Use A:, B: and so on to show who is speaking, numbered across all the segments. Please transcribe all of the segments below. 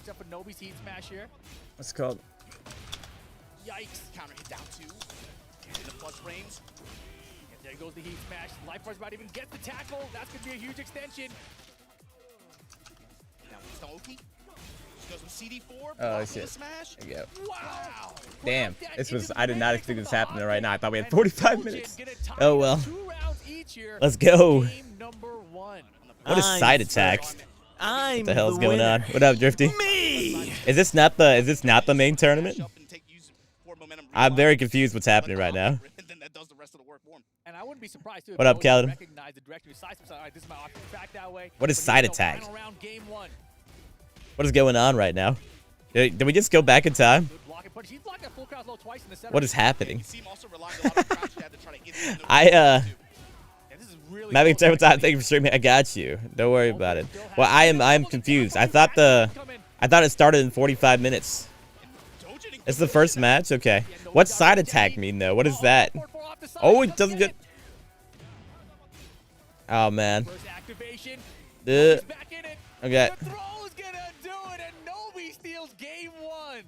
A: Watch out for Nobi's heat smash here.
B: What's it called?
A: Yikes. Counter hit down 2. And in the plus frames. And there goes the heat smash. Life Bars about to even get the tackle. That's going to be a huge extension. Now it's the OP. Goes with CD4.
B: Oh, shit.
A: Smash.
B: There you go.
A: Wow.
B: Damn. This was, I did not expect this happening right now. I thought we had 45 minutes. Oh, well. Let's go. What a side attack. What the hell's going on? What up, Drifty?
C: Me.
B: Is this not the main tournament? I'm very confused what's happening right now.
A: And I wouldn't be surprised too.
B: What up, Calvin? What is side attack? What is going on right now? Did we just go back in time? What is happening? Mavic Termitime, thank you for streaming. I got you. Don't worry about it. Well, I am confused. I thought it started in 45 minutes. It's the first match? Okay. What's side attack mean though? What is that? Oh, it doesn't get. Oh man. Okay.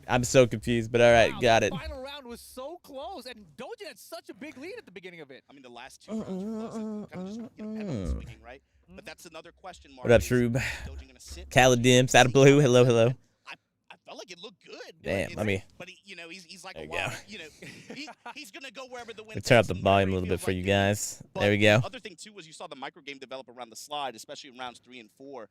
B: I'm so confused, but all right, got it.
A: The final round was so close, and Doja had such a big lead at the beginning of it. I mean, the last 2 rounds were close. Kind of just pendulum swinging, right? But that's another question mark.
B: What up, Shroob? Caladim, Sada Blue, hello, hello.
A: I felt like it looked good.
B: Damn, let me.
A: But he, he's like
B: there
A: a wild, he's gonna go wherever the wind.
B: Turn up the volume a little bit for you guys. There we go.
A: Other thing too was you saw the micro game develop around the slide, especially in rounds 3 and 4.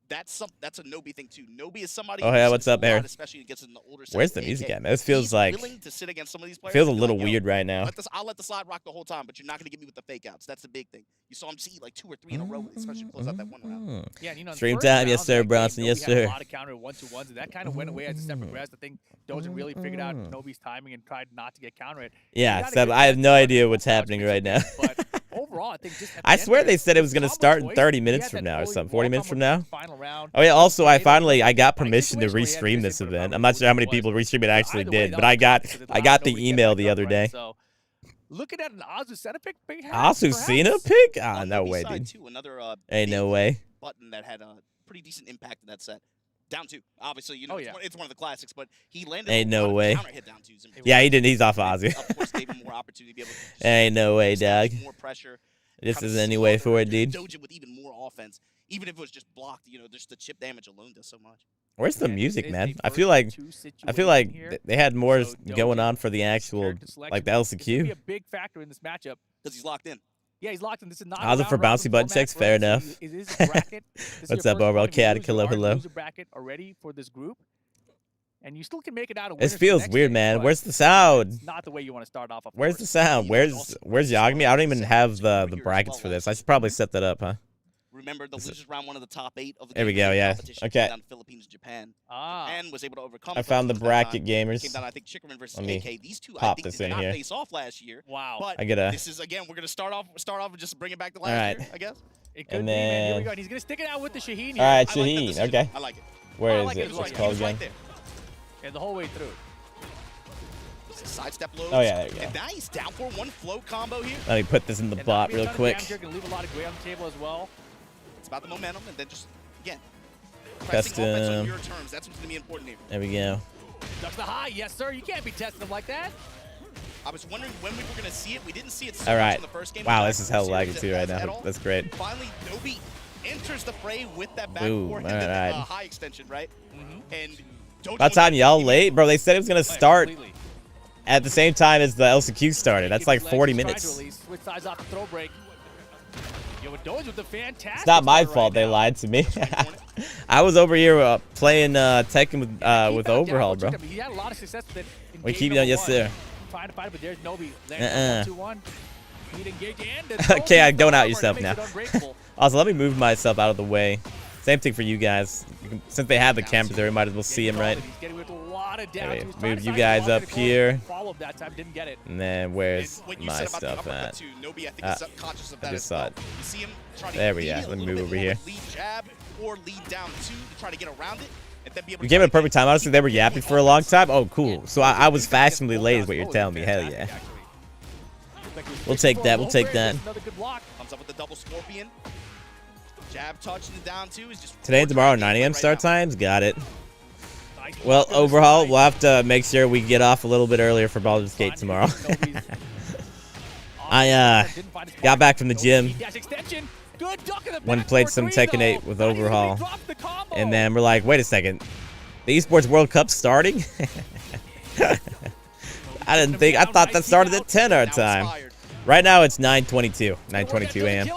A: That's a Nobi thing too. Nobi is somebody.
B: Oh yeah, what's up, Aaron?
A: Especially against an older.
B: Where's the music at, man? This feels like.
A: To sit against some of these players,
B: feels a little weird right now.
A: I'll let the slide rock the whole time, but you're not gonna get me with the fake outs. That's the big thing. You saw him see like 2 or 3 in a row, especially to close out that one round. Yeah,
B: Stream time, yes sir, Bronson, yes sir.
A: A lot of counter 1-2-1s, and that kind of went away as the step progressed. I think Doja really figured out Nobi's timing and tried not to get counter it.
B: Yeah, Seb, I have no idea what's happening right now.
A: But overall, I think just
B: I swear they said it was gonna start in 30 minutes from now or something. 40 minutes from now. Oh yeah. Also, I got permission to restream this event. I'm not sure how many people restream it actually did, but I got the email the other day.
A: Looking at an Azucena pick,
B: Azucena pick? Ah, no way, dude. Ain't no way.
A: Button that had a pretty decent impact in that set. Down 2, obviously, it's one of the classics, but he landed.
B: Ain't no way.
A: Hit down twos.
B: Yeah, he didn't. He's off Ozzy.
A: Of course, gave him more opportunity to be able to
B: ain't no way, dog.
A: More pressure.
B: This is any way for it, dude.
A: Doja with even more offense, even if it was just blocked. Just the chip damage alone does so much.
B: Where's the music, man? I feel like they had more going on for the actual, like the LCQ.
A: Be a big factor in this matchup because he's locked in. Yeah, he's locked in. This is not.
B: How's it for bouncy button checks? Fair enough. What's up, overall cat? Hello, hello.
A: Bracket already for this group, and you still can make it out.
B: This feels weird, man. Where's the sound?
A: Not the way you want to start off.
B: Where's the sound? Where's Yagami? I don't even have the brackets for this. I should probably set that up, huh?
A: Remember, the losers round one of the top 8 of the
B: there we go, yeah. Okay.
A: Down Philippines, Japan, and was able to overcome.
B: I found the bracket gamers.
A: Came down, I think, Chickerman versus
B: Let me
A: AK. These two,
B: pop
A: I think,
B: this
A: did
B: in
A: not
B: here.
A: face off last year. Wow. But
B: I gotta.
A: This is again. We're gonna start off and just bring it back to last year, I guess. It could
B: and
A: be,
B: then,
A: man. Here we go. And he's gonna stick it out with the Shaheen.
B: All right, Shaheen. Okay.
A: I like it.
B: Where is it? What's it called again?
A: Yeah, the whole way through. Sidestep lows.
B: Oh yeah, there you go.
A: And now he's down for 1 flow combo here.
B: Let me put this in the bot real quick.
A: Can leave a lot of gray on the table as well. It's about the momentum, and then just again.
B: Custom.
A: On your terms. That's what's gonna be important here.
B: There we go.
A: Ducks the high, yes sir. You can't be testing them like that. I was wondering when we were gonna see it. We didn't see it so
B: all right.
A: much in the first game.
B: Wow, this is hella laggy too right now. That's great.
A: Finally, Nobi enters the fray with that back forehand
B: and
A: high extension, right? And
B: about time y'all late, bro. They said it was gonna start at the same time as the LCQ started. That's like 40 minutes.
A: Switch sides off the throw break. With the fantastic
B: it's not my fault they lied to me. I was over here playing Tekken with Overhaul, bro.
A: He had a lot of success with it.
B: We keep it on, yes sir.
A: Trying to fight it, but there's Nobi. 2-1.
B: Okay, I'm going out yourself now. Also, let me move myself out of the way. Same thing for you guys. Since they have the cameras there, we might as well see him, right? Anyway, move you guys up here. And then where's my stuff at? I just saw it. There we go. Let me move over here. You gave it a perfect time. Honestly, they were yapping for a long time. Oh, cool. So I was fashionably late is what you're telling me. Hell yeah. We'll take that. We'll take that.
A: Comes up with the double scorpion. Jab touching it down too is just
B: today and tomorrow 9 a.m. start times. Got it. Well, overall, we'll have to make sure we get off a little bit earlier for Baldur's Gate tomorrow. I got back from the gym. Went and played some Tekken 8 with Overhaul. And then we're like, wait a second. The Esports World Cup's starting? I thought that started at 10 our time. Right now it's 9:22. 9:22 a.m.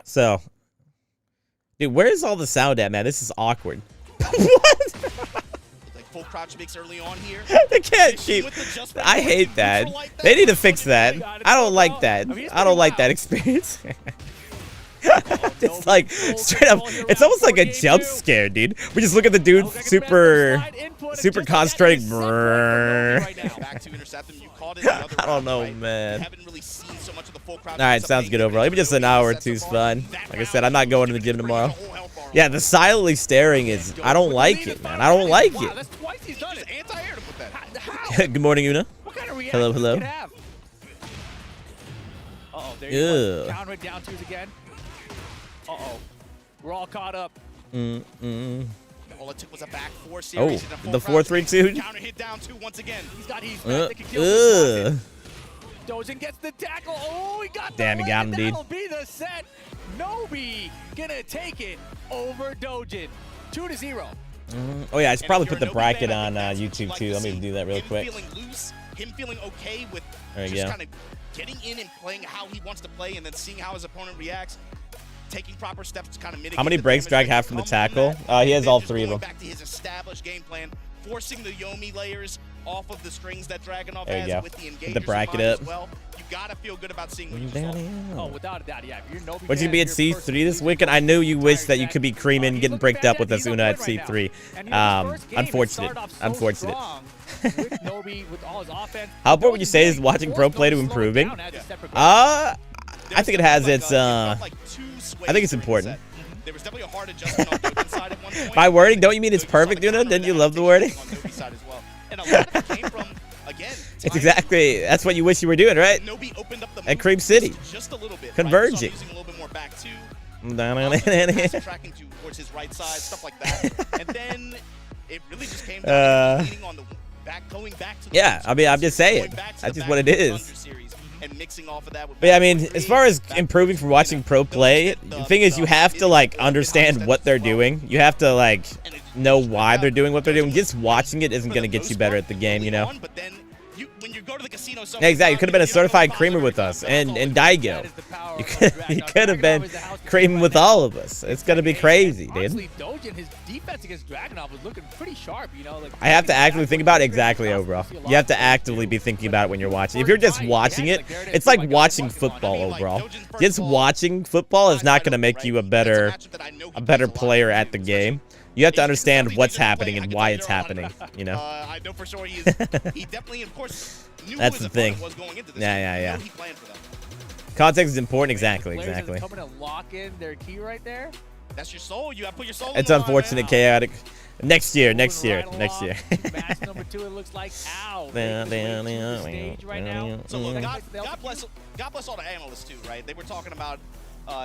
B: So, dude, where's all the sound at, man? This is awkward. What?
C: Full crouch mix early on here.
B: They can't keep. I hate that. They need to fix that. I don't like that. I don't like that experience. It's like straight up. It's almost like a jump scare, dude. We just look at the dude super concentrating. I don't know, man. All right, sounds good overall. Even just an hour or two is fun. Like I said, I'm not going to the gym tomorrow. Yeah, the silently staring is. I don't like it, man. I don't like it. Good morning, Una. Hello, hello.
A: Uh-oh, there you go. Counter it down twos again. Uh-oh. We're all caught up.
C: All it took was a back four series.
B: Oh, the 4-3-2.
C: Counter hit down two once again.
A: He's got heat. Dojin gets the tackle. Oh, he got
B: damn, he got him, dude.
A: That'll be the set. Nobi gonna take it over Dojin. 2-0.
B: Oh yeah, I should probably put the bracket on YouTube too. Let me do that real quick.
C: Him feeling okay with just kind of getting in and playing how he wants to play, and then seeing how his opponent reacts, taking proper steps to kind of mitigate.
B: How many breaks Drag have from the tackle? He has all three of them.
C: Back to his established game plan, forcing the Yomi layers off of the strings that Dragunov
B: there you
C: has
B: go.
C: With the engagers
B: the bracket up.
C: As well. You gotta feel good about seeing what you saw.
A: Oh, without a doubt, yeah. If you're Nobi
B: Would you be at C3 this weekend? I knew you wish that you could be creaming, getting bricked up with us Una at C3. Unfortunate. Unfortunate. How important would you say is watching pro play to improving? I think it has its. I think it's important.
C: There was definitely a hard adjustment on Dogen's side at one point.
B: By wording, don't you mean it's perfect, Una? Didn't you love the wording?
C: And a lot of it came from, again,
B: it's exactly, that's what you wish you were doing, right? At Cream City.
C: Just a little bit,
B: converging.
C: Right? So using a little bit more back two. Tracking towards his right side, stuff like that. And then it really just came down to leaning on the back, going back to the
B: yeah, I mean, I'm just saying. That's just what it is.
C: And mixing off of that with
B: but yeah, I mean, as far as improving from watching pro play, the thing is you have to, like, understand what they're doing. You have to, like, know why they're doing what they're doing. Just watching it isn't going to get you better at the game, you know? Yeah, exactly. You could have been a certified creamer with us, and Daigo. You could have been creaming with all of us. It's gonna be crazy, dude.
A: His defense against Dragunov was looking pretty sharp, you know. Like,
B: I have to actively think about it exactly, overall. You have to actively be thinking about it when you're watching. If you're just watching it, it's like watching football overall. Just watching football is not gonna make you a better player at the game. You have to understand what's happening and why it's happening, you know?
C: I know for sure he definitely, of course, knew
B: that's the thing. Yeah. Context is important, exactly.
A: Coming to lock in their key right there.
C: That's your soul. You gotta put your soul.
B: It's unfortunate, chaotic. Next year.
A: Match number 2, it looks like. Ow. Right now.
C: So look, God bless all the analysts too, right? They were talking about.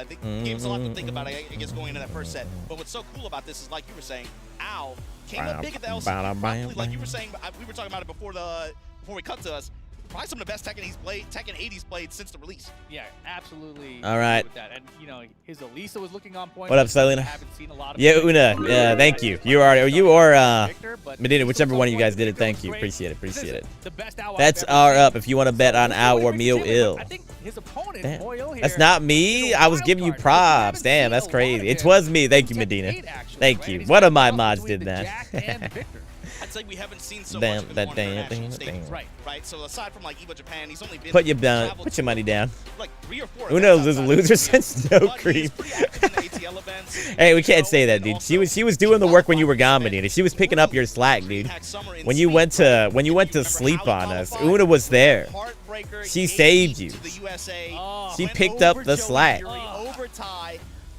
C: The game's a lot to think about, I guess, going into that first set. But what's so cool about this is, like you were saying, Al came up big at the LCK. Like you were saying, we were talking about it before we cut to us. Probably some of the best Tekken 8 he's played since the release.
A: Yeah, absolutely.
B: All right.
A: With that. And you know, his Elisa was looking on point.
B: What up, Selena? Yeah, Una. Thank you. You or Medina, whichever one of you guys did it. Thank you. Appreciate it. That's our up. If you want to bet on Al or Mio Ill. That's not me. I was giving you props. Damn, that's crazy. It was me. Thank you, Medina. Thank you. One of my mods did that.
C: I'd say we haven't seen so much of him on international stages. Right. So aside from like EVO Japan, he's only been
B: put your money down.
C: Like 3 or 4.
B: Uno is a loser since no cream. Hey, we can't say that, dude. She was doing the work when you were gone, Medina. She was picking up your slack, dude. When you went to sleep on us, Una was there. She saved you. She picked up the slack.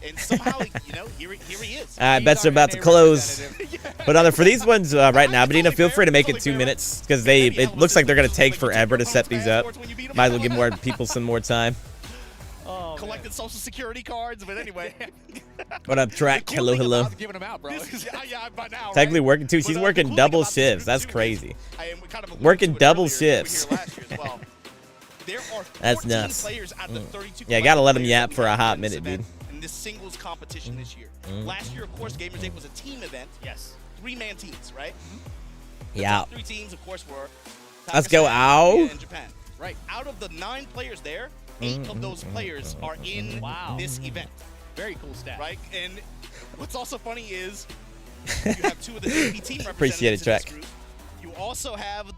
C: And somehow, you know, here he is.
B: Bets are about to close. But for these ones right now, Medina, feel free to make it 2 minutes because it looks like they're gonna take forever to set these up. Might as well give more people some more time.
A: Oh
C: collected social security cards, but anyway.
B: What up, Track? Hello, hello.
A: Giving them out, bro.
C: Yeah, by now,
B: Technically
C: right?
B: working too. She's
C: But,
B: working
C: the cool
B: double
C: thing about
B: shifts. That's crazy.
C: Working
B: double shifts.
C: There are
B: That's
C: 14
B: nuts.
C: players out of the 32
B: Yeah, gotta let him
C: players
B: yap
C: that
B: for
C: we
B: a
C: have
B: hot
C: in this
B: minute,
C: event,
B: dude.
C: In this singles competition this year. Last year, of course, Gamers 8 was a team event.
A: Yes.
C: 3-man teams, right?
B: Yeah.
C: 3 teams, of course, were
B: Let's go,
C: Pakistan,
B: Ow.
C: Korea, and Japan. Right. Out of the 9 players there, 8 of those players are in this event.
A: Very cool stat.
C: Right? And what's also funny is you have 2 of the JP team representatives
B: Appreciate it,
C: in
B: Track.
C: this group. You also have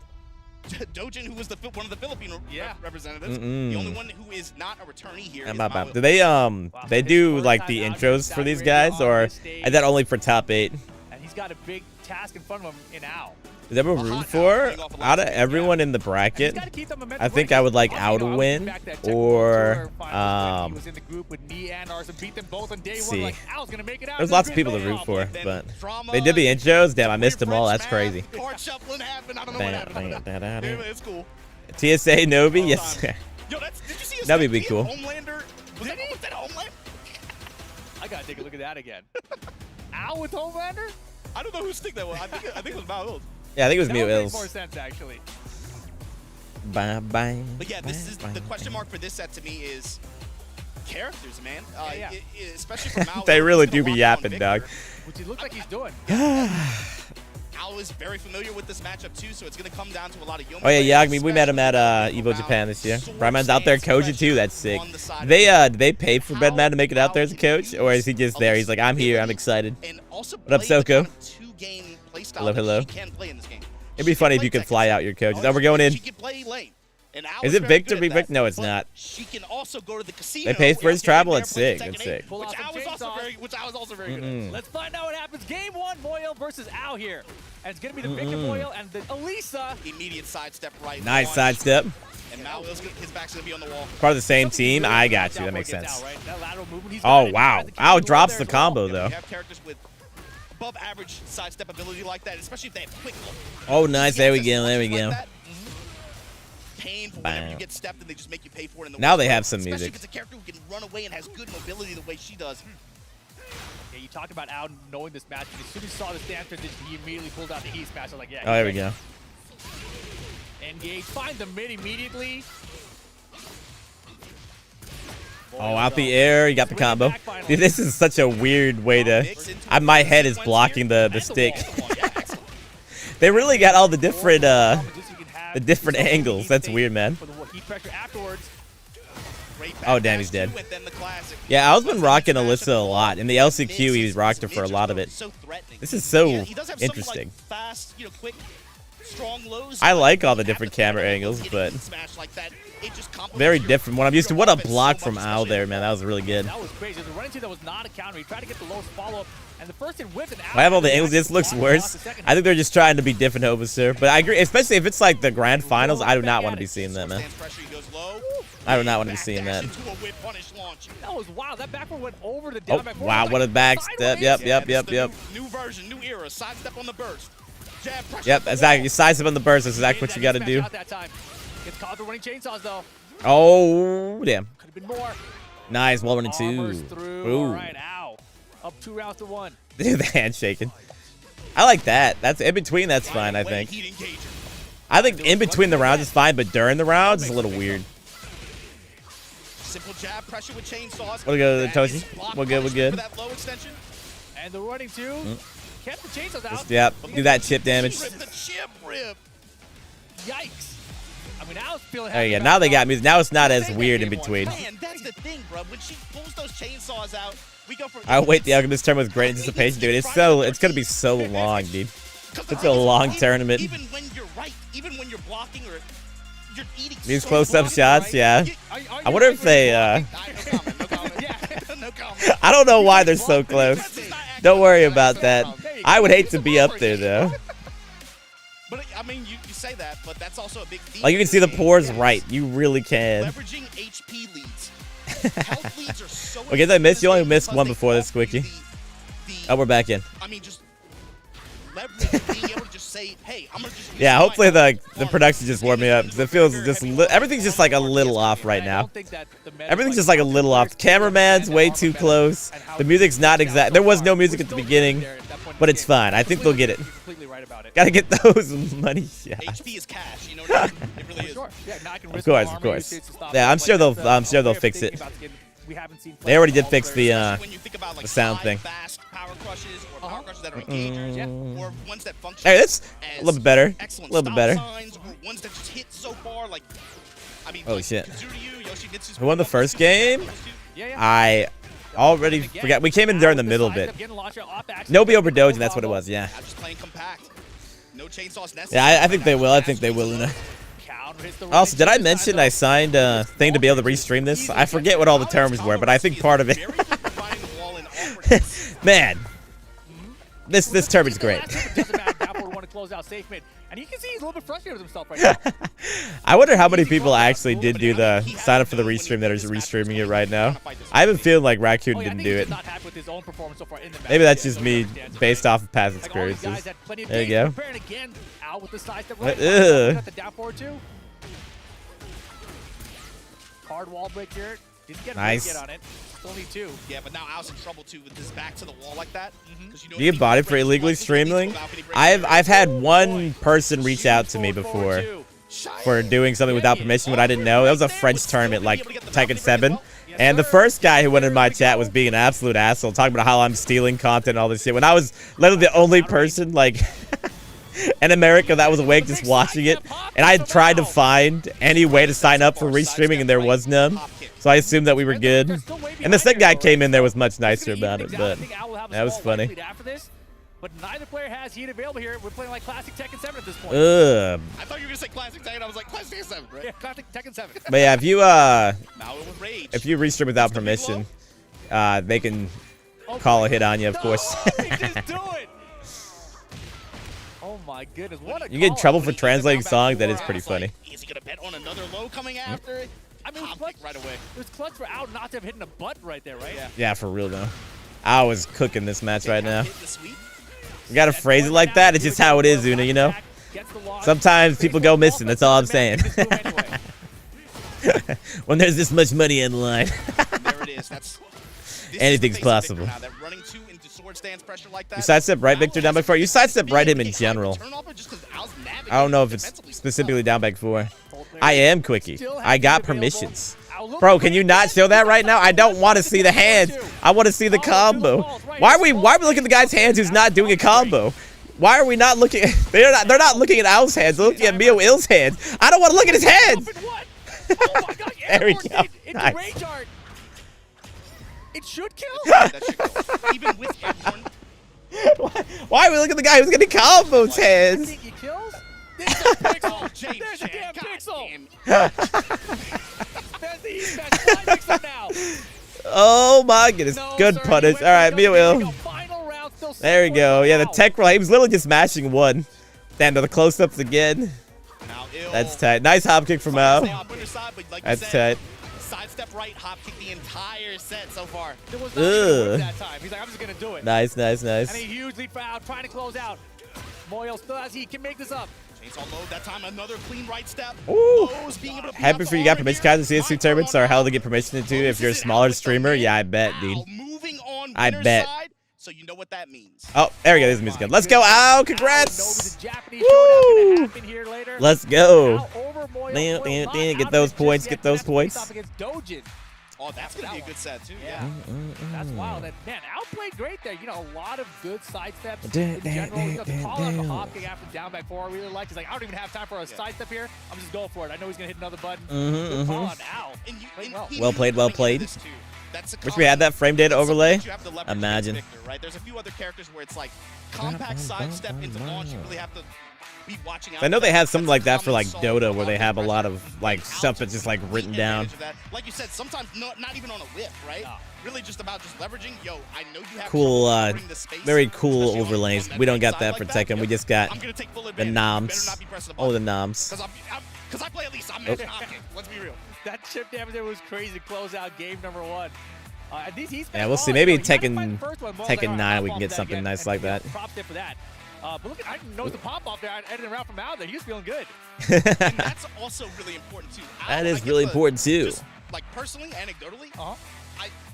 C: Dojin, who was one of the Philippine representatives. The only one who is not a returnee here is Maui.
B: Do they do like the intros for these guys, or is that only for top 8?
A: And he's got a big task in front of him in Ow.
B: Is everyone root for? Out of everyone in the bracket, I think I would like Ow to win, or see. There's lots of people to root for, but they did the intros. Damn, I missed them all. That's crazy.
C: It's cool.
B: TSA Nobi, yes.
C: Yo, did you see
B: That'd be cool.
C: Homelander? Was that Homelander?
A: I gotta take a look at that again. Ow with Homelander?
C: I don't know whose stick that was. I think it was Mal.
B: Yeah, I think it was
A: That
B: Mew
A: would make
B: Ills.
A: more sense, actually.
B: Bye bye.
C: But yeah, this is the question mark for this set to me is characters, man.
A: Yeah.
C: Especially for Mal.
B: They really do be yapping, dog.
A: Which he looks like he's doing.
C: Al is very familiar with this matchup too, so it's going to come down to a lot of young
B: Oh yeah,
C: players,
B: Yagami, we met him at Evo Japan this year. Brightman's out there coaching too. That's sick. They pay for Bedman to make it out there as a coach, or is he just there? He's like, I'm here, I'm excited. What up, Soko? Hello, hello. It'd be funny if you could fly out your coaches. Oh, we're going in. Is it Victor? No, it's not.
C: She can also go to the casino.
B: They pay for his travel. It's sick. It's sick.
C: Which I was also very good at.
A: Let's find out what happens. Game 1, Moyle versus Ow here. And it's going to be the Victor Moyle and the Elisa.
C: Immediate sidestep right.
B: Nice sidestep.
C: And Mal, his back's going to be on the wall.
B: Part of the same team. I got you. That makes sense. Oh, wow. Ow drops the combo, though.
C: You have characters with above average sidestep ability like that, especially if they have quick look.
B: Oh, nice. There we go. There we go.
C: Paying for whenever you get stepped and they just make you pay for it in the
B: now they have some music.
C: Especially if it's a character who can run away and has good mobility the way she does.
A: Yeah, you talked about Al knowing this match, and as soon as he saw the stand transition, he immediately pulled out the Heat Smash. I was like, yeah.
B: Oh, there we go.
A: Engage, find the mid immediately.
B: Oh, out the air, you got the combo. Dude, this is such a weird way to... my head is blocking the stick. They really got all the different angles. That's weird, man. Oh, damn, he's dead. Yeah, I've been rocking Alyssa a lot. In the LCQ, he's rocked her for a lot of it. This is so interesting. I like all the different camera angles, but very different. What I'm used to. What a block from Al there, man. That was really good.
A: That was crazy. The running two that was not a counter. He tried to get the lowest follow-up, and the first hit whipped and
B: I have all the angles. This looks worse. I think they're just trying to be different Hovaser. But I agree, especially if it's like the grand finals. I do not want to be seeing that, man. I do not want to be seeing that.
A: That was wild. That backward went over the down back.
B: Oh, wow, what a back step. Yep.
C: New version, new era. Sidestep on the burst.
B: Yep, exactly. You size up on the burst. That's exactly what you got to do.
A: Gets caught for running chainsaws, though.
B: Oh, damn.
A: Could have been more.
B: Nice, wall running 2.
A: Ooh. All right, Ow. Up 2 rounds to 1.
B: Dude, the handshaking. I like that. That's in between. That's fine, I think. I think in between the rounds is fine, but during the rounds is a little weird.
C: Simple jab pressure with chainsaws.
B: We'll go to the Toshi. We're good.
A: And the running 2 kept the chainsaws out.
B: Yep, do that chip damage.
C: The chip rip.
A: Yikes. I mean, I was feeling
B: Oh yeah, now they got music. Now it's not as weird in between.
C: Man, that's the thing, bro. When she pulls those chainsaws out, we go for.
B: I wait the Alchemist turn with great anticipation, dude. It's gonna be so long, dude. It's a long tournament.
C: Even when you're right, even when you're blocking or you're eating.
B: These close-up shots, yeah. I wonder if they.
C: No comment.
B: I don't know why they're so close. Don't worry about that. I would hate to be up there though.
C: But I mean, you say that, but that's also a big theme.
B: Like you can see the pores right. You really can.
C: Leveraging HP leads. Health leads are so.
B: Okay, did I miss? You only missed one before this, Quickie. Oh, we're back in.
C: I mean, just leveraging being able to just say, hey, I'm gonna just
B: Yeah, hopefully the production just warmed me up because it feels just everything's just like a little off right now. Everything's just like a little off. The cameraman's way too close. The music's not exact. There was no music at the beginning, but it's fine. I think they'll get it. Gotta get those money shots.
C: HP is cash, you know what I mean? It really is.
B: Of course. Yeah, I'm sure they'll fix it. They already did fix the sound thing.
C: Fast power crushes or power crushes that are engagers, or ones that function.
B: Hey, that's a little bit better. A little bit better.
C: Ones that just hit so far, like, I mean,
B: oh shit!
C: Yoshimitsu's
B: Who won the first game? I already forgot. We came in there in the middle of it. Nobi over Doge, and that's what it was. Yeah.
C: Just playing compact. No chainsaws necessary.
B: Yeah, I think they will. I think they will, Luna. Also, did I mention I signed a thing to be able to restream this? I forget what all the terms were, but I think part of it. Man, this term is great.
A: And you can see he's a little bit frustrated with himself right now.
B: I wonder how many people actually did do the sign up for the restream that are restreaming it right now. I have a feeling like Raccoon didn't do it. Maybe that's just me based off of past experiences. There you go.
A: Hard wall break here. Didn't get
B: nice.
A: On it. Only 2.
C: Yeah, but now Al's in trouble too with his back to the wall like that.
B: Do you get bodied for illegally streaming? I've had one person reach out to me before for doing something without permission when I didn't know. It was a French tournament like Tekken 7. And the first guy who went in my chat was being an absolute asshole, talking about how I'm stealing content and all this shit. When I was literally the only person like in America that was awake just watching it. And I tried to find any way to sign up for restreaming and there was none. So I assumed that we were good. And the second guy came in there was much nicer about it, but that was funny.
A: But neither player has heat available here. We're playing like classic Tekken 7 at this point.
C: I thought you were gonna say classic Tekken. I was like classic Tekken 7, right?
A: Yeah, classic Tekken 7.
B: But yeah, if you restream without permission, they can call a hit on you, of course.
A: Just do it. Oh my goodness, what a
B: You get in trouble for translating songs. That is pretty funny.
C: Is he gonna bet on another low coming after?
A: I mean, right away. It was clutch for Al not to have hit a button right there, right?
B: Yeah, for real though. I was cooking this match right now. You gotta phrase it like that. It's just how it is, Una, you know? Sometimes people go missing. That's all I'm saying. When there's this much money in the line.
C: There it is.
B: Anything's possible. You sidestep right Victor down back 4. You sidestep right him in general. I don't know if it's specifically down back 4. I am quickie. I got permissions. Bro, can you not show that right now? I don't want to see the hands. I want to see the combo. Why are we looking at the guy's hands who's not doing a combo? Why are we not looking? They're not looking at Al's hands. They're looking at Mio Ill's hands. I don't want to look at his hands. There we go. Nice.
A: It should kill.
C: That should kill. Even with airborne.
B: Why are we looking at the guy who's getting combos hands?
A: I think he kills. There's a pixel. There's a damn pixel. Now.
B: Oh my goodness. Good punish. All right, Mio Ill. There we go. Yeah, the tech roll. He was literally just mashing one. Damn, the close-ups again. That's tight. Nice hop kick from Al. That's tight.
C: Sidestep right, hop kick the entire set so far.
A: There was not that time. He's like, I'm just going to do it.
B: Nice.
A: And a huge lead for Al, trying to close out. Moyle still has he can make this up.
C: Chainsaw load that time, another clean right step.
B: Ooh. Happy for you got permission. Guys, the CS2 tournaments are hell to get permission into if you're a smaller streamer. Yeah, I bet, dude. I bet.
C: So you know what that means.
B: Oh, there we go. There's the music. Let's go, Al. Congrats. Woo. Let's go. Get those points. Get those points.
C: Oh, that's going to be a good set, too. Yeah.
A: That's wild. And, man, Al played great there. You know, a lot of good side steps in general. You know, the call out the hop kick after down back 4 I really liked. He's like, I don't even have time for a side step here. I'm just going for it. I know he's going to hit another button. Good call on Al.
B: Well played, well played. Wish we had that frame data overlay. Imagine.
C: Right? There's a few other characters where it's like compact sidestep into launch. You really have to be watching out.
B: I know they have something like that for like Dota where they have a lot of like stuff that's just like written down.
C: Like you said, sometimes not even on a whip, right? Really just about just leveraging. Yo, I know you have
B: cool, very cool overlays. We don't got that for Tekken. We just got the noms. Oh, the noms.
C: Because I play at least. I'm Let's be real.
A: That chip damage there was crazy to close out game number 1.
B: Yeah, we'll see. Maybe Tekken 9 we can get something nice like that.
A: Props there for that. But look at, I didn't notice the pop off there. I edited around from out there. He was feeling good.
C: And that's also really important too.
B: That is really important too.
C: Just, like personally, anecdotally,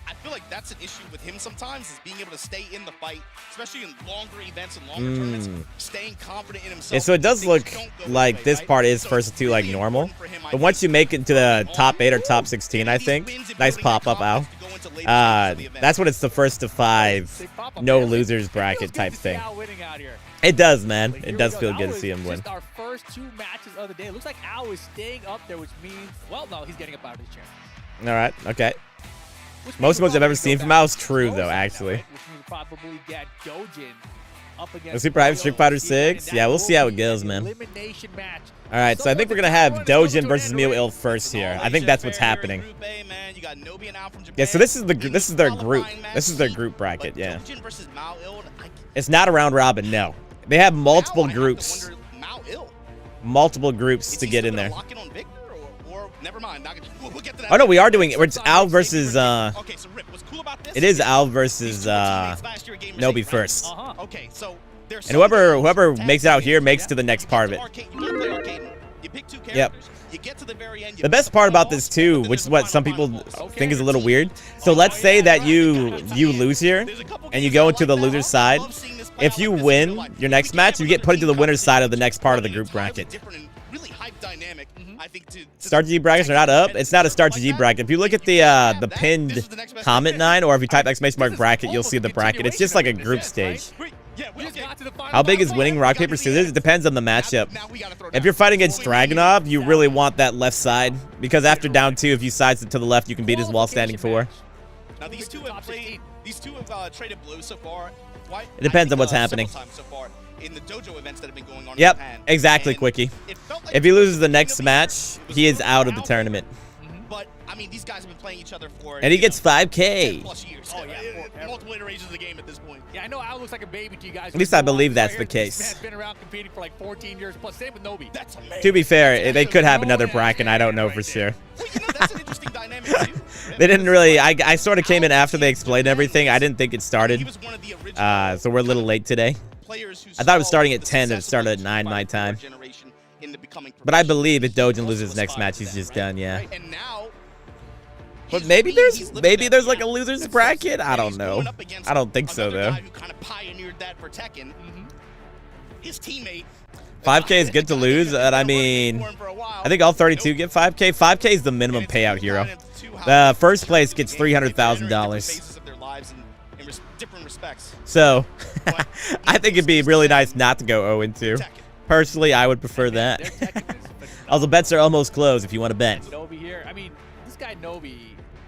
C: I feel like that's an issue with him sometimes, is being able to stay in the fight, especially in longer events and longer tournaments, staying confident in himself.
B: Yeah, so it does look like this part is first to like normal, but once you make it to the top 8 or top 16, I think, nice pop-up, Al. That's when it's the first to 5, no losers bracket type thing. It does, man. It does feel good to see him win.
A: Our first 2 matches of the day. It looks like Al is staying up there, which means, well, no, he's getting up out of his chair.
B: All right, okay. Most moves I've ever seen from Al is true, though, actually.
A: Probably get Dojin up against
B: Let's see, perhaps Street Fighter 6. Yeah, we'll see how it goes, man. All right, so I think we're gonna have Dojin versus Mio first here. I think that's what's happening. Yeah, so this is their group. This is their group bracket. Yeah. It's not a round robin. No, they have multiple groups. Multiple groups to get in there.
C: Never mind. We'll get to that.
B: Oh no, we are doing it. It's Al versus
C: Okay, so Rip, what's cool about this?
B: It is Al versus Nobi first.
C: Okay, so
B: and whoever makes it out here makes to the next part of it. Yep. The best part about this too, which is what some people think is a little weird. So let's say that you lose here and you go into the loser's side. If you win your next match, you get put into the winner's side of the next part of the group bracket. Start GG brackets are not up. It's not a start GG bracket. If you look at the pinned comment 9, or if you type ! bracket, you'll see the bracket. It's just like a group stage. How big is winning rock, paper, scissors? It depends on the matchup. If you're fighting against Dragunov, you really want that left side, because after down 2, if you sides it to the left, you can beat his wall standing 4.
C: Now these two have traded blue so far.
B: It depends on what's happening.
C: In the dojo events that have been going on
B: yep,
C: in Japan.
B: Exactly, Quickie. Like if he loses the next match, he is out of the tournament.
C: But I mean, these guys have been playing each other for
B: and he gets 5K.
C: 10+ years. Oh yeah, multiple iterations of the game at this point.
A: Yeah, I know Al looks like a baby to you guys.
B: At least I believe that's the case.
A: This man's been around competing for like 14 years plus. Same with Nobi.
C: That's amazing.
B: To be fair, they could have another bracket. I don't know for sure.
C: Well, you know, that's an interesting dynamic too.
B: They didn't really. I sort of came in after they explained everything. I didn't think it started. So we're a little late today. I thought it was starting at 10 and it started at 9 my time. But I believe if Dojin loses his next match, he's just done, yeah. But maybe there's like a loser's bracket? I don't know. I don't think so, though. 5K is good to lose, and I mean, I think all 32 get 5K. 5K is the minimum payout, hero. The first place gets $300,000. So, I think it'd be really nice not to go 0-2. Personally, I would prefer that. Also, bets are almost closed if you want to bet.
A: Nobi here. I mean, this guy Nobi.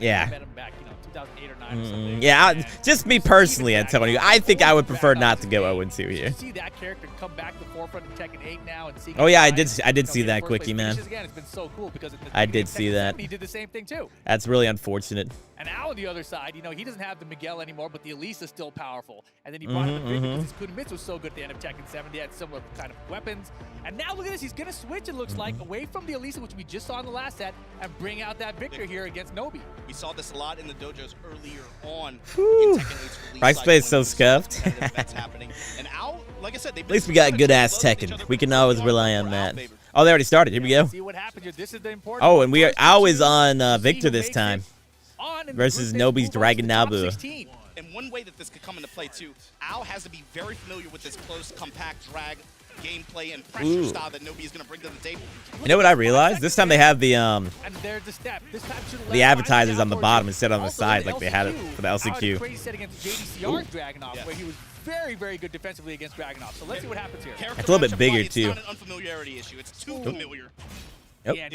B: Yeah.
A: I met him back, 2008 or 9 or something.
B: Yeah, just me personally, I'm telling you. I think I would prefer not to go 0-2 here.
A: See that character come back to the forefront in Tekken 8 now and see.
B: Oh yeah, I did see that, Quickie, man.
A: Again, it's been so cool because
B: I did see that.
A: He did the same thing too.
B: That's really unfortunate.
A: And Al on the other side, he doesn't have the Miguel anymore, but the Elise is still powerful. And then he brought in the Big because his Kunmitsu was so good at the end of Tekken 7. They had similar kind of weapons. And now look at this, he's gonna switch, it looks like, away from the Elise, which we just saw in the last set, and bring out that Victor here against Nobi.
C: We saw this a lot in the dojos earlier on. In Tekken 8's
B: Price play is so scuffed.
C: And Al, like I said,
B: at least we got good ass Tekken. We can always rely on that. Oh, they already started. Here we go.
A: See what happens here. This is the important
B: oh, and Al is on Victor this time versus Nobi's Dragon Nabu.
C: And one way that this could come into play too, Al has to be very familiar with this close, compact drag gameplay and pressure style that Nobi is going to bring to the table.
B: You know what I realized? This time they have the
A: the
B: advertisers on the bottom instead of on the side like they had it for the LCQ.
A: Crazy set against JDCR's Dragunov, where he was very, very good defensively against Dragunov. So let's see what happens here.
B: It's a little bit bigger too.
C: It's not an unfamiliarity issue. It's too familiar.
B: Yep.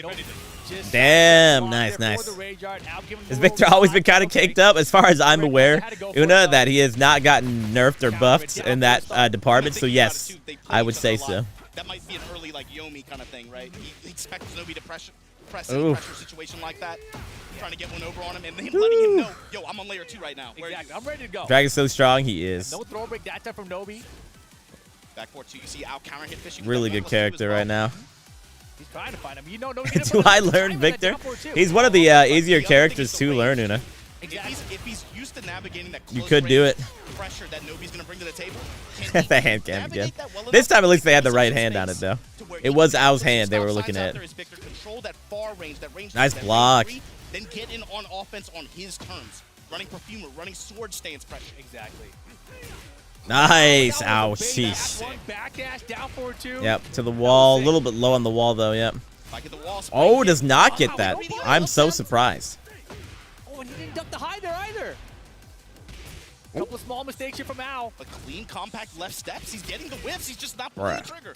B: Damn, nice. Has Victor always been kind of caked up? As far as I'm aware, Una, that he has not gotten nerfed or buffed in that department, so yes, I would say so.
C: That might be an early, like, Yomi kind of thing, right? He expects Nobi to press in a pressure situation like that, trying to get one over on him, and him letting him know, yo, I'm on layer 2 right now.
A: Exactly. I'm ready to go.
B: Dragon's so strong, he is.
A: No throw break that time from Nobi.
C: Back forward 2, you see Al counter hit fishing.
B: Really good character right now.
A: He's trying to find him.
B: Do I learn Victor? He's one of the easier characters to learn, Una.
C: If he's used to navigating that
B: you could do it.
C: pressure that Nobi's going to bring to the table.
B: The hand cam again. This time, at least they had the right hand on it, though. It was Ao's hand they were looking at. Nice block.
C: Then get in on offense on his terms. Running Perfumer, running sword stance pressure.
A: Exactly.
B: Nice. Ow, sheesh. Yep, to the wall. A little bit low on the wall, though, yep. Oh, does not get that. I'm so surprised.
A: Oh, and he didn't duck the high there either. A couple of small mistakes here from Ao.
C: But clean, compact left steps. He's getting the whiffs. He's just not pulling the trigger.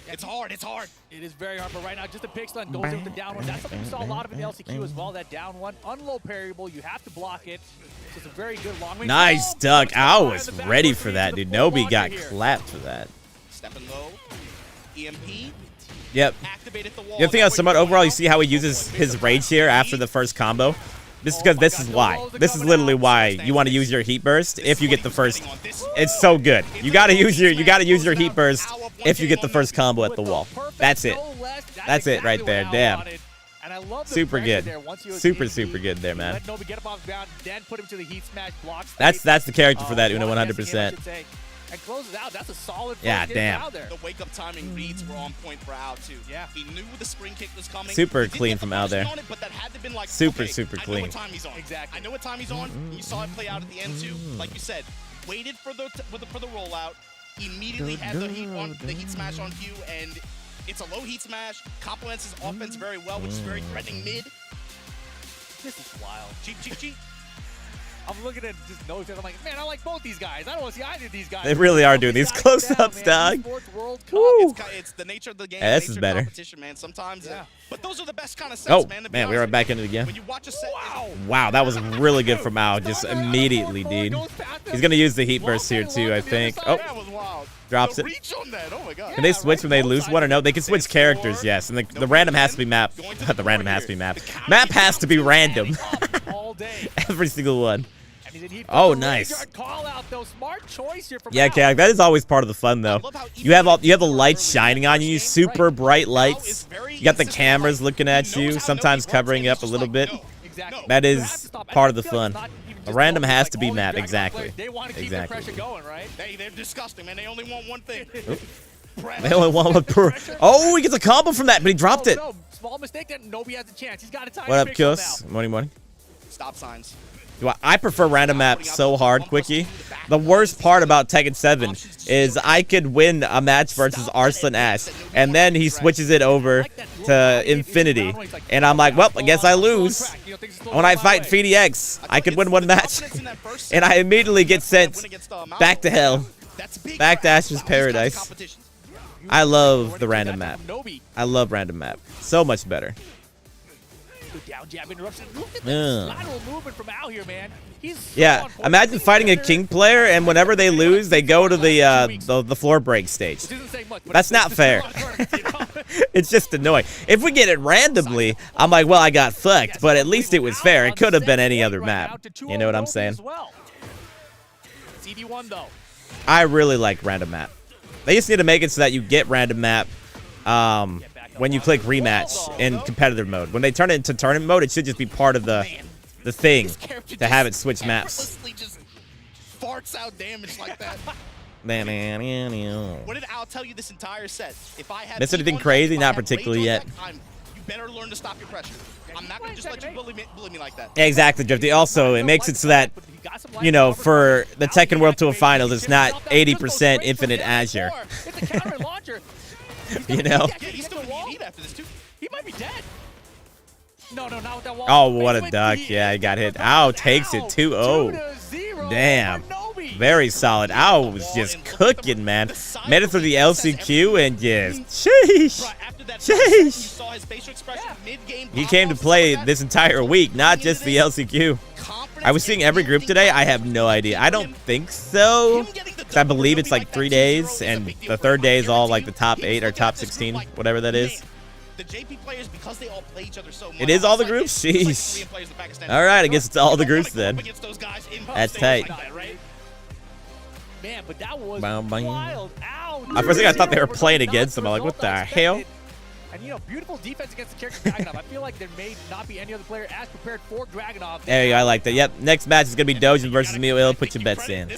C: It's hard. It's hard.
A: It is very hard. But right now, just a pick stun goes in with the down one. That's something we saw a lot of in LCQ as well. That down one. Unlow parryable. You have to block it. So it's a very good long range.
B: Nice duck. Ao was ready for that, dude. Nobi got clapped for that.
C: Stepping low. EMP.
B: Yep.
C: Activated the wall.
B: The other thing on Somewhat overall, you see how he uses his rage here after the first combo? This is because this is why. This is literally why you want to use your heat burst if you get the first. It's so good. You gotta use your heat burst if you get the first combo at the wall. That's it. That's it right there. Damn. Super good. Super good there, man. That's the character for that Uno 100%.
A: And closes out. That's a solid play.
B: Yeah, damn.
C: The wake-up timing reads were on point for Ao, too.
A: Yeah.
C: He knew the spring kick was coming.
B: Super clean from Ao there.
C: But that had to been like,
B: super
C: okay,
B: clean.
C: I know what time he's on. Exactly. I know what time he's on. You saw it play out at the end, too. Like you said, waited for the rollout. Immediately had the heat smash on cue, and it's a low heat smash. Complements his offense very well, which is very threatening mid.
A: This is wild.
C: Cheap.
A: I'm looking at just nose and I'm like, man, I like both these guys. I don't want to see either of these guys.
B: They really are doing these close-ups, dog.
C: It's the nature of the game.
B: Yeah, this is better.
C: Competition, man. Sometimes, but those are the best kind of sets, man.
B: Man, we are back into it again.
C: When you watch a set,
B: wow, that was really good from Ao. Just immediately, dude. He's gonna use the heat burst here too, I think. Oh, drops it. Can they switch when they lose one or no? They can switch characters, yes. And the random has to be map. The random has to be map. Map has to be random. Every single one. Oh, nice. Yeah, okay, that is always part of the fun, though. You have the lights shining on you, super bright lights. You got the cameras looking at you, sometimes covering up a little bit. That is part of the fun. A random has to be map, exactly. Exactly.
C: They're disgusting, man. They only want one thing.
B: They only want one per. Oh, he gets a combo from that, but he dropped it.
A: Small mistake that Nobi has a chance. He's got a time.
B: What up, Kios? Morning.
C: Stop signs.
B: I prefer random map so hard, Quickie. The worst part about Tekken 7 is I could win a match versus Arslan Ash, and then he switches it over to Infinity, and I'm like, well, I guess I lose. When I fight FDX, I could win one match, and I immediately get sent back to hell, back to Ash's Paradise. I love the random map. I love random map. So much better.
A: Down jab interruption. Look at this lateral movement from Ao here, man.
B: Yeah, imagine fighting a King player, and whenever they lose, they go to the floor break stage. That's not fair. It's just annoying. If we get it randomly, I'm like, well, I got fucked, but at least it was fair. It could have been any other map. You know what I'm saying? I really like random map. They just need to make it so that you get random map when you click rematch in competitive mode. When they turn it into tournament mode, it should just be part of the thing to have it switch maps.
C: Just farts out damage like that.
B: What
C: did Ao tell you this entire set? If I had
B: missed anything crazy? Not particularly yet.
C: You better learn to stop your pressure. I'm not gonna just let you bully me like that.
B: Exactly, Drifty. Also, it makes it so that, you know, for the Tekken World Tour Finals, it's not 80% Infinite Azure. You know?
C: He's still gonna eat after this too.
A: He might be dead. No, not with that wall.
B: Oh, what a duck. Yeah, he got hit. Ao takes it 2-0. Damn. Very solid. Ao was just cooking, man. Made it through the LCQ and just sheesh. He came to play this entire week, not just the LCQ. I was seeing every group today. I have no idea. I don't think so. Because I believe it's like 3 days, and the third day is all like the top 8 or top 16, whatever that is.
C: The JP players, because they all play each other so much.
B: It is all the groups? Sheesh. All right, I guess it's all the groups then. That's tight.
A: Man, but that was wild.
B: At first I thought they were playing against them. I'm like, what the hell?
A: And, you know, beautiful defense against the character Dragunov. I feel like there may not be any other player as prepared for Dragunov.
B: There you go. I like that. Yep. Next match is going to be Dojin versus Mio. Put your bets in. Bye,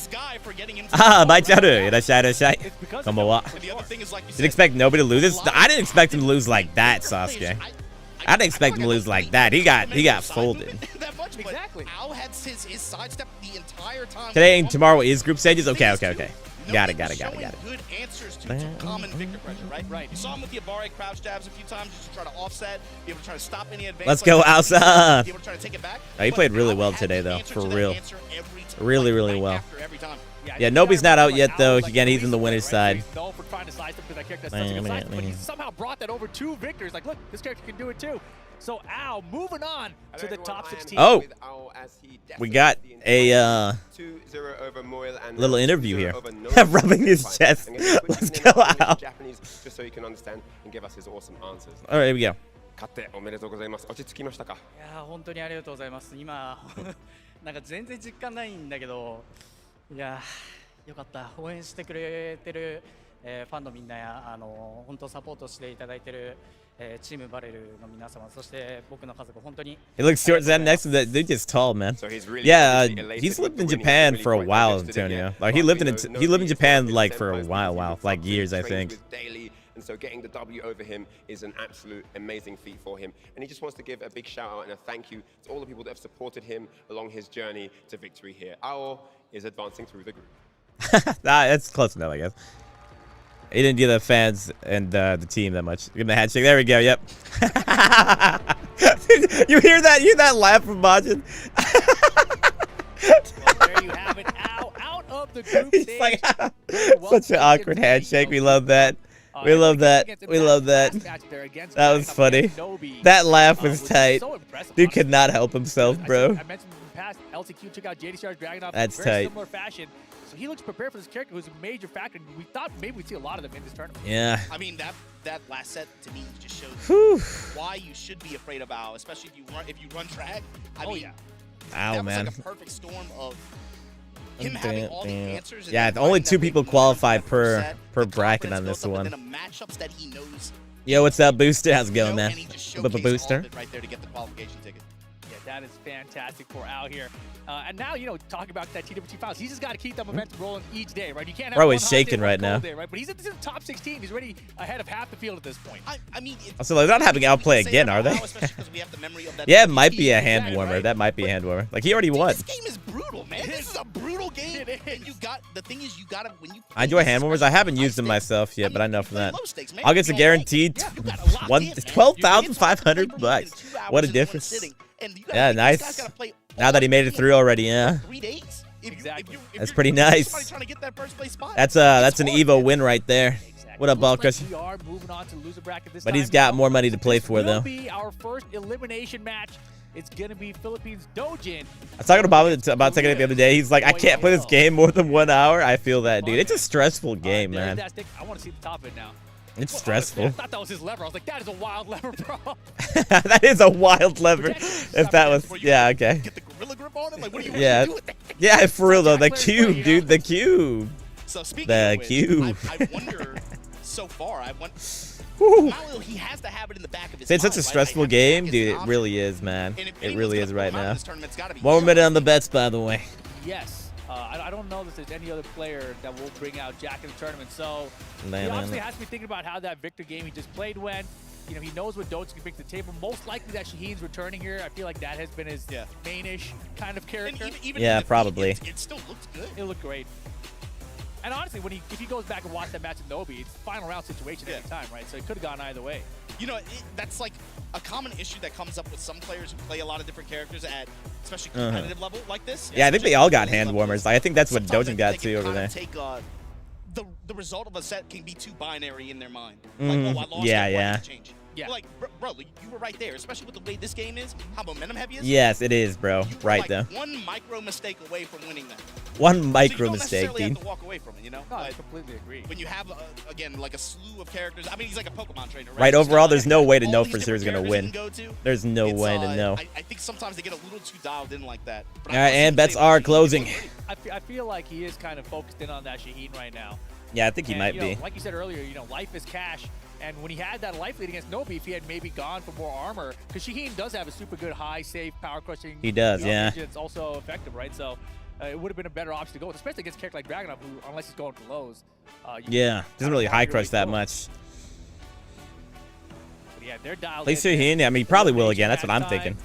B: Charu. Come on. Didn't expect nobody to lose this. I didn't expect him to lose like that, Sasuke. I didn't expect him to lose like that. He got folded.
A: Exactly.
B: Today and tomorrow is group stages. Okay. Got it.
C: Good answers to common victor pressure, right? You saw him with the Abare crouch jabs a few times just to try to offset, be able to try to stop any advance.
B: Let's go outside.
C: Be able to try to take it back.
B: Oh, he played really well today, though. For real. Really well. Yeah,
A: Yeah,
B: Nobi's not out yet, though. Again, he's in the winner's side.
A: But he somehow brought that over to Victor's. Like, look, this character can do it too. So Al moving on to the top 16.
B: Oh, we got a little interview here. Rubbing his chest. Let's go out.
D: Just so you can understand and give us his awesome answers.
B: All right, here we go.
D: 勝っておめでとうございます。落ち着きましたか？
E: いや本当にありがとうございます。今なんか全然実感ないんだけど、いやよかった。応援してくれてる、ファンのみんなや本当サポートしていただいてる。チームバレルの皆様、そして僕の家族、本当に。
B: He looks short. That next to that dude is tall, man. Yeah, he's lived in Japan for a while, Antonio. Like he lived in Japan like for a while, like years, I think.
D: And so getting the W over him is an absolute amazing feat for him. And he just wants to give a big shout out and a thank you to all the people that have supported him along his journey to victory here. Ao is advancing through the group.
B: That's close enough, I guess. He didn't give the fans and the team that much. Give him the handshake. There we go. Yep. You hear that? You hear that laugh from Majin?
A: Well, there you have it. Out of the group
B: He's
A: stage.
B: like, such an awkward handshake. We love that. We love that. We love that. That was funny. That laugh was tight. Dude could not help himself, bro.
A: I mentioned in the past, LTQ took out JDCR's Dragunov
B: That's
A: in a very
B: tight.
A: similar fashion. So he looks prepared for this character who's a major factor. And we thought maybe we'd see a lot of them in this tournament.
B: Yeah.
C: I mean, that last set to me just shows why you should be afraid of Ao, especially if you run drag. I mean,
B: Ow,
C: that
B: man.
C: was like a perfect storm of him having all the answers.
B: Yeah, only 2 people qualify per bracket on this one. Yo, what's up, Booster? How's it going, man? Booster.
C: Right there to get the qualification ticket.
A: Yeah, that is fantastic for Al here. And now, you know, talking about that TWT files, he's just got to keep that momentum rolling each day, right? You can't have
B: Bro,
A: one
B: he's
A: hot
B: shaking
A: day,
B: right now.
A: day, right? But he's in the top 16. He's already ahead of half the field at this point.
C: I mean,
B: So they're not having outplay again, are they? Yeah, it might be a hand warmer.
A: right?
B: That might be a hand warmer. Like he already won.
C: This game is brutal, man. This is a brutal game. And the thing is, you gotta when you.
B: I enjoy hand warmers. I haven't used them myself yet, but I know from that. August a guaranteed 12,500 bucks. What a difference. Yeah, nice. Now that he made it through already, yeah.
C: 3 days.
A: Exactly.
B: That's pretty nice. That's an Evo win right there. What up, Ball Crush?
A: We are moving on to loser bracket this
B: But
A: time.
B: he's got more money to play for,
A: This will
B: though.
A: be our first elimination match. It's going to be Philippines Dojin.
B: I was talking about taking it the other day. He's like, I can't play this game more than 1 hour. I feel that, dude. It's a stressful game, man.
A: I want to see the top of it now.
B: It's stressful.
A: I thought that was his lever. I was like, that is a wild lever, bro.
B: That is a wild lever. If that was, yeah, okay.
C: Get the gorilla grip on it. Like, what do you
B: Yeah,
C: do with that?
B: yeah, for real though. The cube, dude. The cube.
C: So speaking
B: The
C: of which,
B: cube.
C: I wonder. So far,
B: Whew.
C: Malio, he has to have it in the back of his
B: It's such
C: mind,
B: a
C: right?
B: stressful
C: Like,
B: game,
C: it's
B: dude.
C: an
B: It
C: option.
B: really is, man.
C: And if
B: It really
C: anyone's
B: is
C: gonna
B: right
C: pull out
B: now.
C: this tournament, it's gotta be
B: 1
C: him.
B: minute on the bets, by the way.
A: Yes. I don't know if there's any other player that will bring out Jack in the tournament. So he
B: Man,
A: obviously has to be thinking about how that Victor game he just played went. You know, he knows what Dojin can bring to the table. Most likely that Shaheen's returning here. I feel like that has been his main-ish kind of
C: And
A: character.
C: even
B: Yeah,
C: in the
B: probably.
C: It still looks good.
A: It looked great. And honestly, if he goes back and watches that match with Nobi, it's final round situation every time, right? So it could have gone either way.
C: You know, that's like a common issue that comes up with some players who play a lot of different characters at especially competitive level like this.
B: Yeah, I think they all got hand
C: Level.
B: warmers. I think that's what
C: Sometimes
B: Dojin got
C: they
B: too
C: can
B: over
C: kinda
B: there.
C: Take, the result of a set can be too binary in their mind. Like, oh, I lost
B: Yeah,
C: it,
B: yeah.
C: why did it change?
A: Yeah.
C: Like, bro, you were right there, especially with the way this game is, how momentum heavy it is.
B: Yes, it is, bro.
C: You were
B: Right
C: like
B: though.
C: one micro mistake away from winning that.
B: One micro
C: so you don't
B: mistake,
C: necessarily
B: dude.
C: have to walk away from it, you know?
A: No, I
C: But
A: completely agree.
C: when you have, again, like a slew of characters, I mean, he's like a Pokemon trainer, right?
B: Right,
C: He's
B: overall,
C: got,
B: there's no way to
C: all
B: know
C: these
B: for sure
C: different
B: who's gonna
C: characters he
B: win.
C: can go to.
B: There's no
C: It's,
B: way to know.
C: I think sometimes they get a little too dialed in like that. But
B: All right, and bets are closing.
A: I feel like he is kind of focused in on that Shaheen right now.
B: Yeah, I think he
A: And,
B: might
A: you know,
B: be.
A: like you said earlier, you know, life is cash. And when he had that life lead against Nobi, if he had maybe gone for more armor, because Shaheen does have a super good high safe power crushing.
B: He does, yeah.
A: It's also effective, right? So it would have been a better option to go with, especially against a character like Dragunov, who, unless he's going for lows.
B: Yeah, doesn't really high crush that
A: cool.
B: much.
A: But yeah, they're dialed
B: At least
A: in.
B: Shaheen, I mean, he probably will again. That's what I'm thinking.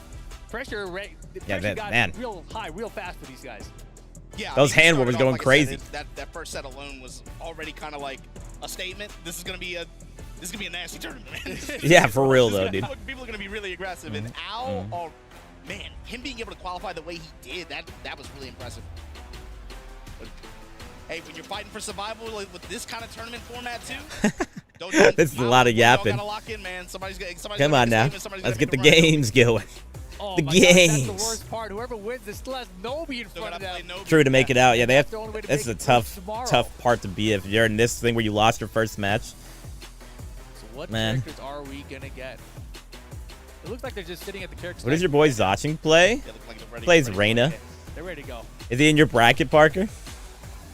A: Pressure rate,
B: Yeah,
A: pressure got
B: man.
A: real high, real fast for these guys.
C: Yeah,
B: Those hand
C: started
B: wars
C: off,
B: going
C: like I
B: crazy.
C: said, that first set alone was already kind of like a statement. This is gonna be a nasty tournament, man.
B: Yeah, for real though, dude.
C: People are gonna be really aggressive, and Al, oh man, him being able to qualify the way he did, that was really impressive. But, hey, when you're fighting for survival like, with this kind of tournament format too, don't
B: This is a lot of yapping.
C: Gotta lock in, man. Somebody's
B: Come on now, let's get the games going.
A: Oh
B: The
A: my God, that's
B: games.
A: the worst part. Whoever wins this still has Nobi in front of them.
B: True to make it out. Yeah, they have.
A: That's the only way to
B: This is a
A: make it
B: tough,
A: tomorrow.
B: tough part to be if you're in this thing where you lost your first match.
A: So what
B: Man.
A: characters are we gonna get? It looks like they're just sitting at the characters.
B: What does your boy Zaching play? Plays Reyna.
A: They're ready to go.
B: Is he in your bracket, Parker?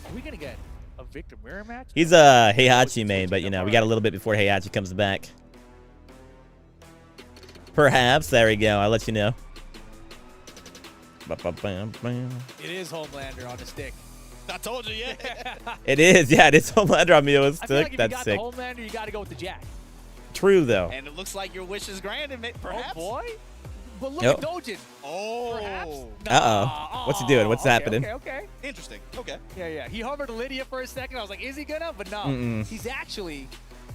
A: Are we gonna get a Victor Mirror match?
B: He's a Heihachi main, but you know we got a little bit before Heihachi comes back. Perhaps. There we go. I'll let you know.
A: It is Homelander on the stick.
C: I told you, yeah.
B: It is. Yeah, it is Homelander on Mio's
A: I feel like
B: stick.
A: if
B: That's
A: you got
B: sick.
A: the Homelander, you gotta go with the Jack.
B: True though.
C: And it looks like your wish is granted, perhaps.
A: Oh boy. But look
B: Yep.
A: at Dojin.
C: Oh.
A: Perhaps.
B: Uh-oh. What's he doing? What's
A: okay,
B: happening?
A: Okay.
C: Interesting. Okay.
A: Yeah. He hovered Lydia for a second. I was like, is he gonna? But no.
B: Mm-mm.
A: He's actually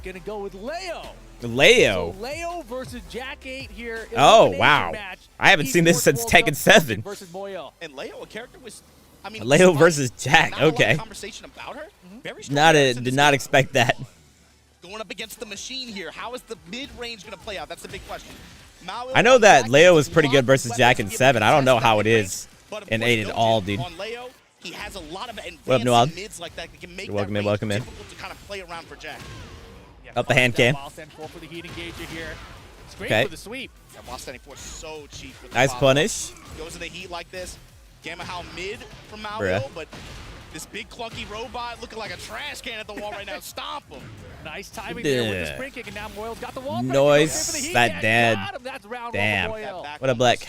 A: gonna go with Leo.
B: Leo.
A: So Leo versus Jack 8 here.
B: Oh,
A: Elimination
B: wow.
A: match.
B: I haven't seen this
A: Esports
B: since
A: World
B: Tekken
A: Cup
B: 7.
A: versus Moyo.
C: And Leo, a character was, I mean,
B: Leo
C: surprised.
B: versus Jack.
C: Not a lot of
B: Okay.
C: conversation about her. Very strong
B: Not
C: characters in
B: did
C: this
B: not
C: game.
B: expect that.
C: Going up against the machine here. How is the mid-range going to play out? That's the big question.
B: I know that Leo was pretty good versus Jack in 7. I don't know how it is in 8 at all, dude.
C: On Leo, he has a lot of
B: What up, Noel?
C: mids like that can make
B: You're welcome
C: that
B: in,
C: range
B: welcome in.
C: difficult to kind of play around for Jack.
A: Yeah,
B: Up the hand cam.
A: Wild Stand 4 for the heat engager here. Straight
B: Okay.
A: for the sweep.
C: And Wild Standing 4 is so cheap. With the
B: Nice
C: follow-up.
B: punish.
C: Goes to the heat like this. Gamma How mid from Mario,
B: Bruh.
C: but this big clunky robot looking like a trash can at the wall right now. Stomp him.
A: Nice timing there with the
B: Yeah.
A: spring kick, and now Moyle's got the wall.
B: Nice.
A: For the heat.
B: That
A: Yeah,
B: dad.
A: got him. That's round
B: Damn.
A: one for Moyle.
B: What a black.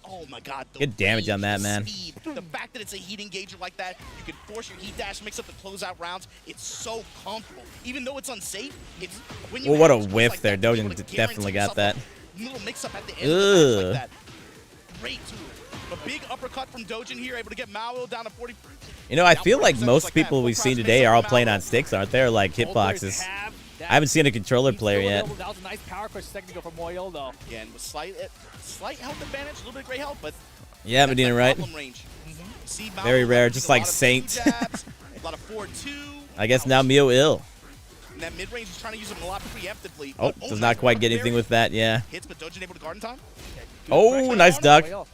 C: Oh my God. the
B: Good damage on
C: range,
B: that,
C: the
B: man.
C: speed, the fact that it's a heat engager like that, you can force your heat dash, mix up the closeout rounds. It's so comfortable. Even though it's unsafe, it's when you
B: Well, what
C: have
B: a
C: tools
B: whiff
C: like
B: there.
C: that, to be able
B: Dojin
C: to
B: definitely
C: guarantee
B: got that.
C: yourself a little mix up at the end of the match
B: Ugh.
C: like that. Great tool. A big uppercut from Dojin here, able to get Mario down to 40.
B: You know, I feel like
C: Outbreaks
B: most
C: like
B: people
C: that.
B: we've
C: Full
B: seen
C: crouch
B: today
C: mix
B: are
C: up
B: all
C: from
B: playing
C: Mario.
B: on sticks, aren't they? Or like
A: Both players
B: hitboxes.
A: have that.
B: I haven't seen a controller player
A: Still
B: yet.
A: available. That was a nice power crush a second ago from Moyle, though.
C: Yeah, and with slight health advantage, a little bit of great health, but
B: Yeah,
C: that's
B: Medina,
C: that
B: right?
C: problem range. See Mario
B: Very rare,
C: leveraging
B: just
C: a
B: like
C: lot of
B: Saint.
C: two jabs, a lot of 4-2.
B: I guess now Mio ill.
C: And that mid-range is trying to use him a lot preemptively.
B: Oh,
C: but
B: does not
C: nice
B: quite get
C: work
B: anything
C: there.
B: with that, yeah.
C: Hits, but Dojin able to guard in time.
A: Good
B: Oh,
A: pressure
B: nice
A: on
B: duck.
A: Moyle.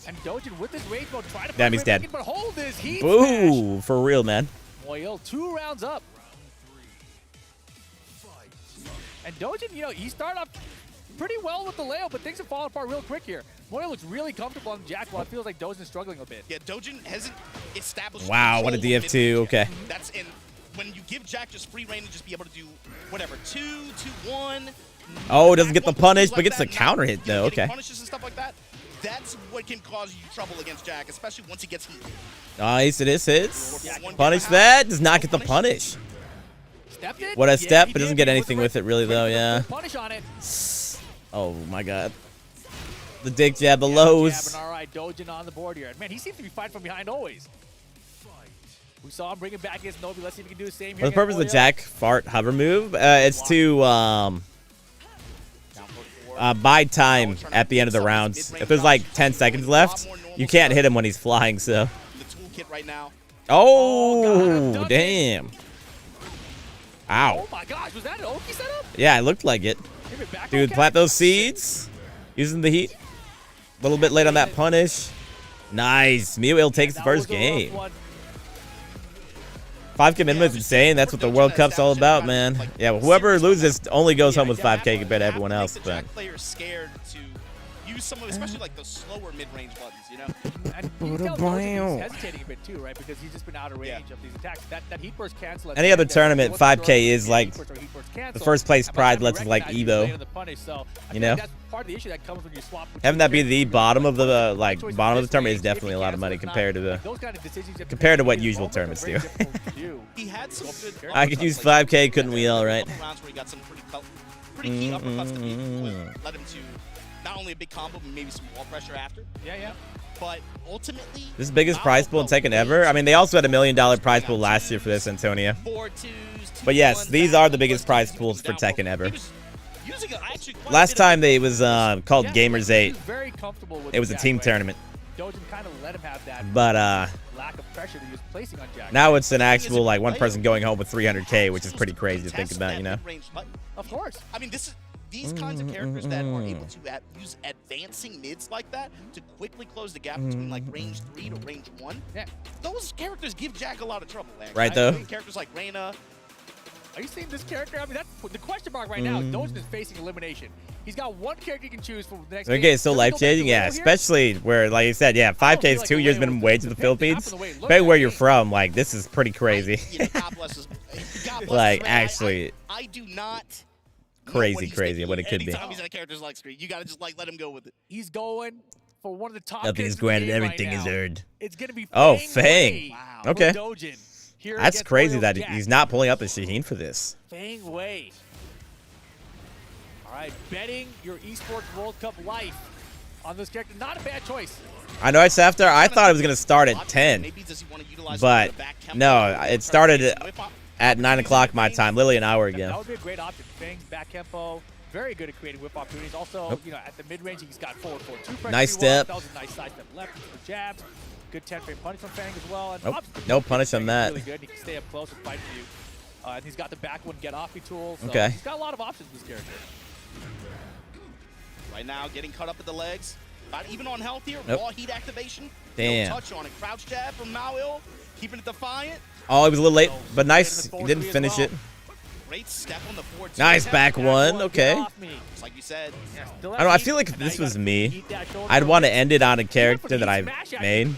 A: And Dojin with his rage mode trying to
B: Damn,
A: fight
B: he's
A: right
B: dead.
A: back in, but hold his heat
B: Boo! For real, man.
A: smash. Moyle 2 rounds up. And Dojin, you know, he started off pretty well with the Leo, but things have fallen apart real quick here. Moyle looks really comfortable on Jack, while it feels like Dojin's struggling a bit.
C: Yeah, Dojin hasn't established.
B: Wow, what a
C: control of
B: DF2,
C: mid-range
B: okay.
C: yet. That's in when you give Jack just free reign to just be able to do whatever 2-2-1.
B: Oh, doesn't get the
C: Back one
B: punish,
C: pushes
B: but gets the
C: like that,
B: counter
C: not,
B: hit,
C: you know,
B: though.
C: getting
B: Okay.
C: Punishes and stuff like that. That's what can cause you trouble against Jack, especially once he gets heat.
B: Nice, it is hits.
C: One
B: Punish
C: Gamma
B: that.
C: How.
B: Does not get the punish.
A: Stepped it?
B: What a
A: Yeah,
B: step,
A: he
B: but doesn't
A: did.
B: get
A: He
B: anything
A: the
B: with it really, though,
A: right
B: yeah.
A: Punish on it.
B: Oh, my God. The dick jab, the
A: Yeah,
B: lows.
A: jabbing. All right, Dojin on the board here. Man, he seems to be fighting from behind always. We saw him bring it back against Nobi. Let's see if he can do the same here.
B: What's the purpose of the
A: against
B: Jack fart hover move? It's to buy time at the end of the rounds. If there's like 10 seconds left, you can't hit him when he's flying, so.
C: The toolkit right now.
B: Oh,
A: God,
B: damn. Ow.
A: Oh my gosh, was that an Oki setup?
B: Yeah, it looked like it.
A: Give it back,
B: Dude,
A: okay.
B: plant those seeds. Using the heat. A little bit late on that punish. Nice. Mewil takes the
A: That
B: first
A: was a rough
B: game.
A: one.
B: 5K minimum is insane. That's what the World Cup's all about, man. Yeah, well, whoever loses only goes home with 5K compared to everyone else. But
C: players scared to use some of, especially like the slower mid-range buttons, you know.
A: And you can tell he's hesitating a bit too, right? Because he's just been out of range of these attacks. That heat burst cancel.
B: Any other tournament, 5K is like the first place pride lets is like Evo. You know,
A: part of the issue that comes when you swap.
B: Having that be the bottom of the bottom of the tournament is definitely a lot of money compared to what usual tournaments do. I could use 5K, couldn't we all, right?
C: Pretty key uppercuts to me led him to not only a big combo, but maybe some wall pressure after.
A: Yeah.
C: But ultimately,
B: this is the biggest prize pool in Tekken ever. I mean, they also had $1 million prize pool last year for this, Antonio. But yes, these are the biggest prize pools for Tekken ever. Last time it was called Gamers 8. It was a team tournament. But now it's an actual like one person going home with 300K, which is pretty crazy to think about, you know.
C: Of course. I mean, these kinds of characters that are able to use advancing mids like that to quickly close the gap between like range 3 to range 1. Yeah, those characters give Jack a lot of trouble. Man.
B: Right though.
C: Characters like Reyna.
A: Are you seeing this character? I mean, that's the question mark right now. Dojin is facing elimination. He's got one character he can choose for the next game.
B: Okay, so life-changing, yeah, especially where, like you said, yeah, 5K is 2 years minimum wage in the Philippines. Depending where you're from, like, this is pretty crazy. Like, actually,
C: I do not
B: crazy what it could be.
C: Anytime he's in a character's like screen, you gotta just like let him go with it.
A: He's going for one of the top.
B: Nothing is granted, everything is earned.
A: It's gonna be
B: Fang.
A: Wow.
B: Okay. That's crazy that he's not pulling up the Shaheen for this.
A: Fang Wei. All right, betting your esports World Cup life on this character, not a bad choice.
B: I know it's after. I thought it was gonna start at 10, but no, it started at 9 o'clock my time, literally an hour ago.
A: That would be a great option. Fang's back tempo, very good at creating whip opportunities. Also, you know, at the mid range, he's got forward 4-2.
B: Nice step.
A: That was a nice side step left for jabs. Good 10-frame punish from Fang as well. And
B: no punish on that.
A: Really good. He can stay up close and fight for you. And he's got the back one get offy tool. So
B: okay.
A: He's got a lot of options with this character.
C: Right now, getting cut up at the legs. Not even on health here. Raw heat activation.
B: Damn.
C: No touch on it. Crouch jab from Mao. Keeping it defiant.
B: Oh, he was a little late, but nice. He didn't finish it.
C: Great step on the 4-2.
B: Nice back one. Okay.
C: Just like you said.
B: I don't know. I feel like if this was me, I'd want to end it on a character that I made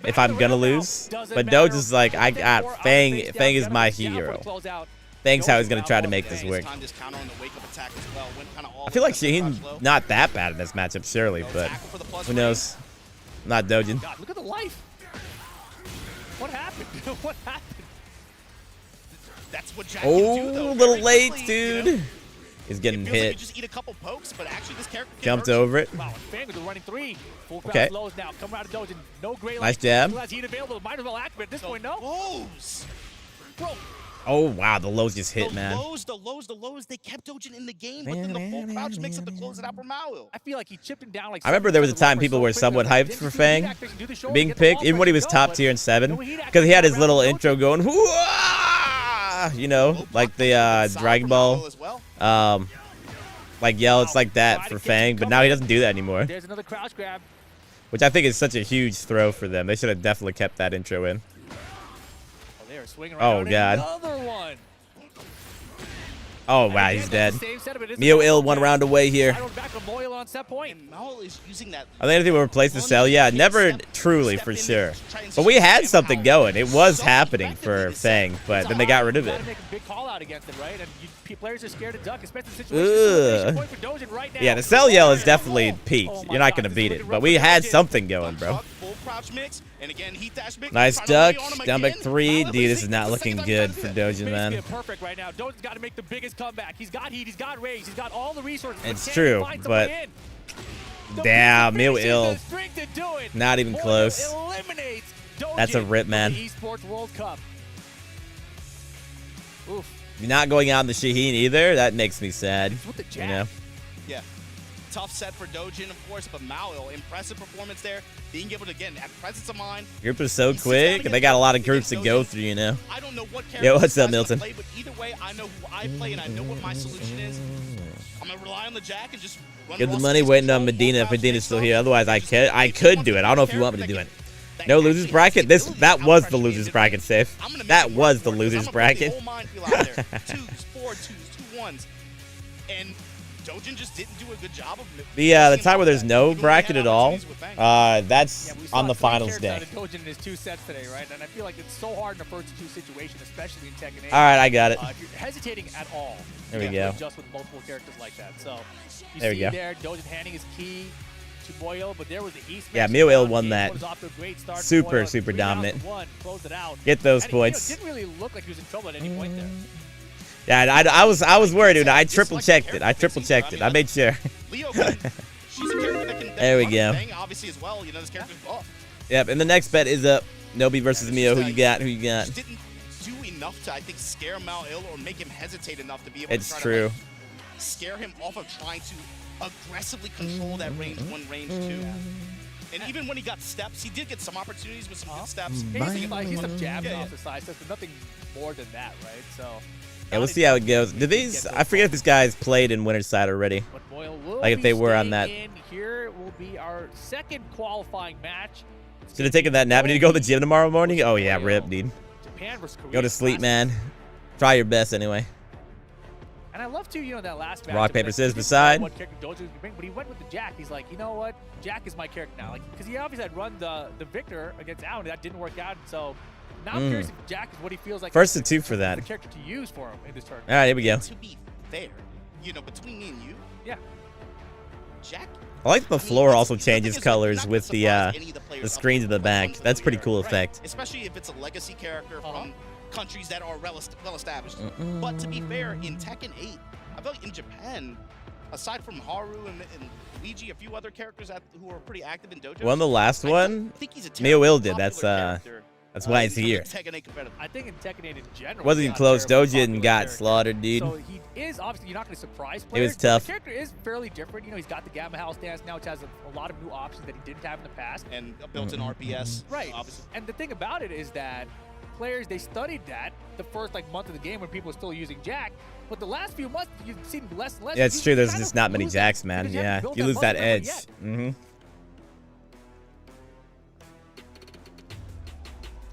B: if I'm gonna lose. But Doge is like, I got Fang. Fang is my hero. Fang's how he's gonna try to make this work. I feel like Shaheen's not that bad in this matchup, surely, but who knows? I'm not dojing.
A: Look at the life. What happened? What happened?
C: That's what Jack
B: can
C: do, though.
B: A little late, dude. You know? He's getting hit.
C: Just eat a couple pokes, but actually this character
B: jumped over it.
A: Wow, Fang with the running 3. Full
B: okay.
A: Lows now. Come out of Doge. No great
B: nice jab.
A: Has heat available. Might as well activate at this point, no?
C: Lows. Bro.
B: Oh, wow. The lows just hit, man.
C: The lows. They kept Dojin in the game, but then the full crouch makes it to close it out for Mao.
A: I feel like he chipped him down like.
B: I remember there was a time people were somewhat hyped for Fang being picked, even when he was top tier in 7, because he had his little intro going, you know, like the Dragon Ball, like yell. It's like that for Fang, but now he doesn't do that anymore.
A: There's another crouch grab,
B: which I think is such a huge throw for them. They should have definitely kept that intro in. Oh, God. Oh, wow, he's dead. Mio ill 1 round away here. Are they anything to replace the cell? Yeah, never truly, for sure. But we had something going. It was happening for Fang, but then they got rid of it. Yeah, the cell yell is definitely peaked. You're not going to beat it. But we had something going, bro. Nice duck. Down back 3. Dude, this is not looking good for Dojin, man.
A: Perfect right now. Dojin's got to make the biggest comeback. He's got heat. He's got rage. He's got all the resources.
B: It's true, but damn, Mio ill. Not even close. That's a rip, man. You're not going out in the Shaheen either. That makes me sad. You know.
C: Yeah. Tough set for Dojin, of course, but Mao, impressive performance there. Being able to, again, have presence of mind.
B: Group is so quick, and they got a lot of groups to go through, you know.
C: I don't know what
B: Yo, what's up, Milton?
C: Play, but either way, I know who I play, and I know what my solution is. I'm going to rely on the Jack and just run.
B: Get the money waiting on Medina if Medina's still here. Otherwise, I could do it. I don't know if you want me to do it. No losers bracket? That was the losers bracket, Safe. That was the losers bracket.
C: Two 4-2s, 2-1s, and Dojin just didn't do a good job of
B: the time where there's no bracket at all, that's on the finals day.
A: Dojin in his 2 sets today, right? And I feel like it's so hard in the first 2 situations, especially in Tekken 8.
B: All right, I got it.
A: If you're hesitating at all,
B: there we go.
A: Just with multiple characters like that. So you
B: there we
A: see
B: go.
A: there, Dojin handing his key to Moyo, but there was the East.
B: Yeah, Mio won that. Super dominant. Get those points.
A: It didn't really look like he was in trouble at any point there.
B: Yeah, I was worried, dude. I triple checked it. I made sure. There we go.
C: Obviously as well, you know, this character's buff.
B: Yep, and the next bet is up. Nobi versus Mio. Who you got?
C: Just didn't do enough to, I think, scare Mal-Il or make him hesitate enough to be able to try to like, scare him off of trying to aggressively control that range 1, range 2. And even when he got steps, he did get some opportunities with some good steps.
A: He's some jabs off the side steps, but nothing more than that, right? So.
B: Yeah, we'll see how it goes. Do these? I forget if this guy's played in winner's side already. Like if they were on that.
A: Here will be our second qualifying match.
B: Should have taken that nap. I need to go to the gym tomorrow morning. Oh yeah, rip, dude. Go to sleep, man. Try your best anyway.
A: And I love to, you know, that last match.
B: Rock, paper, scissors decide.
A: What character Dojo can bring, but he went with the Jack. He's like, you know what? Jack is my character now. Like, because he obviously had run the Victor against Al, and that didn't work out. So now I'm curious if Jack is what he feels like.
B: First to 2 for that.
A: The character to use for him in this tournament.
B: All right, here we go.
C: To be fair, you know, between me and you, Jack.
B: I like the floor also changes colors with the screens in the back. That's pretty cool effect.
C: Especially if it's a legacy character from countries that are well established. But to be fair, in Tekken 8, I feel like in Japan, aside from Haru and Luigi, a few other characters who are pretty active in dojos.
B: Well, the last one, Mio did. That's why he's here.
A: I think in Tekken 8 in general.
B: Wasn't even close. Dojin got slaughtered, dude.
A: So he is obviously, you're not going to surprise players.
B: It was tough.
A: The character is fairly different. You know, he's got the Gamma House dance now, which has a lot of new options that he didn't have in the past.
C: And a built-in RPS.
A: Right. Obviously. And the thing about it is that players, they studied that the first month of the game when people were still using Jack. But the last few months, you've seen less and less.
B: Yeah, it's true. There's just not many Jacks, man. Yeah, you lose that edge.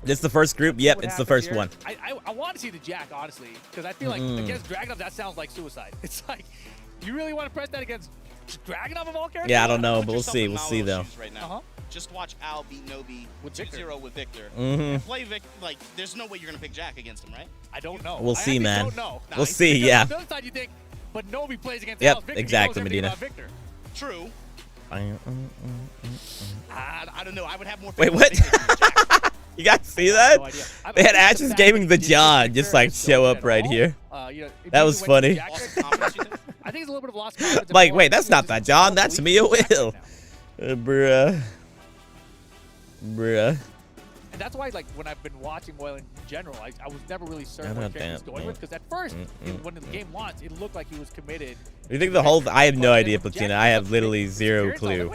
B: This the first group? Yep, it's the first one.
A: I want to see the Jack, honestly, because I feel like against Dragunov, that sounds like suicide. It's like, you really want to press that against Dragunov of all characters?
B: Yeah, I don't know, but we'll see. We'll see, though.
C: Right now. Just watch Al beat Nobi with 2-0 with Victor. And play Victor, like, there's no way you're going to pick Jack against him, right?
A: I don't know.
B: We'll see, man.
A: Don't know.
B: We'll see, yeah.
A: On the other side, you think, but Nobi plays against
B: Yep,
A: Al. Victor,
B: exactly, Medina.
A: Victor.
C: True.
B: I
C: don't know. I would have more.
B: Wait, what? You guys see that? No, they had Ashes Gaming the John just like show up right here. That was funny.
A: I think it's a little bit of lost confidence.
B: Like, wait, that's not that John. That's Mia Will. Bruh.
A: And that's why, like, when I've been watching Moyle in general, I was never really certain what character he was going with. Because at first, when the game launched, it looked like he was committed.
B: You think the whole? I have no idea, Platina. I have literally zero clue.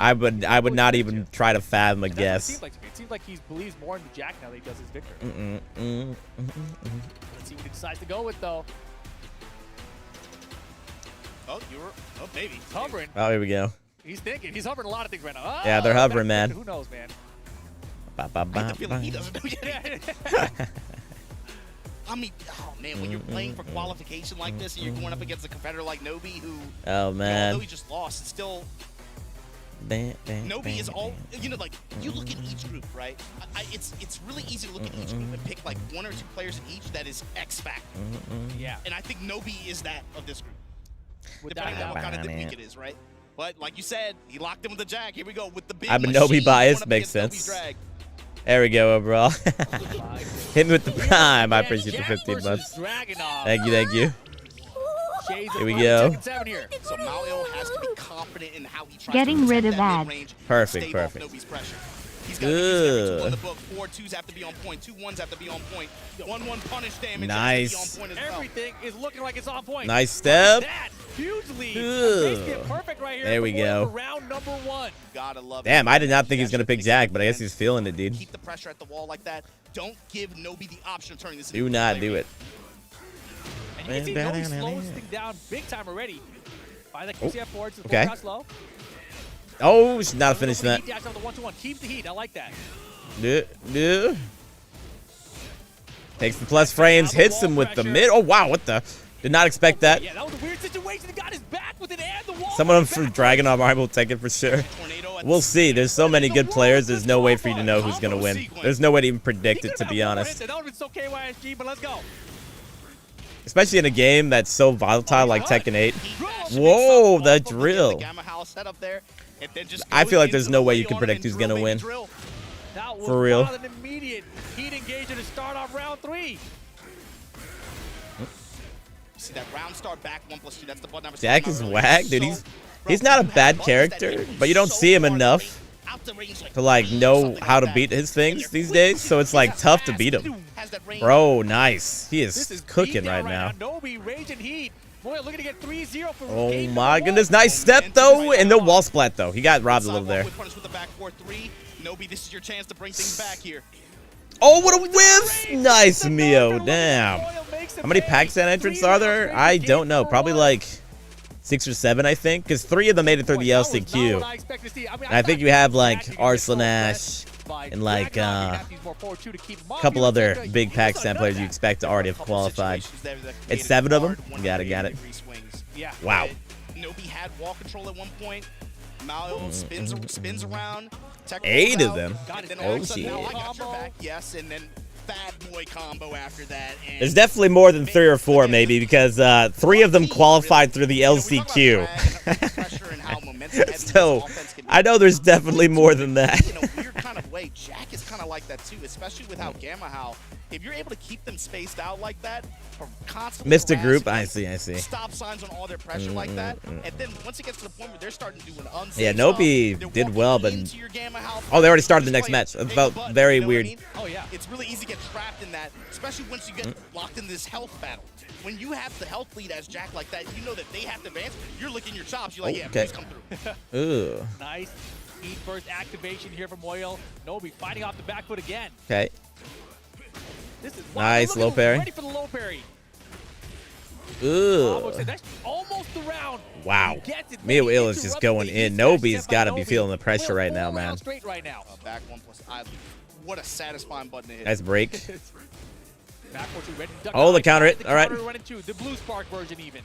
B: I would not even try to fathom a guess.
A: It seems like he believes more in the Jack now than he does his Victor. Let's see what he decides to go with, though.
C: Oh, maybe.
A: He's hovering.
B: Oh, here we go.
A: He's thinking. He's hovering a lot of things right now. Oh,
B: yeah, they're hovering, man.
A: Who knows, man?
C: I have the feeling he doesn't know yet. I mean, oh man, when you're playing for qualification like this and you're going up against a competitor like Nobi, who, although he just lost, it's still. Nobi is all, you know, like, you look at each group, right? It's really easy to look at each group and pick like 1 or 2 players in each that is X factor.
A: Yeah.
C: And I think Nobi is that of this group. Depending on what kind of week it is, right? But like you said, he locked in with the Jack. Here we go with the big.
B: I'm a Nobi bias, makes sense. There we go, overall. Hit me with the prime. I appreciate the 15 months. Thank you. Here we go.
C: So Mal-Il has to be confident in how he tries
F: getting rid of that.
B: Perfect.
C: He's got to use in the book. 4 2s have to be on point. 2 1s have to be on point. 1-1 punish damage.
B: Nice.
C: Has to be on point as well.
A: Everything is looking like it's on point.
B: Nice step.
A: Huge lead. Perfect right here.
B: There we go.
A: Round number 1.
C: Gotta love it.
B: Damn, I did not think he was gonna pick Jack, but I guess he's feeling it, dude.
C: Keep the pressure at the wall like that. Don't give Nobi the option of turning this.
B: Do not do it.
A: And you can see Nobi slows things down big time already. Find that QCF forward to the
B: okay.
A: slow.
B: Oh, should not have finished that.
A: Keep the heat. I like that.
B: Takes the plus frames, hits him with the mid. Oh, wow, what the? Did not expect that.
A: Yeah, that was a weird situation. He got his back with it and the wall.
B: Someone from Dragon Armor will take it for sure. We'll see. There's so many good players. There's no way for you to know who's going to win. There's no way to even predict it, to be honest.
A: That would have been so KYSG, but let's go.
B: Especially in a game that's so volatile like Tekken 8. Whoa, the drill. I feel like there's no way you can predict who's going to win. For real.
A: An immediate heat engager to start off round 3.
C: See that round start back 1+2. That's the button number.
B: Jack is whack, dude. He's not a bad character, but you don't see him enough to like know how to beat his things these days. So it's like tough to beat him. Bro, nice. He is cooking right now. Oh my goodness, nice step though, and the wall splat though. He got robbed a little there.
C: This is your chance to bring things back here.
B: Oh, what a whiff! Nice, Mio. Damn. How many Pakistan entrants are there? I don't know. Probably like 6 or 7, I think, because 3 of them made it through the LCQ. And I think you have like Arslanash and like a couple other big Pakistan players you expect to already have qualified. It's 7 of them. Got it. Wow.
C: Nobi had wall control at one point. Mal spins around.
B: 8 of them.
C: Oh shit. Yes, and then bad boy combo after that. And
B: there's definitely more than 3 or 4 maybe, because 3 of them qualified through the LCQ. So I know there's definitely more than that.
C: In a weird kind of way, Jack is kind of like that too, especially with how Gamma if you're able to keep them spaced out like that, or constantly
B: missed a group. I see.
C: Stop signs on all their pressure like that, and then once it gets to the point where they're starting to do an unsafe
B: yeah, Nobi did well, but oh, they already started the next match. It felt very weird.
C: Oh yeah, it's really easy to get trapped in that, especially once you get locked in this health battle. When you have the health lead as Jack like that, you know that they have to advance. You're licking your chops. You're like, yeah, please come through.
B: Ooh.
A: Nice heat burst activation here from Oil. Nobi fighting off the back foot again.
B: Okay.
A: This is
B: nice low parry.
A: Ready for the low parry.
B: Ooh.
A: That's almost the round.
B: Wow. Mio Ill is just going in. Nobi's got to be feeling the pressure right now, man.
C: Back 1+. What a satisfying button to hit.
B: Nice break. Oh, the counter hit. All right.
A: The blue spark version even.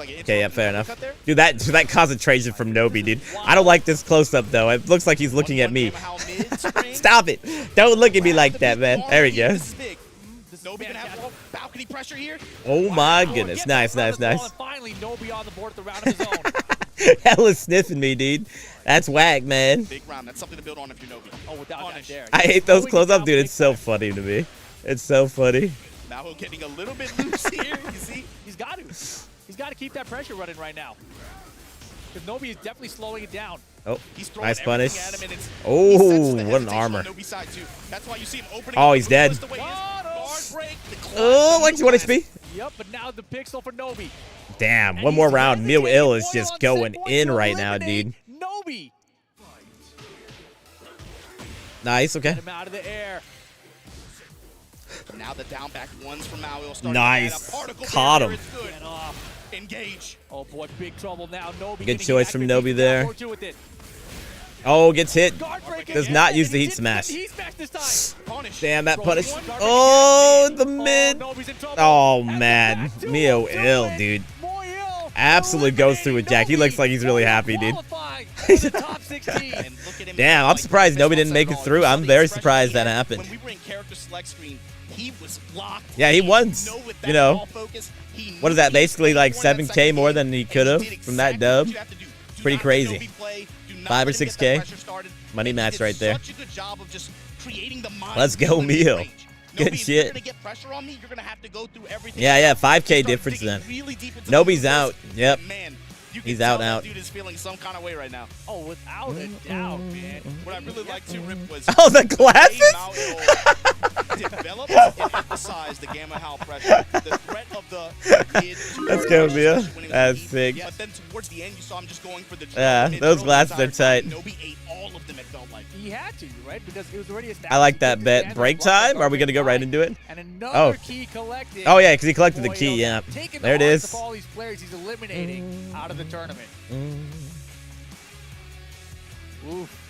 B: Okay, yeah, fair enough. Dude, that concentration from Nobi, dude. I don't like this close-up, though. It looks like he's looking at me. Stop it. Don't look at me like that, man. There we go. Oh, my goodness. Nice.
A: Finally, Nobi on the board at the round of his own.
B: Hell is sniffing me, dude. That's whack, man.
C: Big round. That's something to build on if you're Nobi.
A: Oh, without that dare.
B: I hate those close-up, dude. It's so funny to me. It's so funny.
C: Now we're getting a little bit loose here. You see?
A: He's got to. He's got to keep that pressure running right now. Because Nobi is definitely slowing it down.
B: Oh,
C: he's
B: nice punish.
C: Oh,
B: what an armor.
C: That's why you see him opening
B: oh, he's dead. Oh, like 1 HP.
A: Yep, but now the pixel for Nobi.
B: Damn, one more round. Mio Ill is just going in right now, dude.
A: Nobi.
B: Nice, okay.
A: Get him out of the air.
C: Now the down back ones from Maui.
B: Nice. Caught him.
C: Engage.
A: Oh boy, big trouble now. Nobi.
B: Good choice from Nobi there. Oh, gets hit. Does not use the heat smash. Damn, that punish. Oh, the mid. Oh, man. Mio Ill, dude. Absolutely goes through with Jack. He looks like he's really happy, dude. Damn, I'm surprised Nobi didn't make it through. I'm very surprised that happened. Yeah, he won. You know, what is that? Basically like 7K more than he could have from that dub. Pretty crazy. 5 or 6K. Money match right there. Let's go, Mio. Good shit. Yeah, 5K difference then. Nobi's out. Yep. He's out.
C: Dude is feeling some kind of way right now.
A: Oh, without a doubt, man.
C: What I really liked to Rip was
B: the glasses.
C: Developed and emphasized the Gamma Howl pressure. The threat of the mid.
B: Let's go, Mia. That's sick.
C: But then towards the end, you saw him just going for the.
B: Yeah, those glasses are tight.
C: Nobi ate all of them. It felt like
A: he had to, right? Because it was already established.
B: I like that bet. Break time? Are we gonna go right into it?
A: And another key collected.
B: Oh yeah, because he collected the key. Yeah. There it is.
A: All these players he's eliminating out of the tournament. Oof.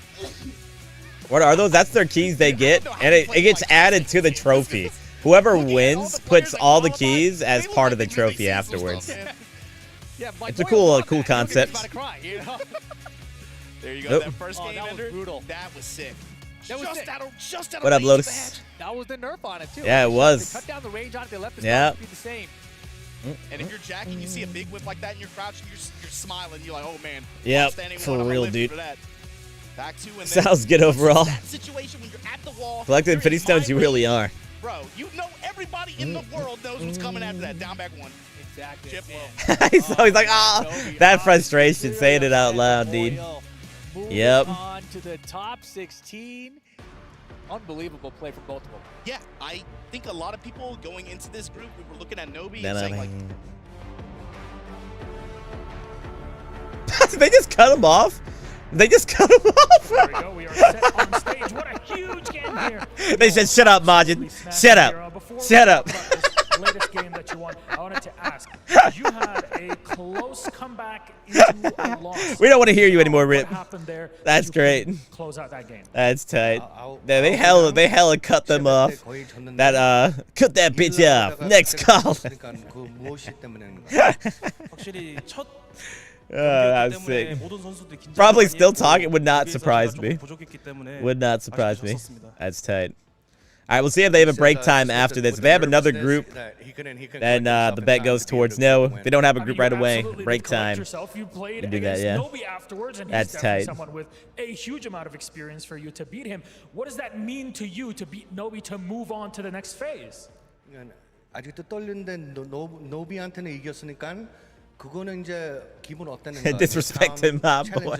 B: What are those? That's their keys they get, and it gets added to the trophy. Whoever wins puts all the keys as part of the trophy afterwards. It's a cool concept.
C: There you go.
B: Nope.
C: That first game
A: that was
C: ender,
A: brutal.
C: that was sick.
A: That was sick.
C: Just out of
B: What up,
C: range,
B: Lotus?
C: man.
A: That was the nerf on it, too.
B: Yeah, it was.
A: They cut down the range on it. They left the
B: Yeah.
A: to be the same.
C: And if you're jacking, you see a big whip like that, and you're crouching, you're smiling. You're like, oh man.
B: Yep,
C: outstanding
B: for
C: one, I'm
B: real,
C: gonna live
B: dude.
C: for that. Back two, and
B: Sounds good overall.
C: That situation when you're at the wall.
B: Collecting
C: you're
B: Infinity
C: in
B: Stones, you
C: mind
B: really
C: range.
B: are.
C: Bro, you know everybody in the world knows what's coming after that. Down back one.
A: Exactly.
C: Chip
A: Man.
B: he's like, that frustration, saying it out loud, dude.
A: Moving
B: Yep.
A: on to the top 16. Unbelievable play from both of them.
C: Yeah, I think a lot of people going into this group, we were looking at Nobi
B: Nah,
C: and
B: nah,
C: saying like,
B: they just cut him off. They just cut him off.
F: There we go. We are set on stage. What a huge game here.
B: They said, "Shut up, Majin. Shut up. Shut up."
F: Latest game that you won. I wanted to ask. You had a close comeback into a loss.
B: We don't want to hear you anymore, Rip.
F: What happened there?
B: That's
F: You
B: great.
F: couldn't close out that game.
B: That's tight. Yeah, they hella cut them off. That cut that bitch off. Next call. That's sick. Probably still talking. Would not surprise me. Would not surprise me. That's tight. All right, we'll see if they have a break time after this. If they have another group, then the bet goes towards no. If they don't have a group right away, break time.
F: You played
B: You do that,
F: against
B: yeah.
F: Nobi afterwards, and
B: That's
F: he's definitely
B: tight.
F: someone with a huge amount of experience for you to beat him. What does that mean to you to beat Nobi to move on to the next phase?
G: 아직도 떨리는데 노비한테는 이겼으니까 그거는 이제 기분 어땠는가?
B: Disrespecting my boy.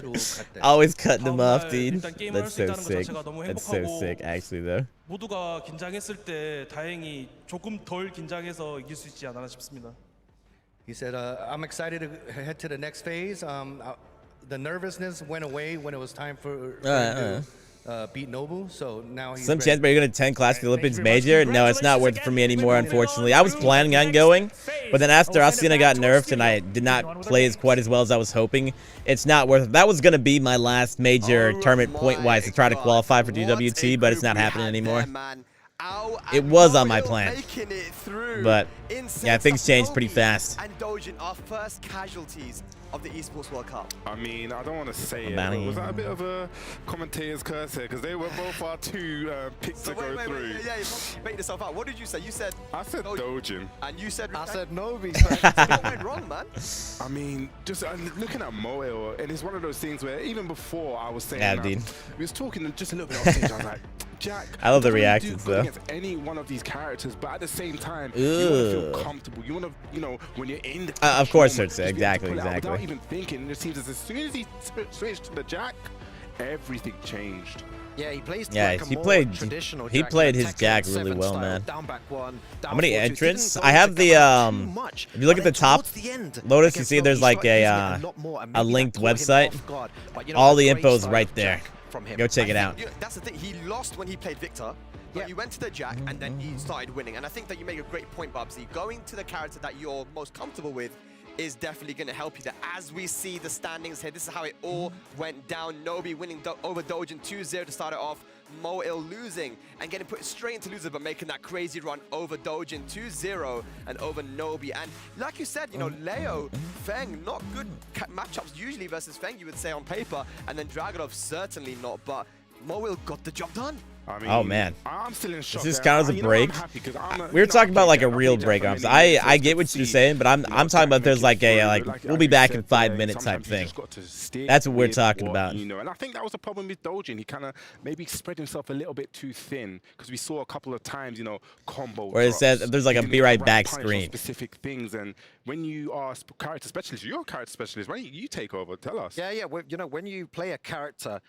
B: Always cutting them off, dude. That's so sick. That's so sick, actually, though.
H: 모두가 긴장했을 때 다행히 조금 덜 긴장해서 이길 수 있지 않았나 싶습니다.
G: He said, "I'm excited to head to the next phase. The nervousness went away when it was time for him to beat Nobu. So now he's
B: Some
G: ready."
B: chance, but you're gonna attend Clash Philippines Major? No, it's not worth it for me anymore, unfortunately. I was planning on going, but then after Asuna got nerfed and I did not play quite as well as I was hoping, it's not worth it. That was gonna be my last major tournament point-wise to try to qualify for DWT, but it's not happening anymore. It was on my plan, but yeah, things changed pretty fast.
I: And Dojin, our first casualties of the Esports World Cup.
J: I mean, I don't want to say it, but was that a bit of a commentator's curse here? Because they were both far too picked to go through.
I: Yeah, you made yourself out. What did you say? You said...
J: I said Dojin.
I: And you said...
G: I said Nobi.
I: What went wrong, man?
J: I mean, just looking at Moel, and it's one of those things where even before I was saying,
B: Yeah, dude.
J: we was talking just a little bit off stage, I was like, Jack,
B: I love the
J: what do you
B: reactions,
J: do
B: though.
J: against any one of these characters, but at the same time, you want to feel comfortable. You want to, you know, when you're in the
B: Of course,
J: moment,
B: it's
J: just be able to
B: exactly,
J: pull it out
B: exactly.
J: without even thinking, and it seems as soon as he switched to the Jack, everything changed.
I: Yeah, he plays
B: Yeah,
I: like a
B: he
I: more
B: played.
I: traditional
B: He
I: Jack,
B: played
I: you know,
B: his
I: Tekken
B: Jack really
I: 7
B: well,
I: style,
B: man.
I: down back one, down
B: How many
I: forward two.
B: entrants?
I: Didn't go
B: I have
I: into
B: the
I: cover too much,
B: if you look
I: but
B: at the
I: then
B: top,
I: towards the end,
B: Lotus, you
I: against
B: see there's
I: Nobi,
B: like
I: started using it
B: a
I: lot more, and
B: a
I: maybe
B: linked
I: that caught him
B: website.
I: off guard. But, you know,
B: All
I: that
B: the
I: great
B: info is
I: style
B: right
I: of
B: there.
I: Jack from him.
B: Go check
I: I
B: it out.
I: think, that's the thing. He lost when he played Victor. But you went to the Jack and then he started winning. And I think that you make a great point, Bubsy. Going to the character that you're most comfortable with is definitely going to help you there. As we see the standings here, this is how it all went down. Nobi winning over Dojin 2-0 to start it off. Moil losing and getting put straight into loser, but making that crazy run over Dojin 2-0 and over Nobi. And like you said, you know, Leo, Feng, not good matchups usually versus Feng, you would say on paper. And then Dragunov, certainly not, but Moil got the job done.
J: I mean,
B: Oh man,
J: I'm still in shock.
B: does this
J: there.
B: count as a
J: You know,
B: break?
J: I'm happy 'cause I'm a-
B: We were
J: you know,
B: talking about like a
J: I've
B: real
J: played
B: break.
J: Jack for
B: I
J: many years, so
B: get what
J: to
B: you're
J: see,
B: saying, but I'm
J: you know,
B: talking about
J: Jack
B: there's like
J: make it
B: a
J: through,
B: we'll be
J: you
B: back
J: said
B: in 5
J: there,
B: minutes type
J: sometimes you
B: thing.
J: just got to stick
B: That's what we're
J: with
B: talking
J: what
B: about.
J: You know, and I think that was the problem with Dojin. He kind of maybe spread himself a little bit too thin because we saw a couple of times, you know, combo.
B: Where it says there's like a
J: He didn't
B: be
J: get the
B: right back
J: punish on
B: screen.
J: Specific things, and when you are character specialist, you're a character specialist. Why don't you take over? Tell us.
I: Yeah, yeah. Well, you know, when you play a character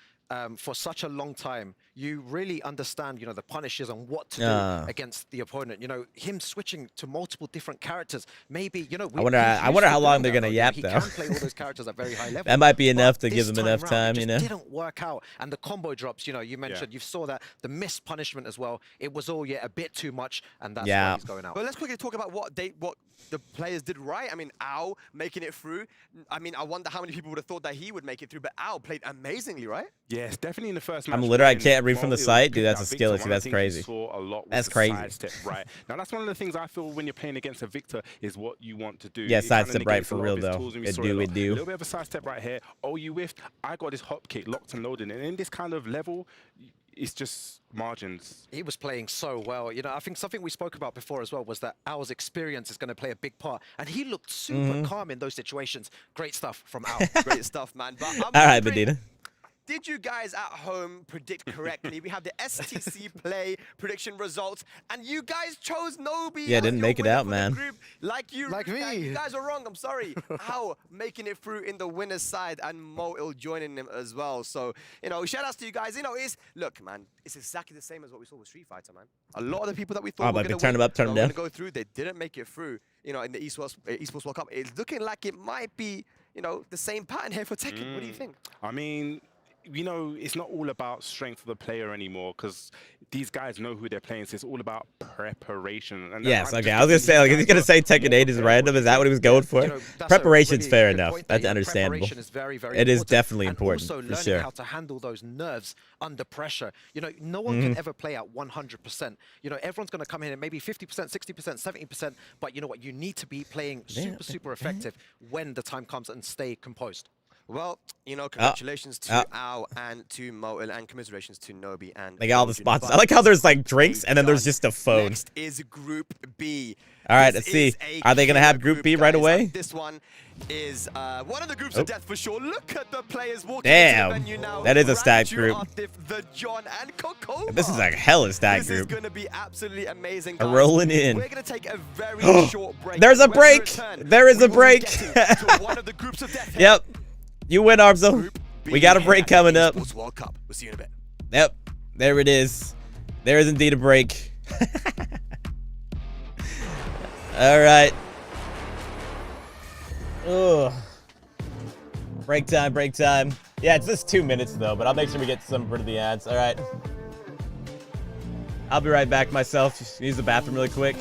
I: for such a long time, you really understand, you know, the punishes and what to do against the opponent. You know, him switching to multiple different characters, maybe, you know.
B: I wonder how long they're gonna yap
I: he
B: though.
I: He can play all those characters at very high level.
B: That might be enough
I: but
B: to give
I: this
B: them enough
I: round,
B: time,
I: it
B: you
I: just
B: know.
I: didn't work out, and the combo drops. You know, you mentioned you saw that the missed punishment as well. It was all a bit too much, and that's why he's going out. But let's quickly talk about what the players did right. I mean, Ao making it through. I mean, I wonder how many people would have thought that he would make it through, but Ao played amazingly, right?
J: Yes, definitely in the first match.
B: I'm literally, I can't read from the site? Dude, that's a skill issue. That's crazy. That's crazy.
J: Right. Now, that's one of the things I feel when you're playing against a Victor is what you want to do.
B: Yeah, sidestep right for real, though. It do.
J: A little bit of a sidestep right here. Oh, you whiffed. I got this hop kick locked and loaded. And in this kind of level, it's just margins.
K: He was playing so well. You know, I think something we spoke about before as well was that Al's experience is going to play a big part. And he looked super calm in those situations. Great stuff from Al.
I: Great stuff, man. But
B: all right, Medina.
I: Did you guys at home predict correctly? We have the STC play prediction results, and you guys chose Nobi.
B: Yeah, didn't make it out, man.
I: Like me. You guys are wrong. I'm sorry. Al making it through in the winner's side, and Moil joining him as well. So, you know, shout outs to you guys. You know, look, man, it's exactly the same as what we saw with Street Fighter, man. A lot of the people that we thought were going to
B: turn them up, turn them down.
I: Go through, they didn't make it through. You know, in the Esports World Cup, it's looking like it might be, you know, the same pattern here for Tekken. What do you think?
J: I mean, you know, it's not all about strength of the player anymore because these guys know who they're playing. So it's all about preparation. And
B: yes, okay. I was gonna say, like, if he's gonna say Tekken 8 is random, is that what he was going for? You know, preparation's really fair enough. That's understandable.
K: Preparation is very, very
B: it
K: important.
B: is definitely important.
K: And also
B: for
K: learning
B: sure.
K: how to handle those nerves under pressure. You know, no one can ever play at 100%. You know, everyone's gonna come in at maybe 50%, 60%, 70%. But you know what? You need to be playing super effective when the time comes and stay composed.
I: Well, you know, congratulations to Al and to Moil, and commiserations to Nobi and.
B: Like all the spots. I like how there's like drinks and then there's just a phone.
I: Next is Group B.
B: All right, let's see. Are they gonna have Group B right away?
I: This one is one of the groups of death for sure. Look at the players walking
B: Damn,
I: into the venue now.
B: that is a stacked group.
I: The John and Kokoma.
B: This is a hella stacked group.
I: This is gonna be absolutely amazing.
B: Guys. Rolling in.
I: We're gonna take a very short break.
B: There's a break. There is a break.
I: One of the groups of death.
B: Yep. You win, Armzo. We got a break coming up.
I: World Cup. We'll see you in a bit.
B: Yep. There it is. There is indeed a break. All right. Ugh. Break time, break time. Yeah, it's just 2 minutes, though, but I'll make sure we get some rid of the ads. All right. I'll be right back myself. Just use the bathroom really quick.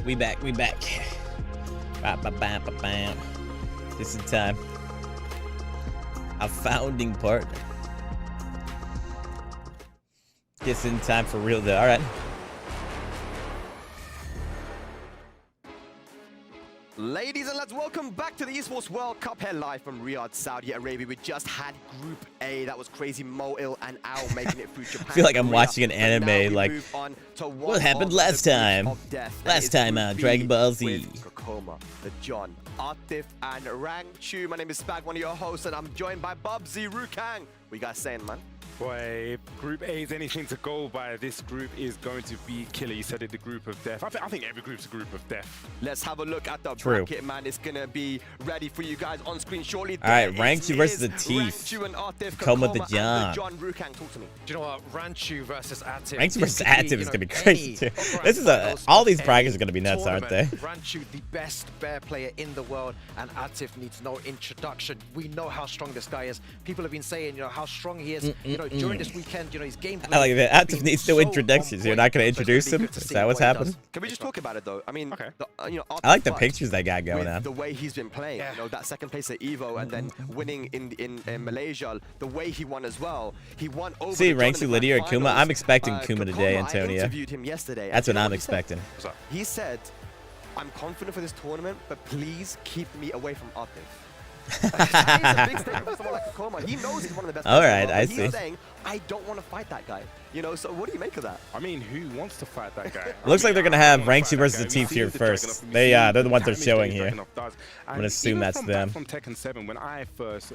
B: We back. This is time. A founding partner. Just in time for real though. All right.
I: Ladies and lads, welcome back to the Esports World Cup here live from Riyadh, Saudi Arabia. We just had Group A. That was crazy. Moil and Al making it through Japan.
B: I feel like I'm watching an anime. Like, what happened last time? Last time out, Dragon Ball Z.
I: Kokoma, the John, Atif, and Rang Chu. My name is Spag, one of your hosts, and I'm joined by Bubsy Rukang. What you guys saying, man?
J: Boy, if Group A is anything to go by, this group is going to be killer. You said it, the group of death. I think every group's a group of death.
I: Let's have a look at the bracket, man. It's going to be ready for you guys on screen shortly.
B: All right, Ranchu versus the Teeth. Come with the John.
I: Rukan, talk to me.
K: Do you know what? Ranchu versus Atif.
B: Ranchu versus Atif is going to be crazy, too. This is all these brackets are going to be nuts, aren't they?
K: Ranchu, the best bear player in the world, and Atif needs no introduction. We know how strong this guy is. People have been saying, you know, how strong he is. You know, during this weekend, you know, his game.
B: I like that. Atif needs no introductions. You're not going to introduce him? Is that what's happening?
I: Can we just talk about it, though? I mean, you know,
B: I like the pictures that guy going on.
I: The way he's been playing, you know, that second place at Evo and then winning in Malaysia, the way he won as well. He won over.
B: See, Ranchu, Lydia, or Kuma? I'm expecting Kuma today, Antonio.
I: I interviewed him yesterday.
B: That's what I'm expecting.
I: He said, I'm confident for this tournament, but please keep me away from Atif. That is a big statement for someone like Akoma. He knows he's one of the best players in the world,
B: I
I: but
B: see.
I: He's saying, I don't want to fight that guy. You know, so what do you make of that?
J: I mean, who wants to fight that guy?
B: Looks like they're going to have Ranchu versus the Teeth here first. They're the ones they're showing here. I'm going to assume that's them.
J: From Tekken 7, when I first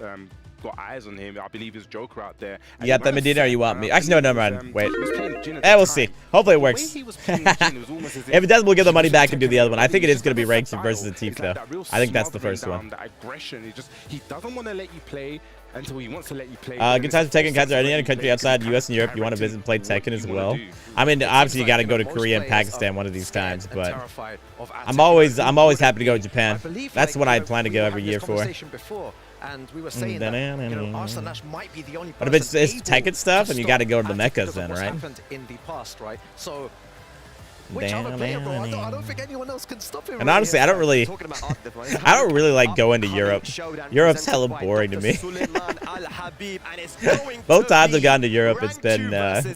J: got eyes on him, I believe his Joker out there.
B: You got that Medina or you want me? Actually, no, never mind. Wait. We'll see. Hopefully it works. If it does, we'll give the money back and do the other one. I think it is going to be Ranchu versus the Teeth, though. I think that's the first one.
J: That aggression, he doesn't want to let you play until he wants to let you play.
B: Good times for Tekken, Kaizur. Any other country outside the US and Europe you want to visit and play Tekken as well? I mean, obviously you got to go to Korea and Pakistan one of these times, but I'm always happy to go to Japan. That's what I plan to go every year for.
K: And we were saying that, you know, Arslan Nash might be the only person
B: but if it's Tekken stuff, and you got to go to the Meccas then, right?
K: Happened in the past, right? So, which other player, bro? I don't think anyone else can stop him.
B: And honestly, I don't really like going to Europe. Europe's hella boring to me. Both times I've gone to Europe, it's been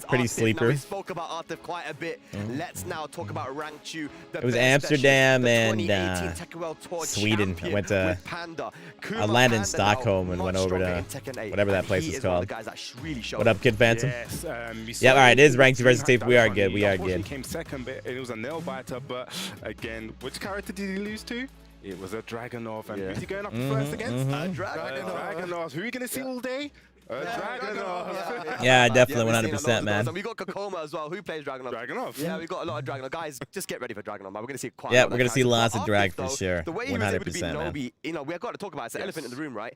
B: pretty sleeper.
I: We spoke about Atif quite a bit. Let's now talk about Ranchu.
B: It was Amsterdam and Sweden. I went to I landed in Stockholm and went over to whatever that place is called. What up, Kid Phantom? Yeah, all right, it is Ranchu versus Teeth. We are good. We are good.
J: Came second, but it was a nail biter. But again, which character did he lose to? It was a Dragunov. And who's he going up first against? Dragunov. Who are you going to see all day? Dragunov.
B: Yeah, definitely 100%, man.
I: We got Kakoma as well. Who plays Dragunov?
J: Dragunov.
I: Yeah, we got a lot of Dragunov. Guys, just get ready for Dragunov. We're going to see quite
B: yeah, we're going to see lots of drag for sure. 100%,
I: man. You know, we've got to talk about it. It's an elephant in the room, right?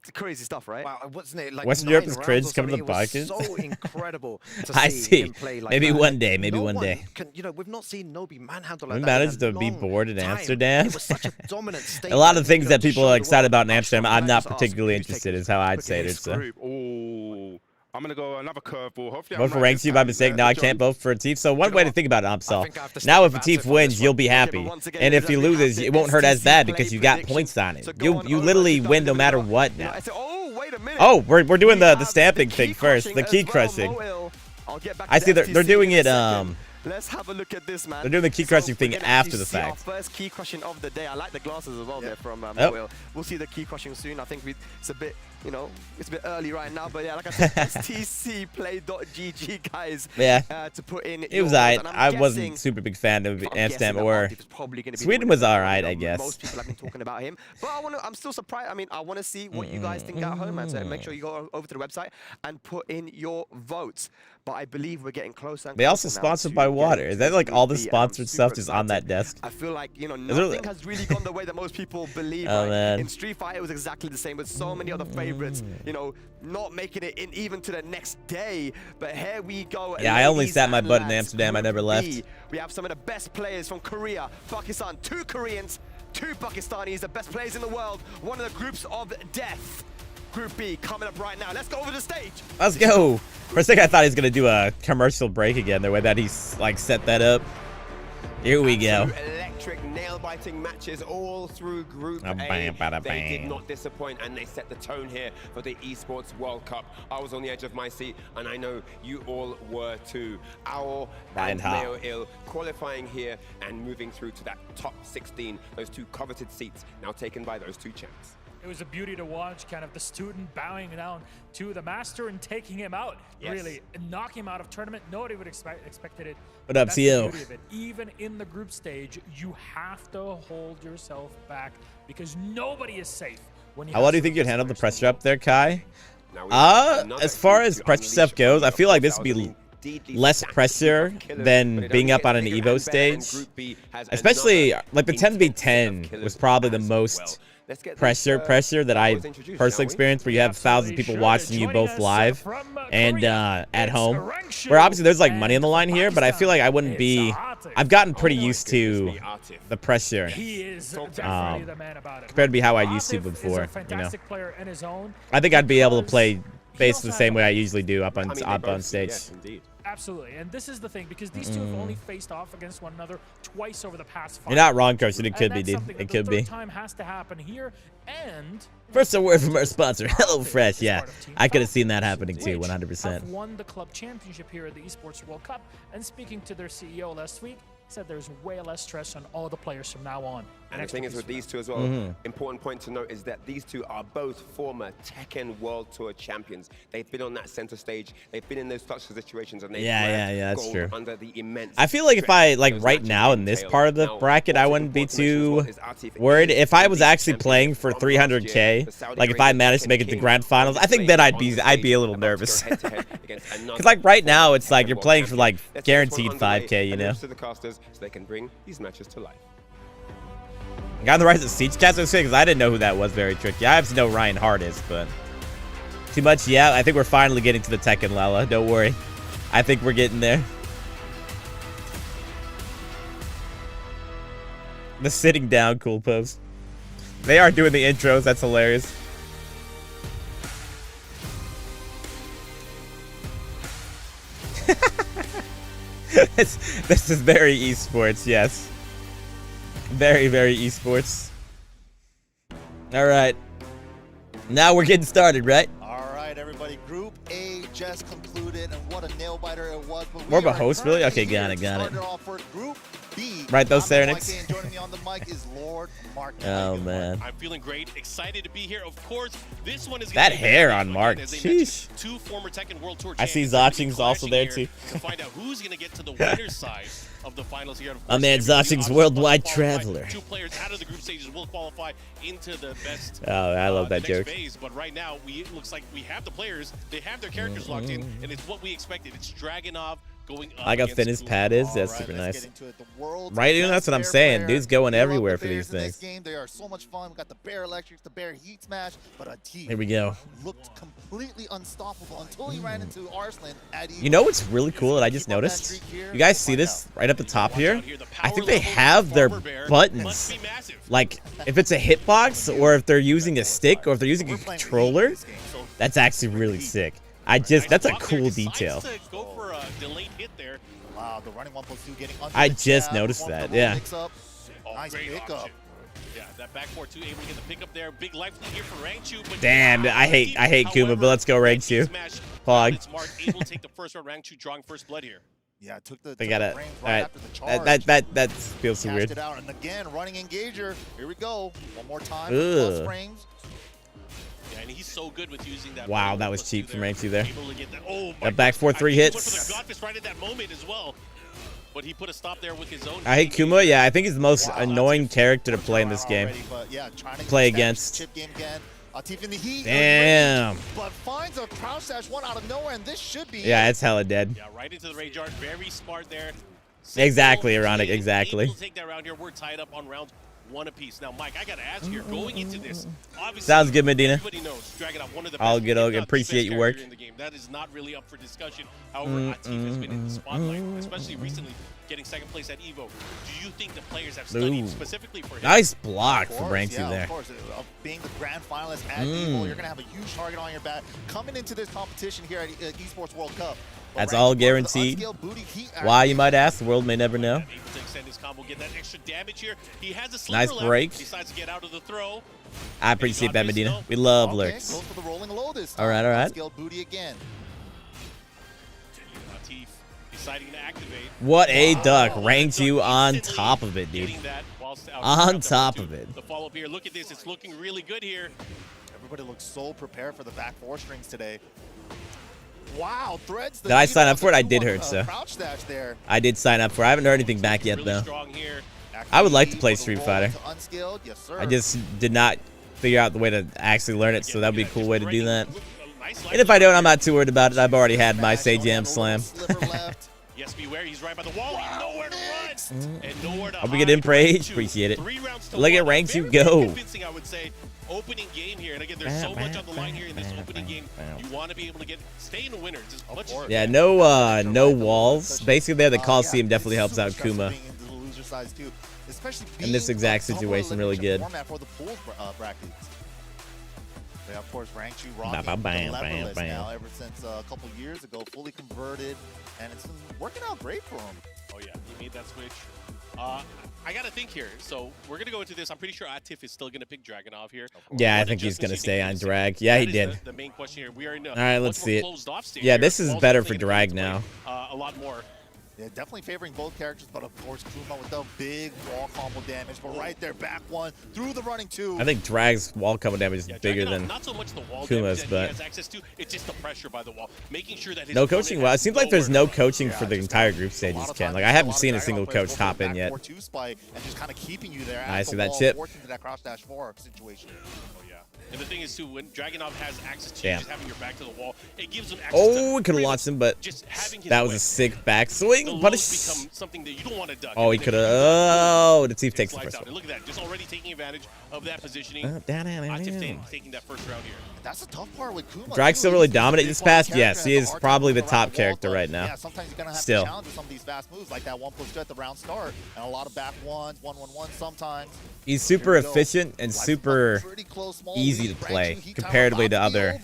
I: It's crazy stuff, right?
K: Wow, wasn't it like
B: Western Europe is cringe coming to the podcast?
K: So incredible to
B: I see.
K: Him play like
B: maybe
K: that.
B: one day, maybe one day.
K: You know, we've not seen Nobi manhandle like
B: we
K: that.
B: managed to be bored in Amsterdam.
K: It was such a dominant
B: a lot of things that people are excited about in Amsterdam, I'm not particularly interested, is how I'd say it. So.
J: Oh, I'm going to go another curveball. Hopefully
B: vote for Ranchu by mistake. Now I can't vote for a Teeth. So one way to think about it, Amsal. Now if a Teeth wins, you'll be happy. And if he loses, it won't hurt as bad because you got points on it. You literally win no matter what now. Oh, we're doing the stamping thing first. The key crushing. I see they're doing it
I: Let's have a look at this, man.
B: They're doing the key crushing thing after the fact.
I: First key crushing of the day. I like the glasses as well there from Will. We'll see the key crushing soon. I think it's a bit, you know, it's a bit early right now. But yeah, like I said, stcplay.gg, guys.
B: Yeah.
I: To put in.
B: It was alright. I wasn't super big fan of Amsterdam or Sweden was alright, I guess.
I: Most people have been talking about him, but I'm still surprised. I mean, I want to see what you guys think at home, man. So make sure you go over to the website and put in your votes. But I believe we're getting closer.
B: They also sponsored by water. Is that like all the sponsored stuff just on that desk?
I: I feel like, you know, nothing has really gone the way that most people believe.
B: Oh, man.
I: In Street Fighter, it was exactly the same with so many other favorites, you know, not making it in even to the next day. But here we go.
B: Yeah, I only sat my butt in Amsterdam. I never left.
I: We have some of the best players from Korea, Pakistan, 2 Koreans, 2 Pakistanis, the best players in the world, one of the groups of death. Group B coming up right now. Let's go over the stage.
B: Let's go. For a second, I thought he was going to do a commercial break again, the way that he's like set that up. Here we go.
D: Electric nail-biting matches all through Group A. They did not disappoint, and they set the tone here for the Esports World Cup. I was on the edge of my seat, and I know you all were too. Owl and Meo Ill qualifying here and moving through to that top 16. Those 2 coveted seats now taken by those 2 champs.
F: It was a beauty to watch, kind of the student bowing down to the master and taking him out, really, and knocking him out of tournament. Nobody would expected it.
B: What up, CO?
F: Even in the group stage, you have to hold yourself back because nobody is safe. When you
B: How well do you think you'd handle the pressure up there, Kai? As far as pressure stuff goes, I feel like this would be less pressure than being up on an Evo stage. Especially, like, the 10v10 was probably the most pressure that I personally experienced, where you have 1,000 people watching you both live and at home. Where obviously there's, like, money on the line here, but I feel like I wouldn't be... I've gotten pretty used to the pressure compared to how I used to before, you know. I think I'd be able to play basically the same way I usually do up on stage.
F: Absolutely, and this is the thing, because these two have only faced off against one another twice over the past 5
B: You're not wrong, Carson. It could be, dude. It could be.
F: Time has to happen here, and
B: first, a word from our sponsor, HelloFresh. Yeah, I could have seen that happening too, 100%.
F: Have won the club championship here at the Esports World Cup, and speaking to their CEO last week, said there's way less stress on all the players from now on.
D: And the thing is with these two as well, important point to note is that these two are both former Tekken World Tour champions. They've been on that center stage. They've been in those clutch situations, and they've
B: that's true.
D: Under the immense
B: I feel like if I, like, right now in this part of the bracket, I wouldn't be too worried. If I was actually playing for 300K, like if I managed to make it to grand finals, I think then I'd be a little nervous. Because like right now, it's like you're playing for like guaranteed 5K, you know.
D: To the casters, so they can bring these matches to life.
B: Got the Rise of Siege Cast, because I didn't know who that was. Very tricky. I have to know who Ryan Hart is, but too much. Yeah, I think we're finally getting to the Tekken, Lala. Don't worry. I think we're getting there. The sitting down cool pose. They are doing the intros. That's hilarious. This is very esports, yes. Very, very esports. All right. Now we're getting started, right?
L: All right, everybody. Group A just concluded, and what a nail biter it was. But
B: more of a host, really? Okay, got it.
L: Group B.
B: Right, those Serenix.
L: Joining me on the mic is Lord Mark.
B: Oh man.
C: I'm feeling great, excited to be here. Of course, this one is
B: that hair on Mark. Sheesh.
C: Two former Tekken World Tour
B: I see Zoching's also there too.
C: To find out who's gonna get to the winner's side of the finals here.
B: My man Zoching's worldwide traveler.
C: 2 players out of the group stages will qualify into the best.
B: Oh, I love that joke.
C: Phase. But right now, it looks like we have the players. They have their characters locked in, and it's what we expected. It's Dragunov going up.
B: I got thin his pad is. That's super nice. Right, even that's what I'm saying. Dude's going everywhere for these things.
L: They are so much fun. We got the Bear Electrics, the Bear Heat Smash, but a team
B: here we go.
L: Looked completely unstoppable until he ran into Arslan at
B: You know what's really cool that I just noticed? You guys see this right up the top here? I think they have their buttons. Like, if it's a hitbox, or if they're using a stick, or if they're using a controller, that's actually really sick. That's a cool detail.
L: Wow, the running 1+2 getting under
B: I just noticed that, yeah.
L: Nice pickup.
C: Yeah, that back 4-2 able to get the pickup there. Big life lead here for Rangchu.
B: Damn, I hate Kuma, but let's go Rangchu. Pog.
C: Smart able to take the first round. Rangchu drawing first blood here.
L: Yeah, took the
B: they got it.
L: Right
B: that feels so weird.
L: It out, and again, running engager. Here we go. One more time.
B: Ugh.
L: Frames.
C: Yeah, and he's so good with using that.
B: Wow, that was cheap from Rangchu there.
C: Oh,
B: that back 4-3 hits.
C: Right at that moment as well. But he put a stop there with his own.
B: I hate Kuma. Yeah, I think he's the most annoying character to play in this game. Play against.
L: Chip game again. Atif in the heat.
B: Damn.
L: But finds a crouch dash one out of nowhere, and this should be.
B: Yeah, it's hella dead.
C: Yeah, right into the rage yard. Very smart there.
B: Exactly, Ironic. Exactly.
C: We'll take that round here. We're tied up on rounds 1 apiece. Now, Mike, I got to ask here, going into this, obviously,
B: sounds good, Medina.
C: Everybody knows Dragunov, one of the
B: I'll appreciate your work.
C: In the game. That is not really up for discussion. However, Atif has been in the spotlight, especially recently, getting 2nd place at Evo. Do you think the players have studied specifically for him?
B: Nice block for Rangchu there.
L: Of course, being the grand finalist at Evo, you're going to have a huge target on your back. Coming into this competition here at Esports World Cup.
B: That's all guaranteed. Why, you might ask? The world may never know. Nice break. I appreciate that, Medina. We love lurks. All right, all right. What a duck. Rangchu on top of it, dude. On top of it.
C: The follow-up here. Look at this. It's looking really good here.
L: Everybody looks so prepared for the back 4 strings today. Wow, Threads.
B: Did I sign up for it? I did hear so. I did sign up for it. I haven't heard anything back yet, though. I would like to play Street Fighter. I just did not figure out the way to actually learn it, so that would be a cool way to do that. And if I don't, I'm not too worried about it. I've already had my Say Jam Slam.
C: Yes, beware. He's right by the wall. He's nowhere to run. And nowhere to
B: Hope we get in for age. Appreciate it. Look at ranks you go.
C: Convincing, I would say. Opening game here, and again, there's so much on the line here in this opening game. You want to be able to stay in the winners as much as
B: yeah, no walls. Basically, there the Coliseum definitely helps out Kuma. In this exact situation, really good.
L: Yeah, of course, Rangchu rocking the leveless now ever since a couple years ago, fully converted, and it's been working out great for him.
C: Oh yeah, he made that switch. I gotta think here. So we're gonna go into this. I'm pretty sure Atif is still gonna pick Dragunov here.
B: Yeah, I think he's gonna stay on Drag. Yeah, he did.
C: The main question here. We are in
B: all right, let's see it. Yeah, this is better for Drag now.
C: A lot more.
L: Yeah, definitely favoring both characters, but of course Kuma with the big wall combo damage. But right there, back one through the running two.
B: I think Drag's wall combo damage is bigger than
C: not so much the wall
B: Kuma's,
C: damage
B: but
C: he has access to. It's just the pressure by the wall, making sure that his
B: no coaching. Well, it seems like there's no coaching for the entire group stages, Ken. Like I haven't seen a single coach hop in yet.
L: And just kind of keeping you there.
B: I see that chip.
L: That cross dash 4 situation.
C: Oh yeah. And the thing is too, when Dragunov has access to you, just having your back to the wall, it gives him access
B: we could have launched him, but that was a sick backswing. But it's
C: something that you don't want to duck.
B: Oh, he could have. Oh, the Teef takes the first one.
C: Look at that, just already taking advantage of that positioning. Taking that first round here.
L: That's the tough part with Kuma.
B: Drag's still really dominant this past. Yes, he is probably the top character right now.
L: Yeah, sometimes you're gonna have to challenge some of these fast moves, like that 1+2 at the round start, and a lot of back ones, 1-1-1 sometimes.
B: He's super efficient and super easy to play comparatively to other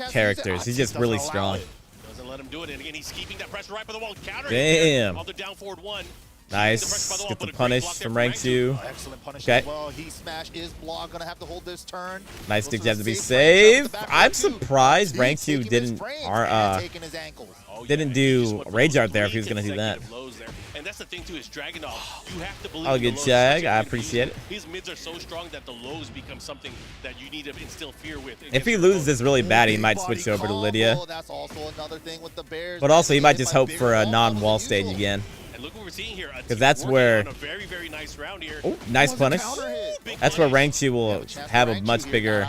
B: characters. He's just really strong.
C: Doesn't let him do it, and again, he's keeping that pressure right by the wall. Counter.
B: Damn.
C: On the down forward one.
B: Nice. Get the punish from Rangchu.
L: Excellent punish
B: okay.
L: As well. He smash is blocked. Gonna have to hold this turn.
B: Nice dig jab to be safe. I'm surprised Rangchu didn't do Rage Art there if he was gonna do that.
C: And that's the thing too, is Dragunov, you have to believe
B: oh, good Jag. I appreciate it.
C: His mids are so strong that the lows become something that you need to instill fear with.
B: If he loses this really bad, he might switch over to Lydia.
L: That's also another thing with the Bears.
B: But also, he might just hope for a non-wall stage again.
C: And look what we're seeing here.
B: Because that's where.
C: Very nice round here.
B: Oh, nice punish. That's where Rangchu will have a much bigger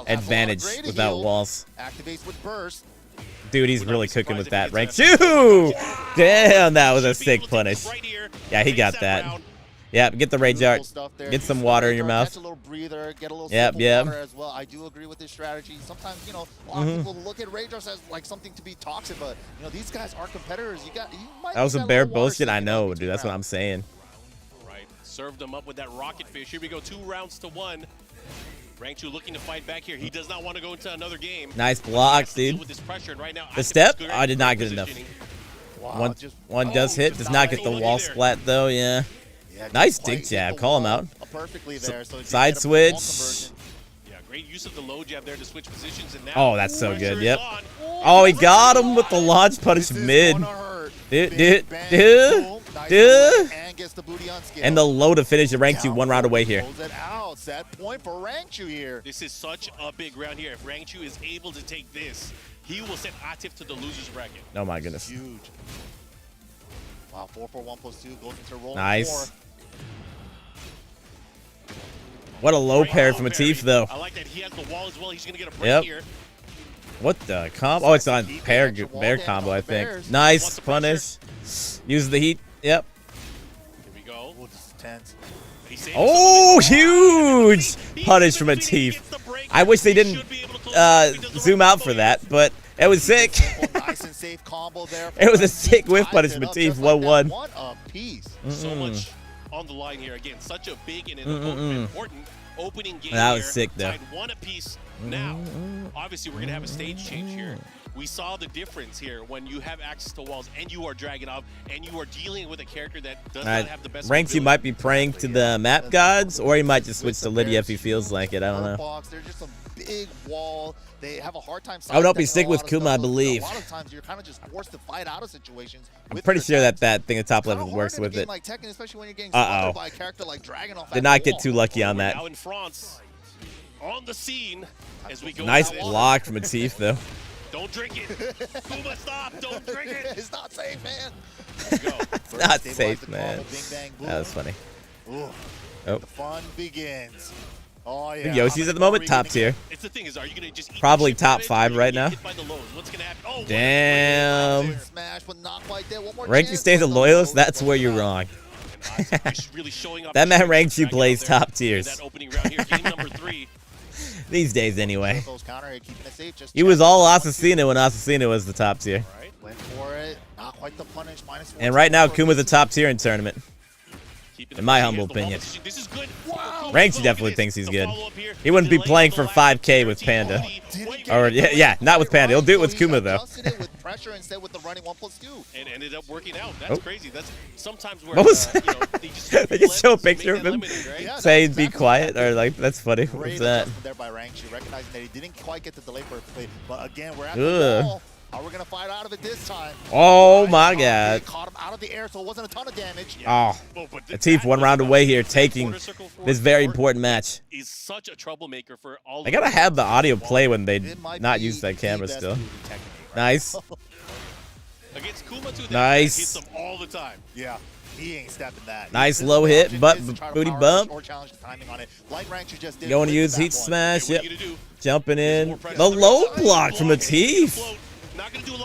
B: advantage without walls.
L: Activates with burst.
B: Dude, he's really cooking with that. Rangchu! Damn, that was a sick punish. Yeah, he got that. Yep, get the Rage Art. Get some water in your mouth.
L: Catch a little breather, get a little
B: yep.
L: water as well. I do agree with this strategy. Sometimes, you know, a lot of people look at Rage Arts as like something to be toxic, but you know, these guys are competitors. You might
B: that was a bare bullshit. I know, dude. That's what I'm saying.
C: Right. Served them up with that rocket fish. Here we go, 2 rounds to 1. Rangchu looking to fight back here. He does not want to go into another game.
B: Nice block, dude.
C: With this pressure. And right now,
B: the step? Oh, I did not get enough. Wow, one does hit. Does not get the wall splat, though. Yeah. Nice dig jab. Call him out.
L: Perfectly there. So
B: side switch.
C: Yeah, great use of the low jab there to switch positions. And now
B: oh, that's so good. Yep. Oh, he got him with the launch punish mid. Dude. And the low to finish the Rangchu 1 round away here.
L: Set point for Rangchu here.
C: This is such a big round here. If Rangchu is able to take this, he will send Atif to the loser's bracket.
B: Oh my goodness.
L: Huge. Wow, 4-4-1+2 goes into roll.
B: Nice.
L: 4.
B: What a low pair from Atif, though.
C: I like that he has the wall as well. He's going to get a break here.
B: What the combo? Oh, it's on bear combo, I think. Nice punish. Use the heat. Yep.
C: Here we go.
L: Tense.
B: Oh, huge punish from Atif. I wish they didn't zoom out for that, but it was sick. It was a sick whiff punish from Atif. 1-1.
L: What a piece.
C: So much on the line here. Again, such a big and important opening game.
B: That was sick, though.
C: Tied 1 apiece. Now, obviously, we're going to have a stage change here. We saw the difference here when you have access to walls and you are Dragunov and you are dealing with a character that does not have the best
B: ranks. You might be praying to the map gods, or he might just switch to Lydia if he feels like it. I don't know.
L: There's just a big wall. They have a hard time.
B: I would hope he stick with Kuma, I believe.
L: A lot of times you're kind of just forced to fight out of situations.
B: I'm pretty sure that thing at top level works with it.
L: Like Tekken, especially when you're getting slaughtered by a character like Dragunov.
B: Did not get too lucky on that.
C: Now in France, on the scene as we go.
B: Nice block from Atif, though.
C: Don't drink it. Kuma, stop. Don't drink it.
L: It's not safe, man.
B: It's not safe, man. That was funny.
L: Ooh.
B: Oh.
L: The fun begins. Oh,
B: I think Yoshi's at the moment top tier.
C: It's the thing is, are you gonna just
B: Probably top 5 right now.
C: What's gonna happen? Oh,
B: damn.
L: Smash, but not quite there. One more
B: Ranky stays a loyalist. That's where you're wrong. That man Ranky plays top tiers. These days, anyway. He was all Assassino when Assassino was the top tier.
L: Went for it. Not quite the punish.
B: And right now, Kuma's a top tier in tournament. In my humble opinion. Ranky definitely thinks he's good. He wouldn't be playing for 5K with Panda. Or, yeah, not with Panda. He'll do it with Kuma, though.
L: Pressure instead with the running 1+2.
C: And ended up working out. That's crazy. That's sometimes where
B: what was
C: that?
B: They just show a picture of him saying be quiet, or like, that's funny. What's that?
L: There by Ranky, recognizing that he didn't quite get the delay perfectly. But again, we're at the wall. How we're gonna fight out of it this time?
B: Oh my God!
L: Caught him out of the air, so it wasn't a ton of damage.
B: Oh, Atif 1 round away here, taking this very important match.
C: He's such a troublemaker for all.
B: I gotta have the audio play when they not use that camera still. Nice.
C: Against Kuma too,
B: nice.
C: Hits him all the time.
L: Yeah. He ain't stepping that.
B: Nice low hit, but booty bump.
L: Like
B: going to use heat smash. Yep. Jumping in. The low block from Atif.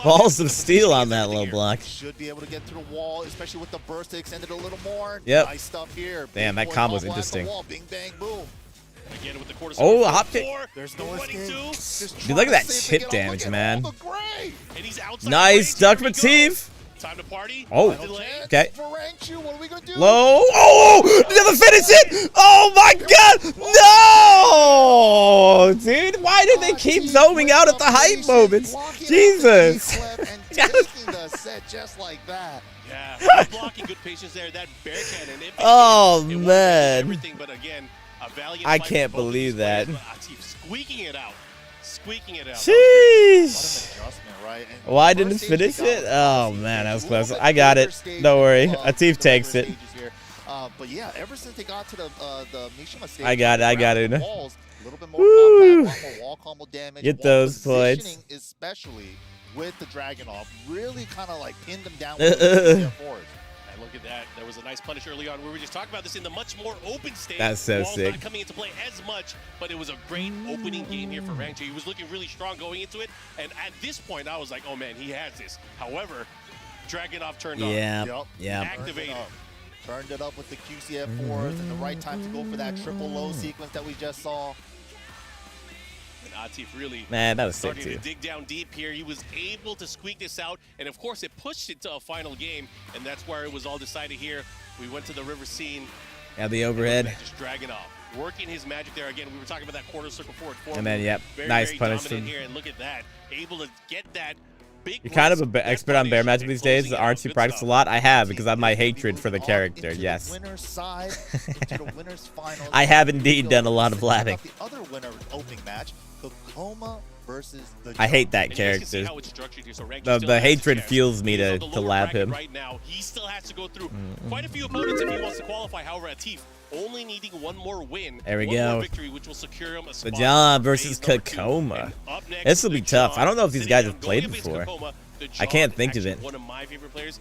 B: Balls of steel on that low block.
L: Should be able to get through the wall, especially with the burst to extend it a little more.
B: Yep.
L: Nice stuff here.
B: Damn, that combo's interesting.
L: Bing, bang, boom.
C: Again with the quarter
B: oh, a hop kick.
L: There's no escape.
B: Dude, look at that chip damage, man. Nice duck from Atif.
C: Time to party.
B: Oh, okay.
L: Low.
B: Oh, never finish it. Oh my God, no, dude. Why did they keep zooming out at the hype moments? Jesus.
L: Just like that.
C: Yeah, blocking, good patience there. That bear cannon.
B: Oh man.
C: Everything, but again, a valiant
B: I can't believe that.
C: Squeaking it out. Squeaking it out.
B: Sheesh. Why didn't it finish it? Oh man, that was close. I got it. Don't worry. Atif takes it.
L: But yeah, ever since they got to the Mishima stage,
B: I got it.
L: Walls, a little bit more combat, more wall combo damage.
B: Get those points.
L: Especially with the Dragunov, really kind of like pinned them down with their forward.
C: And look at that. There was a nice punish early on. We were just talking about this in the much more open stage.
B: That's so
C: Wall's
B: sick.
C: Not coming into play as much, but it was a great opening game here for Rangchi. He was looking really strong going into it. And at this point, I was like, oh man, he has this. However, Dragunov turned on.
B: Yeah.
C: Activated.
L: Turned it up with the QCF forwards and the right time to go for that triple low sequence that we just saw.
C: And Atif really
B: man, that was sick
C: starting
B: too.
C: to dig down deep here. He was able to squeak this out, and of course it pushed it to a final game, and that's where it was all decided here. We went to the river scene.
B: Yeah, the overhead.
C: Just dragging off, working his magic there again. We were talking about that quarter circle forward.
B: And then yep,
C: very,
B: nice
C: very
B: punish
C: dominant
B: from.
C: here, and look at that, able to get that.
B: You're kind of an expert on bear magic these days. Aren't you? Practice a lot? I have, because I have my hatred for the character. Yes. I have indeed done a lot of labbing.
L: The other winner opening match, Kokoma versus the
B: I hate that character. The hatred fuels me to lab him.
C: Right now, he still has to go through quite a few opponents if he wants to qualify. However, Atif only needing one more win.
B: There we
C: one
B: go.
C: More victory, which will secure him a spot
B: Bajan versus Kokoma. This will be tough. I don't know if these guys have played before. I can't think of it.
C: One of my favorite players.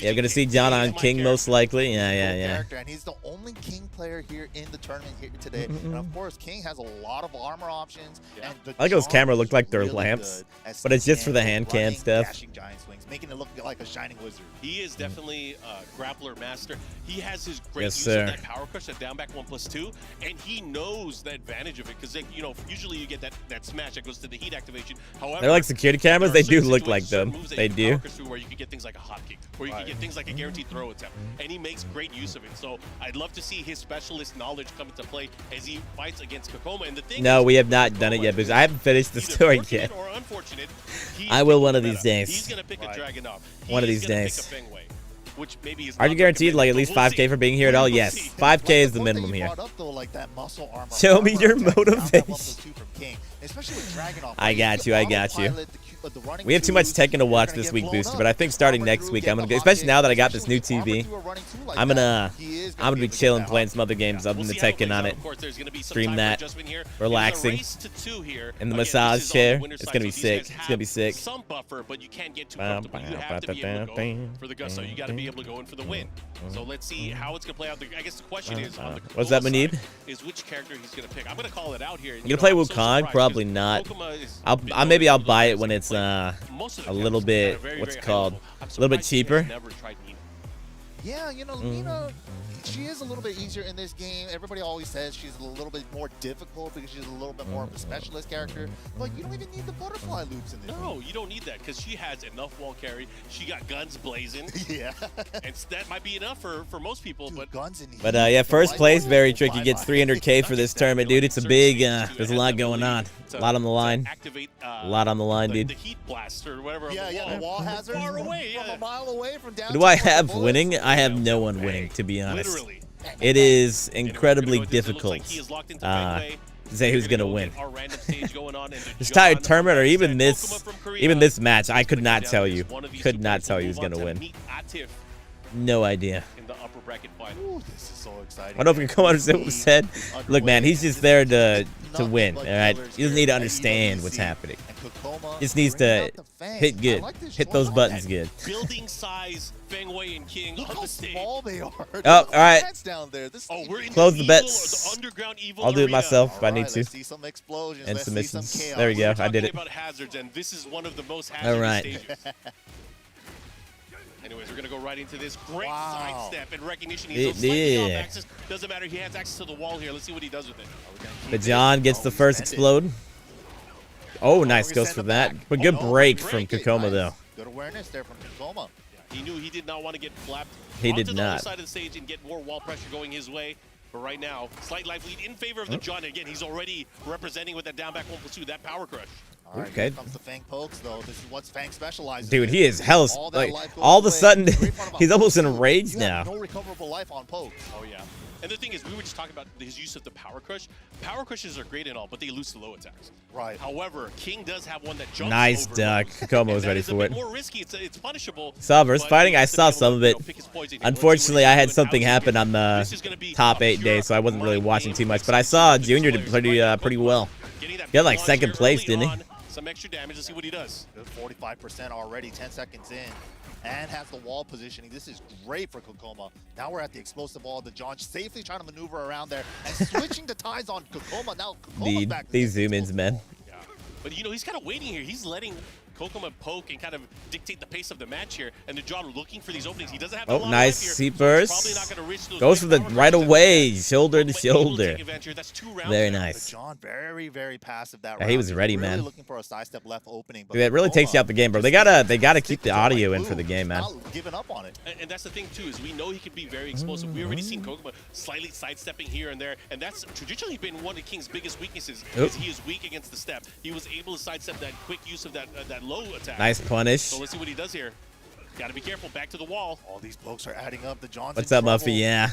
B: Yeah, we're gonna see John on King most likely. Yeah.
L: And he's the only King player here in the tournament here today. And of course, King has a lot of armor options. And
B: I like those camera look like they're lamps, but it's just for the hand cam stuff.
L: Making it look like a shining wizard.
C: He is definitely a grappler master. He has his great
B: Yes,
C: use
B: sir.
C: of that power crush, that down back 1+2, and he knows the advantage of it because usually you get that smash that goes to the heat activation. However,
B: They're like security cameras. They do look like them. They do.
C: Where you can get things like a hot kick, or you can get things like a guaranteed throw attempt, and he makes great use of it. So I'd love to see his specialist knowledge come into play as he fights against Kokoma. And the thing
B: No,
C: is,
B: we have not done it yet because I haven't finished the story yet.
C: or unfortunate,
B: I will one of these days.
C: He's gonna pick a Dragunov.
B: One of these
C: gonna
B: days.
C: pick a Fengwei, which maybe is
B: Are you guaranteed like at least 5K for being here at all? Yes. 5K is the minimum here. Show me your motivation. I got you. We have too much Tekken to watch this week, Booster, but I think starting next week I'm gonna, especially now that I got this new TV, I'm gonna be chilling, playing some other games other than the Tekken on it. Stream that, relaxing in the massage chair. It's gonna be sick. It's gonna be sick.
C: Some buffer, but you can't get too comfortable. You have to be able to go for the gusto. You got to be
M: be able to go in for the win. So let's see how it's going to play out. I guess the question is, on the
B: what's that, Manib?
M: Is which character he's going to pick. I'm going to call it out here.
B: You gonna play Wukong? Probably not. Maybe I'll buy it when it's a little bit, what's it called? A little bit cheaper.
L: Yeah, you know, Nina, she is a little bit easier in this game. Everybody always says she's a little bit more difficult because she's a little bit more of a specialist character. But you don't even need the butterfly loops in this game.
M: No, you don't need that because she has enough wall carry. She got guns blazing.
L: Yeah.
M: And that might be enough for most people.
L: Dude,
M: but
L: guns in
B: But yeah, first place, very tricky. Gets 300K for this tournament, dude. It's a big, there's a lot going on. A lot on the line. A lot on the line, dude.
M: The heat blast or whatever.
L: Yeah, the wall hazard.
M: Far away,
L: from a mile away from down.
B: Who do I have winning? I have no one winning, to be honest. It is incredibly difficult to say who's gonna win. This entire tournament, or even this match, I could not tell you. Could not tell you who's gonna win. No idea.
M: In the upper bracket final.
L: Ooh, this is so exciting.
B: I don't know if you can come understand what was said. Look, man, he's just there to win. All right, he doesn't need to understand what's happening. He just needs to hit good, hit those buttons good.
M: Building size, Feng Wei and King
L: Look
M: on
L: how
M: the stage.
L: small they are.
B: Oh, all right.
L: Down there.
M: We're in
B: Close
M: the
B: the bets.
M: evil, the underground evil
B: I'll do it
M: arena.
B: myself if I need to.
L: Let's see some explosions.
B: And
L: Let's see some
B: submissions.
L: chaos.
B: There we go.
M: We're
B: I did it.
M: talking about hazards, and this is one of the most hazardous
B: right.
M: stages. Anyways, we're going to go right into this great sidestep and recognition. He's slightly off axis. Doesn't matter. He has access to the wall here. Let's see what he does with it.
B: But John gets the first explode. Oh, nice. Goes for that. But good break from Kokoma, though.
L: Good awareness there from Kokoma.
M: Yeah, he knew he did not want to get flapped
B: He
M: onto
B: did
M: the other
B: not.
M: side of the stage and get more wall pressure going his way. But right now, slight life lead in favor of the John. Again, he's already representing with that down back 1+2, that power crush.
L: All right,
B: Okay.
L: here comes the Fang pokes, though. This is what Fang specializes
B: Dude,
L: in.
B: he is hell. Like, all of a sudden, he's almost in rage now.
L: No recoverable life on pokes.
M: Oh, yeah. And the thing is, we were just talking about his use of the power crush. Power crushes are great and all, but they lose to low attacks.
L: Right.
M: However, King does have one that jumps
B: Nice
M: over
B: duck. Kokoma was ready for it.
M: more risky. It's punishable.
B: Saw versus
M: but
B: fighting.
M: he
B: I
M: has to
B: saw
M: be able
B: some
M: to,
B: of it.
M: pick his poison.
B: Unfortunately, I had
M: Let's see what
B: something
M: he does
B: happen
M: here.
B: on the
M: This is gonna be
B: top
M: a
B: 8
M: pure
B: day, so I wasn't really
M: money
B: watching
M: game.
B: too much. But I saw Junior did pretty well.
M: Getting that
B: He had like
M: launch
B: second
M: here
B: place,
M: early
B: didn't he?
M: on. Some extra damage to see what he does.
L: Good 45% already, 10 seconds in. And has the wall positioning. This is great for Kokoma. Now we're at the explosive wall. The John safely trying to maneuver around there and switching the ties on Kokoma. Now Kokoma's back.
B: These zoom-ins, man.
M: Yeah. But, you know, he's kind of waiting here. He's letting Kokoma poke and kind of dictate the pace of the match here. And the John looking for these openings. He doesn't have a lot of
B: nice
M: life here,
B: seat
M: so he's
B: burst.
M: probably not gonna risk those
B: Goes for
M: big
B: the
M: power
B: right
M: crushes.
B: away, shoulder to
M: Kokoma able
B: shoulder.
M: take advantage here. That's 2 rounds
B: Very
M: there.
B: nice.
L: The John very, very passive that
B: Yeah,
L: round.
B: he was ready,
L: He's really
B: man.
L: looking for a sidestep left opening. But
B: Dude, it really takes you out the game, bro. They gotta keep the audio in for the game, man.
L: Not giving up on it.
M: And that's the thing too, is we know he can be very explosive. We already seen Kokoma slightly sidestepping here and there, and that's traditionally been one of King's biggest weaknesses. Is he is weak against the step. He was able to sidestep that quick use of that low attack.
B: Nice punish.
M: So let's see what he does here. Got to be careful. Back to the wall.
L: All these pokes are adding up. The John's
B: What's
L: in
B: up, Muffy?
L: trouble.
B: Yeah.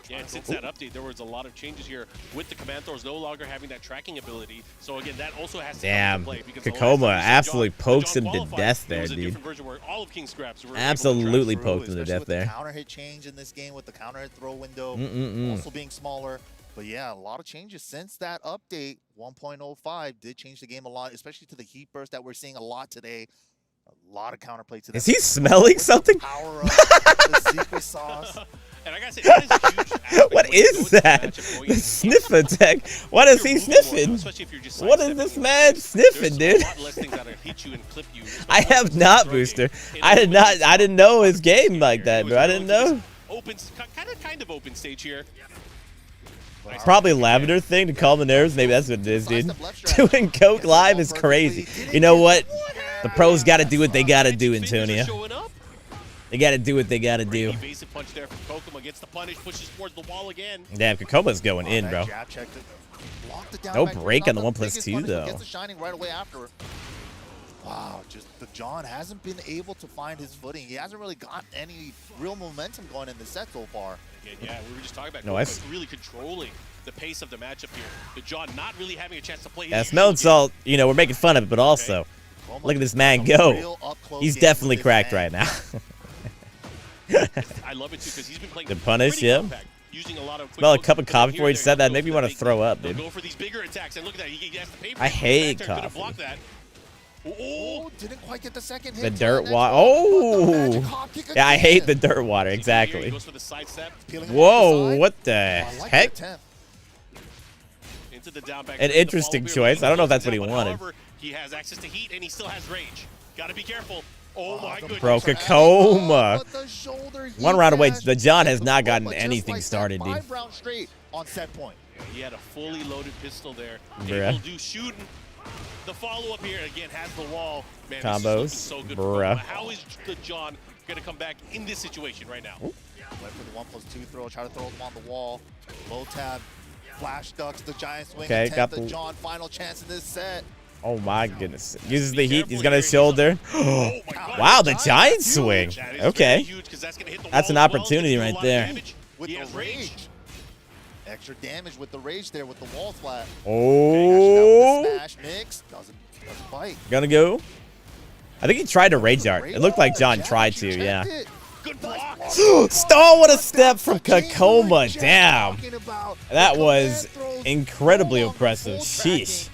M: Yeah, and since that update, there was a lot of changes here with the command throws no longer having that tracking ability. So again, that also has to
B: Damn.
M: come into play. Because the last
B: Kokoma
M: time we saw
B: absolutely
M: John
B: pokes him to
M: qualify,
B: death
M: there
B: there,
M: was a
B: dude.
M: different version where all of King's scraps were
B: Absolutely
L: True,
B: poked him to
L: especially
B: death
L: with
B: there.
L: The counter hit change in this game with the counter hit throw window also being smaller. But yeah, a lot of changes since that update. 1.05 did change the game a lot, especially to the heat burst that we're seeing a lot today. A lot of counterplay to that.
B: Is he smelling something?
L: Power up, the secret sauce.
M: And I gotta say, that is a huge aspect
B: What
M: when you go
B: is
M: into the
B: that?
M: matchup going
B: The
M: into
B: sniff attack. What is he sniffing?
M: especially if you're just
B: What is
M: sidestepping.
B: this man sniffing,
M: There's
B: dude?
M: a lot less things that'll hit you and clip you.
B: I have not, Booster. I didn't know his game like that, bro. I didn't know.
M: Open, kind of open stage here.
B: Probably lavender thing to calm the nerves. Maybe that's what it is, dude. Doing coke live is crazy. You know what? The pros got to do what they got to do, Antonio. They got to do what they got to do.
M: Evasive punch there from Kokoma, gets the punish, pushes towards the wall again.
B: Damn, Kokoma's going in, bro. No break on the 1+2 though.
L: Gets the shining right away after. Wow, just the John hasn't been able to find his footing. He hasn't really got any real momentum going in the set so far.
M: Yeah, we were just talking about
B: Nice.
M: Kokoma really controlling the pace of the matchup here. The John not really having a chance to play.
B: Yeah, smell and salt. You know, we're making fun of it, but also, look at this man go. He's definitely cracked right now.
M: I love it too because he's been playing.
B: Good punish,
M: pretty
B: yeah.
M: compact, using a lot of quick
B: Smell a
M: pokes.
B: cup of coffee
M: Here,
B: before he
M: there,
B: said that.
M: he'll
B: Made me
M: go
B: want
M: for
B: to
M: the
B: throw up,
M: He'll
B: dude.
M: go for these bigger attacks, and look at that. He has to pay for
B: I
M: it.
B: hate
M: Could've
B: coffee.
M: blocked that.
L: Oh, didn't quite get the second hit.
B: The dirt water. Oh! Yeah, I hate the dirt water, exactly. Whoa, what the heck? An interesting choice. I don't know if that's what he wanted.
M: He has access to heat and he still has rage. Gotta be careful. Oh my goodness.
B: Bro, Kakoma. 1 round away. The John has not gotten anything started, dude.
L: 5 rounds straight on set point.
M: Yeah, he had a fully loaded pistol there.
B: Bruh.
M: Able to do shooting. The follow-up here, again, has the wall. Man,
B: Combos.
M: this is so good.
B: Bruh.
M: How is the John going to come back in this situation right now?
L: Went for the 1+2 throw, try to throw them on the wall. Low tab, flash ducks, the giant swing.
B: Okay, got
L: the John final chance in this set.
B: Oh my goodness. Uses the heat. He's gonna shoulder. Wow, the giant swing. Okay. That's an opportunity right there.
L: With the rage. Extra damage with the rage there with the wall flat.
B: Oh.
L: Smash mix. Doesn't bite.
B: Gonna go. I think he tried to rage art. It looked like John tried to, yeah. Stall, what a step from Kakoma. Damn. That was incredibly impressive. Sheesh.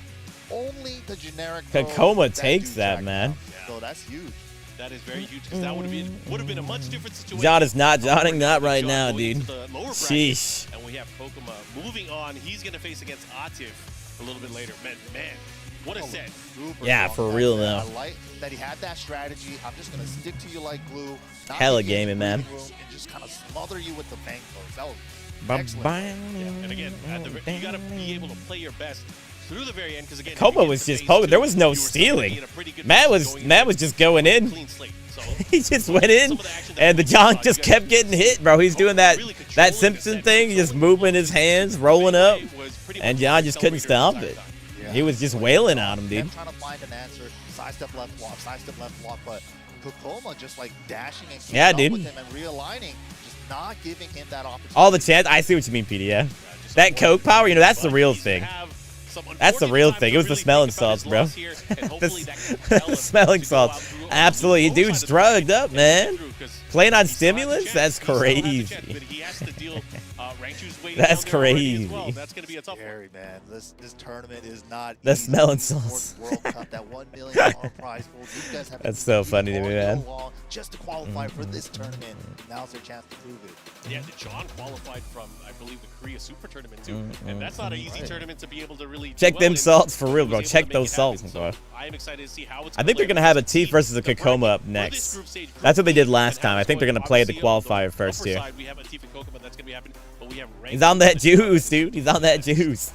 L: Only the generic
B: Kakoma takes that, man.
L: So that's huge.
M: That is very huge because that would have been a much different situation.
B: John is not Johning that right now, dude. Sheesh.
M: And we have Kokoma moving on. He's going to face against Atif a little bit later. Man, what a set.
B: Yeah, for real though.
L: I like that he had that strategy. I'm just going to stick to you like glue.
B: Hella gaming, man.
L: And just kind of smother you with the bang throws. That was excellent.
M: Yeah. And again, you got to be able to play your best through the very end, because again,
B: Koma was just poking. There was no stealing. Matt was just going in. He just went in, and the John just kept getting hit, bro. He's doing that Simpson thing, just moving his hands, rolling up, and John just couldn't stop it. He was just wailing on him, dude.
L: Trying to find an answer, sidestep left block, but Kokoma just like dashing and keeping
B: yeah,
L: up
B: dude.
L: with him and realigning, just not giving him that opportunity.
B: All the chance. I see what you mean, PD. Yeah, that Coke power, you know, that's the real thing. That's the real thing. It was the smelling salts, bro. the smelling salts. Absolutely. Dude's drugged up, man. Playing on stimulants? That's crazy. That's crazy.
L: That's going to be a tough one. Man, this tournament is not
B: the smelling salts.
L: World Cup, that $1 million prize pool. These guys have
B: that's so funny to me, man.
L: Just to qualify for this tournament. Now's their chance to prove it.
M: Yeah, the John qualified from, I believe, the Korea Super Tournament too, and that's not an easy tournament to be able to really
B: check them salts for real, bro. Check those salts, bro.
M: I am excited to see how it's.
B: I think they're gonna have a T versus a Kokoma up next. That's what they did last time. I think they're gonna play the qualifier first here. He's on that juice, dude. He's on that juice.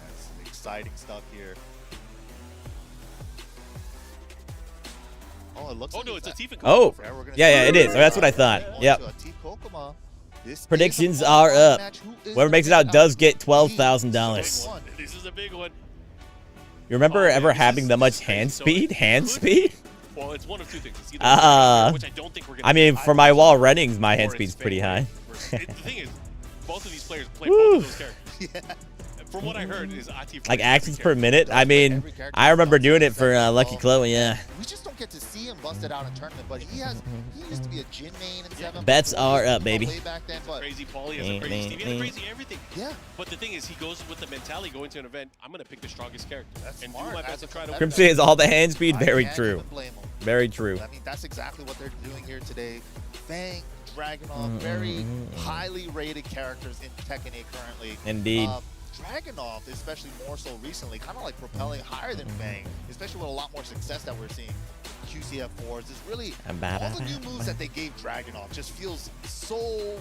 L: That's exciting stuff here. Oh, it looks like
M: it's a Tifa Kokoma.
B: Oh, yeah, it is. That's what I thought. Yep. Predictions are up. Whoever makes it out does get $12,000.
M: This is a big one.
B: You remember ever having that much hand speed? Hand speed?
M: Well, it's one of two things. It's either which I don't think we're gonna.
B: I mean, for my wall runnings, my hand speed's pretty high.
M: The thing is, both of these players play both of those characters. Yeah. From what I heard, is Atif
B: like actions per minute. I mean, I remember doing it for Lucky Chloe. Yeah.
L: We just don't get to see him busted out in tournament, but he used to be a Jin main in 7.
B: Bets are up, baby.
L: Back then, but
M: crazy Paulie has a crazy Steve, he has crazy everything. Yeah. But the thing is, he goes with the mentality going to an event. I'm gonna pick the strongest character and do my best to try to.
B: Crimson is all the hand speed. Very true. Very true.
L: I mean, that's exactly what they're doing here today. Fang, Dragunov, very highly rated characters in Tekken 8 currently.
B: Indeed.
L: Dragunov, especially more so recently, kind of like propelling higher than Fang, especially with a lot more success that we're seeing. QCF4s is really all the new moves that they gave Dragunov just feels so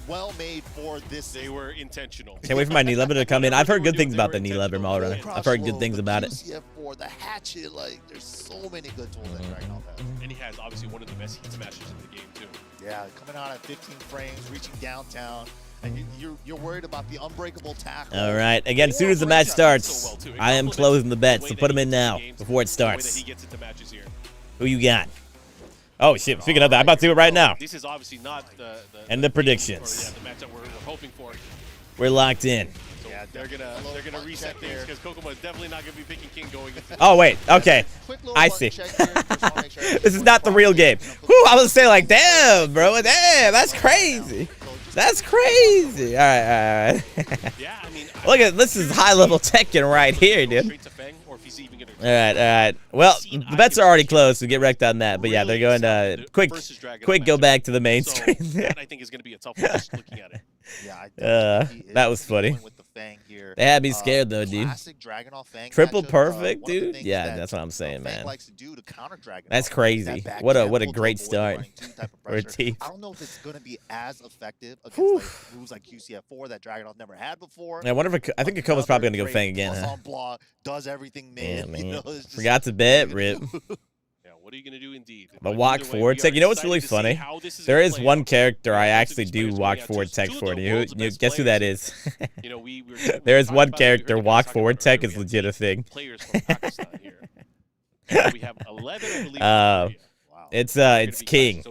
L: well made for this.
M: They were intentional.
B: Can't wait for my knee lever to come in. I've heard good things about the knee lever already. I've heard good things about it.
L: QCF4, the hatchet, like there's so many good tools that Dragunov has.
M: And he has obviously one of the best heat smashes in the game too.
L: Yeah, coming out at 15 frames, reaching downtown. And you're worried about the unbreakable tackle.
B: All right. Again, as soon as the match starts, I am closing the bets, so put them in now before it starts. Who you got? Oh, shit. Speaking of that, I'm about to do it right now.
M: This is obviously not
B: and the predictions.
M: The match that we're hoping for.
B: We're locked in.
M: So yeah, they're gonna reset things because Kokoma is definitely not gonna be picking King going into.
B: Oh wait, okay, I see. This is not the real game. Whew, I was saying like, damn, bro, damn, that's crazy. That's crazy. All right.
M: Yeah, I mean,
B: look at this is high level Tekken right here, dude. All right. Well, the bets are already closed, so get wrecked on that. But yeah, they're going to quick go back to the main screen.
M: That I think is going to be a tough one just looking at it.
L: Yeah,
B: that was funny. They had me scared though, dude. Triple perfect, dude. Yeah, that's what I'm saying, man. That's crazy. What a great start for a team.
L: I don't know if it's gonna be as effective against like moves like QCF4 that Dragunov never had before.
B: I wonder if I think Kakoma's probably gonna go Fang again. Huh?
L: Block, does everything mid.
B: Yeah, man.
L: You know, just,
B: forgot to bet, rip.
M: What are you going to do indeed?
B: But walk forward tech. You know what's really funny? There is one character I actually do walk forward tech for. Guess who that is? There is one character walk forward tech is legit a thing.
M: We have 11, I believe.
B: It's King.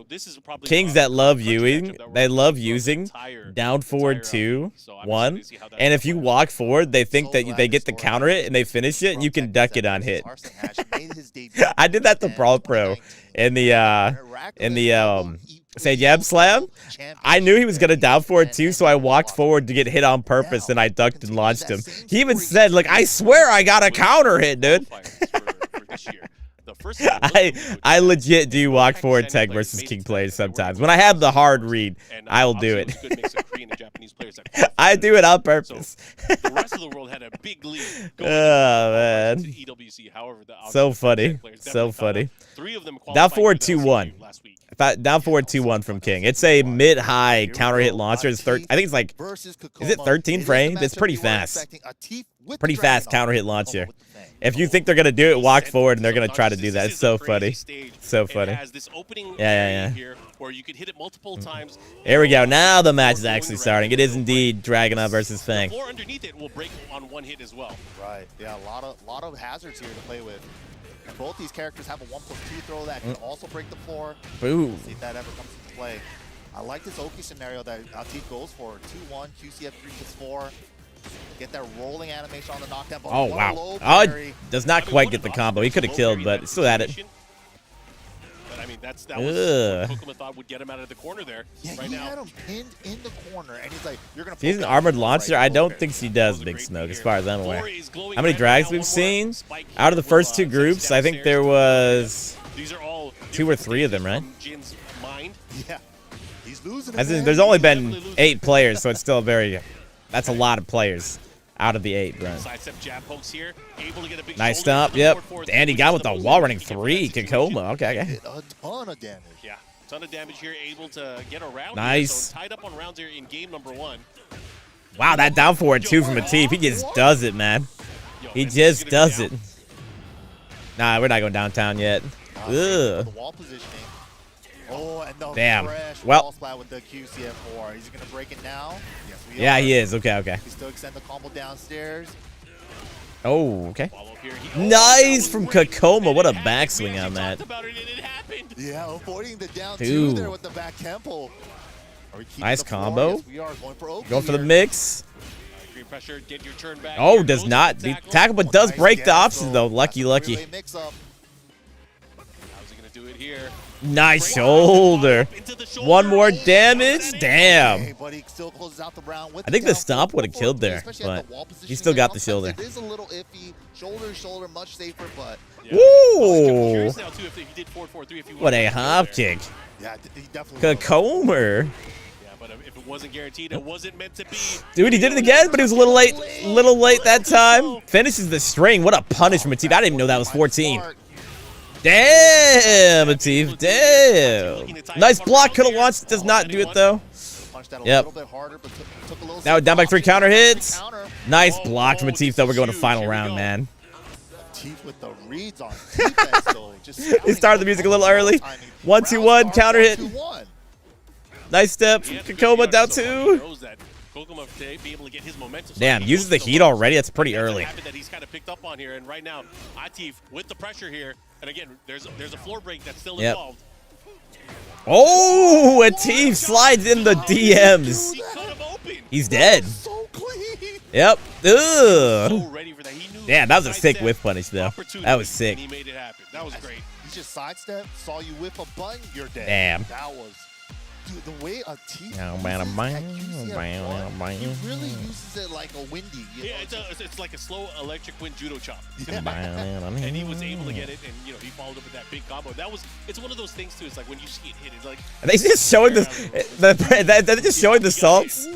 B: Kings that love using, they love using down forward 2-1, and if you walk forward, they think that they get to counter it and they finish it, and you can duck it on hit. I did that to Brawl Pro in the say jab slam. I knew he was gonna down forward too, so I walked forward to get hit on purpose, and I ducked and launched him. He even said, like, I swear I got a counter hit, dude. I legit do walk forward tech versus King players sometimes. When I have the hard read, I will do it. I do it on purpose.
M: The rest of the world had a big lead.
B: Oh man,
M: EWC, however,
B: so funny, so funny. Down forward 2-1. Down forward 2-1 from King. It's a mid-high counter hit launcher. It's I think it's like, is it 13 frames? It's pretty fast. Pretty fast counter hit launcher. If you think they're gonna do it, walk forward, and they're gonna try to do that. It's so funny, so funny. Yeah. Here we go. Now the match is actually starting. It is indeed Dragunov versus Fang.
M: The floor underneath it will break on one hit as well.
L: Right. Yeah. A lot of hazards here to play with. And both these characters have a 1+2 throw that can also break the floor.
B: Boom.
L: See if that ever comes into play. I like this Oki scenario that Atif goes for. 2-1, QCF 3+4. Get that rolling animation on the knockdown. But
B: oh, wow. Oh, does not quite get the combo. He could have killed, but still had it.
M: But I mean, that was what Kokuma thought would get him out of the corner there.
L: Yeah,
M: right
L: he
M: now.
L: had him pinned in the corner, and he's like, "You're gonna."
B: She's an armored launcher. I don't think she does, Big Smoke, as far as I'm aware. How many drags we've seen? Out of the first two groups, I think there was 2 or 3 of them, right?
L: Yeah, he's losing.
B: As in, there's only been 8 players, so it's still that's a lot of players out of the 8, bro. Nice stomp. Yep. Andy got with the wall running 3. Kakoma. Okay.
L: A ton of damage.
M: Yeah, ton of damage here. Able to get around.
B: Nice.
M: So tied up on rounds here in game number 1.
B: Wow, that down forward 2 from Atif. He just does it, man. He just does it. Nah, we're not going downtown yet. Ugh.
L: The wall positioning. Oh, and the
B: damn.
L: Fresh
B: well,
L: wall splat with the QCF4. He's gonna break it now. Yes,
B: yeah, he is. Okay.
L: He still extend the combo downstairs.
B: Oh, okay. Nice from Kakoma. What a backswing on that.
L: Yeah, avoiding the down 2 there with the back tempo.
B: Nice combo.
L: Yes, we are
B: going for the mix.
M: Pressure, get your turn back
B: oh, does not tackle, but does break the options though. Lucky.
M: How's he gonna do it here?
B: Nice shoulder. 1 more damage. Damn. I think the stomp would have killed there, but he still got the shoulder.
L: It is a little iffy. Shoulder, much safer, but.
B: Woo! What a hop kick.
L: Yeah, he definitely.
B: Kakomer.
M: Yeah, but if it wasn't guaranteed, it wasn't meant to be.
B: Dude, he did it again, but he was a little late that time. Finishes the string. What a punish from Atif. I didn't even know that was 14. Damn, Atif. Damn. Nice block. Could have launched. Does not do it, though. Yep. Now down back 3 counter hits. Nice block from Atif, though. We're going to final round, man.
L: With the reads on defense, though.
B: He started the music a little early. 1-2-1 counter hit. Nice step. Kakoma down 2. Damn, uses the heat already. That's pretty early.
M: That he's kind of picked up on here, and right now, Atif with the pressure here, and again, there's a floor break that's still involved.
B: Oh, Atif slides in the DMs. He's dead. Yep. Ugh. Damn, that was a sick whiff punish, though. That was sick.
M: He made it happen. That was great.
L: He just sidestepped, saw you whip a button, you're dead.
B: Damn.
L: That was Dude, the way a T he really uses it like a windy. You know?
M: It's like a slow electric wind judo chop. And he was able to get it, and he followed up with that big combo. It's one of those things too. It's like when you see it hit, it's like.
B: Are they just showing they're just showing the salts.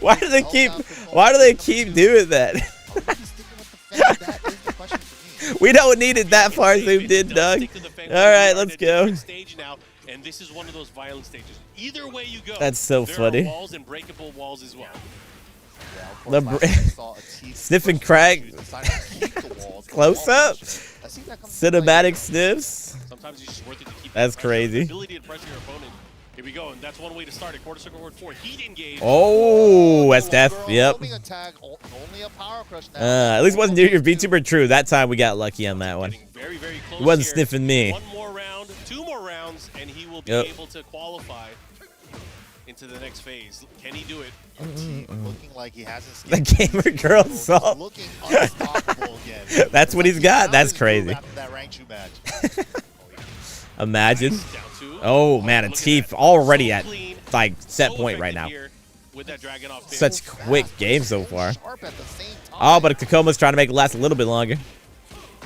B: Why do they keep doing that? We don't need it that far zoomed in, Doug. All right, let's go.
M: Stage now, and this is one of those violent stages. Either way you go,
B: that's so funny.
M: There are walls and breakable walls as well.
B: Sniffing crack. Close up. Cinematic sniffs.
M: Sometimes it's just worth it to keep.
B: That's crazy.
M: Ability to pressure your opponent. Here we go, and that's one way to start it. Quarter circle forward 4. Heat engage.
B: Oh, that's death. Yep. At least wasn't your VTuber true. That time we got lucky on that one.
M: Very, very close.
B: He wasn't sniffing me.
M: One more round, 2 more rounds, and he will be able to qualify into the next phase. Can he do it?
L: Looking like he hasn't.
B: The gamer girl salt.
L: Looking unstoppable again.
B: That's what he's got. That's crazy.
L: After that rank 2 match.
B: Imagine. Oh man, a Teef already at like set point right now. Such quick game so far. Oh, but Kokoma's trying to make it last a little bit longer.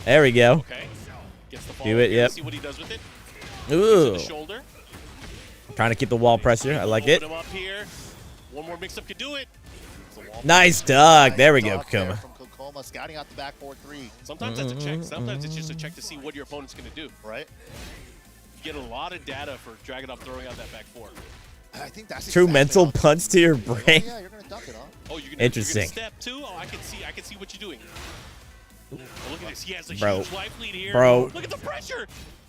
B: There we go. Do it, yep. Ooh. Trying to keep the wall pressure. I like it.
M: One more mix-up could do it.
B: Nice dog. There we go, Kokoma.
L: Scouting out the back 4-3.
M: Sometimes that's a check. Sometimes it's just a check to see what your opponent's going to do.
L: Right.
M: You get a lot of data for Dragunov throwing out that back 4.
L: I think that's
B: true mental punch to your brain.
L: Yeah, you're gonna dunk it, huh?
M: Oh, you're gonna,
B: interesting.
M: You're gonna step 2. Oh, I can see what you're doing. Oh, look at this. He has a huge life lead here.
B: Bro.
M: Look at the pressure.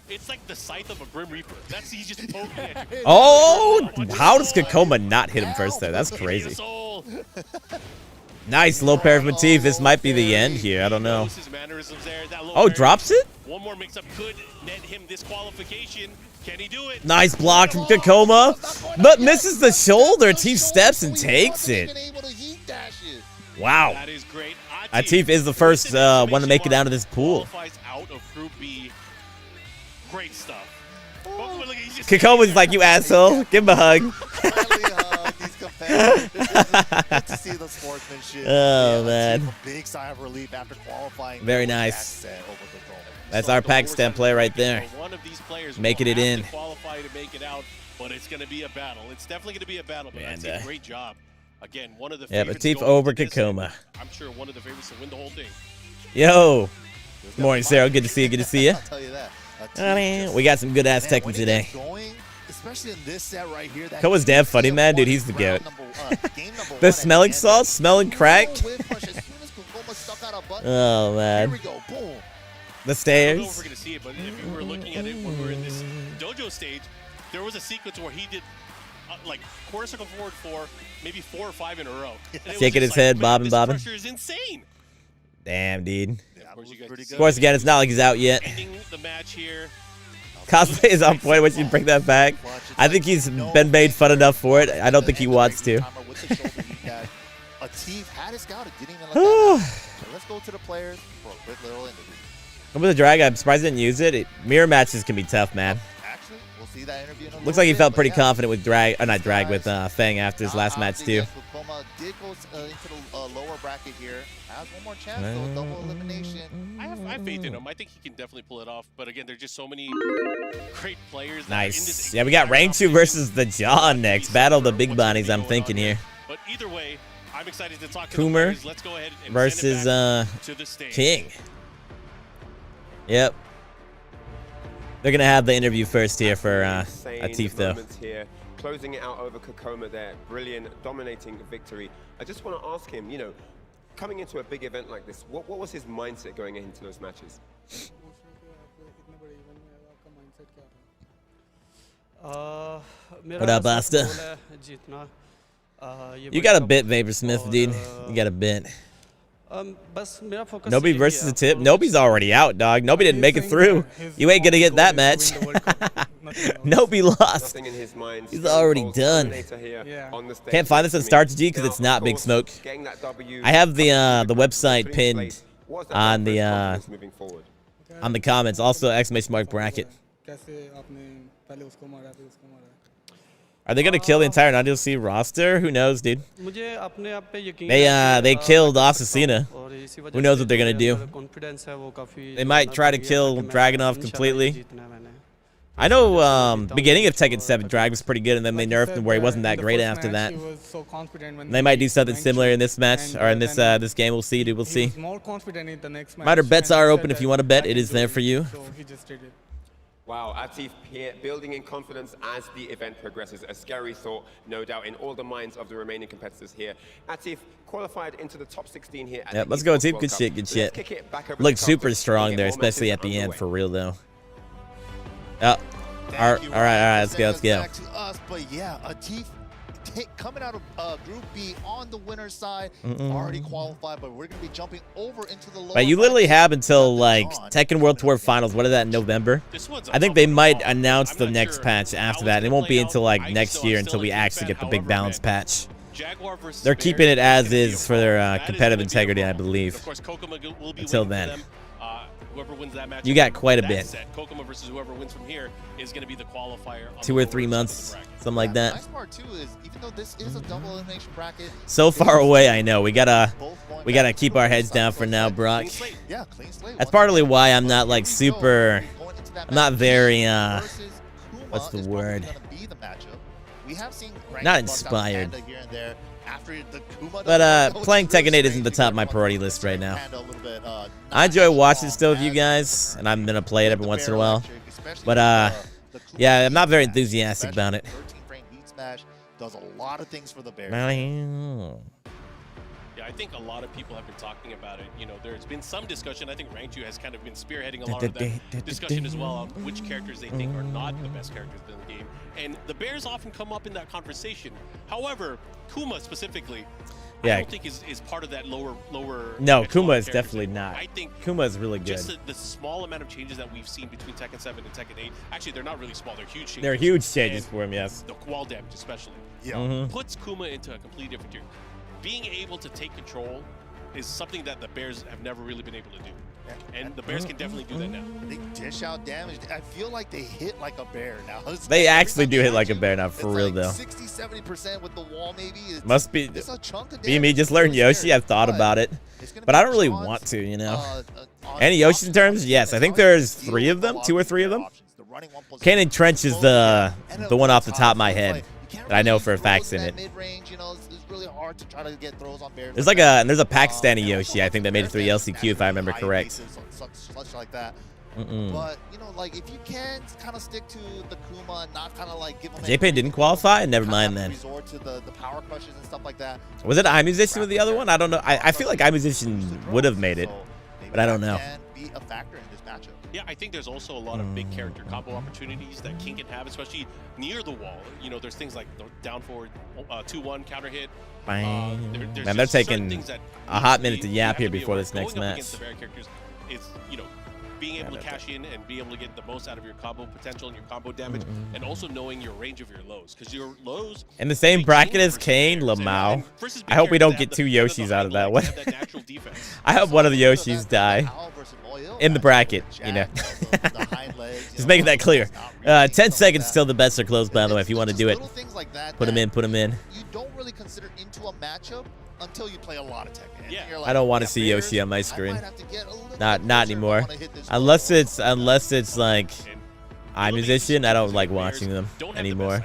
M: It's like the scythe of a Grim Reaper. He's just poking at you.
B: Oh, how does Kokoma not hit him first there? That's crazy. Nice low pair from Teef. This might be the end here. I don't know. Oh, drops it?
M: One more mix-up could net him disqualification. Can he do it?
B: Nice block from Kokoma, but misses the shoulder. Teef steps and takes it. Wow.
M: That is great.
B: Teef is the first one to make it down to this pool.
M: Out of Group B. Great stuff.
B: Kokoma's like, you asshole. Give him a hug.
L: Good to see the sportsmanship.
B: Oh, man.
L: Big sigh of relief after qualifying.
B: Very nice. That's our Pakistan play right there.
M: One of these players
B: making it in.
M: Qualify to make it out, but it's going to be a battle. It's definitely going to be a battle, but that's a great job. Again, one of the favorites.
B: Teef over Kokoma.
M: I'm sure one of the favorites to win the whole thing.
B: Yo. Good morning, Sarah. Good to see you. Good to see you.
L: I'll tell you that.
B: We got some good ass Tekken today.
L: Especially in this set right here.
B: Kokoma's damn funny, man. Dude, he's the goat. The smelling salt, smelling crack. Oh, man. The stairs.
M: I don't know if we're going to see it, but if you were looking at it when we were in this dojo stage, there was a sequence where he did like quarter circle forward 4, maybe 4 or 5 in a row.
B: Shaking his head, bobbing.
M: This pressure is insane.
B: Damn, dude.
L: Yeah,
B: of course, again, it's not like he's out yet.
M: The match here.
B: Cosplay is on point once you bring that back. I think he's been made fun enough for it. I don't think he wants to.
L: A Teef had it scouted, didn't even let that happen. So let's go to the players for a quick little interview.
B: With the drag, I'm surprised he didn't use it. Mirror matches can be tough, man.
L: Actually, we'll see that interview in a
B: Looks like he
L: bit,
B: felt pretty
L: yeah.
B: confident with drag, not drag, with Fang after his last match too.
L: Kokoma did go into the lower bracket here. Has one more chance, though, double elimination.
M: I have faith in him. I think he can definitely pull it off. But again, there's just so many great players.
B: Nice. Yeah, we got rank 2 versus the John next. Battle of the big bodies, I'm thinking here.
M: But either way, I'm excited to talk to
B: Coomer
M: the players. Let's go ahead and
B: versus
M: send it back to the stage.
B: King. Yep. They're gonna have the interview first here for Teef though.
D: Here, closing it out over Kokoma there. Brilliant, dominating victory. I just want to ask him, you know, coming into a big event like this, what was his mindset going into those matches?
B: What up, Basta? You got a bit, Vaporsmith, dude. You got a bit. Nobi versus the Tip. Nobi's already out, dog. Nobi didn't make it through. You ain't gonna get that match. Nobi lost. He's already done. Can't find this on Strategy because it's not Big Smoke. I have the website pinned on the comments. Also, exclamation mark bracket. Are they gonna kill the entire non-DLC roster? Who knows, dude? They killed Assassina. Who knows what they're gonna do? They might try to kill Dragunov completely. I know beginning of Tekken 7, Drag was pretty good, and then they nerfed him where he wasn't that great after that. They might do something similar in this match, or in this this game. We'll see, dude. We'll see. Reminder, bets are open. If you want to bet, it is there for you.
D: Wow, Atif here building in confidence as the event progresses. A scary thought, no doubt, in all the minds of the remaining competitors here. Atif qualified into the top 16 here.
B: Yep, let's go, Atif. Good shit, good shit. Looked super strong there, especially at the end, for real, though. Oh, all right, let's go.
L: Back to us, but yeah, Atif coming out of Group B on the winner's side, already qualified, but we're going to be jumping over into the lower.
B: But you literally have until like Tekken World Tour Finals. What is that in November? I think they might announce the next patch after that. It won't be until like next year until we actually get the big balance patch. They're keeping it as is for their competitive integrity, I believe. Until then.
M: Whoever wins that match,
B: you got quite a bit.
M: Kokoma versus whoever wins from here is going to be the qualifier.
B: 2 or 3 months, something like that.
L: Nice part too is even though this is a double elimination bracket,
B: so far away, I know. We gotta keep our heads down for now, Brock.
L: Yeah, clean slate.
B: That's partly why I'm not like super. I'm not very what's the word? Not inspired. But playing Tekken 8 isn't the top of my priority list right now. I enjoy watching still with you guys, and I'm gonna play it every once in a while. But yeah, I'm not very enthusiastic about it.
L: Does a lot of things for the Bears.
M: Yeah, I think a lot of people have been talking about it. You know, there's been some discussion. I think Rangchu has kind of been spearheading a lot of that discussion as well on which characters they think are not the best characters in the game. And the Bears often come up in that conversation. However, Kuma specifically, I don't think is part of that lower.
B: No, Kuma is definitely not. I think Kuma is really good.
M: Just the small amount of changes that we've seen between Tekken 7 and Tekken 8. Actually, they're not really small. They're huge changes.
B: They're huge changes for him, yes.
M: The wall damage, especially, puts Kuma into a completely different tier. Being able to take control is something that the Bears have never really been able to do. And the Bears can definitely do that now.
L: They dish out damage. I feel like they hit like a bear now.
B: They actually do hit like a bear now, for real though.
L: 60-70% with the wall, maybe.
B: Must be. Me just learned Yoshi. I've thought about it, but I don't really want to. You know, any Yoshi in terms? Yes, I think there's 3 of them, 2 or 3 of them. Cannon Trench is the one off the top of my head that I know for a fact's in it.
L: Really hard to try to get throws on Bears.
B: There's a Pakistani Yoshi, I think, that made it through the LCQ, if I remember correct.
L: Such like that. But you know, like if you can kind of stick to the Kuma, and not kind of like give them.
B: JP didn't qualify. Never mind then.
L: Resort to the power crushes and stuff like that.
B: Was it iMusician with the other one? I don't know. I feel like iMusician would have made it, but I don't know.
L: Can be a factor in this matchup.
M: Yeah, I think there's also a lot of big character combo opportunities that King can have, especially near the wall. You know, there's things like the down forward 2-1 counter hit.
B: Man, they're taking a hot minute to yap here before this next match.
M: Against the Bear characters is, you know, being able to cash in and be able to get the most out of your combo potential and your combo damage, and also knowing your range of your lows, because your lows
B: in the same bracket as Kane, Lamau. I hope we don't get 2 Yoshis out of that one. I hope one of the Yoshis die in the bracket, you know. Just making that clear. 10 seconds till the bets are closed, by the way, if you want to do it. Put them in, put them in.
L: You don't really consider into a matchup until you play a lot of Tekken.
M: Yeah.
B: I don't want to see Yoshi on my screen. Not anymore. Unless it's like iMusician, I don't like watching them anymore.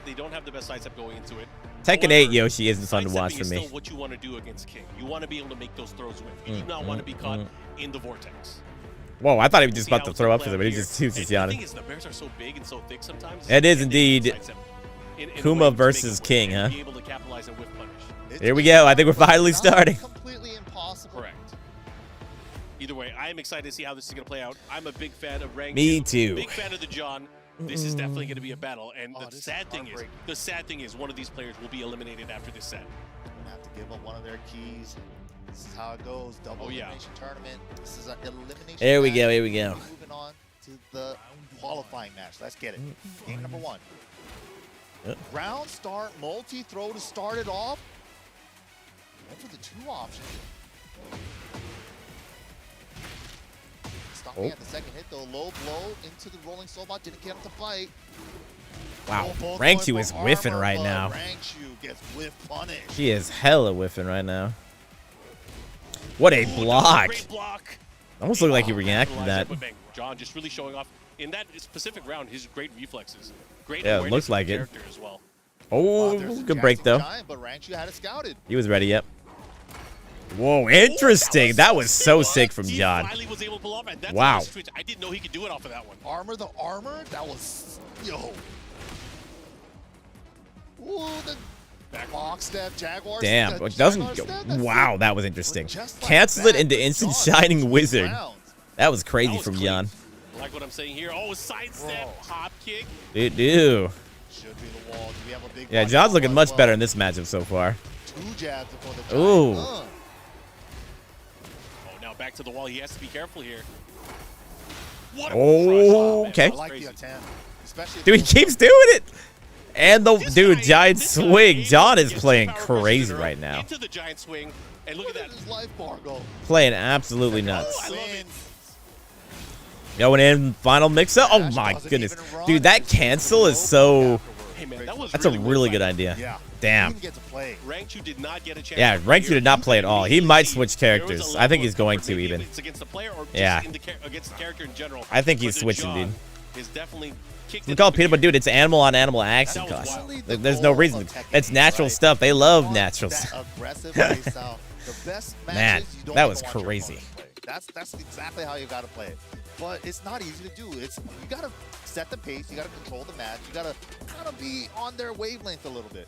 M: They don't have the best sidestep going into it.
B: Tekken 8 Yoshi isn't fun to watch for me.
M: Still what you want to do against King. You want to be able to make those throws with. You do not want to be caught in the vortex.
B: Whoa, I thought he was just about to throw up for them, but he just yawning.
M: The thing is, the Bears are so big and so thick sometimes.
B: It is indeed Kuma versus King, huh? Here we go. I think we're finally starting.
L: Completely impossible.
M: Correct. Either way, I am excited to see how this is going to play out. I'm a big fan of Rangchu.
B: Me too.
M: Big fan of the John. This is definitely going to be a battle, and the sad thing is, one of these players will be eliminated after this set.
L: They're going to have to give up one of their keys. This is how it goes. Double elimination tournament. This is an elimination.
B: Here we go. Here we go.
L: Moving on to the qualifying match. Let's get it. Game number 1. Ground start, multi-throw to start it off. Went for the 2 options. Stopping at the second hit though. Low blow into the rolling Sobot. Didn't get him to bite.
B: Wow. Rangchu is whiffing right now.
L: Rangchu gets whiff punished.
B: He is hella whiffing right now. What a block.
M: Great block.
B: Almost looked like he reacted to that.
M: John just really showing off in that specific round his great reflexes. Great
B: Yeah, it looks like it.
M: character as well.
B: Oh, good break though.
L: But Rangchu had it scouted.
B: He was ready, yep. Whoa, interesting. That was so sick from John.
M: He finally was able to pull off, and that's
B: wow.
M: I didn't know he could do it off of that one.
L: The armor, that was, yo. Ooh, the box step, Jaguar.
B: Damn, it doesn't go. Wow, that was interesting. Cancel it into instant shining wizard. That was crazy from John.
M: Like what I'm saying here. Oh, sidestep, hop kick.
B: Dude.
L: Should be the wall. Do we have a big
B: yeah, John's looking much better in this matchup so far.
L: 2 jabs before the
B: ooh.
M: Oh, now back to the wall. He has to be careful here. What
B: okay.
L: I like the attempt, especially
B: dude, he keeps doing it. And the dude, giant swing. John is playing crazy right now.
M: Into the giant swing, and look at that.
L: His life bar go.
B: Playing absolutely nuts.
M: I love it.
B: Going in, final mix-up. Oh my goodness, dude, that cancel is so.
M: Hey man,
B: that's a really good idea.
L: Yeah.
B: Damn.
M: Rangchu did not get a chance.
B: Yeah, Rangchu did not play at all. He might switch characters. I think he's going to even.
M: It's against the player or
B: yeah.
M: against the character in general.
B: I think he's switching, dude.
M: Is definitely
B: we call it peanut, but dude, it's animal on animal action cost. There's no reason. It's natural stuff. They love natural stuff. Man, that was crazy.
L: That's exactly how you got to play it. But it's not easy to do. You got to set the pace. You got to control the match. You got to kind of be on their wavelength a little bit.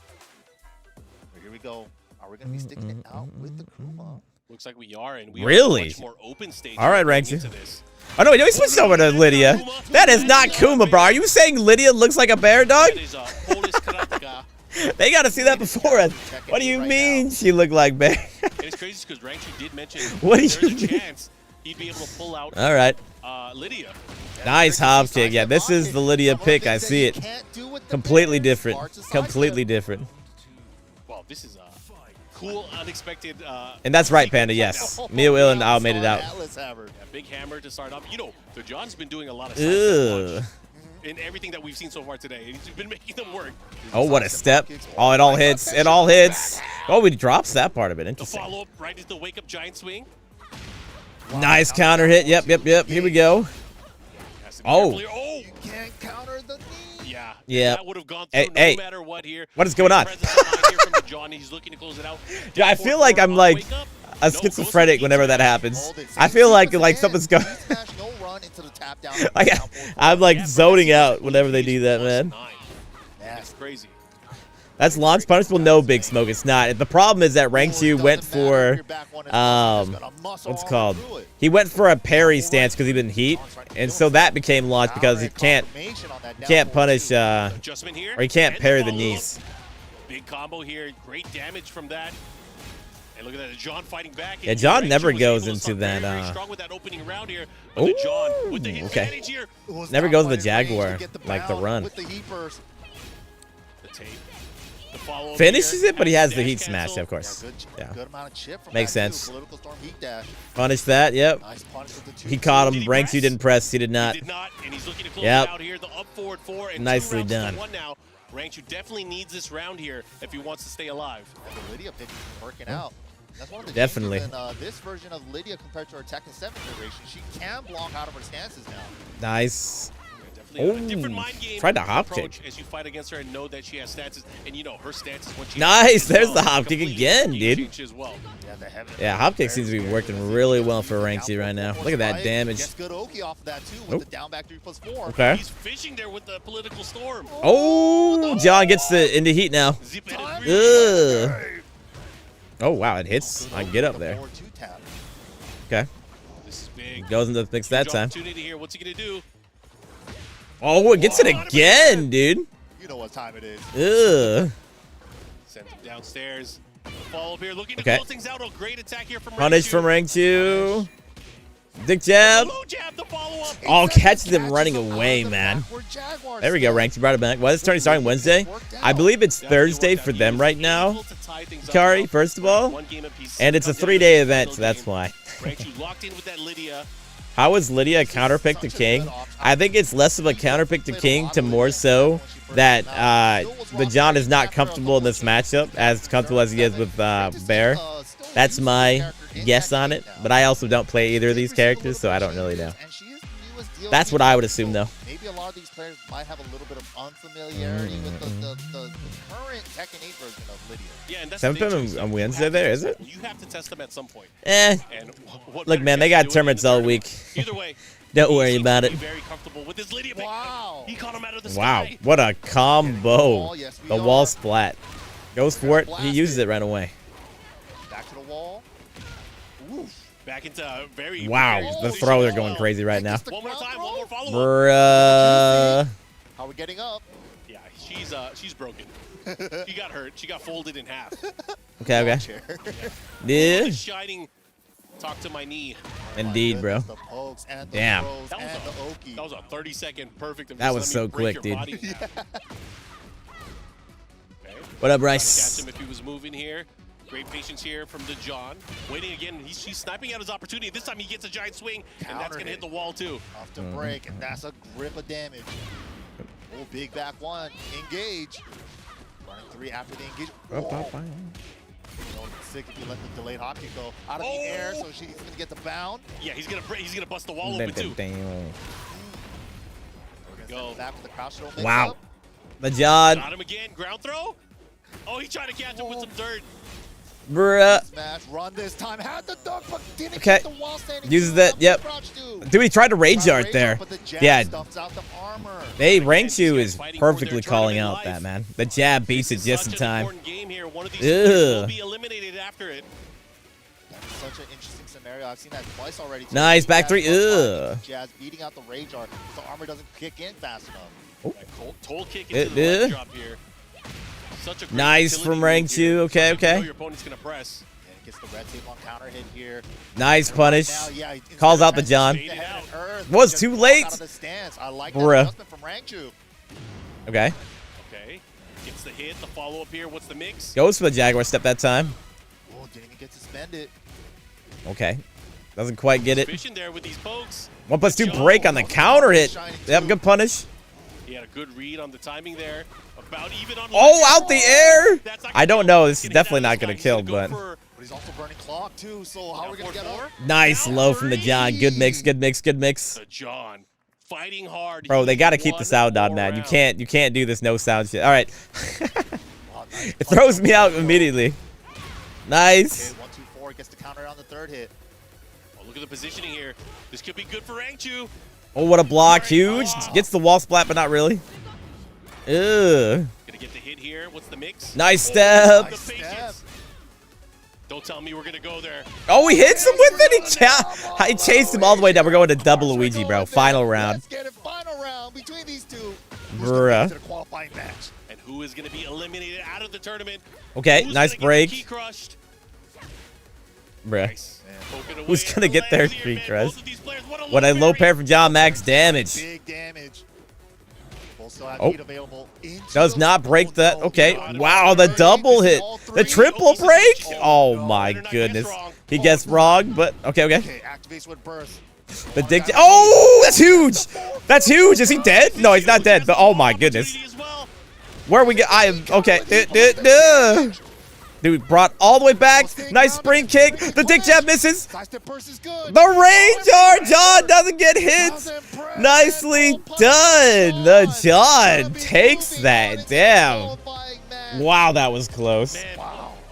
L: But here we go. Are we going to be sticking it out with the Kuma?
M: Looks like we are, and we
B: really?
M: are much more open stage.
B: All right, Rangchu. Oh no, he switched over to Lydia. That is not Kuma, bro. Are you saying Lydia looks like a bear, dog? They got to see that before. What do you mean she looked like bear?
M: It's crazy because Rangchu did mention
B: what do
M: there's
B: you
M: a
B: mean?
M: chance he'd be able to pull out.
B: All right.
M: Lydia.
B: Nice hop kick. Yeah, this is the Lydia pick. I see it. Completely different. Completely different.
M: Well, this is a cool, unexpected.
B: And that's right, Panda. Yes. Mio Ill and Ao made it out.
M: Big hammer to start off. You know, the John's been doing a lot of in everything that we've seen so far today. He's been making them work.
B: Oh, what a step. Oh, it all hits. It all hits. Oh, he drops that part of it. Interesting.
M: The follow-up right into the wake-up giant swing.
B: Nice counter hit. Yep. Here we go. Oh.
L: You can't counter the knee.
M: Yeah. That would have gone through no matter what here.
B: What is going on?
M: He's looking to close it out.
B: Yeah, I feel like I'm like a schizophrenic whenever that happens. I feel like something's going. I'm like zoning out whenever they do that, man.
M: That's crazy.
B: That's launch punishable? No, Big Smoke, it's not. The problem is that Rangchu went for, what's it called? He went for a parry stance because he didn't heat, and so that became launch because he can't punish, or he can't parry the knees.
M: Big combo here, great damage from that. And look at that, John fighting back.
B: Yeah, John never goes into that.
M: Very strong with that opening round here. But John with the advantage here.
B: Never goes to the Jaguar like the run.
M: The tape.
B: Finishes it, but he has the heat smash, of course. Yeah, makes sense. Punish that. Yep. He caught him. Rangchu didn't press. He did not. Yep. Nicely done.
M: Rangchu definitely needs this round here if he wants to stay alive.
L: The Lydia pick is working out. That's one of the
B: definitely.
L: In, this version of Lydia compared to her Tekken 7 generation, she can block out of her stances now.
B: Nice.
M: Oh, different mind game
B: tried to hop kick
M: as you fight against her and know that she has stances, and you know her stances when she
B: nice. There's the hop kick again, dude.
M: Well.
B: Yeah, hop kick seems to be working really well for Rangchu right now. Look at that damage.
L: Gets good Oki off of that too with the down back 3+4.
B: Okay.
M: He's fishing there with the political storm.
B: Oh, John gets into heat now. Ugh. Oh wow, it hits. I can get up there. Okay.
M: This is big.
B: Goes into the mix that time.
M: Here. What's he gonna do?
B: Oh, it gets it again, dude.
L: You know what time it is.
B: Ugh.
M: Sends him downstairs. Follow up here, looking to close things out. A great attack here from
B: Punish from Rangchu. Dick jab. Oh, catches him running away, man. There we go, Rangchu brought it back. Why is this tournament starting Wednesday? I believe it's Thursday for them right now. Kari, first of all. And it's a 3-day event, so that's why.
M: Rangchu locked in with that Lydia.
B: How is Lydia a counterpick to King? I think it's less of a counterpick to King to more so that the John is not comfortable in this matchup as comfortable as he is with Bear. That's my guess on it, but I also don't play either of these characters, so I don't really know. That's what I would assume, though.
L: Maybe a lot of these players might have a little bit of unfamiliarity with the current Tekken 8 version of Lydia.
M: Yeah, and that's
B: 7 p.m. on Wednesday there, is it?
M: You have to test them at some point.
B: And look, man, they got tournaments all week.
M: Either way,
B: don't worry about it.
M: very comfortable with his Lydia pick. Wow. He caught him out of the
B: Wow,
M: sky.
B: what a combo. The wall splat. Goes for it. He uses it right away.
L: Back to the wall.
M: Oof. Back into very
B: Wow, the throws are going crazy right now.
M: One more time, one more follow-up.
B: Bruh.
L: How are we getting up?
M: Yeah, she's broken. She got hurt. She got folded in half.
B: Okay. Yeah.
M: Shining. Talk to my knee.
B: Indeed, bro. Damn.
M: That was a 30-second perfect.
B: That was so quick, dude.
M: Okay.
B: What up, Bryce?
M: Catch him if he was moving here. Great patience here from the John. Waiting again. She's sniping out his opportunity. This time he gets a giant swing, and that's going to hit the wall, too.
L: Off to break, and that's a grip of damage. Oh, big back one. Engage. Running 3 after the engage. Oh. Sick if you let the delayed hop kick go out of the air, so she's going to get the bound.
M: Yeah, he's gonna bust the wall open, too.
L: Go. Back with the crouch throw.
B: Wow. The John.
M: Got him again. Ground throw. Oh, he tried to catch him with some dirt.
B: Bruh.
L: Smash, run this time. Had the dunk, but didn't
B: Okay.
L: get the wall standing.
B: Uses that. Yep. Dude, he tried to rage art there. Yeah. Hey, Rangchu is perfectly calling out that, man. The jab beats it just in time.
M: Will be eliminated after it.
L: That's such an interesting scenario. I've seen that twice already.
B: Nice back three. Ugh.
L: Jazz beating out the rage art, so armor doesn't kick in fast enough.
M: Toll kick into the leg drop here. Such a great
B: nice from Rangchu. Okay.
M: Your opponent's gonna press.
L: And gets the red tape on counter hit here.
B: Nice punish. Calls out the John. Was too late.
L: I like that
B: Bruh.
L: adjustment from Rangchu.
B: Okay.
M: Okay. Gets the hit. The follow up here. What's the mix?
B: Goes for the Jaguar step that time.
L: Oh, didn't even get suspended.
B: Okay. Doesn't quite get it.
M: Fishing there with these pokes.
B: 1+2 break on the counter hit. Yep, good punish.
M: He had a good read on the timing there. About even on
B: out the air. I don't know. This is definitely not going to kill, but.
L: But he's also burning clock too, so how are we going to get up?
B: Nice low from the John. Good mix. The
M: John fighting hard.
B: Bro, they got to keep the sound on, man. You can't do this no sound shit. All right. It throws me out immediately. Nice.
L: Okay, 1-2-4 gets the counter on the third hit.
M: Oh, look at the positioning here. This could be good for Rangchu.
B: Oh, what a block. Huge. Gets the wall splat, but not really. Ugh.
M: Gonna get the hit here. What's the mix?
B: Nice step.
M: Don't tell me we're gonna go there.
B: Oh, he hits him with it. He chased him all the way down. We're going to double Luigi, bro. Final round.
L: Let's get it. Final round between these two.
B: Bruh.
L: Qualifying match.
M: And who is gonna be eliminated out of the tournament?
B: Okay, nice break.
M: Key crushed.
B: Bruh.
M: Nice.
B: Who's gonna get their key crushed? What a low pair from John. Max damage.
L: Big damage.
B: Oh, does not break that. Okay, wow, the double hit, the triple break. Oh my goodness, he gets wrong, but okay.
L: Activates with burst.
B: The dick. Oh, that's huge. That's huge. Is he dead? No, he's not dead. But oh my goodness, where we get? I am okay. Dude, brought all the way back. Nice spring kick. The dick jab misses. The Ranger John doesn't get hit. Nicely done. The John takes that. Damn. Wow, that was close.
M: Man,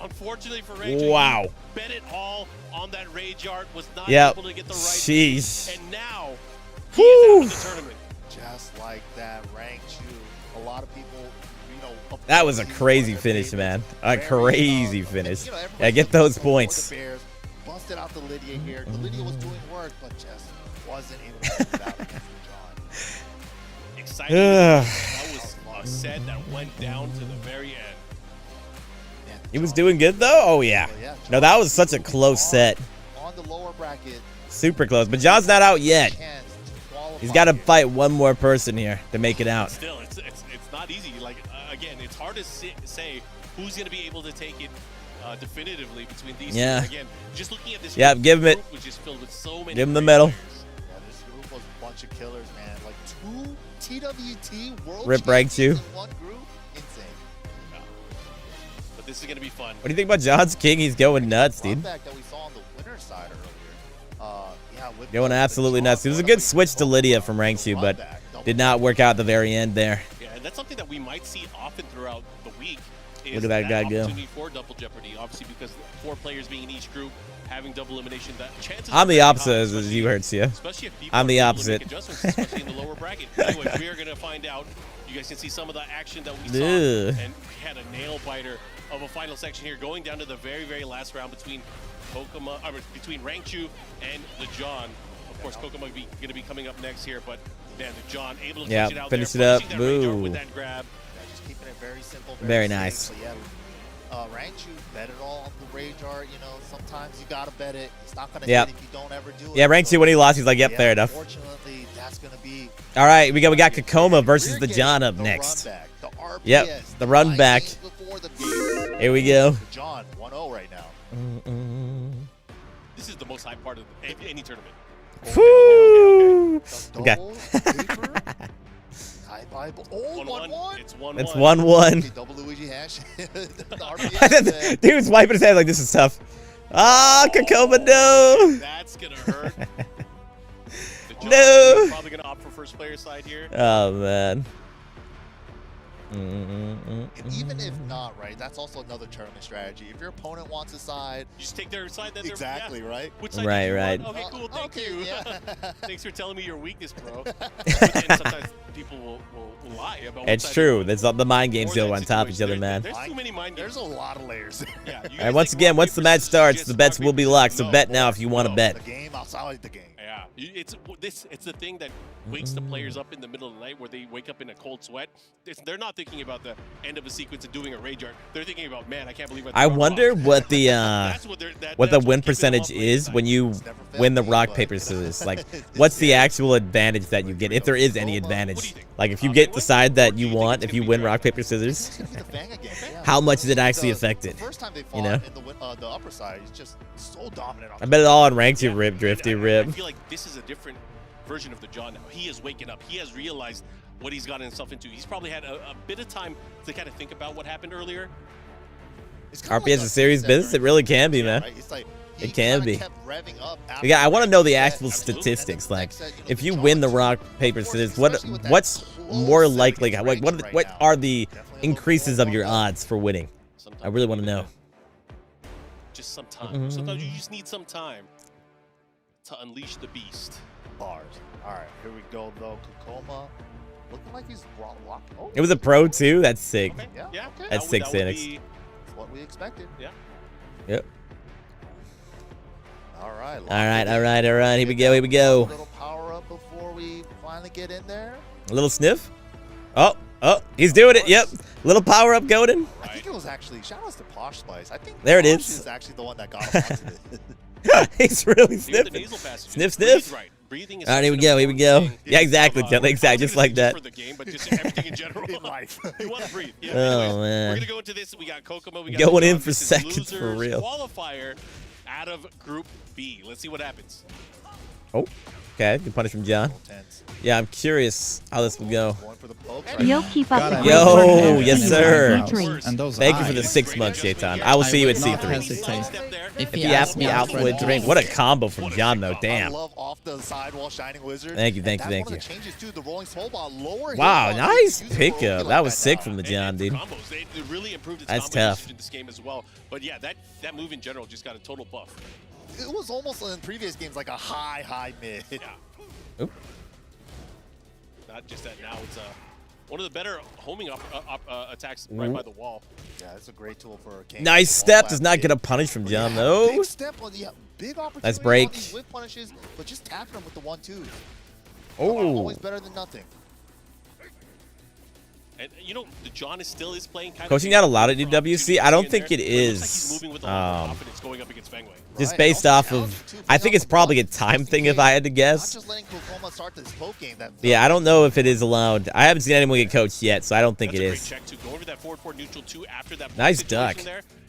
M: unfortunately for Ranger,
B: wow.
M: Bet it all on that rage art. Was not
B: Yep.
M: able to get the right.
B: Jeez.
M: And now he is out of the tournament.
L: Just like that, Rangchu. A lot of people.
B: That was a crazy finish, man. A crazy finish. Yeah, get those points.
L: Busted out the Lydia here. The Lydia was doing work, but just wasn't able to get out against John.
M: Exciting. That was a set that went down to the very end.
B: He was doing good, though? Oh, yeah. No, that was such a close set.
L: On the lower bracket.
B: Super close. But John's not out yet. He's got to fight one more person here to make it out.
M: Still, it's not easy. Like, again, it's hard to say who's going to be able to take it definitively between these two. Again, just looking at this
B: give him it.
M: which is filled with so many
B: give him the medal.
L: Yeah, bunch of killers, man. Like 2 TWT World
B: Rip ranks you.
L: in one group. Insane.
M: Yeah. But this is going to be fun.
B: What do you think about John's King? He's going nuts, dude.
L: That we saw on the winner's side earlier. Yeah,
B: Going absolutely nuts. It was a good switch to Lydia from rank 2, but did not work out at the very end there.
M: Yeah, and that's something that we might see often throughout the week.
B: Look at that guy go.
M: Opportunity for double jeopardy, obviously, because 4 players being in each group, having double elimination. That chances.
B: I'm the opposite, as you heard, Sia.
M: Especially if people
B: I'm the
M: are able to
B: opposite.
M: make adjustments, especially in the lower bracket. Anyway, we are going to find out. You guys can see some of the action that we saw,
B: Ugh.
M: and we had a nail biter of a final section here, going down to the very, very last round between between Rangchu and the John. Of course, Kokoma going to be coming up next here, but man, the John able to finish it out
B: finish
M: there,
B: it up. Boo.
M: with that grab.
L: Yeah, just keeping it very simple.
B: Very
L: safe.
B: nice.
L: So, yeah, Rangchu bet it all on the Rage Art. You know, sometimes you gotta bet it. It's not gonna hit if you don't ever do it.
B: Yeah, rank 2 when he lost, he's like, yep,
L: yeah,
B: fair enough.
L: Unfortunately, that's gonna be.
B: All right, we got Kakoma versus the John up next. Yep, the run back. Here we go.
L: John 1-0 right now.
M: This is the most hype part of any tournament.
B: Woo! Okay.
L: Oh, 1-1.
M: It's 1-1.
B: It's 1-1.
L: Okay, double Luigi hash.
B: Dude's wiping his hands like this is tough. Ah, Kakoma, no.
M: That's gonna hurt.
B: No.
M: Probably gonna opt for first player side here.
B: Oh man.
L: And even if not, right, that's also another tournament strategy. If your opponent wants a side,
M: you just take their side. That
L: exactly, right?
M: Which side
B: right,
M: do you
B: right.
M: want? Okay, cool. Thank you.
L: Yeah.
M: Thanks for telling me your weakness, bro. And sometimes people will lie about.
B: It's true. There's the mind games go on top of each other, man.
M: There's too many mind games.
L: There's a lot of layers.
M: Yeah.
B: All right, once again, once the match starts, the bets will be locked. So bet now if you want to bet.
L: The game outside the game.
M: Yeah, it's the thing that wakes the players up in the middle of the night where they wake up in a cold sweat. They're not thinking about the end of a sequence and doing a rage art. They're thinking about, man, I can't believe
B: I wonder what the what the win percentage is when you win the rock paper scissors. Like, what's the actual advantage that you get, if there is any advantage? Like, if you get the side that you want, if you win rock paper scissors, how much does it actually affect it? You know.
L: The upper side is just so dominant.
B: I bet it all on rank 2 rip, drifty rip.
M: I feel like this is a different version of the John now. He is waking up. He has realized what he's gotten himself into. He's probably had a bit of time to kind of think about what hhappened earlier.
B: RP is a serious business. It really can be, man. It can be. Yeah, I want to know the actual statistics. Like, if you win the rock paper scissors, what's more likely? What are the increases of your odds for winning? I really want to know.
M: Just some time. Sometimes you just need some time to unleash the beast.
L: Bars. All right, here we go, though. Kakoma looking like he's locked. Oh.
B: It was a pro, too? That's sick.
L: Okay. Yeah. Okay.
B: That's sick, Phoenix.
L: That's what we expected.
M: Yeah.
B: Yep.
L: All right.
B: All right. Here we go.
L: A little power up before we finally get in there.
B: A little sniff. Oh, he's doing it. Yep. Little power up, Godin.
L: I think it was actually, shout outs to Posh Spice. I think
B: there
L: Posh
B: it is.
L: Actually the one that got him onto it.
B: He's really sniffing. Sniff.
M: Right. Breathing is
B: all right, here we go. Yeah, exactly, exactly, just like that.
M: For the game, but just everything in general. In life. You want to breathe. Yeah,
B: oh, man.
M: We're going to go into this. We got Kokoma. We got
B: going in for seconds for real.
M: Qualifier out of Group B. Let's see what happens.
B: Oh, okay. Good punish from John. Yeah, I'm curious how this will go.
N: Yo, keep up the
B: Yo, yes, sir. Thank you for the 6 months, Shaitan. I will see you at C3. If he asks me out for a drink, what a combo from John, though. Damn. Thank you. Wow, nice pickup. That was sick from the John, dude. That's tough.
M: In this game as well. But yeah, that move in general just got a total buff.
L: It was almost in previous games like a high mid.
M: Yeah.
B: Oop.
M: Not just that now, it's one of the better homing attacks right by the wall.
L: Yeah, it's a great tool for a king.
B: Nice step. Does not get a punish from John, though.
L: Big step on big opportunity.
B: Nice break.
L: With punishes, but just tapping him with the 1-2.
B: Oh.
L: Always better than nothing.
M: And you know, the John still is playing kind
B: coaching out a lot at EWC. I don't think it is.
M: Going up against Fengway.
B: Just based off of, I think it's probably a time thing if I had to guess. Yeah, I don't know if it is allowed. I haven't seen anyone get coached yet, so I don't think it is.
M: Check to go over that forward neutral 2 after that
B: nice duck.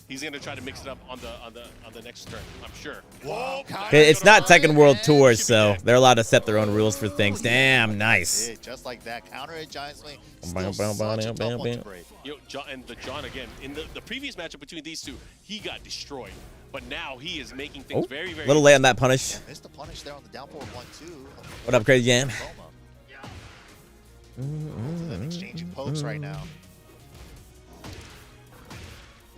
M: he's gonna try to mix it up on the next turn. I'm sure.
L: Whoa,
B: It's not Tekken World Tour, so they're allowed to set their own rules for things. Damn, nice.
L: Just like that, counter a giant swing. Still such a tough one to break.
M: And the John again in the previous matchup between these two, he got destroyed. But now he is making things very, very.
B: Little late on that punish.
L: Yeah, missed the punish there on the down forward 1-2.
B: What up, Crazy Jam?
L: Exchanging pokes right now.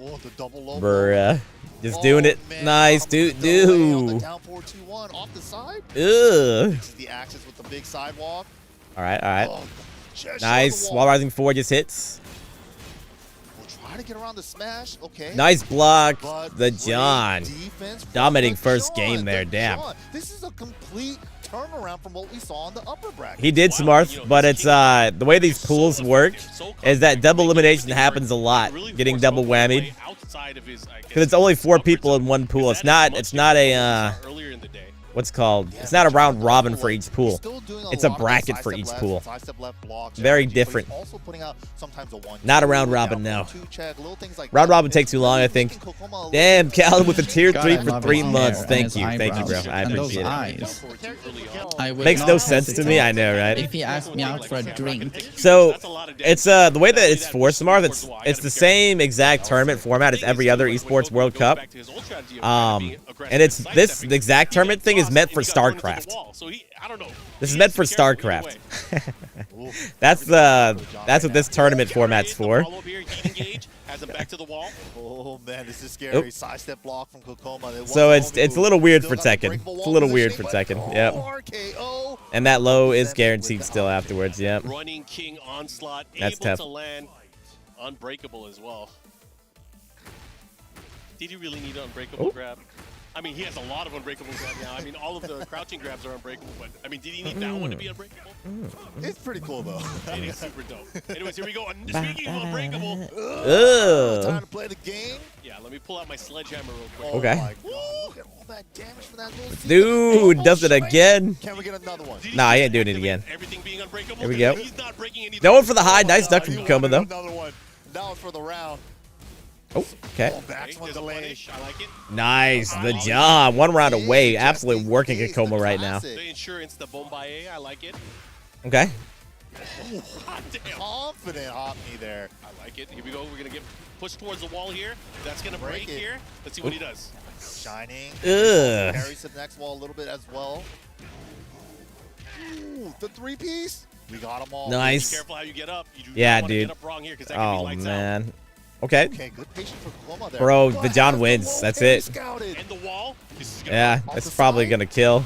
L: Oh, the double low.
B: Bruh. Just doing it.
L: Man,
B: Nice, dude.
L: Down forward 2-1 off the side.
B: Ugh.
L: This is the axis with the big sidewalk.
B: All right, all right.
L: Oh, just
B: Nice.
L: shot the
B: Wall rising 4 just hits.
L: We'll try to get around the smash. Okay.
B: Nice block.
L: But
B: The John.
L: defense from
B: Dominating
L: the
B: first
L: John.
B: game there.
L: The
B: Damn.
L: John. This is a complete turnaround from what we saw in the upper bracket.
B: He did smart, but it's the way these pools work is that double elimination happens a lot, getting double whammied. Because it's only 4 people in one pool. It's not a what's called? It's not a round robin for each pool. It's a bracket for each pool. Very different. Not a round robin now. Round robin takes too long, I think. Damn, Cal with a tier 3 for 3 months. Thank you, bro. I appreciate it. Makes no sense to me. I know, right?
O: If he asked me out for a drink.
B: So it's the way that it's for Smart. It's the same exact tournament format as every other esports World Cup. And it's this exact tournament thing is meant for StarCraft. This is meant for StarCraft. That's what this tournament format's for.
L: Oh man, this is scary. Sidestep block from Kokoma.
B: So it's a little weird for Tekken. It's a little weird for Tekken. Yep. And that low is guaranteed still afterwards. Yep.
M: Running King onslaught.
B: That's
M: able
B: tough.
M: to land unbreakable as well. Did he really need an unbreakable grab? I mean, he has a lot of unbreakable grab now. I mean, all of the crouching grabs are unbreakable, but I mean, did he need that one to be unbreakable?
L: It's pretty cool though.
M: It is super dope. Anyways, here we go. Speaking of unbreakable,
L: time to play the game.
M: Yeah, let me pull out my sledgehammer real quick.
B: Okay.
L: Look at all that damage from that little
B: Dude, does it again?
L: Can we get another one?
B: Nah, he ain't doing it again.
M: Everything being unbreakable.
B: Here we go.
M: He's not breaking anything.
B: No one for the high. Nice duck from Kokoma though.
L: Another one. That was for the round.
B: Oh, okay.
L: Back one delay.
M: I like it.
B: Nice, the job. 1 round away. Absolutely working Kokoma right now.
M: The insurance, the Bombaye, I like it.
B: Okay.
L: Oh, confident Hopney there.
M: I like it. Here we go. We're gonna get pushed towards the wall here. That's gonna break here. Let's see what he does.
L: Shining.
B: Ugh.
L: Carries to the next wall a little bit as well. Ooh, the 3-piece. We got them all.
B: Nice.
M: Be careful how you get up. You do
B: Yeah,
M: not want to
B: dude.
M: get up wrong here, 'cause that can be lights
B: man.
M: out.
B: Okay.
L: Okay, good patience for Kokoma there.
B: Bro, the John wins. That's it.
L: Scouted.
M: And the wall. This is gonna
B: Yeah, it's probably gonna kill.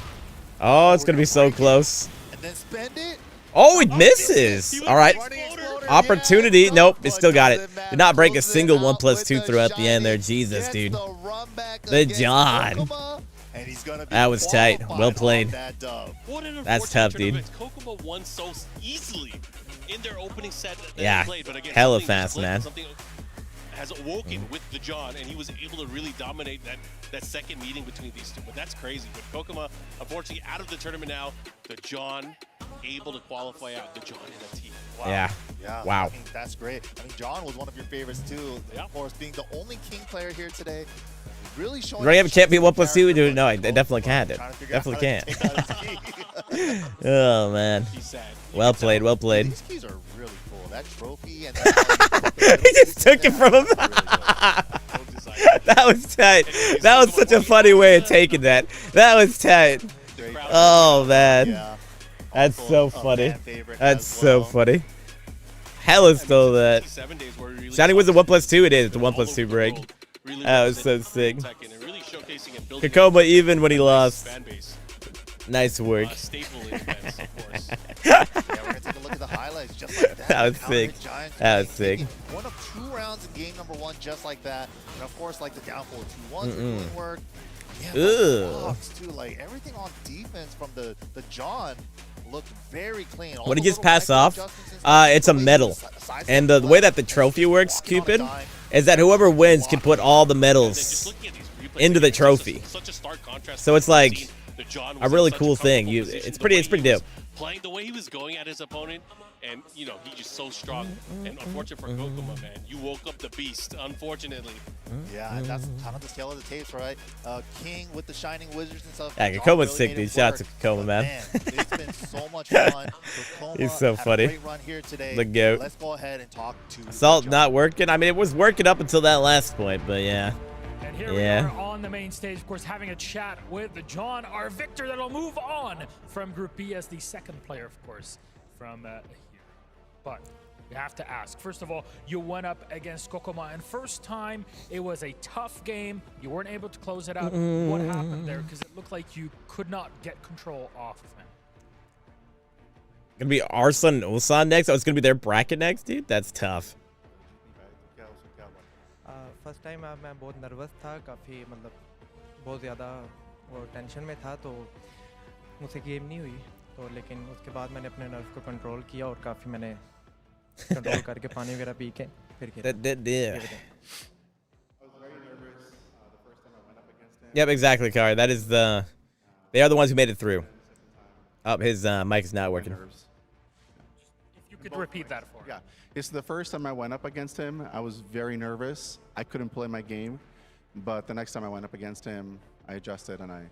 B: Oh, it's gonna be so close.
L: And then spend it.
B: Oh, it misses. All right. Opportunity. Nope, it still got it. Did not break a single 1+2 throw at the end there. Jesus, dude. The John. That was tight. Well played. That's tough, dude.
M: Kokoma won so easily in their opening set that
B: Yeah,
M: they played, but again,
B: hella
M: something
B: fast,
M: clicked,
B: man.
M: Something has awoken with the John, and he was able to really dominate that second meeting between these two. But that's crazy. But Kokoma, unfortunately, out of the tournament now. The John able to qualify out. The John in a team.
L: Wow.
B: Yeah. Wow.
L: I mean, that's great. I mean, John was one of your favorites too. Of course, being the only King player here today. Really showing.
B: Right, it can't be 1+2. Dude, no, it definitely can't. It definitely can't. Oh man. Well played. Well played.
L: These keys are really cool. That trophy and
B: he just took it from him. That was tight. That was such a funny way of taking that. That was tight. Oh man. That's so funny. That's so funny. Hella stole that. Shining was a 1+2. It is. It's a 1+2 break. That was so sick. Kokoma even when he lost. Nice work.
L: Yeah, we're gonna take a look at the highlights just like that.
B: That was sick. That was sick.
L: 1 of 2 rounds in game number 1 just like that. And of course, like the down 4-2-1s are doing work. Yeah, the blocks too. Like everything on defense from the John looked very clean.
B: What he just passed off, it's a medal. And the way that the trophy works, Cupid, is that whoever wins can put all the medals into the trophy. So it's like a really cool thing. It's pretty dope.
M: Playing the way he was going at his opponent and you know he's just so strong. And unfortunate for Kokoma, man, you woke up the beast. Unfortunately.
L: Yeah, and that's kind of the scale of the tapes, right? King with the shining wizards and stuff.
B: Yeah, Kokoma's sick, dude. Shout out to Kokoma, man.
L: It's been so much fun.
B: He's so funny.
L: Great run here today.
B: The GOAT.
L: Let's go ahead and talk to
B: Assault not working. I mean, it was working up until that last point, but yeah.
F: And here we are on the main stage, of course, having a chat with John, our victor that'll move on from Group B as the second player, of course, from here. But we have to ask, first of all, you went up against Kokoma, and first time it was a tough game. You weren't able to close it out. What happened there? Because it looked like you could not get control off of him.
B: Gonna be Arslan Ulsan next? Oh, it's gonna be their bracket next, dude? That's tough.
P: First time मैं बहुत nervous था काफ़ी मतलब बहुत ज़्यादा वो tension में था तो मुझसे गेम नहीं हुई तो लेकिन उसके बाद मैंने अपने नर्व को कंट्रोल किया और काफ़ी मैंने कंट्रोल करके पानी वगैरह पी के फिर
B: Yep, exactly, Kari. That is the... They are the ones who made it through. Oh, his mic is not working.
F: If you could repeat that for me.
Q: Yeah. It's the first time I went up against him. I was very nervous. I couldn't play my game. But the next time I went up against him, I adjusted and I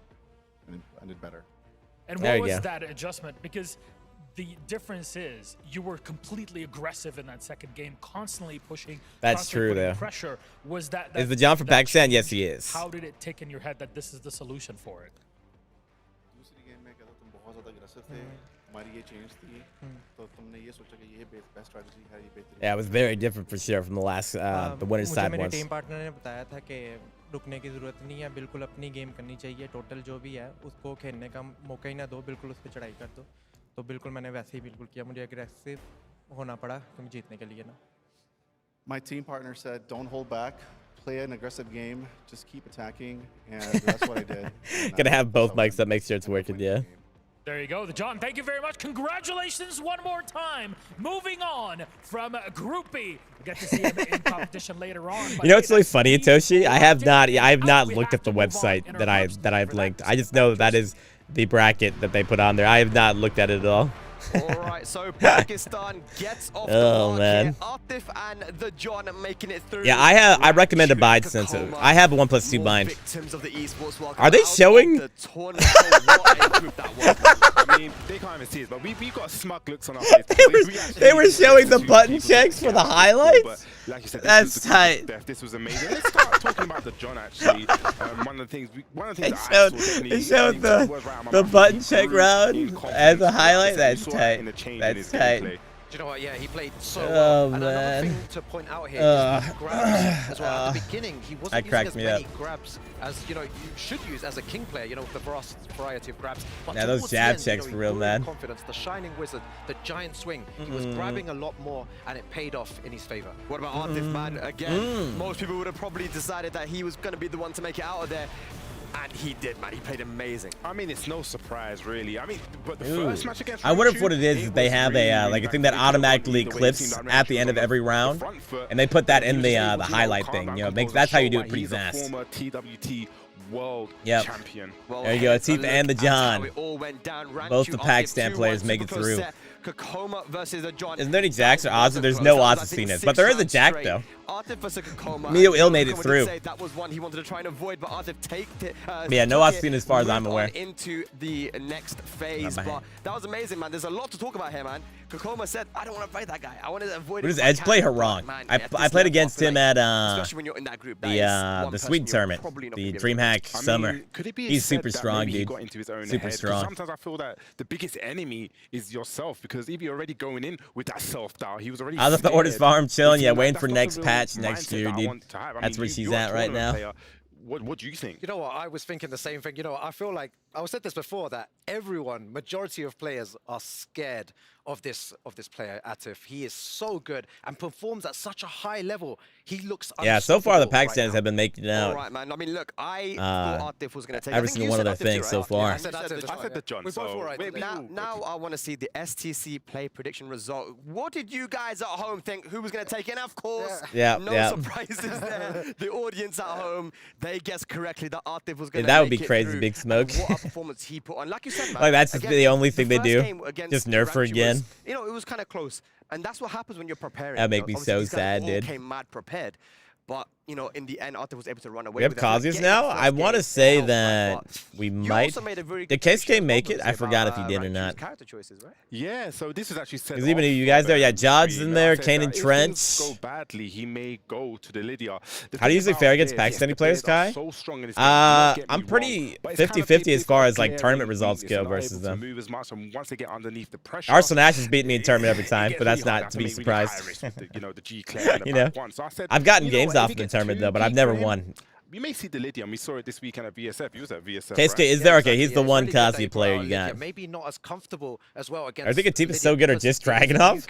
Q: did better.
F: And what was that adjustment? Because the difference is you were completely aggressive in that second game, constantly pushing.
B: That's true, though.
F: Pressure. Was that
B: is the John from Pakistan? Yes, he is.
F: How did it take in your head that this is the solution for it?
B: Yeah, it was very different for sure from the last the winner's side
P: मुझे मेरे
B: ones.
P: Team partner ने बताया था कि रुकने की ज़रूरत नहीं है, बिल्कुल अपनी गेम करनी चाहिए, टोटल जो भी है उसको खेलने का मौका ही ना दो, बिल्कुल उस पर चढ़ाई कर दो. तो बिल्कुल मैंने वैसे ही बिल्कुल किया, मुझे एग्रेसिव होना पड़ा क्योंकि जीतने के लिए ना.
Q: My team partner said, "Don't hold back. Play an aggressive game. Just keep attacking," and that's what I did.
B: Gonna have both mics up, make sure it's working. Yeah.
F: There you go. John, thank you very much. Congratulations one more time. Moving on from Group B. We'll get to see him in competition later on.
B: You know what's really funny, Toshi? I have not looked at the website that I've linked. I just know that is the bracket that they put on there. I have not looked at it at all.
I: All right, so Pakistan gets off the mark here. Atif and the John making it through.
B: Yeah, I recommend a bind since I have a 1+2 bind.
I: Victims of the esports world
B: Are they showing?
I: the tournament. What a group that was.
J: I mean, they can't even see it, but we got smug looks on our face.
B: They were showing the button checks for the highlights?
J: But like you said,
B: that's tight.
J: This was amazing. Let's start talking about the John, actually. One of the things
B: they showed the button check round as a highlight. That's tight. That's tight.
K: Do you know what? Yeah, he played so
B: Oh,
K: well. And
B: man.
K: another thing to point out here is his grabs as well. At the beginning, he wasn't using as many grabs as you should use as a king player. You know, with the variety of grabs. But
B: yeah, those jab checks for real, man.
K: Confidence, the shining wizard, the giant swing. He was grabbing a lot more, and it paid off in his favor.
I: What about Atif, man? Again, most people would have probably decided that he was going to be the one to make it out of there. And he did, man. He played amazing.
J: I mean, it's no surprise, really. I mean, but the first match against
B: I wonder if what it is they have a like a thing that automatically clips at the end of every round, and they put that in the highlight thing. You know, that's how you do it pretty fast.
J: Former TWT world champion.
B: There you go, Atif and the John. Both the Pakistan players make it through.
I: Kokoma versus the John.
B: Isn't there any Jacks or Ozzy? There's no Ozzy but there is a Jack though.
I: Arthur versus Kokoma.
B: Mio Ill made it through.
I: That was one he wanted to try and avoid, but Arthur taked it.
B: Yeah, no Ozzy as far as I'm aware.
I: Into the next phase, but that was amazing, man. There's a lot to talk about here, man. Kokoma said, "I don't want to fight that guy. I want to avoid."
B: What does Edge play? Harang. I played against him at
I: especially when you're in that group.
B: The Sweden tournament, the DreamHack Summer. He's super strong, dude. Super strong.
J: Sometimes I feel that the biggest enemy is yourself, because if you're already going in with that self-doubt, he was already.
B: I left the Orders Farm chilling, yeah, waiting for next patch next year, dude. That's where she's at right now.
J: What do you think?
K: You know what? I was thinking the same thing. You know, I feel like I said this before, that majority of players are scared of this player, Atif. He is so good and performs at such a high level. He looks
B: so far the Pakistanis have been making it out.
I: All right, man. I mean, look, I thought Atif was going to take
B: every single one of their things so far.
I: I said the John. Now I want to see the STC play prediction result. What did you guys at home think? Who was going to take it? And of course, no surprises there. The audience at home, they guessed correctly that Atif was going to
B: that would be
I: crazy,
B: Big Smoke.
I: What a performance he put on. Like you said, man.
B: Like, that's just the only thing they do. Just nerf her again. man.
I: You know, it was kind of close. And that's what happens when you're preparing.
B: That make me
I: Obviously,
B: so
I: these guys
B: sad,
I: all
B: dude.
I: came mad prepared. But, you know, in the end, Arthur was able to run away
B: We have
I: with it.
B: Kaizur's now? I want to say that we might... Did Keisuke make it? I forgot if he did or not.
I: Character choices, right?
J: Yeah, so this is actually set
B: Because even you guys there, yeah, Jod's in there, Kane and Trent.
J: If things go badly, he may go to the Lydia.
B: How do you usually fare against Pakistani players, Kai? I'm pretty 50-50 as far as like tournament results go versus them. Arsenal Nash has beaten me in tournament every time, but that's not to be surprised. You know, I've gotten games off in the tournament though, but I've never won.
J: You may see the Lydian. We saw it this weekend at VSF. He was at VSF.
B: Keisuke is there? Okay, he's the one Kazi player you got.
K: Maybe not as comfortable as well against.
B: I think Atiba is so good or just Dragunov.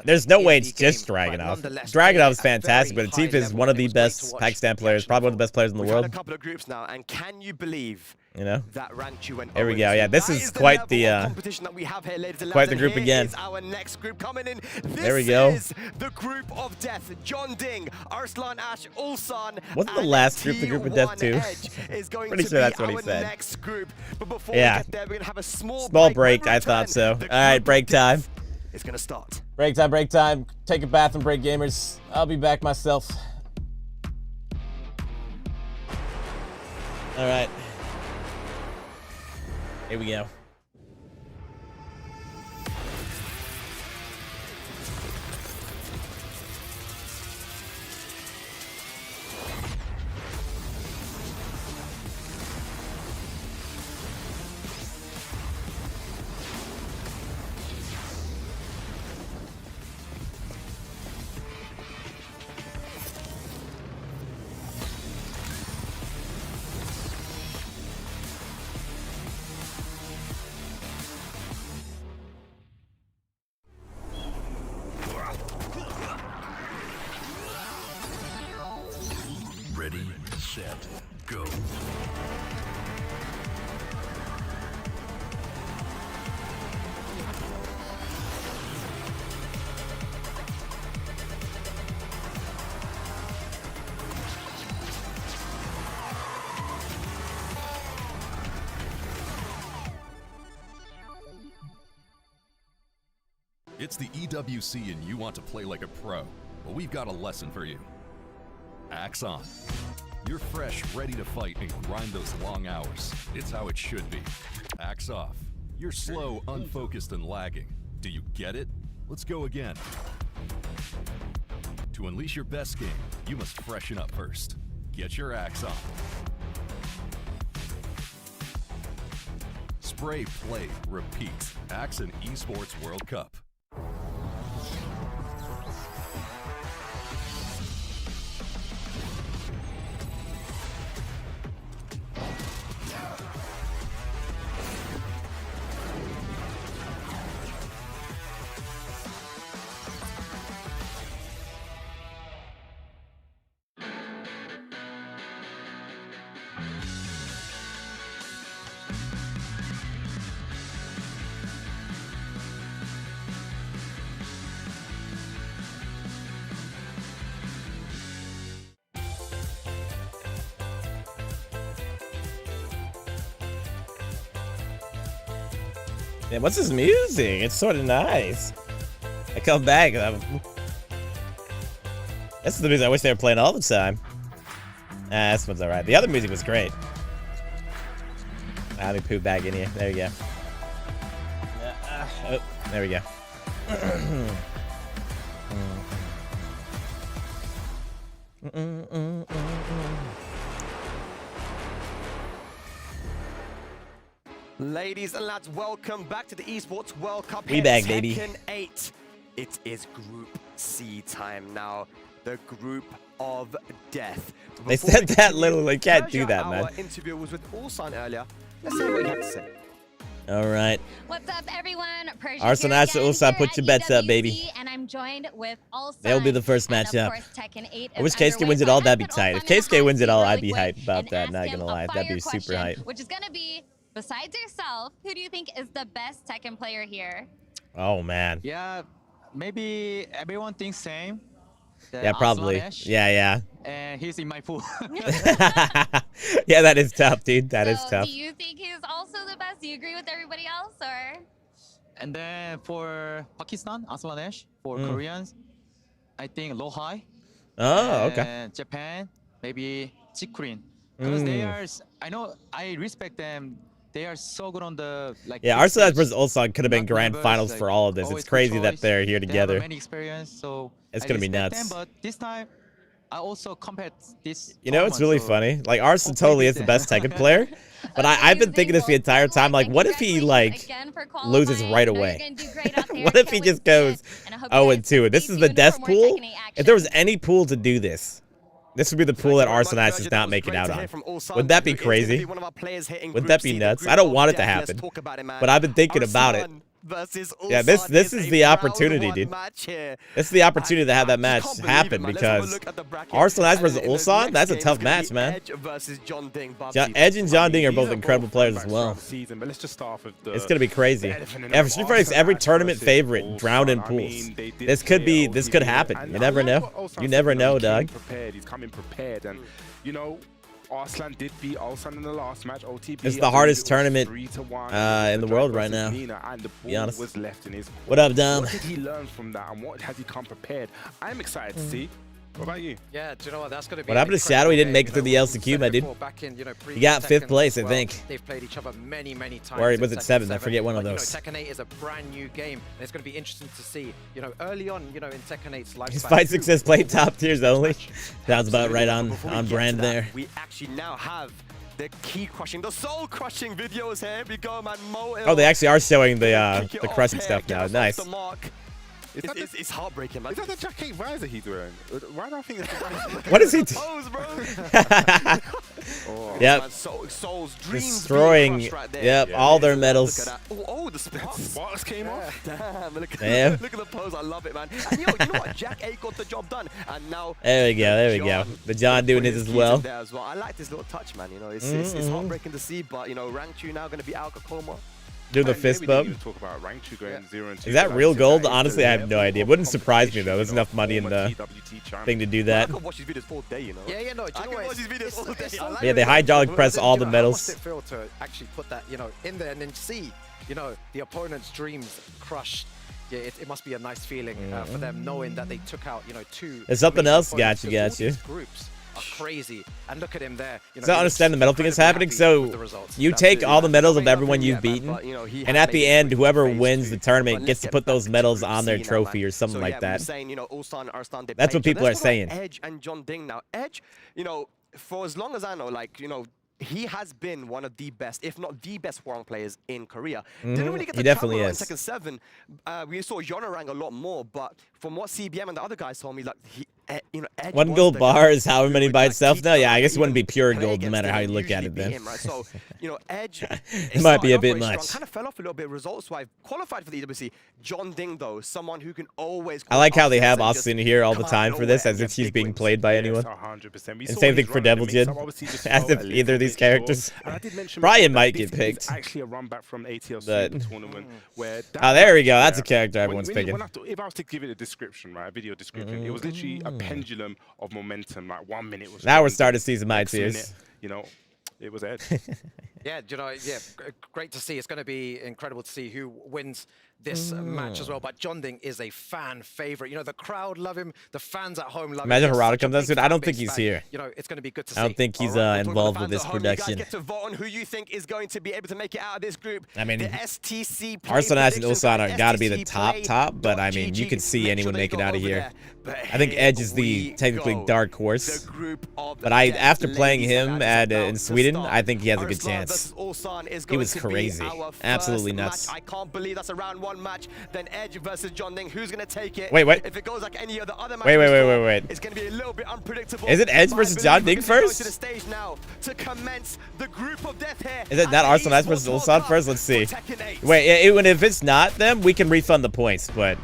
B: There's no way it's just Dragunov. Dragunov is fantastic, but Atiba is one of the best Pakistan players, probably one of the best players in the world.
I: A couple of groups now, and can you believe?
B: You know,
I: that ranked you went
B: there we go. Yeah, this is quite the
I: competition that we have here, ladies and
B: quite the
I: gentlemen.
B: group again.
I: Is our next group coming in.
B: There we go.
I: This is the group of death. John Ding, Arslan Ash, Ulsan.
B: Wasn't the last group the group of death too? Pretty sure that's what he said.
I: Next group. But before
B: yeah.
I: we get there, we're gonna have a small
B: break. I thought so. All right, break time.
I: It's gonna start.
B: Break time. Break time. Take a bath and break, gamers. I'll be back myself. All right. Here we go.
R: Ready, set, go. It's the EWC and you want to play like a pro. Well, we've got a lesson for you. Axe on. You're fresh, ready to fight and grind those long hours. It's how it should be. Axe off. You're slow, unfocused, and lagging. Do you get it? Let's go again. To unleash your best game, you must freshen up first. Get your axe on. Spray, play, repeat. Axe and Esports World Cup.
B: Yeah, what's his music? It's sort of nice. I come back. This is the music I wish they were playing all the time. This one's alright. The other music was great. Let me poop back in here. There we go. Oh, there we go.
I: Ladies and lads, welcome back to the Esports World Cup.
B: We back, baby.
I: Tekken 8. It is Group C time now. The group of death.
B: They said that little. They can't do that, man.
I: Our interview was with Ulsan earlier. Let's see what he had to say.
B: All right.
S: What's up, everyone?
B: Arsenal Nash Ulsan, put your bets up, baby.
S: And I'm joined with Ulsan.
B: They'll be the first matchup. I wish Keisuke wins it all. That'd be tight. If Keisuke wins it all, I'd be hyped about that. Not gonna lie, that'd be super hype.
S: Which is gonna be, besides yourself, who do you think is the best Tekken player here?
B: Oh man.
T: Yeah, maybe everyone thinks same.
B: Yeah, probably. Yeah.
T: And he's in my pool.
B: Yeah, that is tough, dude. That is tough.
S: Do you think he's also the best? Do you agree with everybody else, or?
T: And then for Pakistan, Aslanesh. For Koreans, I think low high.
B: Oh, okay.
T: And Japan, maybe Chikrin. Because they are, I know, I respect them. They are so good on the like.
B: Yeah, Arsenal versus Ulsan could have been grand finals for all of this. It's crazy that they're here together.
T: They have many experience, so
B: it's gonna be nuts.
T: Them, but this time, I also compared this.
B: You know, it's really funny. Like Arsenal totally is the best Tekken player, but I've been thinking this the entire time. Like, what if he like loses right away? What if he just goes 0-2? This is the death pool. If there was any pool to do this, this would be the pool that Arsenal does not make it out on. Wouldn't that be crazy? Wouldn't that be nuts? I don't want it to happen, but I've been thinking about it. Yeah, this is the opportunity, dude. This is the opportunity to have that match happen because Arsenal versus Ulsan, that's a tough match, man. Edge and John Ding are both incredible players as well. It's gonna be crazy. Yeah, for Street Fighter, every tournament favorite drowned in pools. This could happen. You never know. You never know, dog.
J: He's coming prepared, and you know. Arslan did beat Ulsan in the last match. OTP
B: it's the hardest tournament in the world right now. Be honest.
J: Was left in his
B: what up, Dom?
J: What did he learn from that, and what has he come prepared? I'm excited to see. What about you?
K: Yeah, do you know what? That's going to be.
B: What happened to Shadow? He didn't make it through the LCQ, my dude. He got 5th place, I think.
K: They've played each other many times.
B: Or was it 7th? I forget one of those.
K: Tekken 8 is a brand new game, and it's going to be interesting to see. You know, early on, you know, in Tekken 8's lifespan.
B: His fight success played top tiers only. Sounds about right on brand there.
I: We actually now have the key crushing, the soul crushing videos here. We go, man.
B: Oh, they actually are showing the crushing stuff now. Nice.
I: It's heartbreaking, man.
J: Is that the jacket visor he's wearing? Why do I think it's the
B: What is he doing? Yep. Destroying all their medals.
I: The
J: sparks came off.
I: Damn, look at the pose. I love it, man. And you know what? Jack 8 got the job done. And now
B: there we go. The John doing his as well.
I: I like this little touch, man. You know, it's heartbreaking to see, but you know, rank 2 now going to be Al Kakoma.
B: Do the fist bump.
J: Talk about rank 2 going 0-2.
B: Is that real gold? Honestly, I have no idea. It wouldn't surprise me though. There's enough money in the thing to do that.
I: I can watch his videos all day, you know.
K: Yeah, no. I can watch
I: his videos all day.
B: Yeah, they hydraulic press all the medals.
K: How does it feel to actually put that, you know, in there and then see, you know, the opponent's dreams crushed? Yeah, it must be a nice feeling for them knowing that they took out, you know, 2.
B: There's something else got you.
K: Groups are crazy, and look at him there. You know,
B: so I understand the medal thing is happening. So you take all the medals of everyone you've beaten, and at the end, whoever wins the tournament gets to put those medals on their trophy or something like that. That's what people are saying.
I: Edge and John Ding now. Edge, you know, for as long as I know, like, you know, he has been one of the best, if not the best Hwang players in Korea. Didn't really get the travel in Tekken 7. We saw Yonorang a lot more, but from what CBM and the other guys told me, like, you know, Edge
B: 1 gold bar is however many by itself now. Yeah, I guess it wouldn't be pure gold no matter how you look at it then.
I: So, you know, Edge
B: it might be a bit much.
I: Kind of fell off a little bit results-wise. Qualified for the EWC. John Ding, though, someone who can always.
B: I like how they have Austin here all the time for this, as if he's being played by anyone.
J: 100%.
B: And same thing for Devil Jin, as if either of these characters. Brian might get picked.
J: Actually, a run back from ATL tournament where.
B: Oh, there we go. That's a character everyone's picking.
J: If I was to give it a description, right, a video description, it was literally a pendulum of momentum. Like 1 minute was.
B: Now we're starting to see some my tears.
J: You know, it was Ed.
K: Yeah, you know, great to see. It's going to be incredible to see who wins this match as well. But John Ding is a fan favorite. You know, the crowd love him. The fans at home love him.
B: Imagine Harada comes out soon. I don't think he's here.
K: You know, it's going to be good to see.
B: I don't think he's involved with this production.
I: You guys get to vote on who you think is going to be able to make it out of this group.
B: I mean,
I: the STC
B: Arsenal and Ulsan are got to be the top, but I mean, you could see anyone make it out of here. I think Edge is the technically dark horse, but after playing him in Sweden, I think he has a good chance. He was crazy, absolutely nuts.
I: I can't believe that's a round 1 match. Then Edge versus John Ding. Who's gonna take it?
B: Wait.
I: If it goes like any of the other matches,
B: wait.
I: It's gonna be a little bit unpredictable.
B: Is it Edge versus John Ding first?
I: To the stage now to commence the group of death here.
B: Is it not Arsenal versus Ulsan first? Let's see. Wait, if it's not them, we can refund the points, but.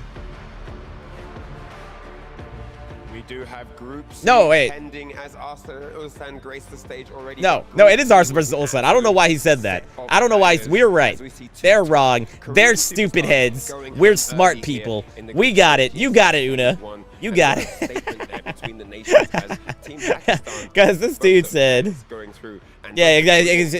D: Do have groups pending as Arsenal and Ulsan grace the stage already.
B: No, it is Arsenal versus Ulsan. I don't know why he said that. I don't know why. We're right. They're wrong. They're stupid heads. We're smart people. We got it. You got it, Una. You got it. Because this dude said, yeah,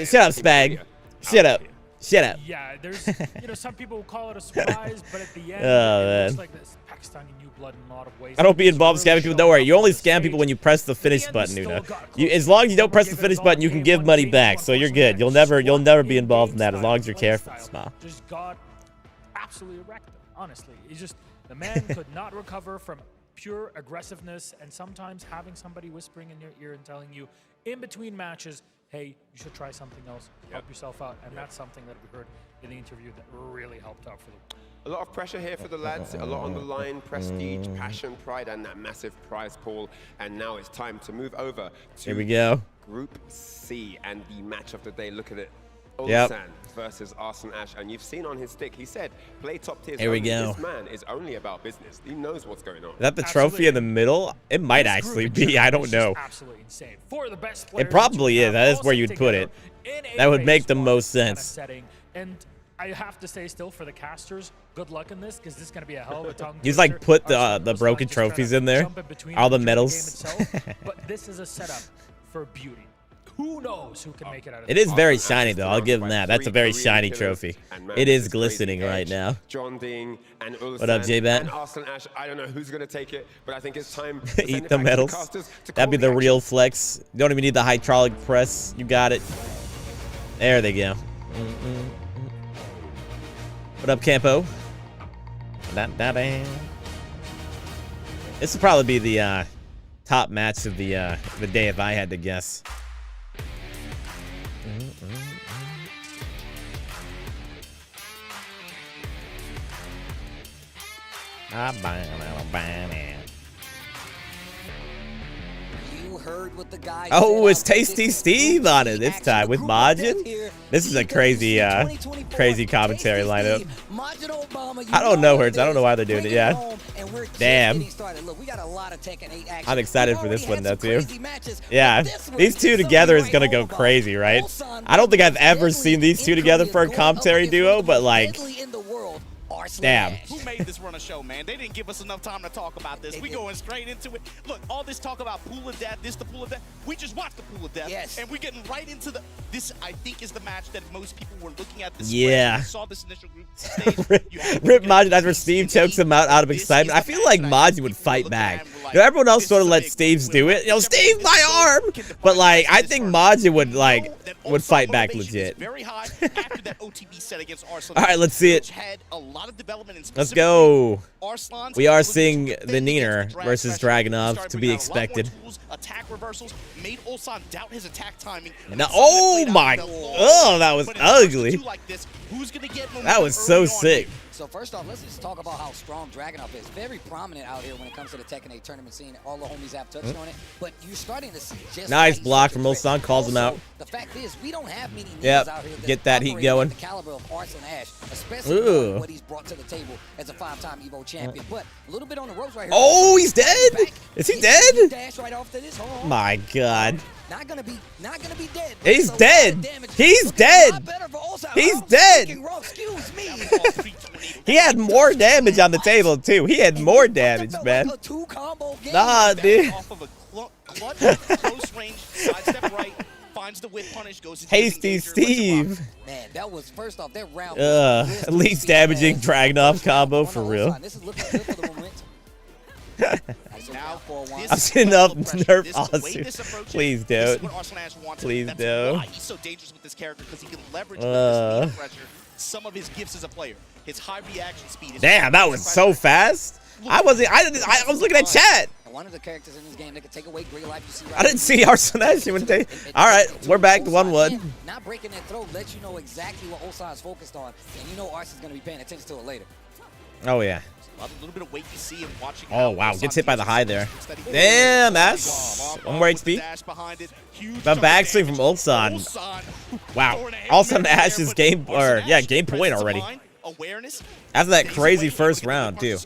B: shut up, Spag. Shut up. Shut up.
F: Yeah, there's, you know, some people will call it a surprise, but at the end,
B: Oh,
F: it looks
B: man.
F: like this Pakistani new blood in a lot of ways.
B: I don't be involved scamming people. Don't worry. You only scam people when you press the finish button, you know. As long as you don't press the finish button, you can give money back, so you're good. You'll never be involved in that as long as you're careful. Smile.
F: Just got absolutely wrecked him, honestly. It's just, the man could not recover from pure aggressiveness, and sometimes having somebody whispering in your ear and telling you in between matches, hey, you should try something else, help yourself out, and that's something that we heard in the interview that really helped out for them.
D: A lot of pressure here for the lads, a lot on the line, prestige, passion, pride, and that massive prize pool. And now it's time to move over to
B: Here we go.
D: Group C and the match of the day. Look at it.
B: Yep.
D: Ulsan versus Arslan Ash. And you've seen on his stick, he said, play top tiers.
B: Here we
D: only.
B: go.
D: This man is only about business. He knows what's going on.
B: Is that the trophy in the middle? It might actually be. I don't know.
F: Absolutely insane. For the best
B: It probably is. That is where you'd put it. That would make the most sense.
F: Setting. And I have to say still, for the casters, good luck in this, because this is going to be a hell of a tongue
B: He's like put the broken trophies in there. All the medals.
F: But this is a setup for beauty. Who knows who can make it out of
B: It is very shiny, though. I'll give him that. That's a very shiny trophy. It is glistening right now.
D: John Ding and Ulsan
B: What up, J-Bat?
D: and Arslan Ash. I don't know who's going to take it, but I think it's time to send
B: Eat
D: it
B: the
D: back to
B: medals.
D: casters to
B: That'd be
D: call
B: the real flex. You don't even need the hydraulic press. You got it. There they go. What up, Campo? This would probably be the top match of the day if I had to guess.
U: You heard what the guy
B: Oh, it's Tasty Steve on it this time with Majin. This is a crazy, crazy commentary lineup. I don't know, Hertz. I don't know why they're doing it. Yeah. Damn. I'm excited for this one though too. Yeah, these two together is gonna go crazy, right? I don't think I've ever seen these two together for a commentary duo, but like, damn.
C: Who made this run a show, man? They didn't give us enough time to talk about this. We going straight into it. Look, all this talk about pool of death, the pool of death. We just watched the pool of death. Yes. And we're getting right into this, I think, is the match that most people were looking at this.
B: Yeah.
C: We saw this initial group stage.
B: Rip Majin after Steve chokes him out of excitement. I feel like Majin would fight back. You know, everyone else sort of let Steve's do it. You know, Steve, my arm! But like, I think Majin would fight back legit.
C: Very high after that OTB set against Arslan.
B: All right, let's see it.
C: Had a lot of development in
B: Let's go. We are seeing the Neener versus Dragunov to be expected.
C: Attack reversals made Ulsan doubt his attack timing.
B: Now, oh my! Oh, that was ugly. That was so sick.
U: So first off, let's just talk about how strong Dragunov is. Very prominent out here when it comes to the Tekken 8 tournament scene. All the homies have touched on it, but you're starting to see just
B: nice block from Ulsan, calls him out.
U: The fact is, we don't have many
B: yep,
U: out here that
B: get that heat going.
U: The caliber of Arslan Ash, especially what he's brought to the table as a 5-time Evo champion. But a little bit on the ropes right here.
B: Oh, he's dead. Is he dead?
U: Dash right off to this.
B: My God.
U: Not gonna be dead.
B: He's dead. He's dead. He's dead. He had more damage on the table too. He had more damage, man. Nah, dude. Hasty Steve.
U: Man, that was first off that round.
B: Least damaging Dragunov combo for real. I'm sitting up, nerf Asu. Please don't. Please don't.
C: He's so dangerous with this character because he can leverage pressure. Some of his gifts as a player, his high reaction speed.
B: Damn, that was so fast. I was looking at chat.
U: One of the characters in this game that could take away great life. You see
B: I didn't see Arslan Ash. All right, we're back to 1-1.
U: Not breaking that throw lets you know exactly what Ulsan is focused on, and you know Arslan's going to be paying attention to it later.
B: Oh yeah.
C: A little bit of wait you see and watching.
B: Oh wow, gets hit by the high there. Damn, Ash. 1 more HP. The backswing from Ulsan. Wow. Ulsan Ash's game point already. After that crazy first round too.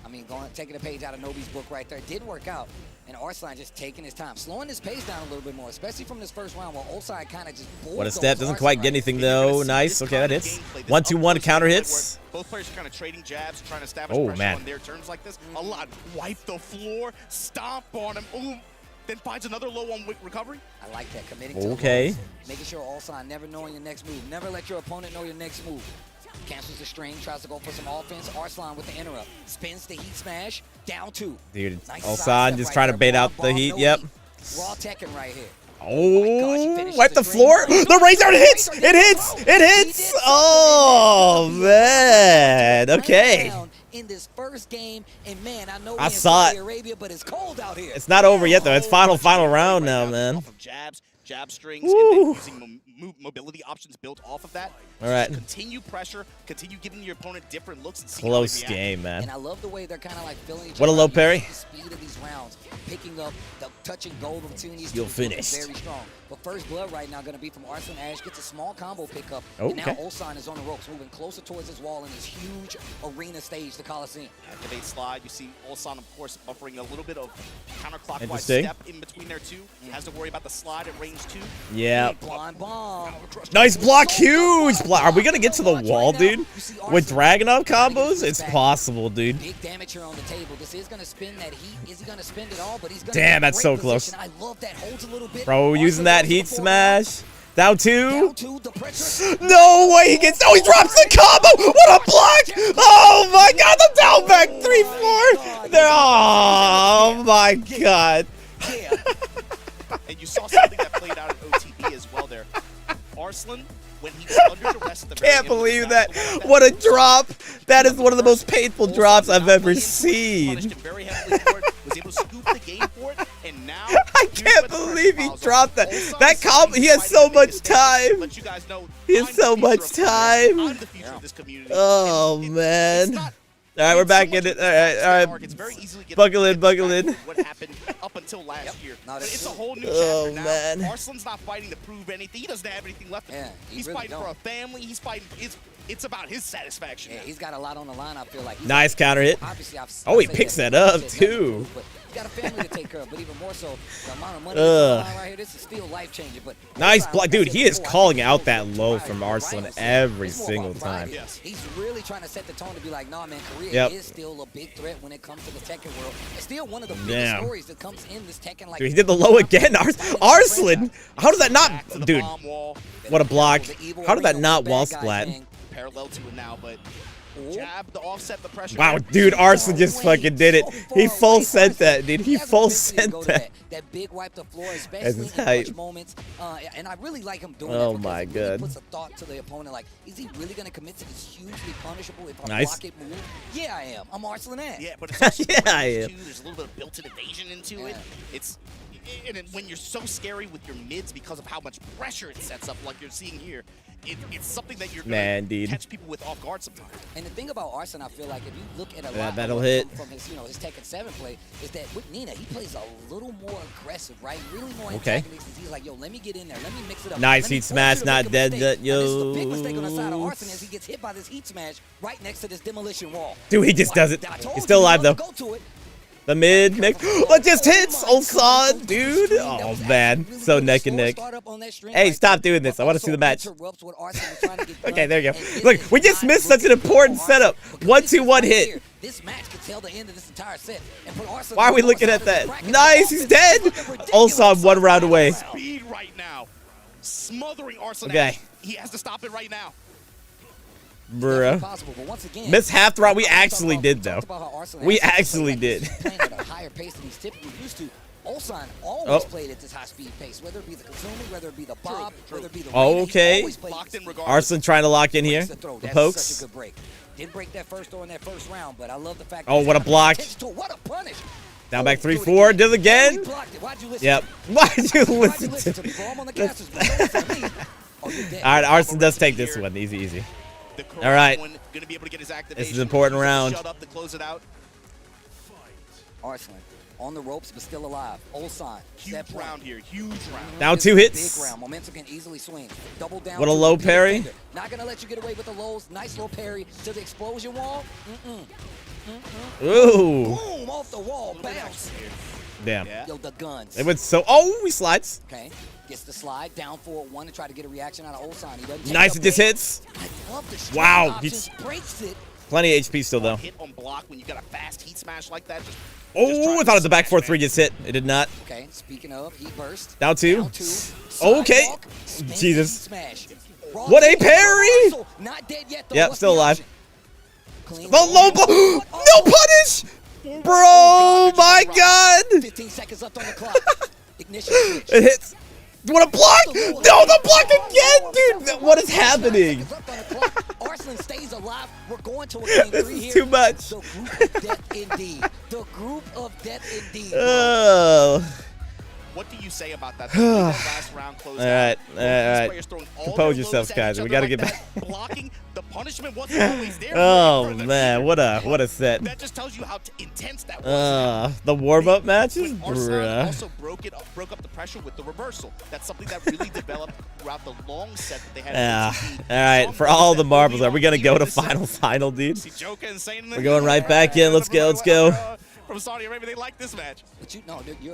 U: I mean, taking a page out of Nobi's book right there. Didn't work out. And Arslan just taking his time, slowing his pace down a little bit more, especially from this first round where Ulsan kind of just
B: what a step. Doesn't quite get anything though. Nice. Okay, that hits. 1-2-1 counter hits.
C: Both players are kind of trading jabs, trying to establish pressure on their turns like this. A lot. Wipe the floor, stomp on him. Ooh. then finds another low on recovery.
U: I like that, committing to
B: Okay.
U: the rolls, making sure Ulsan never knowing your next move. Never let your opponent know your next move. Cancels the string, tries to go for some offense. Arslan with the interrupt. Spins the heat smash, down 2.
B: Dude,
U: Nice
B: Ulsan just trying to bait out the heat.
U: no
B: Yep.
U: heat. Raw Tekken right here.
B: Oh, wipe the floor. The razor hits. It hits. It hits. Oh, man. Okay.
U: In this first game, and man, I know
B: I saw it.
U: Arabia, but it's cold out here.
B: It's not over yet, though. It's final round now, man.
C: Jab strings, and then using mobility options built off of that.
B: All right.
C: Continue pressure, continue giving your opponent different looks. And
B: Close game, man.
U: And I love the way they're kind of like filling each
B: What a
U: other
B: low
U: up.
B: parry.
U: The speed of these rounds, picking up the touch and go between these
B: You're
U: two
B: finished.
U: very strong. But first blood right now going to be from Arslan. Ash gets a small combo pickup.
B: Okay.
U: And now Ulsan is on the ropes, moving closer towards his wall in this huge arena stage, the Coliseum.
C: Activate slide. You see Ulsan, of course, buffering a little bit of counterclockwise
B: Interesting.
C: step in between there, too. He has to worry about the slide at range 2.
B: Yeah.
U: Blind bomb.
B: Nice block. Huge block. Are we going to get to the wall, dude? With Dragunov combos? It's possible, dude.
U: Big damage here on the table. This is going to spin that heat. Is he going to spend it all? But he's going
B: Damn,
U: to
B: that's so close.
U: I love that. Holds a little bit.
B: Bro, using that heat smash. Down 2.
U: Down 2, the pressure.
B: No way he gets. Oh, he drops the combo. What a block. Oh, my God. The down back 3-4. There. Oh, my God.
C: And you saw something that played out at OTB as well there. Arslan, when he was under duress at the very
B: Can't
C: end of the
B: believe
C: match,
B: that. What a drop. That is one of the most painful drops I've ever seen.
C: punished him very heavily for it, was able to scoop the game for it, and now
B: I can't believe he dropped that. That combo, he has so much time.
C: let you guys know
B: He has so much time.
C: I'm the future of this community.
B: Oh, man. All right, we're back in it. All right. Buckle in.
C: What happened up until last year. But it's a whole new
B: Oh,
C: chapter now.
B: man.
C: Arslan's not fighting to prove anything. He doesn't have anything left. He's
U: really
C: fighting for a family. He's fighting. It's about his satisfaction.
U: Yeah, he's got a lot on the line, I feel like.
B: Nice counter hit.
U: Obviously,
B: Oh, he picks that up, too.
U: But he's got a family to take care of, but even more so, the amount of money that's on the line right here, this is still life-changing. But
B: Nice block. Dude, he is calling out that low from Arslan every single time.
U: He's really trying to set the tone to be like, nah, man, Korea
B: Yep.
U: is still a big threat when it comes to the Tekken world. It's still one of the biggest
B: Damn.
U: stories that comes in this Tekken. Like,
B: Dude, he did the low again. Arslan. How does that not? Dude, what a block. How did that not wall splat?
C: Parallel to it now, but jab to offset the pressure.
B: Wow, dude, Arslan just fucking did it. He full sent that, dude. He full sent that.
U: That big wipe the floor,
B: That's
U: especially in
B: tight.
U: clutch moments. And I really like him doing
B: Oh,
U: that.
B: my
U: because it really
B: God.
U: puts a thought to the opponent. Like, is he really going to commit to this hugely punishable if I
B: Nice.
U: block it move? Yeah, I am. I'm Arslan Ash.
C: Yeah, but it's also
B: Yeah, I am.
C: too, there's a little bit of built-in evasion into it. And when you're so scary with your mids because of how much pressure it sets up, like you're seeing here, it's something that you're going to catch people with off guard sometimes.
U: And the thing about Arslan, I feel like if you look at a
B: Yeah,
U: lot
B: that'll
U: of
B: hit.
U: from his, his Tekken 7 play, is that with Nina, he plays a little more aggressive, right? Really more
B: Okay.
U: antagonistic. He's like, yo, let me get in there, let me mix it up.
B: Nice
U: Let me
B: heat
U: force you
B: smash,
U: to
B: not
U: make a
B: dead,
U: mistake.
B: yo.
U: And this is the big mistake on the side of Arslan is he gets hit by this heat smash right next to this demolition wall.
B: Dude, he just does it.
U: I told
B: He's still
U: you,
B: alive, though.
U: go to it.
B: The mid mix. That just hits. Ulsan, dude. Oh, man. So neck and neck. Hey, stop doing this. I want to see the match. Okay, there you go. Look, we just missed such an important setup. 1-2-1 hit.
U: This match could tell the end of this entire set. And put Arslan
B: Why are we looking at that? Nice, he's dead. Ulsan 1 round away.
C: Speed right now, smothering Arslan.
B: Okay.
C: He has to stop it right now.
B: Bruh. Missed half the round. We actually did, though. We actually did.
U: Playing at a higher pace than he's typically used to. Ulsan always played at this high-speed pace, whether it be the Kazumi, whether it be the Bob, whether it be the
B: Oh, okay. Arslan trying to lock in here. The pokes.
U: Such a good break. Didn't break that first throw in that first round, but I love the fact.
B: Oh, what a block.
U: What a punish.
B: Down back 3-4. Did it again. Yep. Why'd you listen to me? All right, Arslan does take this one. Easy. All right. This is an important round.
C: Shut up to close it out.
U: Arslan on the ropes, but still alive. Ulsan.
C: Huge round here. Huge round.
B: Down 2 hits.
U: Big round. Momentum can easily swing. Double down.
B: What a low parry.
U: Not gonna let you get away with the lows. Nice low parry to the explosion wall.
B: Ooh.
U: Boom, off the wall. Bounce.
B: Damn.
U: Yo, the guns.
B: It went so. Oh, he slides.
U: Okay. Gets the slide down 4-1 to try to get a reaction out of Ulsan. He doesn't.
B: Nice, it just hits.
U: I love the
B: Wow.
U: options, breaks it.
B: Plenty of HP still, though.
C: Hit on block when you got a fast heat smash like that.
B: Oh, I thought the back 4-3 gets hit. It did not.
U: Okay, speaking of, heat burst.
B: Down 2.
U: Down 2.
B: Okay.
U: Sidewalk,
B: Jesus.
U: Smash.
B: What a parry!
U: Not dead yet, though.
B: Yep,
U: What's
B: still
U: the
B: alive.
U: option?
B: The low blow. No punish! Bro, my God!
U: 15 seconds left on the clock. Ignition switch.
B: It hits. What a block! No, the block again, dude! What is happening?
U: Arslan stays alive. We're going to a game 3
B: This
U: here.
B: is too much.
U: The group of death indeed. The group of death indeed.
B: Oh.
C: What do you say about that? Last round closed
B: All right, all right. Compose yourselves, guys. We got to get back.
C: Blocking, the punishment wasn't always there.
B: Oh man, what a set.
C: That just tells you how intense that was.
B: The warm-up matches,
C: Arslan also broke up the pressure with the reversal. That's something that really developed throughout the long set that they had.
B: Yeah. All right, for all the marbles, are we gonna go to final, dude? We're going right back in. Let's go. Let's go.
C: From Saudi Arabia, they like this match.
U: But you're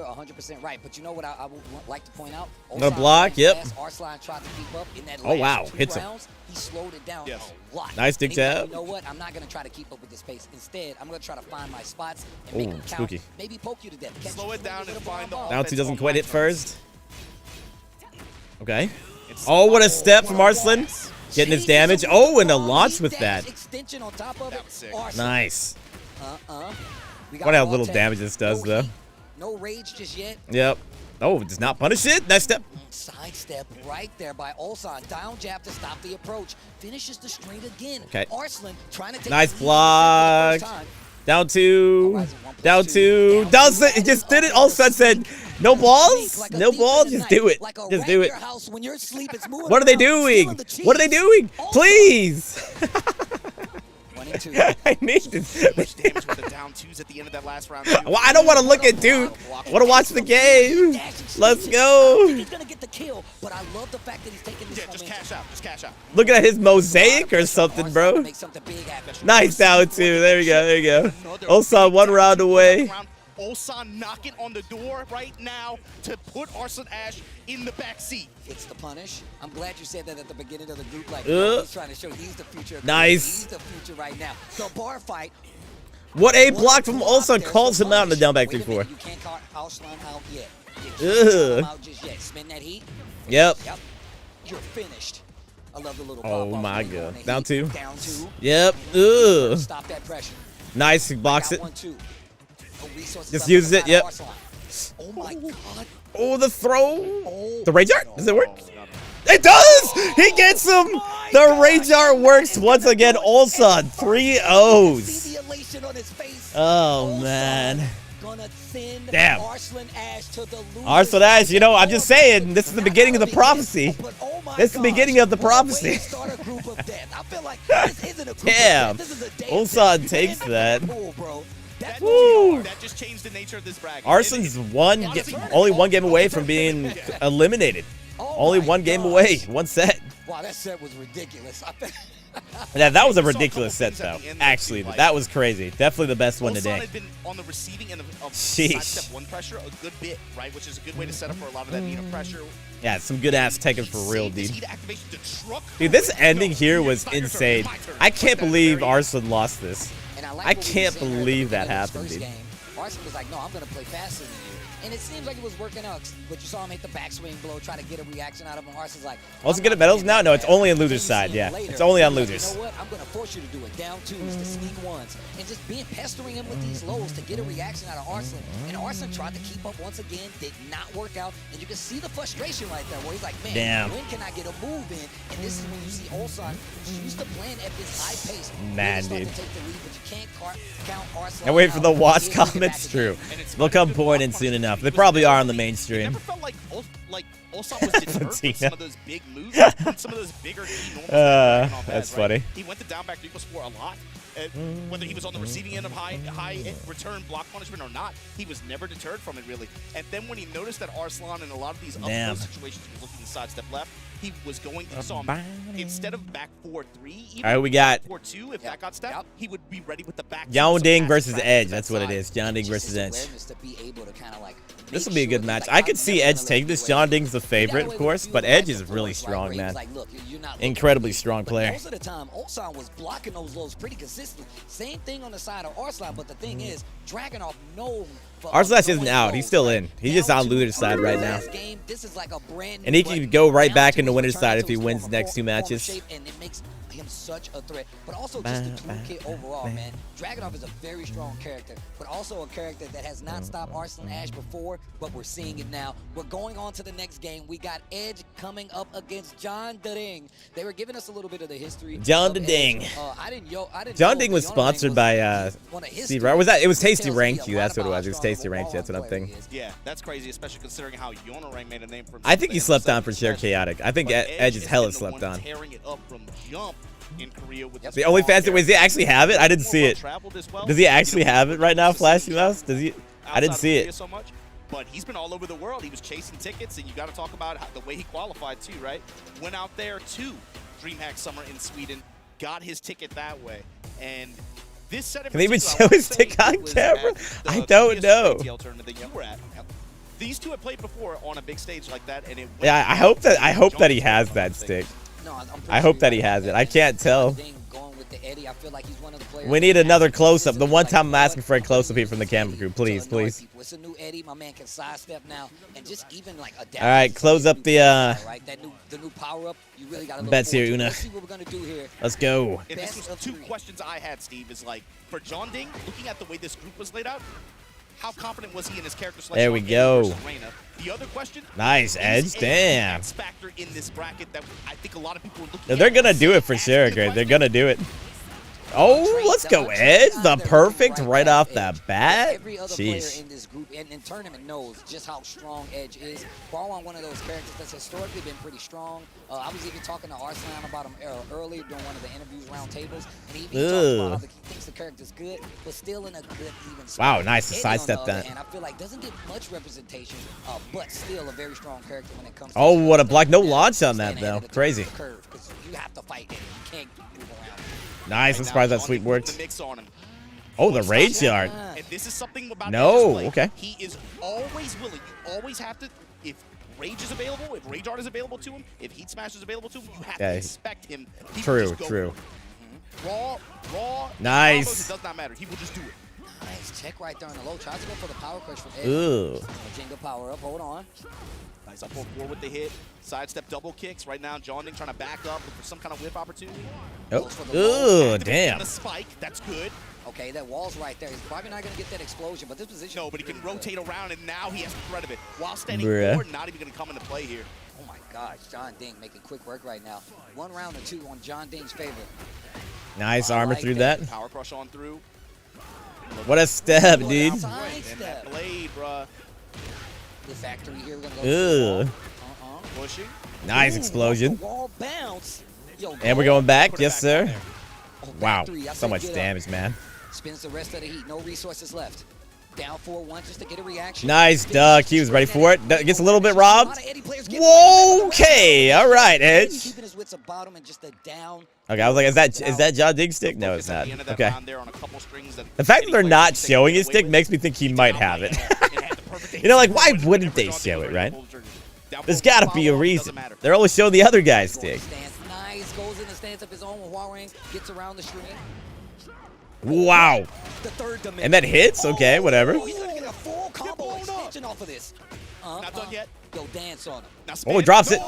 U: 100% right. But you know what I would like to point out?
B: No block, yep.
U: Arslan tried to keep up in that
B: Oh, wow.
U: last 2
B: Hits him.
U: rounds. He slowed it down a lot.
B: Nice dig
U: And he said,
B: tap.
U: You know what? I'm not going to try to keep up with this pace. Instead, I'm going to try to find my spots and make them count.
B: Spooky.
U: Maybe poke you to death. Catch
C: Slow it down and find the
B: Down 2 doesn't quite hit first. Okay. Oh, what a step from Arslan. Getting his damage. Oh, and a launch with that.
U: Extension on top of it.
B: Nice.
U: We
B: What how
U: raw
B: little
U: tech,
B: damage this does, though.
U: No rage just yet.
B: Yep. Oh, it does not punish it. Nice step.
U: Sidestep right there by Ulsan. Down jab to stop the approach. Finishes the string again.
B: Okay.
U: Arslan trying to take
B: Nice
U: the lead
B: block.
U: for the first time.
B: Down 2. Down 2. Does it? It just did it. All of a sudden said, no balls? No balls? Just do it. Just do it. What are they doing? What are they doing? Please. I need this.
C: Much damage with the down 2s at the end of that last round.
B: Well, I don't want to look at dude. I want to watch the game. Let's go.
U: He's gonna get the kill, but I love the fact that he's taking this
C: just cash out. Just cash out.
B: Looking at his mosaic or something, bro. Nice down 2. There we go. There you go. Ulsan 1 round away.
C: Ulsan knocking on the door right now to put Arslan Ash in the back seat.
U: It's the punish. I'm glad you said that at the beginning of the group. Like, he's trying to show he's the future.
B: Nice.
U: He's the future right now. The bar fight.
B: What a block from Ulsan calls him out in the down back 3-4.
U: You can't call Arslan out yet. You can't call him out just yet. Spin that heat.
B: Yep.
U: You're finished. I love the little
B: Oh my God. Down 2.
U: Down 2.
B: Yep. Ugh.
U: Stop that pressure.
B: Nice. He blocks it.
U: 1, 2.
B: Just uses it. Yep.
U: Oh my God.
B: Oh, the throw. The rage art. Does it work? It does! He gets him! The rage art works once again. Ulsan, 3 O's. Oh, man. Damn. Arslan Ash, you know, I'm just saying, this is the beginning of the prophecy. This is the beginning of the prophecy. Damn. Ulsan takes that.
C: That just changed the nature of this bracket.
B: Arslan's only 1 game away from being eliminated. Only 1 game away, 1 set.
U: Wow, that set was ridiculous.
B: Yeah, that was a ridiculous set, though. Actually, that was crazy. Definitely the best one today.
C: Had been on the receiving end of
B: Sheesh.
C: step 1 pressure a good bit, right? Which is a good way to set up for a lot of that Nina pressure.
B: Yeah, some good ass Tekken for real, dude. Dude, this ending here was insane. I can't believe Arslan lost this. I can't believe that happened, dude.
U: Arslan was like, no, I'm going to play faster than you. And it seems like it was working out, but you saw him hit the backswing blow, try to get a reaction out of him. Arslan's like,
B: Also get at medals now? No, it's only on loser's side, yeah. It's only on losers.
U: You know what? I'm going to force you to do it. Down 2s, the sneak 1s. And just pestering him with these lows to get a reaction out of Arslan. And Arslan tried to keep up once again, did not work out. And you can see the frustration right there where he's like, man,
B: damn.
U: When can I get a move in? And this is when you see Ulsan used to playing at this high pace.
B: Man,
U: really
B: dude.
U: to take the lead, but you can't count Arslan
B: And wait for the
U: out.
B: watch
U: He is gonna get
B: comments.
U: back
B: True.
U: again.
B: They'll come pouring in soon enough. They probably are on the mainstream.
C: Never felt like Ulsan was deterred from some of those big moves, some of those bigger normal
B: that's funny.
C: He went to down back 3+4 a lot. Whether he was on the receiving end of high return block punishment or not, he was never deterred from it, really. And then when he noticed that Arslan in a lot of these up close situations was looking to sidestep left, he was going to saw instead of back 4-3, even
B: all right, we got
C: 4-2. If that got stepped, he would be ready with the back.
B: John Ding versus Edge. That's what it is. John Ding versus Edge. This will be a good match. I could see Edge take this. John Ding's the favorite, of course, but Edge is really strong, man. Incredibly strong player.
U: Most of the time, Ulsan was blocking those lows pretty consistently. Same thing on the side of Arslan, but the thing is, Dragunov known for
B: Arslash isn't out. He's still in. He's just on loser's side right now. And he can go right back into winner's side if he wins the next 2 matches.
U: And it makes him such a threat, but also just the toolkit overall, man. Dragunov is a very strong character, but also a character that has not stopped Arslan Ash before, but we're seeing it now. We're going on to the next game. We got Edge coming up against John Ding. They were giving us a little bit of the history.
B: John Ding. John Ding was sponsored by Steve, right? Was that? It was Tasty Ranked You. That's what it was. It was Tasty Ranked You. That's what I'm thinking.
C: Yeah, that's crazy, especially considering how Yonorang made a name for himself.
B: I think he slept on for sure. Chaotic. I think Edge is hella slept on.
C: Tearing it up from jump in Korea with
B: The only fancy way, does he actually have it? I didn't see it. Does he actually have it right now, Flashy Mouse? Does he? I didn't see it.
C: So much, but he's been all over the world. He was chasing tickets, and you got to talk about the way he qualified too, right? Went out there to DreamHack Summer in Sweden, got his ticket that way, and this set.
B: Can they even show his ticket on camera? I don't know.
C: These two have played before on a big stage like that, and it.
B: Yeah, I hope that he has that stick. I hope that he has it. I can't tell. We need another close-up. The one time I'm asking for a close-up here from the camera crew. Please, please.
U: It's a new Eddie. My man can sidestep now, and just even like adapt.
B: All right, close up the
U: new power-up. You really got to
B: bets here, Una.
U: Let's see what we're gonna do here.
B: Let's go.
C: And this was 2 questions I had, Steve. Is like for John Ding, looking at the way this group was laid out. How confident was he in his character selection?
B: There we go.
C: The other question.
B: Nice Edge. Damn.
C: Factor in this bracket that I think a lot of people are looking.
B: They're gonna do it for sure, Greg. They're gonna do it. Oh, let's go, Edge. The perfect right off the bat.
U: Every other player in this group and in tournament knows just how strong Edge is. Barwan, one of those characters that's historically been pretty strong. I was even talking to Arslan about him earlier during one of the interviews round tables, and he even talked about how he thinks the character's good, but still in a good even spot.
B: Wow, nice to sidestep that.
U: And I feel like doesn't get much representation, but still a very strong character when it comes.
B: Oh, what a block! No launch on that though. Crazy.
U: You have to fight. You can't move around.
B: Nice. I'm surprised that sweep worked. Oh, the rage yard.
C: And this is something about
B: no. Okay.
C: He is always willing. You always have to, if rage is available, if rage art is available to him, if heat smash is available to him, you have to expect him.
B: True. True.
C: Raw.
B: Nice.
C: It does not matter. He will just do it.
U: Nice check right there on the low. Tries to go for the power crush from Edge.
B: Ooh.
U: Jingle power up. Hold on.
C: Nice up 4 with the hit. Sidestep double kicks. Right now, John Ding trying to back up for some kind of whip opportunity.
B: Oh. Ooh, damn.
C: The spike. That's good.
U: Okay, that wall's right there. He's probably not going to get that explosion, but this position.
C: No, but he can rotate around, and now he has the threat of it. While standing forward, not even going to come into play here.
U: Oh my gosh, John Ding making quick work right now. 1 round or 2 on John Ding's favor.
B: Nice armor through that.
C: Power crush on through.
B: What a step, dude.
C: And that blade, bruh.
U: The factory here. We're going to go
C: pushing.
B: Nice explosion.
U: Wall bounce. Yo,
B: and we're going back. Yes, sir. Wow. So much damage, man.
U: Spins the rest of the heat. No resources left. Down 4-1 just to get a reaction.
B: Nice duck. He was ready for it. Gets a little bit robbed. Whoa, okay. All right, Edge.
U: Keeping his wits about him and just a down.
B: Okay, I was like, is that John Dig's stick? No, it's not. Okay. The fact that they're not showing his stick makes me think he might have it. You know, like, why wouldn't they show it, right? There's got to be a reason. They're only showing the other guy's stick.
U: Nice, goes in the stance of his own with Huarang, gets around the string.
B: Wow. And that hits? Okay, whatever.
U: Oh, he's gonna get a full combo extension off of this.
C: Not done yet.
U: Go dance on him.
B: Oh, he drops it.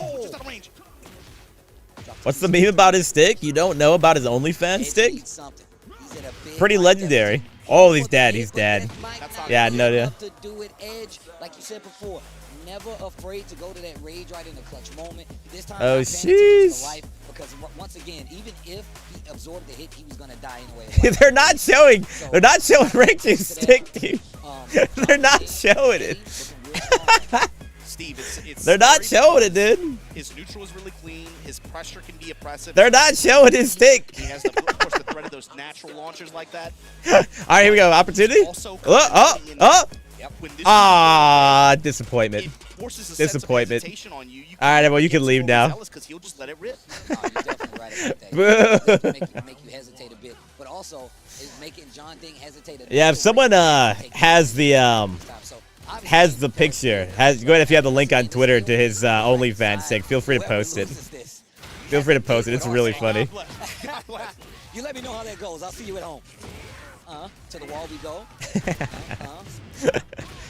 B: What's the meme about his stick? You don't know about his OnlyFans stick? Pretty legendary. Oh, he's dead. He's dead. Yeah, no idea.
U: To do it, Edge, like you said before, never afraid to go to that rage right in the clutch moment. This time,
B: oh, jeez.
U: Because once again, even if he absorbed the hit, he was gonna die anyway.
B: They're not showing Raging's stick, dude. They're not showing it.
C: Steve,
B: they're not showing it, dude.
C: His neutral is really clean. His pressure can be oppressive.
B: They're not showing his stick.
C: He has, of course, the threat of those natural launchers like that.
B: All right, here we go. Opportunity. Ah, disappointment. Disappointment. All right, well, you can leave now.
U: He'll just let it rip. No, you're definitely right about that. Make you hesitate a bit, but also is making John Ding hesitate a bit.
B: Yeah, if someone has the picture, go ahead if you have the link on Twitter to his OnlyFans thing. Feel free to post it. Feel free to post it. It's really funny.
U: You let me know how that goes. I'll see you at home. To the wall we go.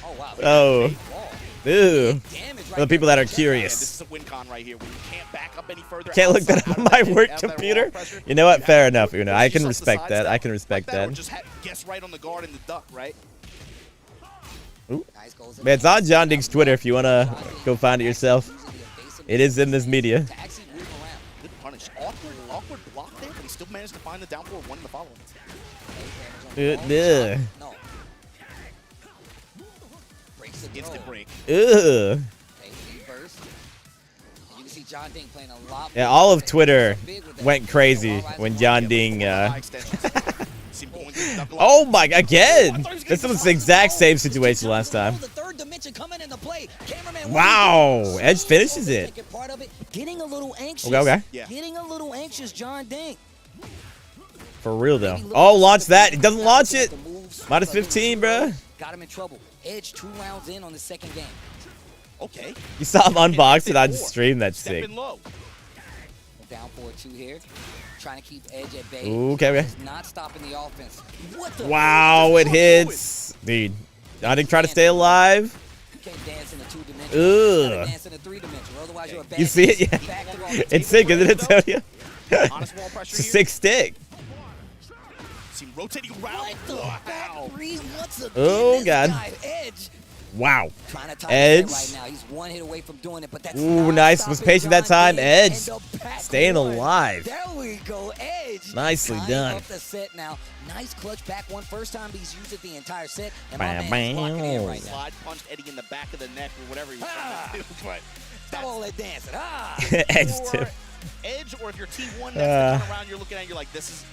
U: Oh wow.
B: Oh. Ooh. For the people that are curious.
C: This is a win con right here. When you can't back up any further.
B: Can't look that on my work computer. You know what? Fair enough. You know, I can respect that. I can respect that.
C: Just guess right on the guard and the duck, right?
B: Ooh. Man, it's on John Ding's Twitter if you want to go find it yourself. It is in this media.
C: Good punish. Awkward block there, but he still managed to find the down forward one in the follow-up.
B: No.
C: Instant break.
B: Ugh. Yeah, all of Twitter went crazy when John Ding. Oh my! Again, this was the exact same situation last time. Wow! Edge finishes it.
U: Getting a little anxious.
B: Okay.
U: Getting a little anxious, John Ding.
B: For real though. Oh, launch that! It doesn't launch it. Minus 15, bro.
U: Got him in trouble. Edge 2 rounds in on the second game.
C: Okay.
B: You saw him unbox it on stream. That's sick.
U: Down 4-2 here. Trying to keep Edge at bay.
B: Ooh, okay.
U: Not stopping the offense. What the
B: wow, it hits. Dude, John Ding trying to stay alive.
U: You can't dance in a 2-dimensional. You gotta dance in a 3-dimensional. Otherwise, you're a bad
B: You see it? Yeah. It's sick, isn't it, Tonya? It's a sick stick.
C: Rotating around.
B: Oh god. Wow. Edge.
U: He's 1 hit away from doing it, but that's
B: ooh, nice. Was patient that time. Edge staying alive.
U: There we go. Edge.
B: Nicely done.
U: Up the set now. Nice clutch back one. First time he's used it the entire set. And my man's blocking it right now.
C: Slide punched Eddie in the back of the neck or whatever he's trying to do. But
U: stop all that dancing.
B: Edge too.
C: Edge, or if you're T1, that's the turnaround you're looking at. You're like, this is.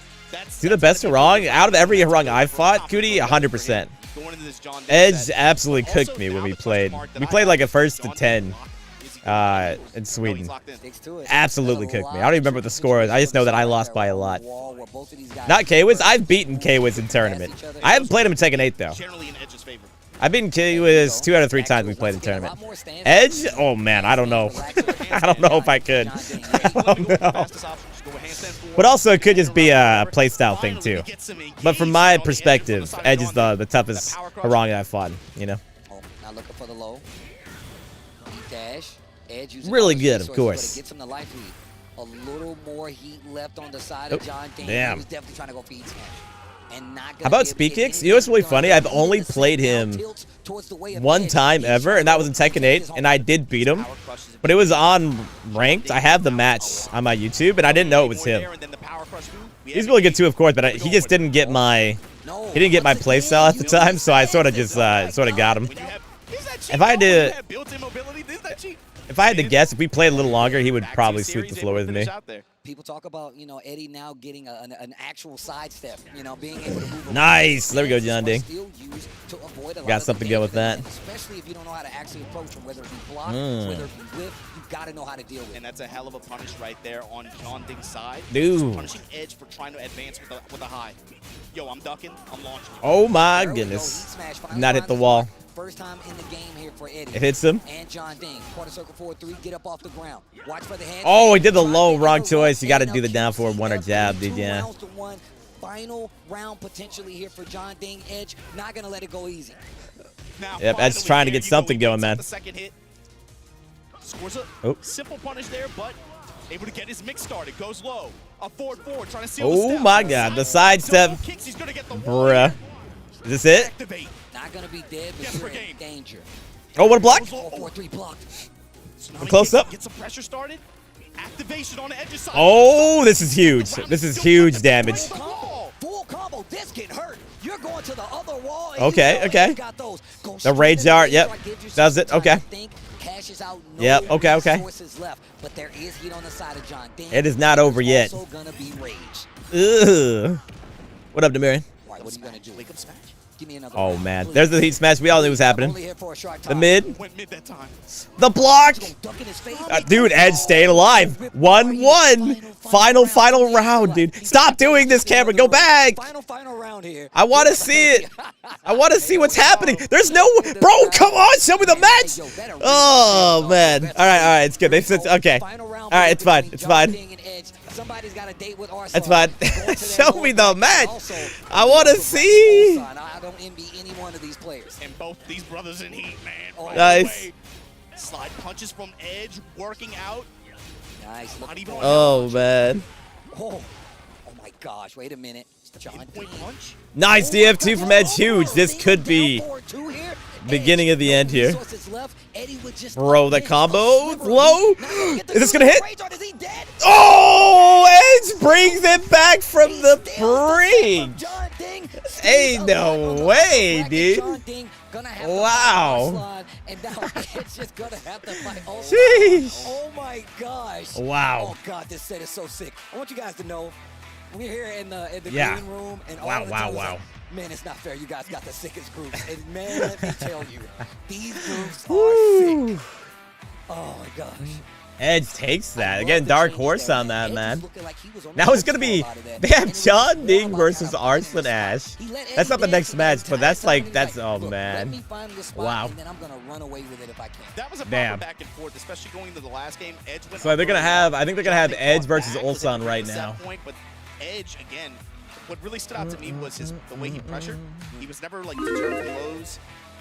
B: Do the best of wrong. Out of every wrong I fought, Cootie, 100%. Edge absolutely cooked me when we played. We played like a 1st to 10 in Sweden. Absolutely cooked me. I don't even remember what the score was. I just know that I lost by a lot. Not K-Wiz. I've beaten K-Wiz in tournament. I haven't played him in Tekken 8 though. I've beaten K-Wiz 2 out of 3 times we played in tournament. Edge? Oh man, I don't know. I don't know if I could. I don't know. But also, it could just be a playstyle thing too. But from my perspective, Edge is the toughest Harang I've fought. You know.
U: Now looking for the low. Dash. Edge
B: really good, of course.
U: Gets him the life lead. A little more heat left on the side of John Ding.
B: Damn.
U: He was definitely trying to go feed smash.
B: How about speed kicks? You know what's really funny? I've only played him one time ever, and that was in Tekken 8, and I did beat him. But it was on ranked. I have the match on my YouTube, and I didn't know it was him. He's really good too, of course, but he just didn't get my playstyle at the time, so I sort of just got him. If I had to guess, if we played a little longer, he would probably sweep the floor with me.
U: People talk about, you know, Eddie now getting an actual sidestep, you know, being able to move.
B: Nice. There we go, John Ding. Got something to go with that.
U: Especially if you don't know how to actually approach him, whether it be block, whether it be whip, you got to know how to deal with it.
C: And that's a hell of a punish right there on John Ding's side.
B: Dude.
C: Punishing Edge for trying to advance with a high. Yo, I'm ducking. I'm launching.
B: Oh my goodness. Not hit the wall.
U: First time in the game here for Eddie.
B: It hits him.
U: And John Ding. Quarter circle 4-3. Get up off the ground. Watch for the head.
B: Oh, he did the low. Wrong choice. You got to do the down forward 1 or jab, dude. Yeah.
U: Final round potentially here for John Ding. Edge not going to let it go easy.
B: Yep, Edge's trying to get something going, man.
C: The second hit. Scores a simple punish there, but able to get his mix started. Goes low. A forward trying to seal the step.
B: Oh my god, the sidestep. Bruh. Is this it?
U: Not gonna be dead, but you're in danger.
B: Oh, what a block!
U: 4-3 blocked.
B: Close up.
C: Get some pressure started. Activation on the edge of side.
B: Oh, this is huge. This is huge damage.
U: Full combo. This can hurt. You're going to the other wall.
B: Okay, okay. The rage art. Yep. Does it? Okay. Yep. Okay. Okay.
U: But there is heat on the side of John Ding.
B: It is not over yet.
U: Also gonna be rage.
B: Ugh. What up, Demarion?
U: What are you gonna do?
C: Wake up smash.
B: Oh man, there's the heat smash. We all knew was happening. The mid.
C: Went mid that time.
B: The block. Dude, Edge stayed alive. 1-1. Final round, dude. Stop doing this, camera. Go back.
U: Final round here.
B: I want to see it. I want to see what's happening. There's no, bro. Come on, show me the match. Oh man. All right. It's good. They said okay. All right, it's fine. It's fine.
U: Somebody's got a date with
B: That's fine. Show me the match. I want to see.
U: I don't envy any one of these players.
C: And both these brothers in heat, man.
U: Oh,
B: nice.
C: Slide punches from Edge, working out.
U: Nice.
B: Oh man.
U: Oh my gosh. Wait a minute. John punch.
B: Nice DF2 from Edge. Huge. This could be beginning of the end here. Bro, the combo low. Is this gonna hit? Oh, Edge brings it back from the brink. Ain't no way, dude. Wow. Sheesh.
U: Oh my gosh.
B: Wow.
U: Oh god, this set is so sick. I want you guys to know we're here in the green room and all wow. Man, it's not fair. You guys got the sickest groups. And man, let me tell you, these groups are sick. Oh my gosh.
B: Edge takes that. Again, dark horse on that, man. Now it's going to be, they have John Ding versus Arslan Ash. That's not the next match, but that's like, that's, oh man. Wow.
C: That was a proper back and forth, especially going into the last game. Edge went
B: so they're going to have, I think they're going to have Edge versus Ulsan right now.
C: But Edge, again, what really stood out to me was the way he pressured. He was never like deterred from lows.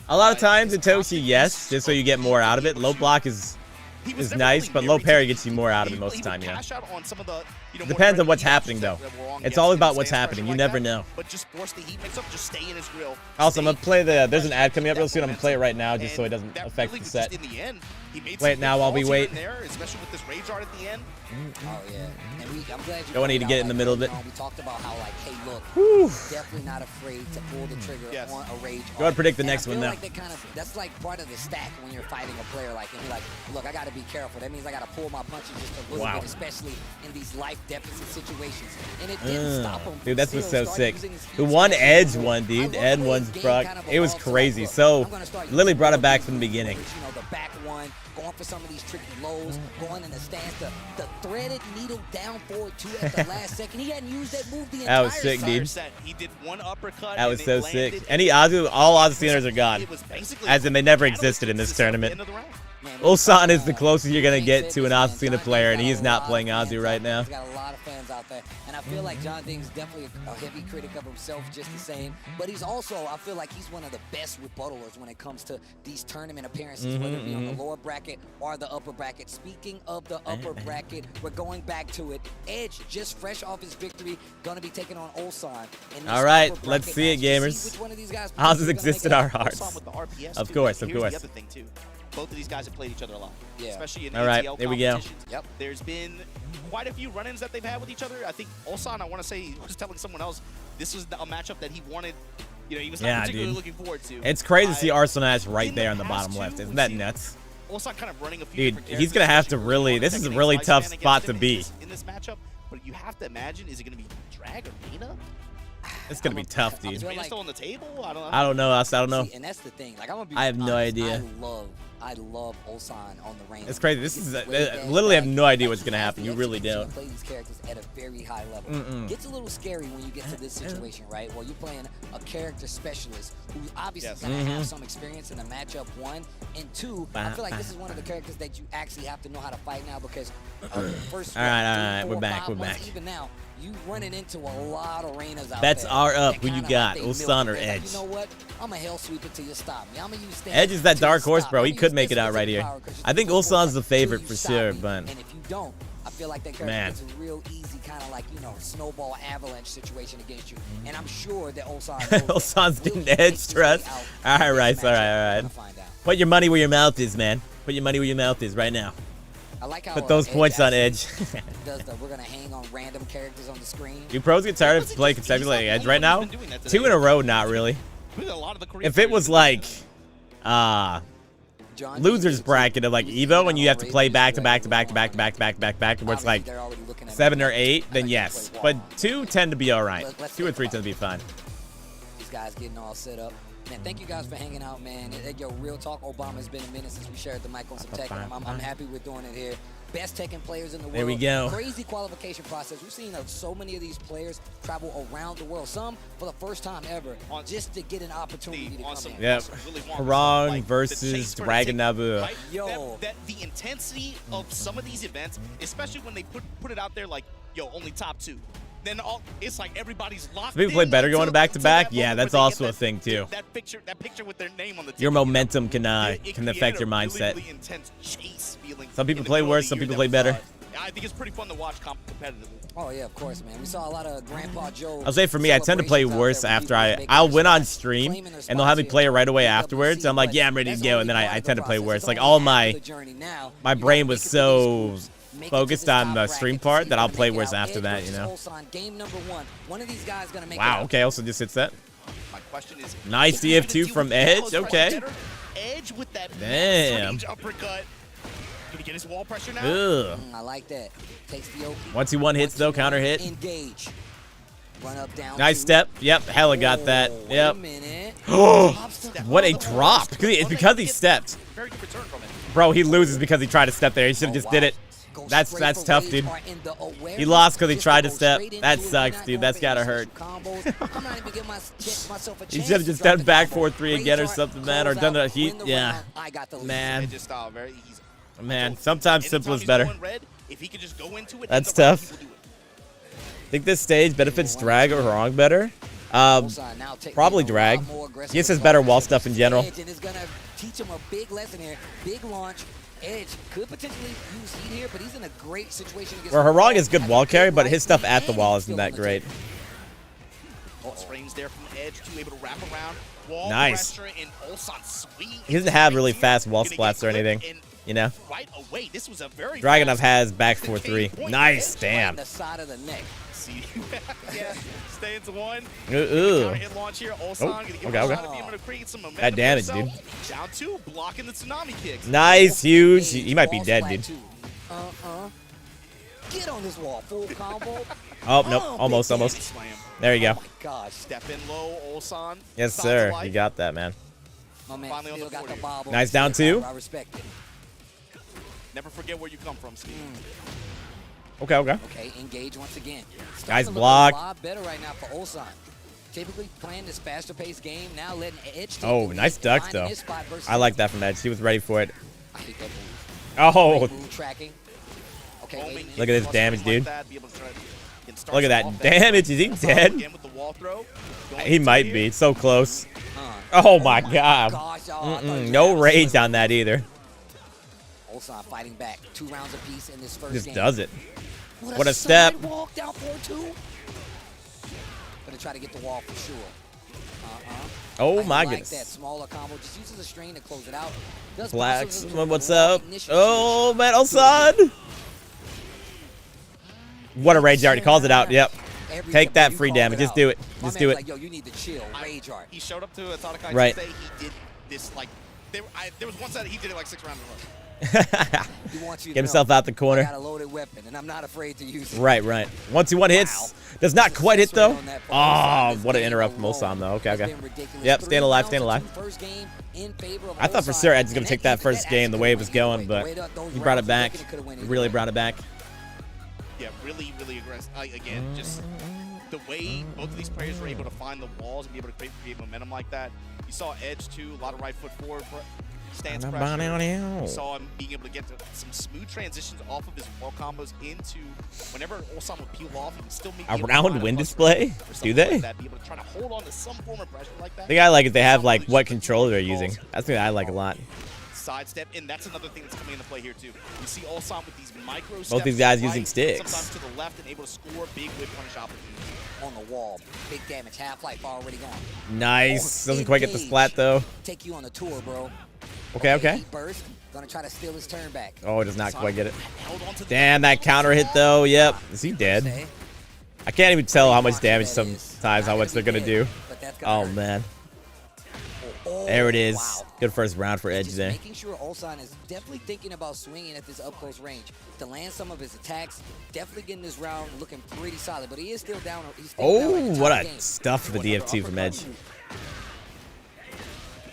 B: A lot of times it tells you yes, just so you get more out of it. Low block is nice, but low parry gets you more out of it most of the time, yeah. Depends on what's happening, though. It's all about what's happening. You never know.
C: But just force the heat mix up, just stay in his grill.
B: Also, I'm going to play there's an ad coming up real soon. I'm going to play it right now just so it doesn't affect the set. Wait, now while we wait.
C: Especially with this rage art at the end.
U: Oh, yeah. And I'm glad you
B: don't need to get in the middle of it.
U: We talked about how, like, hey, look, definitely not afraid to pull the trigger on a rage art.
B: Go ahead and predict the next one now.
U: Like that's like part of the stack when you're fighting a player like him. You're like, look, I got to be careful. That means I got to pull my punches just a little bit, especially in these life deficit situations. And it didn't stop him.
B: Dude, that's what's so sick. The one Edge one, dude. Ed one's proc. It was crazy. So, literally brought it back from the beginning.
U: You know, the back one, going for some of these tricky lows, going in the stance, the threaded needle down forward two at the last second. He hadn't used that move the entire
B: That was sick, dude.
C: He did one uppercut.
B: That was so sick. All Aussie centers are gone. As in, they never existed in this tournament. Ulsan is the closest you're going to get to an Aussie player, and he's not playing Aussie right now.
U: He's got a lot of fans out there. And I feel like John Ding's definitely a heavy critic of himself just the same. But he's also, I feel like he's one of the best rebuttalers when it comes to these tournament appearances, whether it be on the lower bracket or the upper bracket. Speaking of the upper bracket, we're going back to it. Edge, just fresh off his victory, going to be taking on Ulsan.
B: All right, let's see it, gamers. Aussies exist in our hearts. Of course, of course.
C: Both of these guys have played each other a lot, especially in
B: All right,
C: ATL
B: there we go.
C: Yep. There's been quite a few run-ins that they've had with each other. I think Ulsan, I want to say, he was telling someone else this was a matchup that he wanted. You know, he was not particularly looking forward to.
B: It's crazy to see Arslan Ash right there on the bottom left. Isn't that nuts?
C: Ulsan kind of running a few
B: Dude, he's gonna have to really. This is a really tough spot to be.
C: In this matchup, but you have to imagine, is it going to be Drag or Mina?
B: It's gonna be tough, dude.
C: Is Mina still on the table? I don't know.
B: I don't know. I don't know.
U: See, and that's the thing. Like, I'm gonna be
B: I have no idea.
U: I love Ulsan on the range.
B: It's crazy. This is literally have no idea what's gonna happen. You really don't.
U: Play these characters at a very high level. Gets a little scary when you get to this situation, right? Well, you're playing a character specialist who obviously is gonna have some experience in the matchup 1 and 2. I feel like this is one of the characters that you actually have to know how to fight now because first.
B: All right. We're back.
U: Even now, you running into a lot of arenas out
B: Bets
U: there.
B: are up. Who you got? Ulsan or Edge?
U: You know what? I'm a hell sweep until you stop me. I'm gonna use
B: Edge is that dark horse, bro. He could make it out right here. I think Ulsan's the favorite for sure, but
U: and if you don't, I feel like that character is a real easy kind of like, you know, snowball avalanche situation against you. And I'm sure that
B: Ulsan's getting Edge stressed. All right. Put your money where your mouth is, man. Put your money where your mouth is right now.
U: I like how
B: put those points on Edge.
U: We're gonna hang on random characters on the screen.
B: Do pros get tired of playing consecutively like Edge right now? 2 in a row, not really. If it was like losers bracket of like Evo and you have to play back to back, where it's like 7 or 8, then yes. But 2 tend to be all right. 2 or 3 tend to be fine.
U: these guys getting all set up. Man, thank you guys for hanging out, man. Yo, real talk, Obama's been a minute since we shared the mic on some Tekken. I'm happy we're doing it here. Best Tekken players in the world.
B: There we go.
U: Crazy qualification process. We've seen so many of these players travel around the world, some for the first time ever, just to get an opportunity to come in.
B: Yep. Harong versus Dragonabu.
C: Right? Yo. The intensity of some of these events, especially when they put it out there like, yo, only top 2. Then it's like everybody's locked in.
B: People play better going back to back. Yeah, that's also a thing too.
C: That picture with their name on the
B: your momentum can affect your mindset.
C: Really intense chase feeling.
B: Some people play worse, some people play better.
C: I think it's pretty fun to watch competitively.
U: Oh yeah, of course, man. We saw a lot of Grandpa Joe.
B: I'll say for me, I tend to play worse after I'll win on stream, and they'll have me play it right away afterwards. I'm like, yeah, I'm ready to go, and then I tend to play worse. Like all my brain was so focused on the stream part that I'll play worse after that, you know. Wow, okay, also just hits that. Nice DF2 from Edge, okay.
C: Edge with that
B: damn.
C: Uppercut. Can he get his wall pressure now?
U: Ugh. I like that. Takes the
B: once he one hits though, counter hit.
U: Engage. Run up, down.
B: Nice step. Yep, hella got that. Yep. What a drop. It's because he stepped.
C: Very good return from it.
B: Bro, he loses because he tried to step there. He should have just did it. That's tough, dude. He lost because he tried to step. That sucks, dude. That's gotta hurt. He should have just done back 4-3 again or something, man, or done a heat. Yeah, man. Man, sometimes simple is better. That's tough. I think this stage benefits Drag or Harong better. Probably Drag. He just has better wall stuff in general.
U: Teach him a big lesson here. Big launch. Edge could potentially use heat here, but he's in a great situation.
B: Where Harong is good wall carry, but his stuff at the wall isn't that great.
C: Frames there from Edge, able to wrap around. Wall
B: nice.
C: And sweet.
B: He doesn't have really fast wall splats or anything, you know.
C: Right away, this was a very
B: Dragunov has back 4-3. Nice, damn.
U: The side of the neck.
C: See, yeah, stay into one.
B: Ooh.
C: Hit launch here. Okay.
B: That damage, dude.
C: Down 2, blocking the tsunami kicks.
B: Nice, huge. He might be dead, dude.
U: Get on this wall, full combo.
B: Oh no, almost. There you go.
U: Oh my gosh.
C: Step in low, Ulsan.
B: Yes, sir. You got that, man.
U: My man still got the bobble.
B: Nice down 2.
U: I respect it.
C: Never forget where you come from, Steve.
B: Okay.
U: Okay, engage once again.
B: Nice block.
U: A lot better right now for Ulsan. Typically playing this faster paced game, now letting Edge take
B: oh, nice duck though. I like that from Edge. He was ready for it.
U: I hate that move.
B: Oh.
U: Move tracking. Okay,
B: look at this damage, dude. Look at that damage. Is he dead? He might be. It's so close. Oh my god. No rage on that either.
U: Ulsan fighting back. 2 rounds apiece in this first
B: just
U: game.
B: Does it. What a step.
U: Walk down 4-2. Gonna try to get the wall for sure.
B: Oh my
U: like
B: goodness.
U: That smaller combo just uses a strain to close it out.
B: Flax, what's up? Oh, man, Ulsan. What a rage art. He calls it out. Yep. Take that free damage. Just do it. Just do it.
U: Like, yo, you need to chill. Rage art.
C: He showed up to Atomic Kaizur
B: right.
C: Say he did this like there was one set he did it like 6 rounds in a row.
B: Get himself out the corner.
U: I got a loaded weapon, and I'm not afraid to use it.
B: Right. Once he one hits, does not quite hit though. Oh, what an interrupt from Ulsan though. Okay. Yep, staying alive. I thought for sure Edge was gonna take that first game the way it was going, but he brought it back. He really brought it back.
C: Yeah, really aggressive. Again, just the way both of these players were able to find the walls and be able to create momentum like that. You saw Edge too, a lot of right foot forward stance pressure. You saw him being able to get to some smooth transitions off of his wall combos into whenever Ulsan would peel off, he would still meet
B: a round win display? Do they?
C: Be able to try to hold on to some form of pressure like that.
B: The thing I like is they have like what controller they're using. That's the thing I like a lot.
C: Sidestep, and that's another thing that's coming into play here too. You see Ulsan with these micro steps.
B: Both these guys using sticks.
C: Sometimes to the left and able to score big whip punish opportunities.
U: On the wall, big damage, half-life already gone.
B: Nice. Doesn't quite get the splat though.
U: Take you on the tour, bro.
B: Okay.
U: Burst. Gonna try to steal his turn back.
B: Oh, does not quite get it. Damn, that counter hit though. Yep. Is he dead? I can't even tell how much damage sometimes, how much they're gonna do. Oh man. There it is.
U: Wow.
B: Good first round for Edge
U: Just
B: there.
U: making sure Ulsan is definitely thinking about swinging at this up-close range to land some of his attacks. Definitely getting this round looking pretty solid, but he is still down. He's still down at the
B: What
U: top
B: a
U: of the game.
B: stuff for the DF2 from Edge.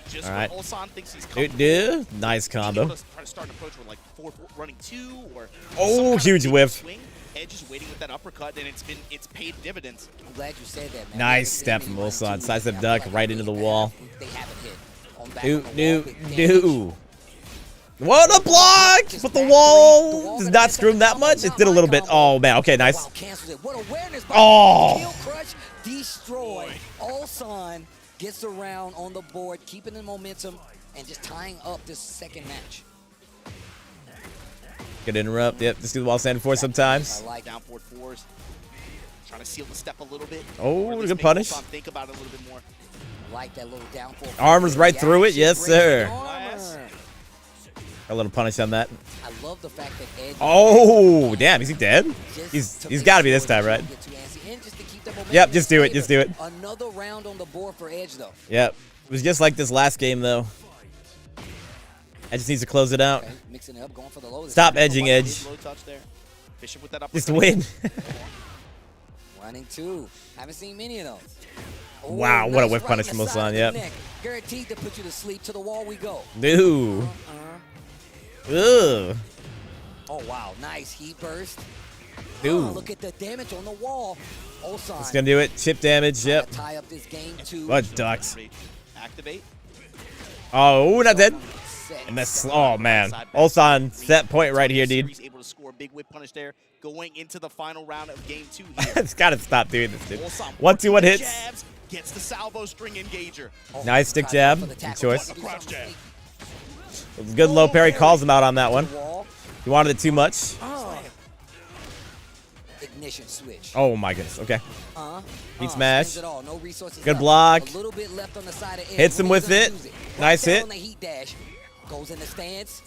C: Just
B: All right.
C: when Ulsan thinks he's
B: Dude, nice combo.
C: Try to start an approach with like 4 running 2 or
B: Oh, huge whiff.
C: swing. Edge is waiting with that uppercut, and it's paid dividends.
U: I'm glad you said that, man.
B: Nice step from Ulsan. Sidestep duck right into the wall.
U: They haven't hit. On back on the wall, big damage.
B: Dude. What a block! But the wall does not screw him that much. It did a little bit. Oh, man. Okay, nice.
U: What awareness by
B: Oh.
U: Kill Crush, destroy. Ulsan gets the round on the board, keeping the momentum and just tying up this second match.
B: Good interrupt. Yep, just do the wall standing for sometimes.
C: I like down forward 4s. Trying to seal the step a little bit.
B: Oh,
C: Or at least
B: good
C: make
B: punish.
C: Ulsan think about it a little bit more.
U: I like that little down forward.
B: Armor's right through it. Yes, sir.
U: Armor.
B: A little punish on that.
U: I love the fact that Edge.
B: Oh, damn. Is he dead? He's got to be this time, right? Yep, just do it. Just do it.
U: Another round on the board for Edge, though.
B: Yep. It was just like this last game, though. Edge just needs to close it out.
U: Okay, mixing it up, going for the low.
B: Stop edging, Edge.
C: Low touch there. Bishop with that
B: Just
C: uppercut.
B: win.
U: Running 2. Haven't seen many of those. Oh,
B: Wow, what a
U: nice
B: whiff
U: right
B: punish
U: in
B: from
U: the side
B: Ulsan,
U: of the
B: yep.
U: neck. Guaranteed to put you to sleep. To the wall we go.
B: Dude. Ugh.
U: Oh, wow. Nice heat burst.
B: Dude.
U: Look at the damage on the wall. Ulsan.
B: It's going to do it. Chip damage. Yep.
U: Tie up this game 2.
B: What ducks?
C: Activate.
B: Oh, not dead. And that's, oh, man. Ulsan, set point right here, dude.
C: He's able to score a big whip punish there, going into the final round of game 2 here.
B: It's got to stop doing this, dude.
C: Ulsan
B: 1-2-1 hits.
C: jabs, gets the salvo string engager.
B: Nice stick jab. Good choice.
C: A crouch jab.
B: Good low parry. Calls him out on that one. He wanted it too much.
U: Ignition switch.
B: Oh, my goodness. Okay. Heat smash.
U: Spends it all. No resources
B: Good
U: left.
B: block.
U: A little bit left on the side of Edge.
B: Hits him
U: When
B: with
U: he's
B: it.
U: gonna use
B: Nice
U: Right there
B: hit.
U: on the heat dash. Goes in the stance.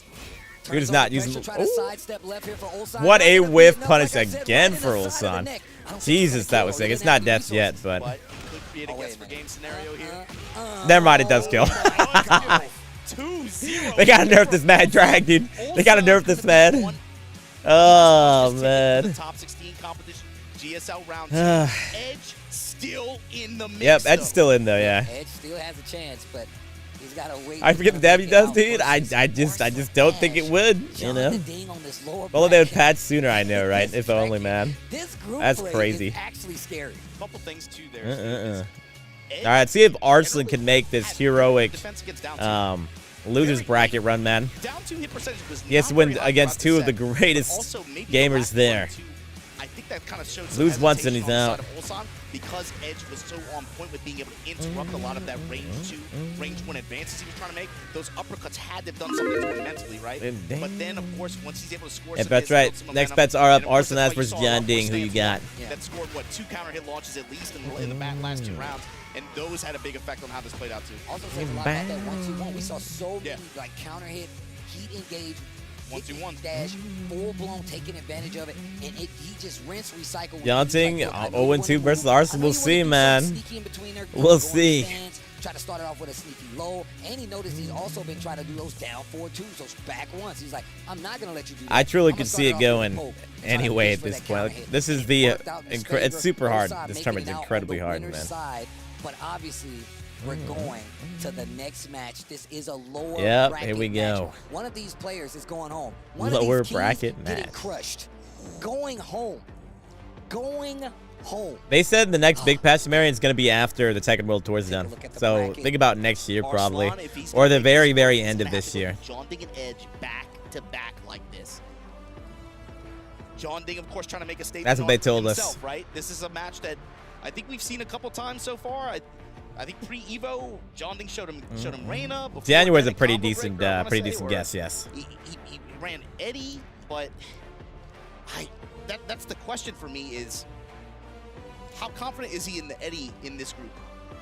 B: Dude is
U: Turns
B: not
U: on the
B: using.
U: pressure, try to
B: Ooh.
U: sidestep left here for Ulsan.
B: What a
U: Not gonna
B: whiff
U: beat enough,
B: punish
U: like I said,
B: again
U: right
B: for
U: in the side of the
B: Ulsan.
U: neck. I don't think
B: Jesus,
U: he's
B: that
U: gonna
B: was
U: kill.
B: sick.
U: He
B: It's
U: doesn't
B: not
U: have
B: death
U: any
B: yet,
U: resources.
B: but
C: Could create a guess for game scenario here.
B: never mind. It does kill.
C: 2-0.
B: They gotta nerf this mad drag, dude. They gotta nerf this man. Oh man.
C: The top 16 competition, GSL round 2. Edge still in the mix.
B: Yep, Ed's
C: though.
B: still in though. Yeah.
U: Edge still has a chance, but he's got to wait.
B: I forget the dab he does, dude. I just don't think it would. You know. If only they would patch sooner. I know, right? If only, man.
U: This group
B: That's
U: play
B: crazy.
U: is actually scary.
C: Couple things too there.
B: All right, see if Arslan can make this heroic losers bracket run, man.
C: Down 2 hit percentage was
B: He has to
C: not
B: win
C: very high
B: against
C: throughout
B: two
C: the
B: of the
C: set.
B: greatest
C: Also, maybe the
B: gamers
C: last
B: there.
C: one, too. I think that kind of showed some
B: Lose once and
C: hesitation
B: he's
C: on the
B: out.
C: side of Ulsan because Edge was so on point with being able to interrupt a lot of that range 1 advances he was trying to make. Those uppercuts had to have done something to him mentally, right? But then, of course, once he's able to score
B: Yep,
C: some
B: that's
C: hits,
B: right.
C: build some
B: Next
C: momentum,
B: bets are up.
C: and of course,
B: Arslan
C: that's
B: Ash
C: what
B: versus
C: you saw
B: John
C: Ruffle
B: Ding. Who you got?
C: stand for. That scored, what, 2 counter hit launches at least in the last 2 rounds. And those had a big effect on how this played out, too.
U: Also says a lot about that 1-2-1. We saw so many like counter hit, heat engage,
C: 1-2-1
U: dash, full blown taking advantage of it, and he just rinse recycle.
B: Yonting 0-2 versus Arslan. We'll see, man. We'll see.
U: Try to start it off with a sneaky low, and he noticed he's also been trying to do those down 4-2s, those back ones. He's like, I'm not gonna let you do that.
B: I truly
U: I'm
B: could
U: gonna
B: see
U: start
B: it
U: off with a
B: going
U: poke,
B: anyway
U: try to
B: at this
U: reach for that
B: point.
U: counter hit.
B: This is
U: It
B: the
U: worked out in his favor.
B: it's super hard.
U: Ulsan
B: This
U: making
B: tournament's
U: it out on
B: incredibly
U: the
B: hard,
U: winner's
B: man.
U: Side, but obviously, we're going to the next match. This is a lower
B: Yep,
U: bracket
B: here we go.
U: match. One of these players is going home. One
B: Lower
U: of these
B: bracket
U: kings getting
B: match.
U: crushed. Going home. Going home.
B: They said the next big patch scenario is going to be after the Tekken World Tour is done. So think about next year probably, or the very, very end of this year.
C: John Ding and Edge back to back like this. John Ding, of course, trying to make a statement.
B: That's what they
C: on
B: told us.
C: himself, right? This is a match that I think we've seen a couple times so far. I think pre-Evo, John Ding showed him Reina.
B: January's a pretty decent guess, yes.
C: He ran Eddie, but that's the question for me is how confident is he in the Eddie in this group?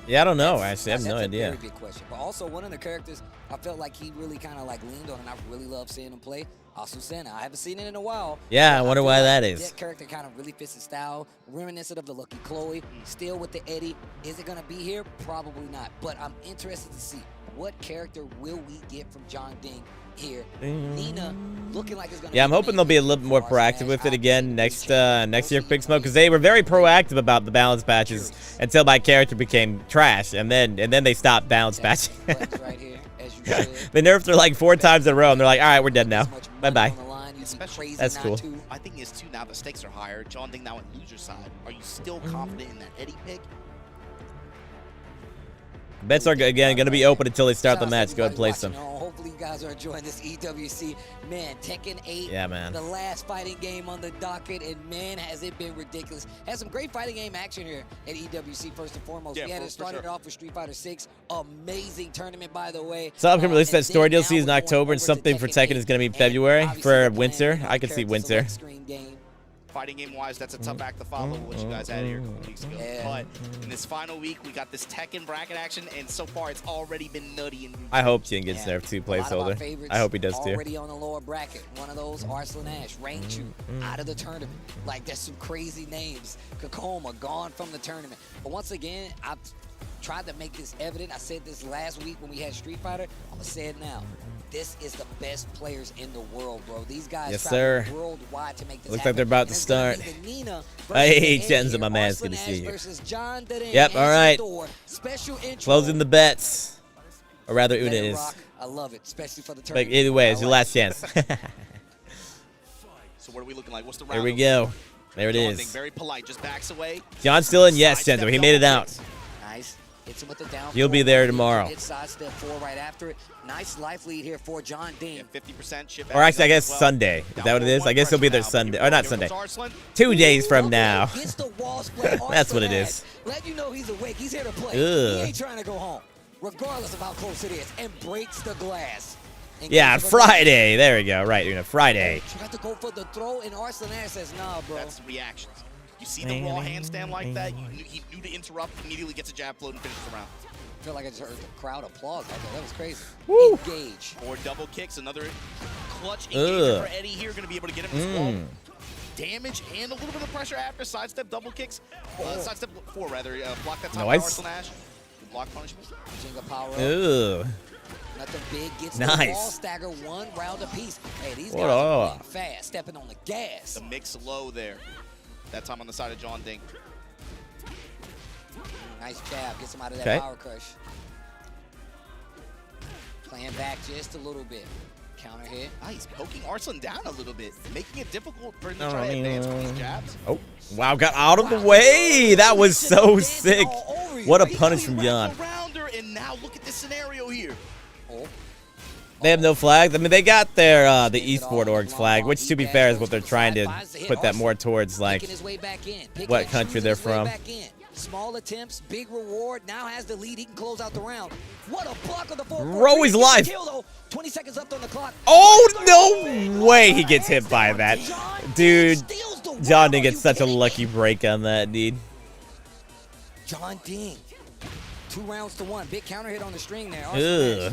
B: Yeah, I don't know. Actually, I have no
U: That's a
B: idea.
U: very big question. But also, one of the characters I felt like he really kind of like leaned on, and I really love seeing him play. Asusena. I haven't seen it in a while.
B: Yeah, I wonder
U: feel
B: why
U: like
B: that is.
U: That character kind of really fits his style, reminiscent of the Lucky Chloe. Still with the Eddie. Is it going to be here? Probably not. But I'm interested to see. what character will we get from John Ding here? Nina looking like it's gonna
B: Yeah, I'm hoping they'll be a little bit more proactive with it again next year for Big Smoke, because they were very proactive about the balance patches until my character became trash, and then they stopped balance patching. They nerfed her like 4 times in a row, and they're like, all right, we're dead now. Bye bye. That's cool.
C: I think is too now the stakes are higher. John Ding now on loser side. Are you still confident in that Eddie pick?
B: Bets are again going to be open until they start the match. Go ahead and place them.
U: Hopefully you guys are enjoying this EWC. Man, Tekken 8,
B: yeah, man.
U: The last fighting game on the docket, and man, has it been ridiculous. Had some great fighting game action here at EWC first and foremost. We had it started off with Street Fighter 6. Amazing tournament, by the way.
B: So I'm going to release that story DLC in October, and something for Tekken is going to be February. For winter, I can see winter.
C: Fighting game-wise, that's a tough act to follow what you guys had here a couple weeks ago. But in this final week, we got this Tekken bracket action, and so far it's already been nutty.
B: I hope Jin gets nerfed 2 placeholder. I hope he does too.
U: Already on the lower bracket. One of those, Arslan Ash, Rainchu, out of the tournament. Like, that's some crazy names. Kakoma, gone from the tournament. But once again, I've tried to make this evident. I said this last week when we had Street Fighter. I'm going to say it now. This is the best players in the world, bro. These guys worldwide to make this
B: Looks like they're about to start.
U: Hey,
B: Jensen, my man's good to see you. Yep, all right. Closing the bets. Or rather, Una is.
U: I love it, especially for the tournament.
B: But either way, it's your last chance.
C: So what are we looking like? What's the round?
B: Here we go. There it is.
C: Very polite, just backs away.
B: John's still in. Yes, Jensen. He made it out.
U: Nice. Hits him with the down.
B: He'll be there tomorrow.
U: Hit sidestep 4 right after it. Nice life lead here for John Ding.
C: 50% chip.
B: Or actually, I guess Sunday. Is that what it is? I guess he'll be there Sunday. Or not Sunday. 2 days from now. That's what it is.
U: Let you know he's awake. He's here to play. He ain't trying to go home, regardless of how close it is, and breaks the glass.
B: Yeah, Friday. There we go. Right, Una. Friday.
U: Tried to go for the throw, and Arslan Ash says, nah, bro.
C: That's reactions. You see the raw handstand like that, he knew to interrupt, immediately gets a jab float and finishes the round.
U: I feel like I just heard the crowd applause. Okay, that was crazy.
B: Woo.
U: Engage.
C: Or double kicks, another clutch engagement for Eddie here, going to be able to get him as well. Damage and a little bit of pressure after sidestep double kicks. Sidestep 4 rather, block that top by Arslan Ash. Block punishment.
U: Jenga power up.
B: Ooh.
U: Nothing big gets the wall stagger 1 round apiece. Hey, these guys are playing fast, stepping on the gas.
C: The mix low there. That time on the side of John Ding.
U: Nice jab, gets him out of that power crush. Playing back just a little bit. Counter hit.
C: He's poking Arslan down a little bit, making it difficult for him to try to advance with these jabs.
B: Oh, wow, got out of the way. That was so sick. What a punish from John.
C: And now look at this scenario here.
B: They have no flags. I mean, they got their the esport orgs flag, which to be fair is what they're trying to put that more towards like what country they're from.
U: Small attempts, big reward. Now has the lead. He can close out the round. What a block of the 4.
B: Bro, he's live.
U: 20 seconds left on the clock.
B: Oh, no way he gets hit by that. Dude, John Ding gets such a lucky break on that, dude.
U: John Ding. 2 rounds to 1. Big counter hit on the string there.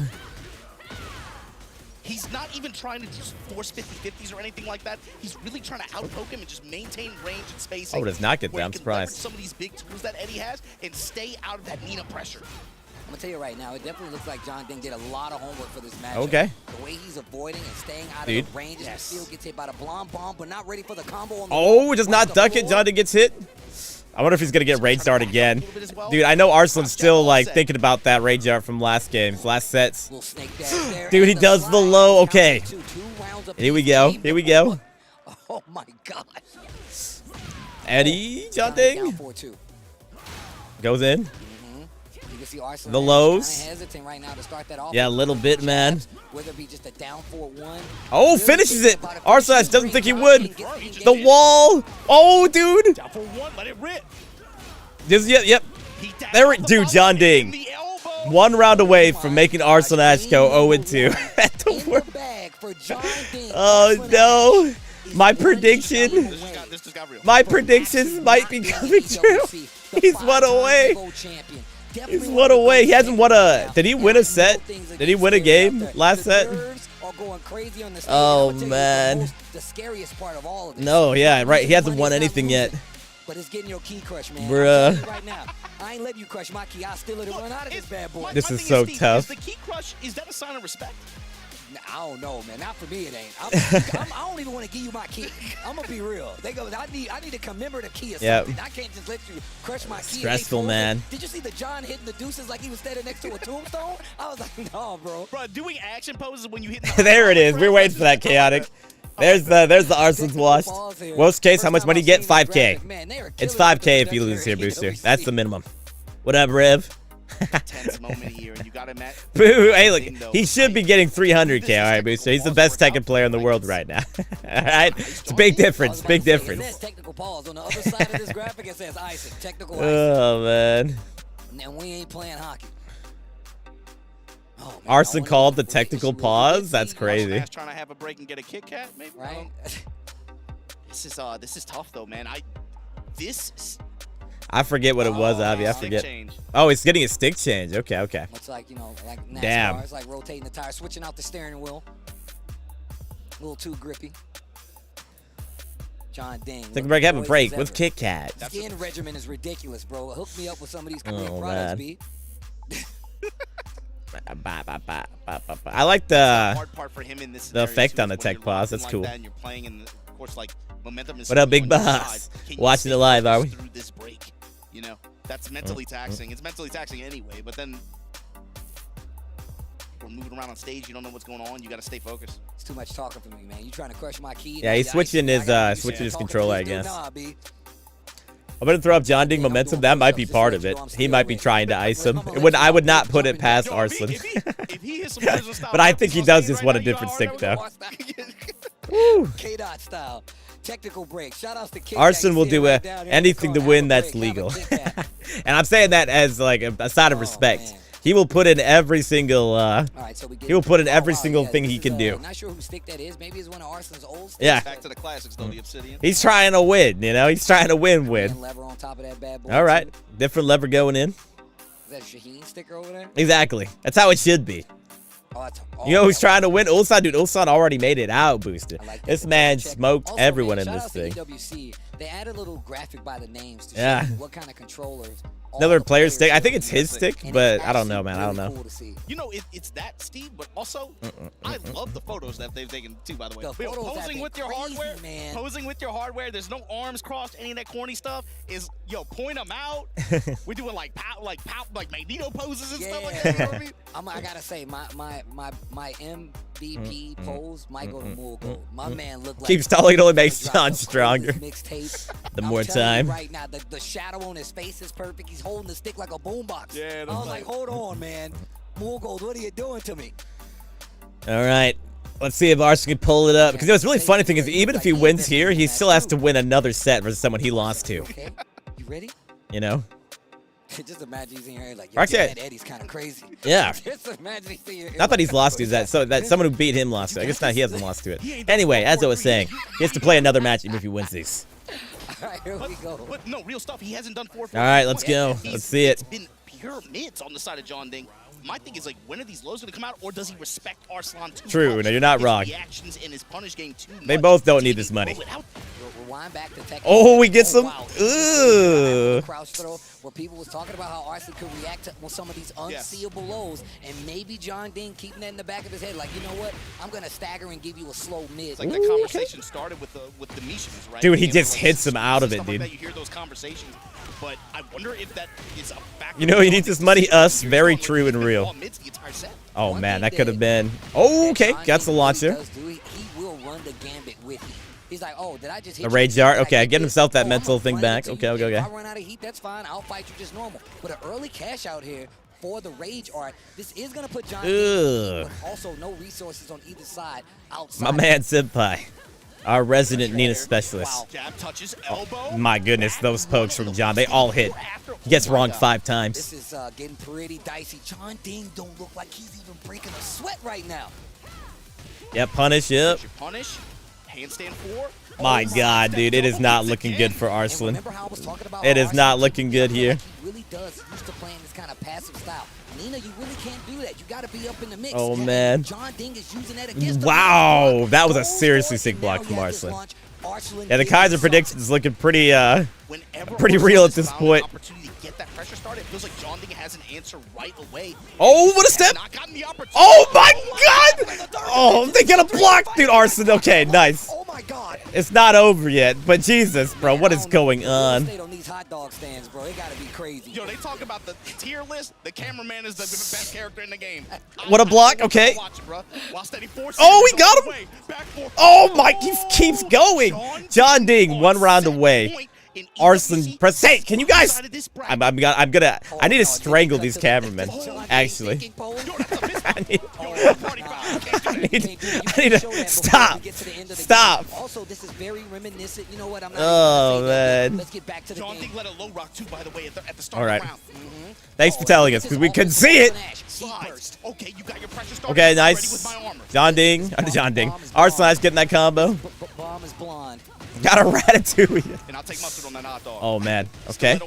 U: He's not even trying to just force 50-50s or anything like that. He's really trying to outpoke him and just maintain range and spacing.
B: Oh, does not get that. I'm surprised.
C: Some of these big tools that Eddie has and stay out of that Nina pressure.
U: I'm going to tell you right now, it definitely looks like John Ding did a lot of homework for this match.
B: Okay.
U: The way he's avoiding and staying out of the range, still gets hit by the blonde bomb, but not ready for the combo.
B: Oh, does not duck it. John Ding gets hit. I wonder if he's going to get rage dart again. Dude, I know Arslan's still, like, thinking about that rage dart from last games, last sets. Dude, he does the low. Okay. Here we go. Here we go.
U: Oh, my God.
B: Eddie, John Ding. Goes in. The lows. Yeah, a little bit, man. Oh, finishes it. Arslan doesn't think he would. The wall. Oh, dude.
C: Down for 1, let it rip.
B: Yep. There, dude, John Ding. 1 round away from making Arslan Ash go 0-2 at the work. Oh, no. My prediction. My predictions might be coming true. He's 1 away. He's 1 away. He hasn't won a... Did he win a set? Did he win a game last set? Oh, man. No, yeah, right. He hasn't won anything yet.
U: but it's getting your key crushed, man.
B: Bruh.
U: I'm telling you right now, I ain't letting you crush my key. I'll steal it and run out of this bad boy.
B: This is so tough.
C: Is the key crush, is that a sign of respect?
U: I don't know, man. Not for me, it ain't. I don't even want to give you my key. I'm gonna be real. They go. I need to commemorate a key or something. I can't just let you crush my key.
B: Stressful, man.
U: Did you see the John hitting the deuces like he was standing next to a tombstone? I was like, no, bro.
C: Bro, doing action poses when you hit.
B: There it is. We're waiting for that chaotic. There's the Arslan's washed. Worst case, how much money you get? 5K. It's 5K if you lose here, Booster. That's the minimum. What up, Rev?
C: Tense moment here, and you got him at.
B: Boo! Hey, look, he should be getting 300K. All right, Booster. He's the best Tekken player in the world right now. All right, it's a big difference. Big difference.
U: It says technical pause on the other side of this graphic. It says icing. Technical icing.
B: Oh man.
U: And we ain't playing hockey.
B: Oh, Arslan called the technical pause. That's crazy.
C: Trying to have a break and get a Kit Kat, maybe.
U: Right.
C: This is tough though, man.
B: I forget what it was, Avi. I forget. Oh, it's getting a stick change. Okay, okay.
U: It's like, you know, like NASCAR.
B: Damn.
U: It's like rotating the tire, switching out the steering wheel. A little too grippy. John Ding.
B: Take a break, have a break with Kit Kat.
U: Skin regimen is ridiculous, bro. Hook me up with some of these Korean products, B.
B: I like the
C: hard part for him in this
B: effect on the tech pause. That's cool.
C: And you're playing, and of course, like momentum is.
B: What up, big boss? Watching it live, are we?
C: Through this break, you know, that's mentally taxing. It's mentally taxing anyway. But then we're moving around on stage. You don't know what's going on. You got to stay focused.
U: It's too much talking for me, man. You trying to crush my key?
B: Yeah, he's switching his controller, I guess. I'm gonna throw up John Ding momentum. That might be part of it. He might be trying to ice him. I would not put it past Arslan. But I think he does just want a different stick, though.
U: K-Dot style. Technical break. Shout outs to Kit
B: Arslan will do anything to win that's legal. And I'm saying that as like a sign of respect. He will put in every single he will put in every single thing he can do.
U: Not sure whose stick that is. Maybe it's one of Arslan's old sticks.
B: Yeah.
C: Back to the classics though, the Obsidian.
B: He's trying to win, you know? He's trying to win.
U: Lever on top of that bad boy.
B: All right. Different lever going in.
U: Is that a Shaheen sticker over there?
B: Exactly. That's how it should be. You know who's trying to win? Ulsan, dude. Ulsan already made it out, Booster. This man smoked everyone in this thing.
U: EWC, they added a little graphic by the names to
B: show
U: what kind of controllers.
B: Another player stick. I think it's his stick, but I don't know, man. I don't know.
C: You know, it's that, Steve, but also, I love the photos that they've taken, too, by the way. Posing with your hardware, posing with your hardware, there's no arms crossed, any of that corny stuff. Is, yo, point them out. We're doing, like Magneto poses and stuff like that. You know what I mean?
U: I gotta say, my MVP pose might go to Mulgo. My man looked like...
B: Keeps stalling, it only makes John stronger. The more time.
U: Right now, the shadow on his face is perfect. He's holding the stick like a boombox.
C: Yeah,
U: I was like, hold on, man. Mulgo, what are you doing to me?
B: All right. Let's see if Arslan can pull it up. Because what's really funny thing is, even if he wins here, he still has to win another set versus someone he lost to.
U: Okay, you ready?
B: You know?
U: Just imagine he's in here like, yo, that Eddie's kind of crazy.
B: Yeah.
U: Just imagine he's in here.
B: Not that he's lost to that, so that someone who beat him lost to it. I guess not, he hasn't lost to it. Anyway, as I was saying, he has to play another match even if he wins these.
U: All right, here we go.
C: No, real stuff. He hasn't done 4-4.
B: All right, let's go. Let's see it.
C: It's been pure mids on the side of John Ding. My thing is, like, when are these lows going to come out, or does he respect Arslan too
B: True,
C: much?
B: no, you're not wrong.
C: His reactions and his punish game too much.
B: They both don't need this money.
U: Rewind back to Tekken.
B: Oh, we get some. Ooh.
U: Crouch throw, where people was talking about how Arslan could react to some of these unseeable lows, and maybe John Ding keeping that in the back of his head, like, you know what? I'm gonna stagger and give you a slow mid.
C: It's like the conversation started with the Mishans, right?
B: Dude, he just hits him out of it, dude.
C: Like you hear those conversations, but I wonder if that is a factor.
B: You know, he needs his money. Us, very true and real. Oh man, that could have been. Oh, okay, got the launcher.
U: He will run the gambit with you. He's like, oh, did I just hit
B: the rage dart? Okay, get himself that mental thing back. Okay.
U: If I run out of heat, that's fine. I'll fight you just normal. But an early cash out here for the rage art, this is gonna put John Ding, but also no resources on either side outside.
B: My man Senpai, our resident Nina specialist.
C: Jab touches elbow.
B: My goodness, those pokes from John, they all hit. He gets wrong 5 times.
U: This is getting pretty dicey. John Ding don't look like he's even breaking a sweat right now.
B: Yep, punish, yep.
C: Punish, handstand 4.
B: My God, dude, it is not looking good for Arslan. It is not looking good here.
U: He really does used to playing this kind of passive style. Nina, you really can't do that. You got to be up in the mix.
B: Oh man.
U: John Ding is using that against
B: wow, that was a seriously sick block from Arslan. Yeah, the Kaizur prediction is looking pretty pretty real at this point.
C: Get that pressure started. It feels like John Ding has an answer right away.
B: Oh, what a step! Oh my God! Oh, they get a block, dude. Arson. Okay, nice. Oh my God! It's not over yet, but Jesus, bro, what is going on?
U: Hot dog stands, bro. It gotta be crazy.
C: Yo, they talk about the tier list. The cameraman is the best character in the game.
B: What a block! Okay. Oh, he got him! Oh my! He keeps going. John Ding, 1 round away. Arson, press. Hey, can you guys? I need to strangle these cameramen. Actually, I need to stop.
U: Also, this is very reminiscent. You know what? I'm not.
B: Oh man.
U: Let's get back to the game.
C: John Ding let a low rock too, by the way, at the start
B: All right.
C: of the round.
B: Thanks for telling us, because we couldn't see it.
C: Okay, you got your pressure started.
B: Okay, nice. John Ding. Arsenal's getting that combo.
U: Bomb is blonde.
B: Got a Ratatouille.
C: And I'll take mustard on that hot dog.
B: Oh man. Okay.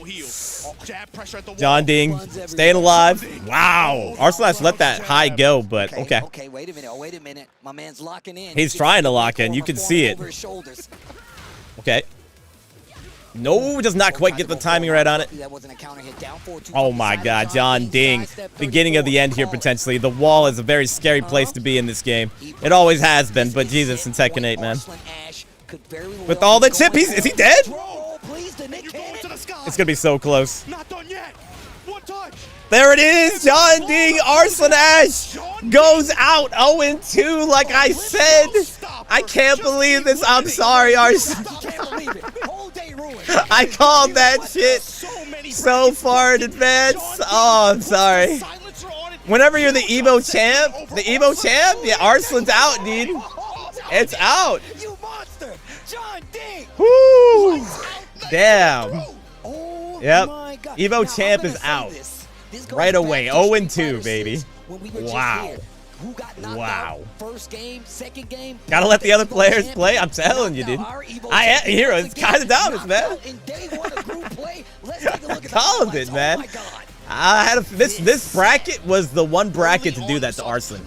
C: Jab pressure at the wall.
B: John Ding staying alive. Wow. Arsenal's let that high go, but okay.
U: Okay, wait a minute. Oh, wait a minute. My man's locking in.
B: He's trying to lock in. You can see it. Okay. No, does not quite get the timing right on it. Oh my God, John Ding. Beginning of the end here, potentially. The wall is a very scary place to be in this game. It always has been, but Jesus, in Tekken 8, man. With all the chip, is he dead? It's gonna be so close. There it is, John Ding. Arslan Ash goes out 0-2, like I said. I can't believe this. I'm sorry, Arslan. I called that shit so far in advance. Oh, I'm sorry. Whenever you're the Evo champ, yeah, Arslan's out, dude. It's out. Woo! Damn. Yep. Evo champ is out. Right away. 0-2, baby. Wow. Wow.
U: First game, second game.
B: Gotta let the other players play. I'm telling you, dude. It's kind of dominant, man. Calling it, man. I had this bracket was the one bracket to do that to Arslan.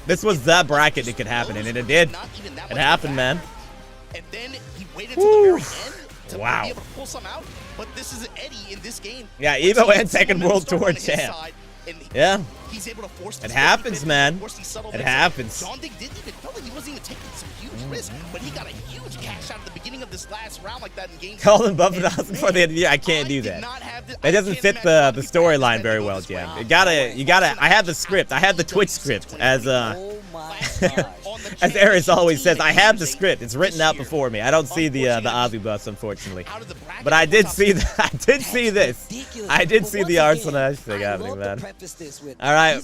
B: This was the bracket that could happen, and it did. It happened, man.
C: And then he waited till the very end to be able to pull some out. But this is Eddie in this game.
B: Yeah, Evo and Tekken World Tour champ. Yeah.
C: He's able to force
B: it happens, man. It happens.
C: John Ding didn't even feel like he wasn't even taking some huge risk, but he got a huge cash out at the beginning of this last round like that in game.
B: Calling Buffett out before the end of the year. I can't do that. That doesn't fit the storyline very well, Jam. You gotta. I have the script. I have the Twitch script as as Eris always says. I have the script. It's written out before me. I don't see the Ozzy bus, unfortunately. But I did see this. I did see the Arslan Ash thing happening, man. All right.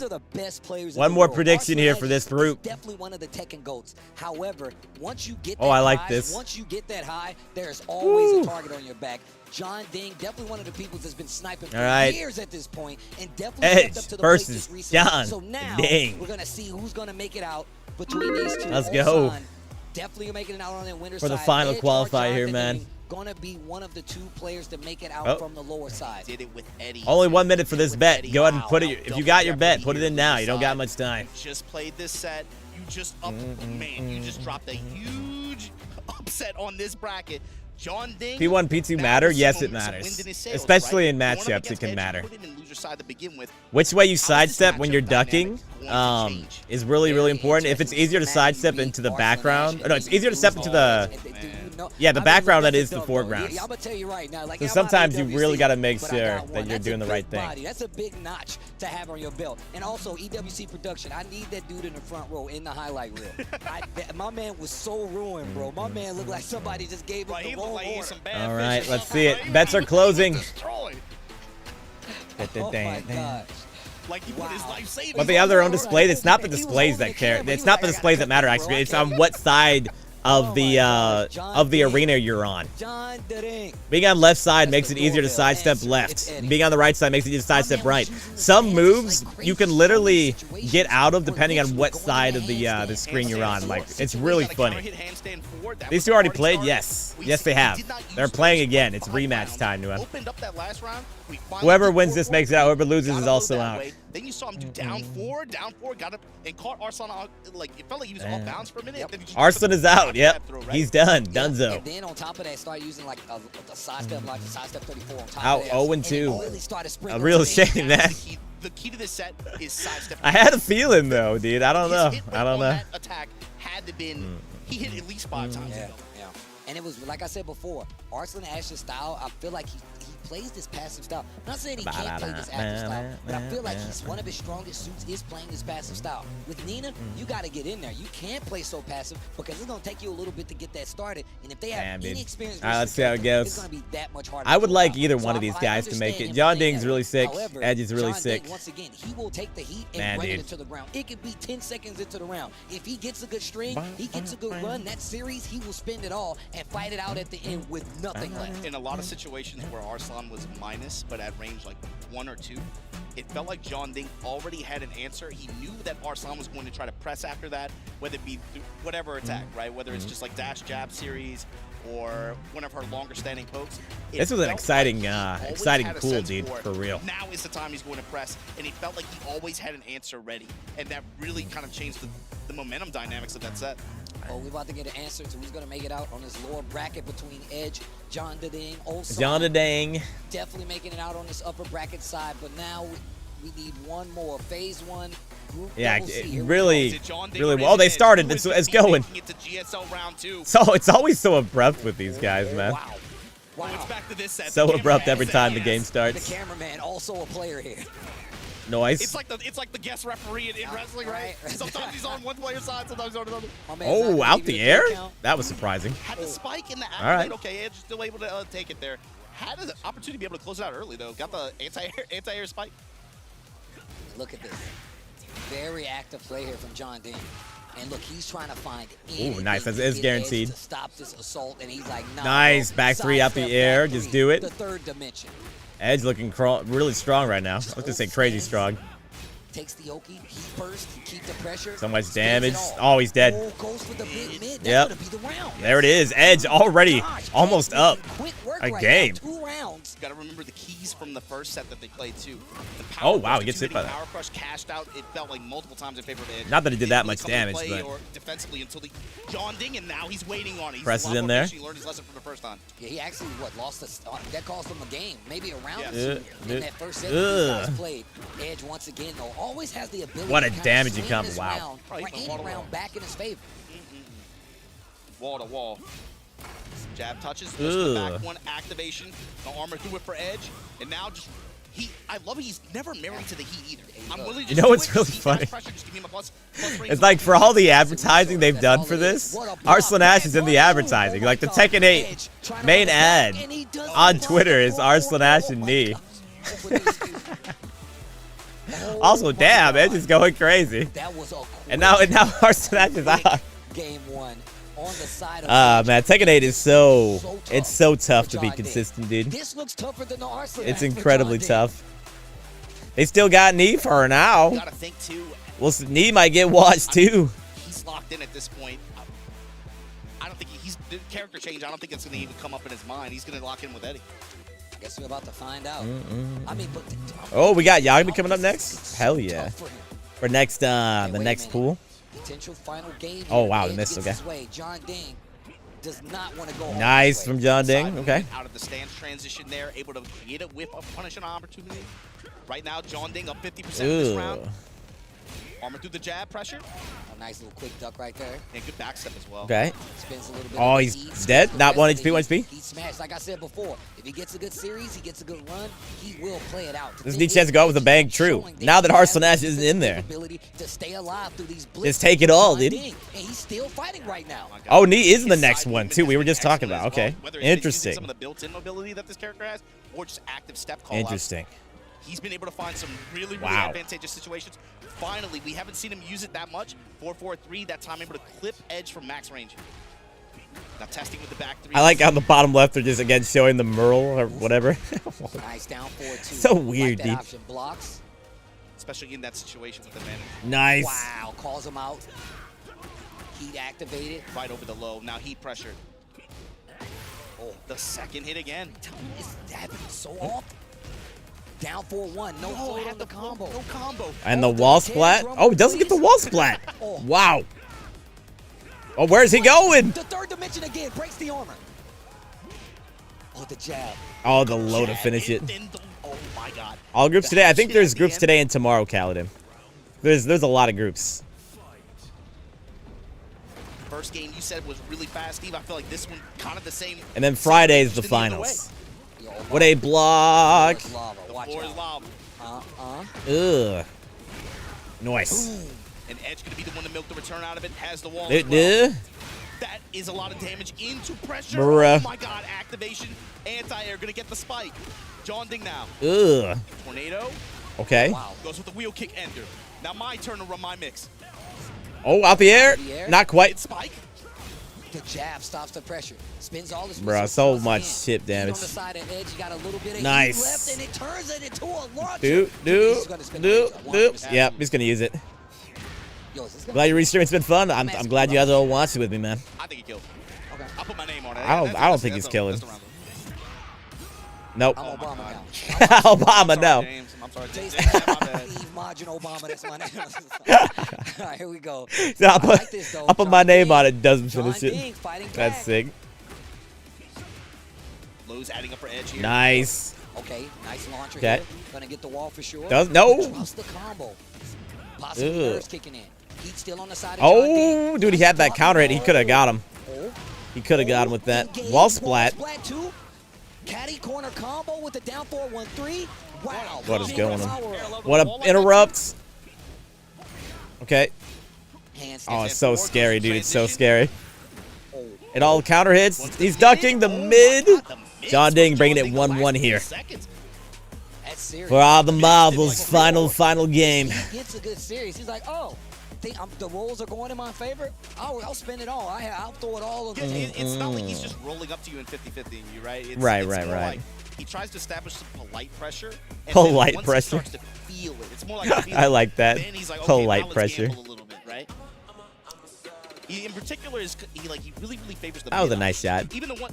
B: One more prediction here for this group.
U: Definitely one of the Tekken goats. However, once you get
B: I like this.
U: Once you get that high, there's always a target on your back. John Ding, definitely one of the people that's been sniping for years at this point, and definitely stepped up to the plate just recently.
B: John
U: So now
B: Ding.
U: we're gonna see who's gonna make it out between these two.
B: Let's go.
U: Definitely making it out on the winner's
B: For the
U: side.
B: final
U: Edge or
B: qualifier here,
U: Jonathan
B: man.
U: Ding gonna be one of the two players to make it out from the lower side.
C: Did it with Eddie.
B: Only 1 minute for this bet. Go ahead and put it. If you got your bet, put it in now. You don't got much time.
C: You just played this set. You just man, you just dropped a huge upset on this bracket. John Ding.
B: P1, P2 matter? Yes, it matters. Especially in matchups, it can matter. Which way you sidestep when you're ducking is really, really important. If it's easier to sidestep into the background, no, it's easier to step into the the background that is the foreground. So sometimes you really got to make sure that you're doing the right thing.
U: That's a big notch to have on your belt. And also, EWC production, I need that dude in the front row in the highlight reel. My man was so ruined, bro. My man looked like somebody just gave him the wrong order.
B: All right, let's see it. Bets are closing.
U: Oh my gosh.
C: Like he put his life savings.
B: But they have their own display. It's not the displays that care. It's not the displays that matter. Actually, it's on what side of the arena you're on. Being on left side makes it easier to sidestep left. Being on the right side makes it easier to sidestep right. Some moves you can literally get out of depending on what side of the screen you're on. Like, it's really funny. These two already played? Yes. Yes, they have. They're playing again. It's rematch time, Nuan. Whoever wins this makes it out. Whoever loses is also out.
C: Then you saw him do down four, got up and caught Arslan on, like, it felt like he was off balance for a minute. Then he just
B: Arslan is out. Yep.
C: throw, right?
B: He's done. Dunzo.
U: And then on top of that, start using like a sidestep, like a sidestep 34 on top
B: Out
U: of that.
B: 0-2.
U: Really started
B: A
U: sprinkling
B: real
U: things.
B: shame, man.
C: The key to this set is sidestep.
B: I had a feeling though, dude. I don't know. I don't know.
C: That attack had to been, he hit at least 5 times.
U: Yeah. And it was, like I said before, Arslan Ash's style, I feel like he plays this passive style. I'm not saying he can't play this active style, but I feel like one of his strongest suits is playing this passive style. With Nina, you got to get in there. You can't play so passive because it's going to take you a little bit to get that started. And if they have any experience,
B: let's see how it goes.
U: it's going to be that much harder.
B: I would like either one of these guys to make it. John Ding's really sick. Edge is really sick.
U: Once again, he will take the heat and bring it to the ground. It could be 10 seconds into the round. If he gets a good string, he gets a good run, that series, he will spend it all and fight it out at the end with nothing left.
C: In a lot of situations where Arslan was minus, but at range like 1 or 2, it felt like John Ding already had an answer. He knew that Arslan was going to try to press after that, whether it be through whatever attack, right? Whether it's just like dash jab series or one of her longer standing pokes.
B: This was an exciting, exciting pool, dude, for real.
C: Now is the time he's going to press, and he felt like he always had an answer ready, and that really kind of changed the momentum dynamics of that set.
U: Oh, we're about to get an answer to who's going to make it out on this lower bracket between Edge, John Ding, Olson.
B: John Ding.
U: Definitely making it out on this upper bracket side, but now we need one more. Phase 1, Group
B: Yeah,
U: C.
B: really well. Oh, they started. It's going. So it's always so abrupt with these guys, man.
U: Wow. It's back to this set.
B: So abrupt every time the game starts.
U: The cameraman, also a player here.
B: Noise.
C: It's like the guest referee in wrestling, right? Sometimes he's on one player's side, sometimes he's on another.
B: Oh, out the air? That was surprising.
C: Had the spike in the
B: All right.
C: Okay, Edge still able to take it there. Had an opportunity to be able to close it out early, though. Got the anti-air spike.
U: Look at this. Very active play here from John Ding. And look, he's trying to find
B: Ooh, nice. That is guaranteed.
U: To stop this assault, and he's like, nah,
B: nice. Back 3 out the air. Just do it.
U: The third dimension.
B: Edge looking really strong right now. I was going to say crazy strong.
U: Takes the Oki, he burst, keep the pressure.
B: So much damage. Oh, he's dead.
U: Goes for the mid.
B: Yep. There it is. Edge already almost up a game.
U: 2 rounds.
C: Got to remember the keys from the first set that they played too.
B: Oh wow, he gets hit by that.
C: Power crush cashed out. It felt like multiple times in favor of Edge.
B: Not that it did that much damage, but
C: or defensively until the John Ding, and now he's waiting on it. He's
B: presses in there.
C: He learned his lesson from the first time.
U: Yeah, he actually lost that cost him a game, maybe a round
B: in
U: that first set that guys played. Edge once again though always has the ability.
B: What a
U: to
B: damaging
U: swing
B: combo!
U: this
B: Wow.
U: round or any round back in his favor.
C: Wall to wall. Jab touches, goes to the back one, activation, the armor through it for Edge, and now just I love it. He's never married to the heat either. I'm willing to
B: You know what's really funny? It's like for all the advertising they've done for this, Arslan Ash is in the advertising. Like the Tekken 8 main ad on Twitter is Arslan Ash and me. Also, damn, Edge is going crazy. And now Arslan Ash is out.
U: Game 1. On the side
B: of man, Tekken 8 is so tough to be consistent, dude.
U: This looks tougher than the Arslan.
B: It's incredibly tough. They still got knee for her now.
C: Gotta think too.
B: Well, knee might get watched too.
C: He's locked in at this point. I don't think he's the character change. I don't think it's gonna even come up in his mind. He's gonna lock in with Eddie.
U: I guess we're about to find out. I mean, but
B: oh, we got Yagami coming up next. Hell yeah. For next the next pool.
U: Potential final game.
B: Oh wow, missed. Okay.
U: John Ding does not want to go.
B: Nice from John Ding. Okay.
C: Out of the stance transition there, able to create a whip, a punishing opportunity. Right now, John Ding up 50% this round. Armor through the jab pressure.
U: A nice little quick duck right there.
C: And good backstep as well.
B: Okay.
U: Spins a little bit.
B: Oh, he's dead. Not 1 HP, 1 HP.
U: He smashed. Like I said before, if he gets a good series, he gets a good run, he will play it out.
B: This needs chance to go out with a bang. True. Now that Arslan Ash isn't in there, just take it all, dude.
U: And he's still fighting right now.
B: Oh, knee is in the next one too. We were just talking about. Okay. Interesting.
C: Some of the built-in mobility that this character has, or just active step call.
B: Interesting.
C: He's been able to find some really advantageous situations. Finally, we haven't seen him use it that much. 4-4-3, that time able to clip Edge from max range. Now testing with the back 3.
B: I like on the bottom left they're just again showing the Merle or whatever.
U: Nice down forward 2.
B: So weird, dude.
U: Blocks.
C: Especially in that situation with the manager.
B: Nice.
U: Wow, calls him out. Heat activated.
C: Right over the low. Now heat pressure. Oh, the second hit again.
U: It's happening so often. Down 4-1. No float on the combo.
C: No combo.
B: And the wall splat. Oh, he doesn't get the wall splat. Wow. Oh, where's he going?
U: The third dimension again. Breaks the armor. Oh, the jab.
B: Oh, the low to finish it.
C: Oh, my God.
B: All groups today? I think there's groups today and tomorrow, Kaladin. There's a lot of groups.
C: First game you said was really fast, Steve. I feel like this one kind of the same.
B: And then Friday is the finals. What a block.
C: The floor is lava.
B: Ugh. Nice.
C: Ooh. And Edge going to be the one to milk the return out of it. Has the wall
B: It
C: as well.
B: did.
C: That is a lot of damage into pressure.
B: Bruh.
C: Oh my God, activation. Anti-air going to get the spike. John Ding now.
B: Ugh.
C: Tornado.
B: Okay.
C: Wow. Goes with the wheel kick ender. Now my turn to run my mix.
B: Oh, out the air. Not quite.
C: Spike.
U: The jab stops the pressure. Spins all this.
B: Bruh, so much chip damage.
U: On the side of Edge, you got a little bit of
B: Nice.
U: heat left, and it turns it into a launcher.
B: Do. Yep, he's gonna use it. Glad you Restream. It's been fun. I'm glad you guys all watched it with me, man.
C: I think he killed. Okay. I'll put my name on it.
B: I don't think he's killing. Nope.
U: I'm Obama now.
B: Obama, no.
C: I'm sorry, James.
U: Eve Margin Obama, that's my name. All right, here we go.
B: I'll put my name on it. Doesn't finish it. That's sick.
C: Lou's adding up for Edge here.
U: Nice. Okay, nice launcher here. Gonna get the wall for sure.
B: No.
U: Trust the combo. Possibly burst kicking in. Heat still on the side of
B: Oh, dude, he had that counter hit. He could have got him. He could have got him with that wall splat.
U: Caddy corner combo with the down 4-1-3. Wow.
B: What is going on? What a interrupts. Okay. Oh, it's so scary, dude. It's so scary. It all counter hits. He's ducking the mid. John Ding bringing it 1-1 here. For all the marbles, final game.
U: He gets a good series. He's like, oh, the rolls are going in my favor. I'll spin it all. I'll throw it all.
C: It's not like he's just rolling up to you in 50-50 and you, right? It's
B: right.
C: Like he tries to establish some polite pressure. And
B: polite
C: once
B: pressure.
C: He starts to feel it. It's more like a feeling.
B: I like that.
C: Then he's like, okay,
B: polite
C: now let's
B: pressure.
C: gamble a little bit, right? He, in particular, he really favors the.
B: That was a nice shot.
C: Even the one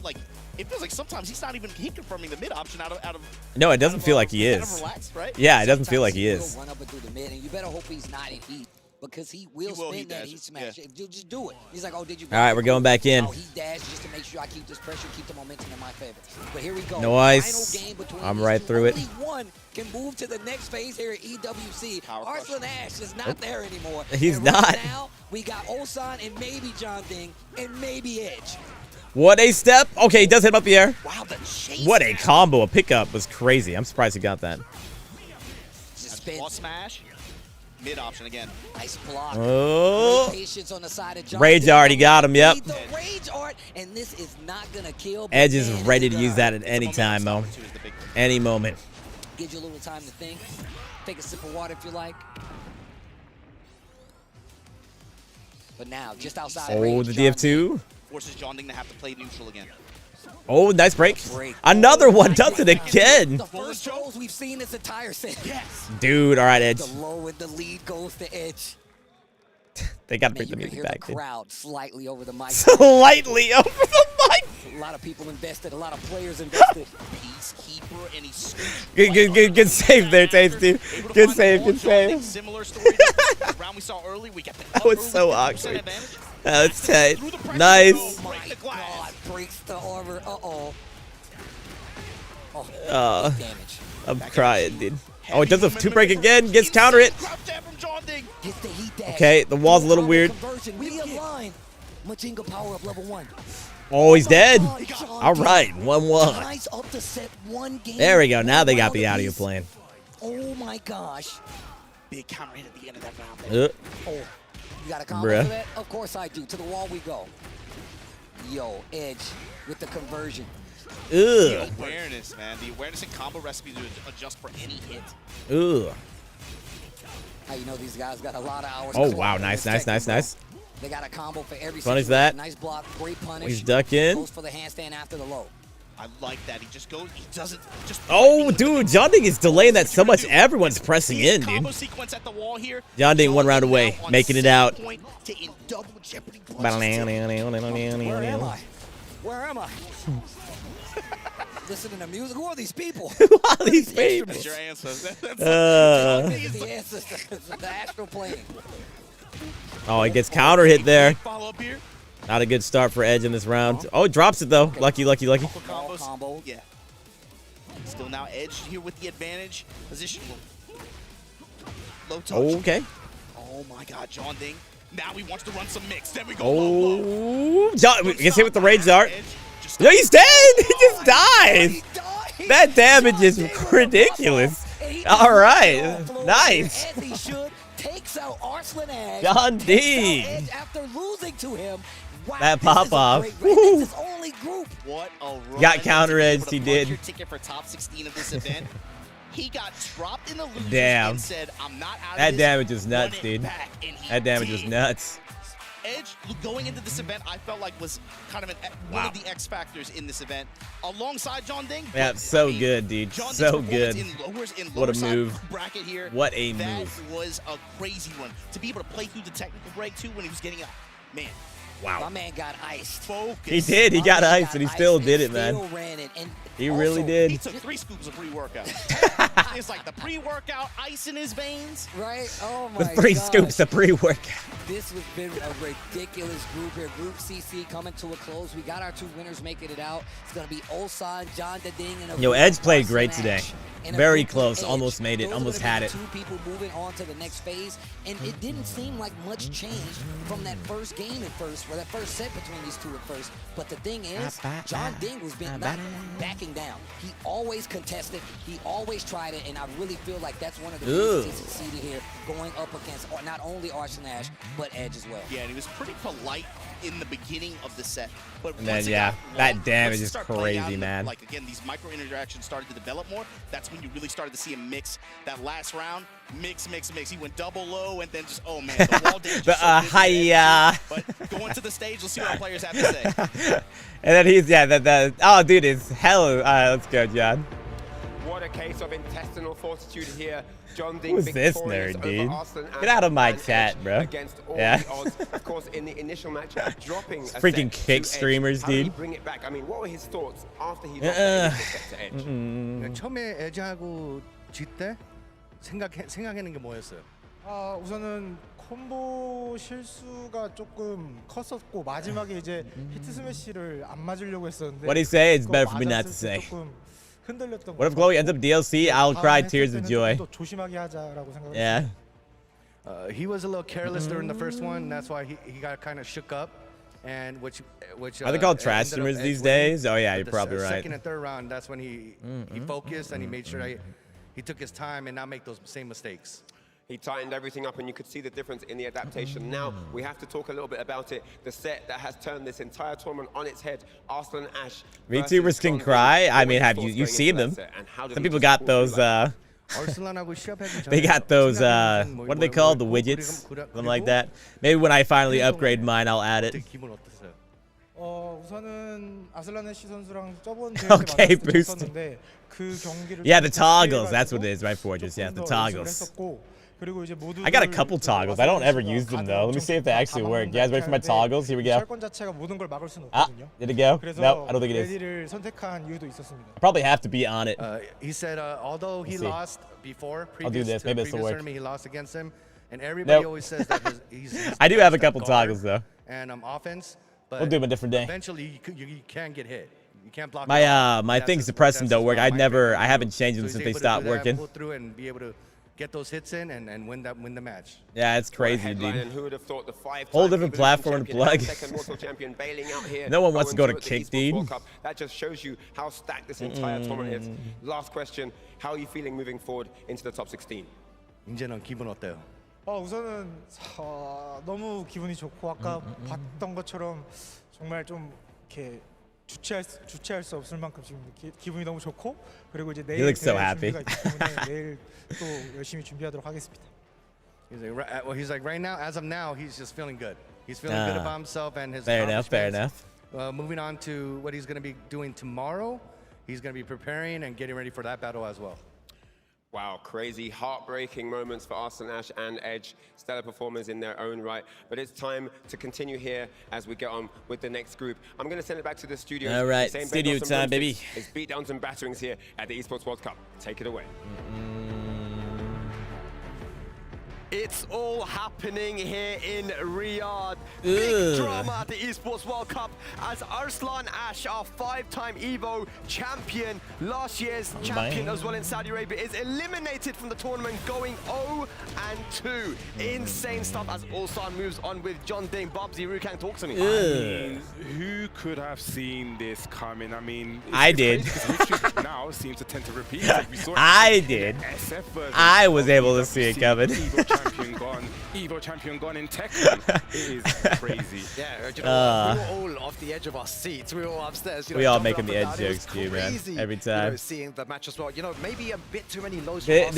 C: it feels like sometimes he's not even confirming the mid option out of.
B: No, it doesn't feel like he is.
C: Relaxed, right?
B: Yeah, it doesn't feel like he is.
U: Run up and through the mid, and you better hope he's not in heat. Because he will spin that heat smash. Yeah. Just do it. He's like, oh, did you?
B: All right, we're going back in.
U: Oh, he dashed just to make sure I keep this pressure, keep the momentum in my favor. But here we go.
B: Nice.
U: Final game between
B: I'm right through it.
U: Only one can move to the next phase here at EWC. Arslan Ash is not there anymore.
B: He's
U: and
B: not.
U: Right now, we got Osan and maybe John Ding and maybe Edge.
B: What a step. Okay, he does hit him up the air.
C: Wow, the chase.
B: What a combo. A pickup was crazy. I'm surprised he got that.
C: Wall smash. Mid option again.
U: Nice block.
B: Oh.
U: Patience on the side of John
B: Rage already got him. Yep.
U: The rage art, and this is not gonna kill.
B: Edge is ready to use that at any time, though. Any moment.
U: Gives you a little time to think. Take a sip of water if you like. But now, just outside.
B: Oh, the DF2.
C: Forces John Ding to have to play neutral again.
B: Oh, nice break. Another one does it again.
U: The first rolls we've seen this entire set. Yes.
B: Dude, all right, Edge.
U: The low and the lead goes to Edge.
B: They got to bring the music back.
U: The crowd slightly over the mic.
B: Slightly over the mic.
U: A lot of people invested. A lot of players invested.
C: Peacekeeper and he's
B: good save there, Taste, dude. Good save.
C: Similar story. Round we saw early. We got
B: that was so awkward. That's tight. Nice.
U: Oh my God! Breaks the armor. Damage.
B: I'm crying, dude. Oh, it does a 2-break again. Gets counter it. Okay, the wall's a little weird. Oh, he's dead. All right, 1-1. There we go. Now they got the audio playing.
U: Oh my gosh.
C: Big counter hit at the end of that round.
U: You got a combo for that? Of course I do. To the wall we go. Yo, Edge with the conversion.
C: The awareness, man. The awareness and combo recipe to adjust for any hit.
U: How you know these guys got a lot of hours.
B: Oh, wow. Nice.
U: They got a combo for every
B: punish that.
U: Nice block, great punish.
B: He's ducking.
U: Goes for the handstand after the low.
C: I like that. He just goes, he doesn't just.
B: Oh, dude, John Ding is delaying that so much. Everyone's pressing in, dude. John Ding 1 round away, making it out.
U: Where am I? listening to music. Who are these people?
B: Who are these people?
C: That's your answer.
U: The answer is the astral plane.
B: Oh, he gets counter hit there.
C: Follow up here.
B: Not a good start for Edge in this round. Oh, drops it though. Lucky.
C: Combo. Yeah. Still now Edge here with the advantage position. Low touch.
B: Okay.
C: Oh my God, John Ding. Now he wants to run some mix. There we go.
B: Oh, John gets hit with the rage dart. No, he's dead. He just dies. That damage is ridiculous. All right, nice.
U: As he should, takes out Arslan Edge.
B: John D.
U: After losing to him. Wow,
B: that pop off.
U: This is only group.
C: What a run.
B: Got counter edged. He did.
C: Your ticket for top 16 of this event. He got dropped in the losers
B: and
C: said, "I'm not out of
B: that
C: this."
B: damage was nuts, dude. That damage was nuts.
C: Edge going into this event, I felt like was kind of one of the X factors in this event, alongside John Ding.
B: Yeah, so good, dude. So good. What a move.
C: Bracket here.
B: What a move.
C: That was a crazy one. To be able to play through the technical break too when he was getting up, man.
U: Wow. My man got iced.
C: Focus.
B: He did. He got iced, and he still did it, man. He really did.
C: He took 3 scoops of pre-workout. It's like the pre-workout ice in his veins.
U: Right? Oh my
B: God. 3 scoops of pre-workout.
U: This has been a ridiculous group here. Group CC coming to a close. We got our 2 winners making it out. It's going to be Ulsan, John Ding, and
B: Yo, Edge played great today. Very close. Almost made it. Almost had it.
U: 2 people moving on to the next phase, and it didn't seem like much changed from that first game at first, or that first set between these 2 at first. But the thing is, John Ding was not backing down. He always contested. He always tried it, and I really feel like that's one of the reasons he succeeded here, going up against not only Arslan Ash, but Edge as well.
C: Yeah, and he was pretty polite in the beginning of the set. But
B: and then, yeah, that damage is crazy, man.
C: Like, again, these micro interactions started to develop more. That's when you really started to see him mix that last round. Mix. He went double low, and then just, oh, man, the wall damage.
B: Hiya.
C: But going to the stage, let's see what our players have to say.
B: And then he's, oh, dude, it's hell. All right, let's go, John.
D: What a case of intestinal fortitude here. John Ding
B: Who's this nerd, dude? Get out of my chat, bro.
D: Against all the odds. Of course, in the initial match, dropping a
B: freaking kick streamers,
D: dude. How did he bring it back? I mean, what were his thoughts after he lost the set to Edge?
G: 처음에 에지하고 질때 생각하는 게 뭐였어요?
P: 우선은 콤보 실수가 조금 컸었고 마지막에 이제 히트 스매시를 안 맞으려고 했었는데.
B: What do you say? It's better for me not to say. What if Chloe ends up DLC? I'll cry tears of joy. Yeah.
G: He was a little careless during the first one. That's why he got kind of shook up. And which
B: are they called trash streamers these days? Oh yeah, you're probably right.
G: Second and third round, that's when he focused and he made sure he took his time and not make those same mistakes.
D: He tightened everything up, and you could see the difference in the adaptation. Now, we have to talk a little bit about it. The set that has turned this entire tournament on its head. Arslan Ash.
B: VTubers can cry. I mean, have you've seen them? Some people got those. They got those. What are they called? The widgets, something like that. Maybe when I finally upgrade mine, I'll add it.
P: 우선은 아슬란 애쉬 선수랑 저번
B: Okay, boosted. Yeah, the toggles. That's what it is, right, Fortress? Yeah, the toggles. I got a couple toggles. I don't ever use them though. Let me see if they actually work. You guys ready for my toggles? Here we go. Ah, did it go? Nope, I don't think it is. I probably have to be on it.
G: He said, although he lost before,
B: I'll do this. Maybe this will work.
G: He lost against him, and everybody always says that he's
B: I do have a couple toggles though.
G: And offense. But
B: we'll do them a different day.
G: Eventually, you can get hit. You can't block.
B: My things suppressing don't work. I haven't changed them since they stopped working.
G: Pull through and be able to get those hits in and win the match.
B: Yeah, it's crazy, dude.
D: Who would have thought the
B: whole different platform to plug. No one wants to go to kick, dude.
D: That just shows you how stacked this entire tournament is. Last question: how are you feeling moving forward into the top 16?
G: 이제는 기분 어때요?
P: 우선은 너무 기분이 좋고 아까 봤던 것처럼 정말 좀 이렇게 주체할 수 없을 만큼 지금 기분이 너무 좋고 그리고 이제 내일 준비가 있기 때문에 내일 또 열심히 준비하도록 하겠습니다.
G: He's like right now, as of now, he's just feeling good. He's feeling good about himself and his
B: Fair enough.
G: Moving on to what he's going to be doing tomorrow, he's going to be preparing and getting ready for that battle as well.
D: Wow, crazy, heartbreaking moments for Arslan Ash and Edge. Stellar performers in their own right. But it's time to continue here as we get on with the next group. I'm going to send it back to the studio.
B: All right, studio time, baby.
D: It's beatdowns and batterings here at the Esports World Cup. Take it away.
I: It's all happening here in Riyadh. Big drama at the Esports World Cup as Arslan Ash, our 5-time EVO champion, last year's champion as well in Saudi Arabia, is eliminated from the tournament going 0-2. Insane stuff as Ulsan moves on with John Ding. Bubsy, Rukang, talk to me.
J: I mean, who could have seen this coming? I mean,
B: I did.
J: History now seems to tend to repeat. We saw
B: I did. I was able to see it coming.
J: EVO champion gone in Tekken. It is crazy.
K: Yeah, you know, we were all off the edge of our seats. We were all upstairs. You know,
B: we all making the edge jokes too, man. Every time.
K: You know, seeing the match as well. You know, maybe a bit too many lows. It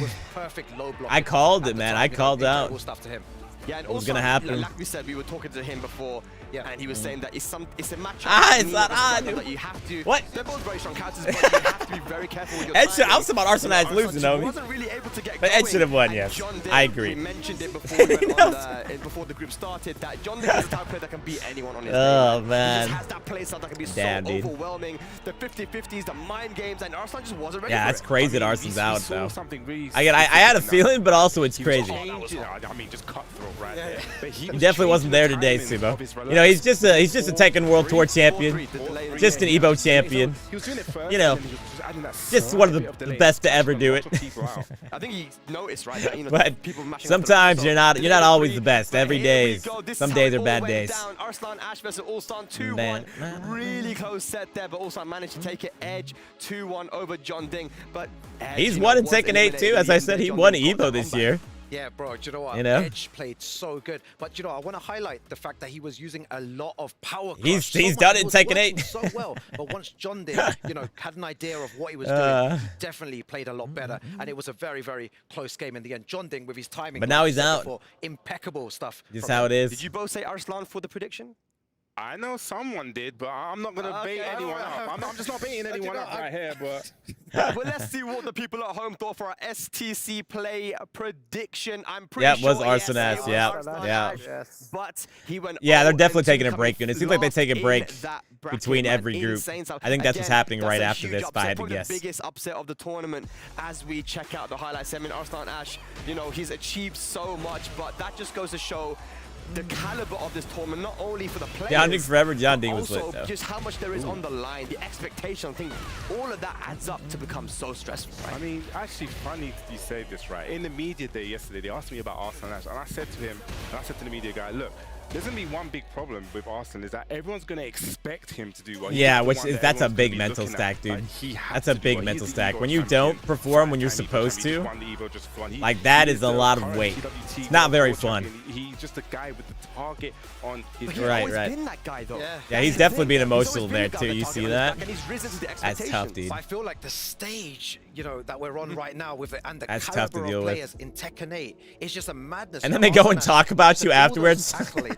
K: was perfect low block.
B: I called it, man. I called out.
K: Stuff to him.
I: Yeah, and
B: it was
I: also,
B: gonna happen.
I: Like we said, we were talking to him before, and he was saying that it's a match that you have to.
B: What?
I: They're both very strong counters, but you have to be very careful with your
B: Ed should. I was about Arslan Ash losing, though.
I: He wasn't really able to get
B: but Ed should have won, yes. I agree.
I: We mentioned it before we went on before the group started that John Ding is the type of player that can beat anyone on his
B: team. Man.
I: He just has that play style that can be so overwhelming. The 50-50s, the mind games, and Arslan just wasn't ready.
B: Yeah, that's crazy that Arsenal's out, though.
J: Really
B: I had a feeling, but also it's crazy.
J: I mean, just cutthroat right there.
B: He definitely wasn't there today, Sumo. You know, he's just a Tekken World Tour champion, just an EVO champion. You know, just one of the best to ever do it.
I: I think he noticed, right? That, you know,
B: but sometimes you're not always the best. Every day, some days are bad days.
I: Arslan Ash versus Ulsan 2-1. Really close set there, but Ulsan managed to take it. Edge 2-1 over John Ding. But
B: he's won in Tekken 8 too. As I said, he won EVO this year.
K: Yeah, bro, do you know what? Edge played so good. But, you know, I want to highlight the fact that he was using a lot of power.
B: He's done it in Tekken 8.
K: So well. But once John Ding, you know, had an idea of what he was doing, he definitely played a lot better. And it was a very, very close game in the end. John Ding with his timing.
B: But now he's out.
K: Impeccable stuff.
B: This is how it is.
I: Did you both say Arslan for the prediction?
J: I know someone did, but I'm not going to bait anyone up. I'm just not baiting anyone up right here, but...
I: Well, let's see what the people at home thought for our STC play prediction. I'm pretty
B: sure
I: it
B: was Arslan Ash, yeah.
I: But he went
B: they're definitely taking a break, and it seems like they take a break between every group. I think that's what's happening right after this, if I had to guess.
I: The biggest upset of the tournament as we check out the highlights. I mean, Arslan Ash, you know, he's achieved so much, but that just goes to show the caliber of this tournament, not only for the players,
B: John Ding forever. John Ding was lit, though.
I: Just how much there is on the line, the expectation. I think all of that adds up to become so stressful. Right?
J: I mean, actually, funny you say this, right? In the media day yesterday, they asked me about Arslan Ash, and I said to him, and I said to the media guy, look, there's gonna be one big problem with Arslan is that everyone's gonna expect him to do well.
B: Yeah, that's a big mental stack, dude. That's a big mental stack. When you don't perform when you're supposed to, like that is a lot of weight. It's not very fun.
J: He's just a guy with the target on his
B: right.
I: Been that guy, though.
B: Yeah, he's definitely being emotional there too. You see that? That's tough, dude.
K: I feel like the stage, you know, that we're on right now with the
B: that's
K: caliber of players in Tekken 8 is just a madness.
B: And then they go and talk about you afterwards.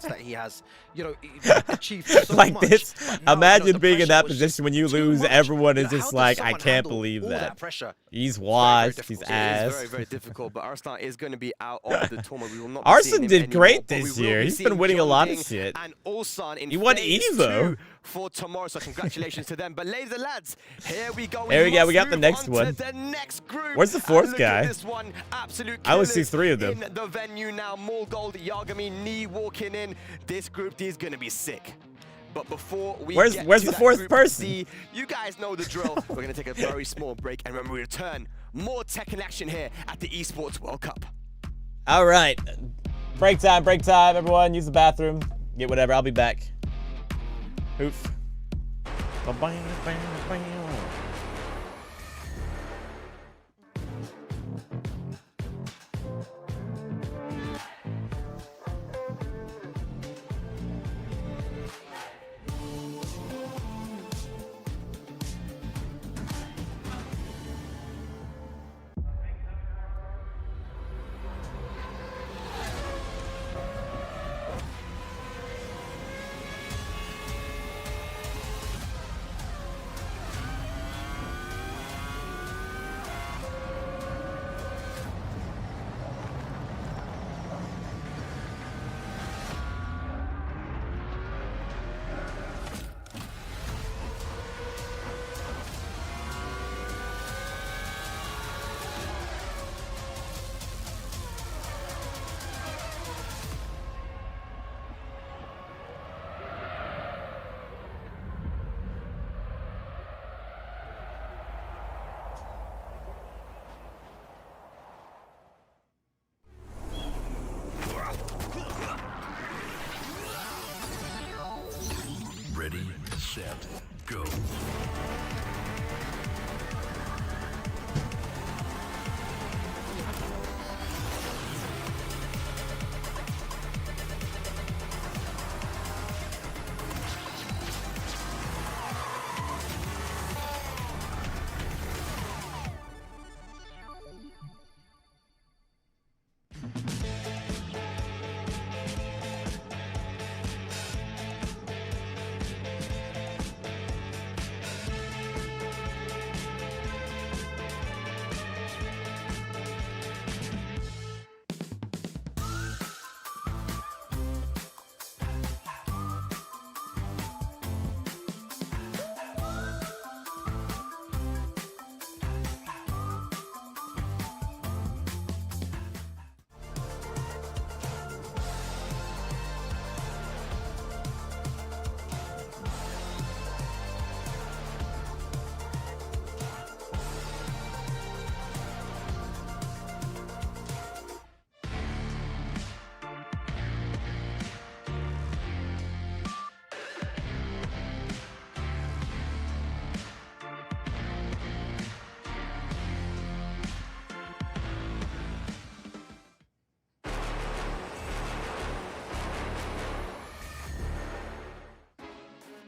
K: That he has, you know, achieved so
B: like
K: much,
B: this.
K: Now,
B: imagine
K: you know,
B: being in that position when you lose. Everyone is just like, I can't believe that. He's washed. He's ass.
I: It's very, very difficult. But Arslan is going to be out of the tournament. We will not.
B: Arslan did great this year. He's been winning a lot of shit.
I: And Ulsan in
B: he won EVO
I: for tomorrow. So congratulations to them. But ladies and lads, here we go.
B: There we go. We got the next one.
I: The next group.
B: Where's the fourth guy?
I: This one, absolute
B: I only see 3 of them.
I: In the venue now, Mulgold, Yagami, Knee walking in. This group is going to be sick. But before we
B: where's the fourth person?
I: You guys know the drill. We're going to take a very small break, and when we return, more Tekken action here at the Esports World Cup.
B: All right, break time, everyone. Use the bathroom, get whatever. I'll be back. Oof.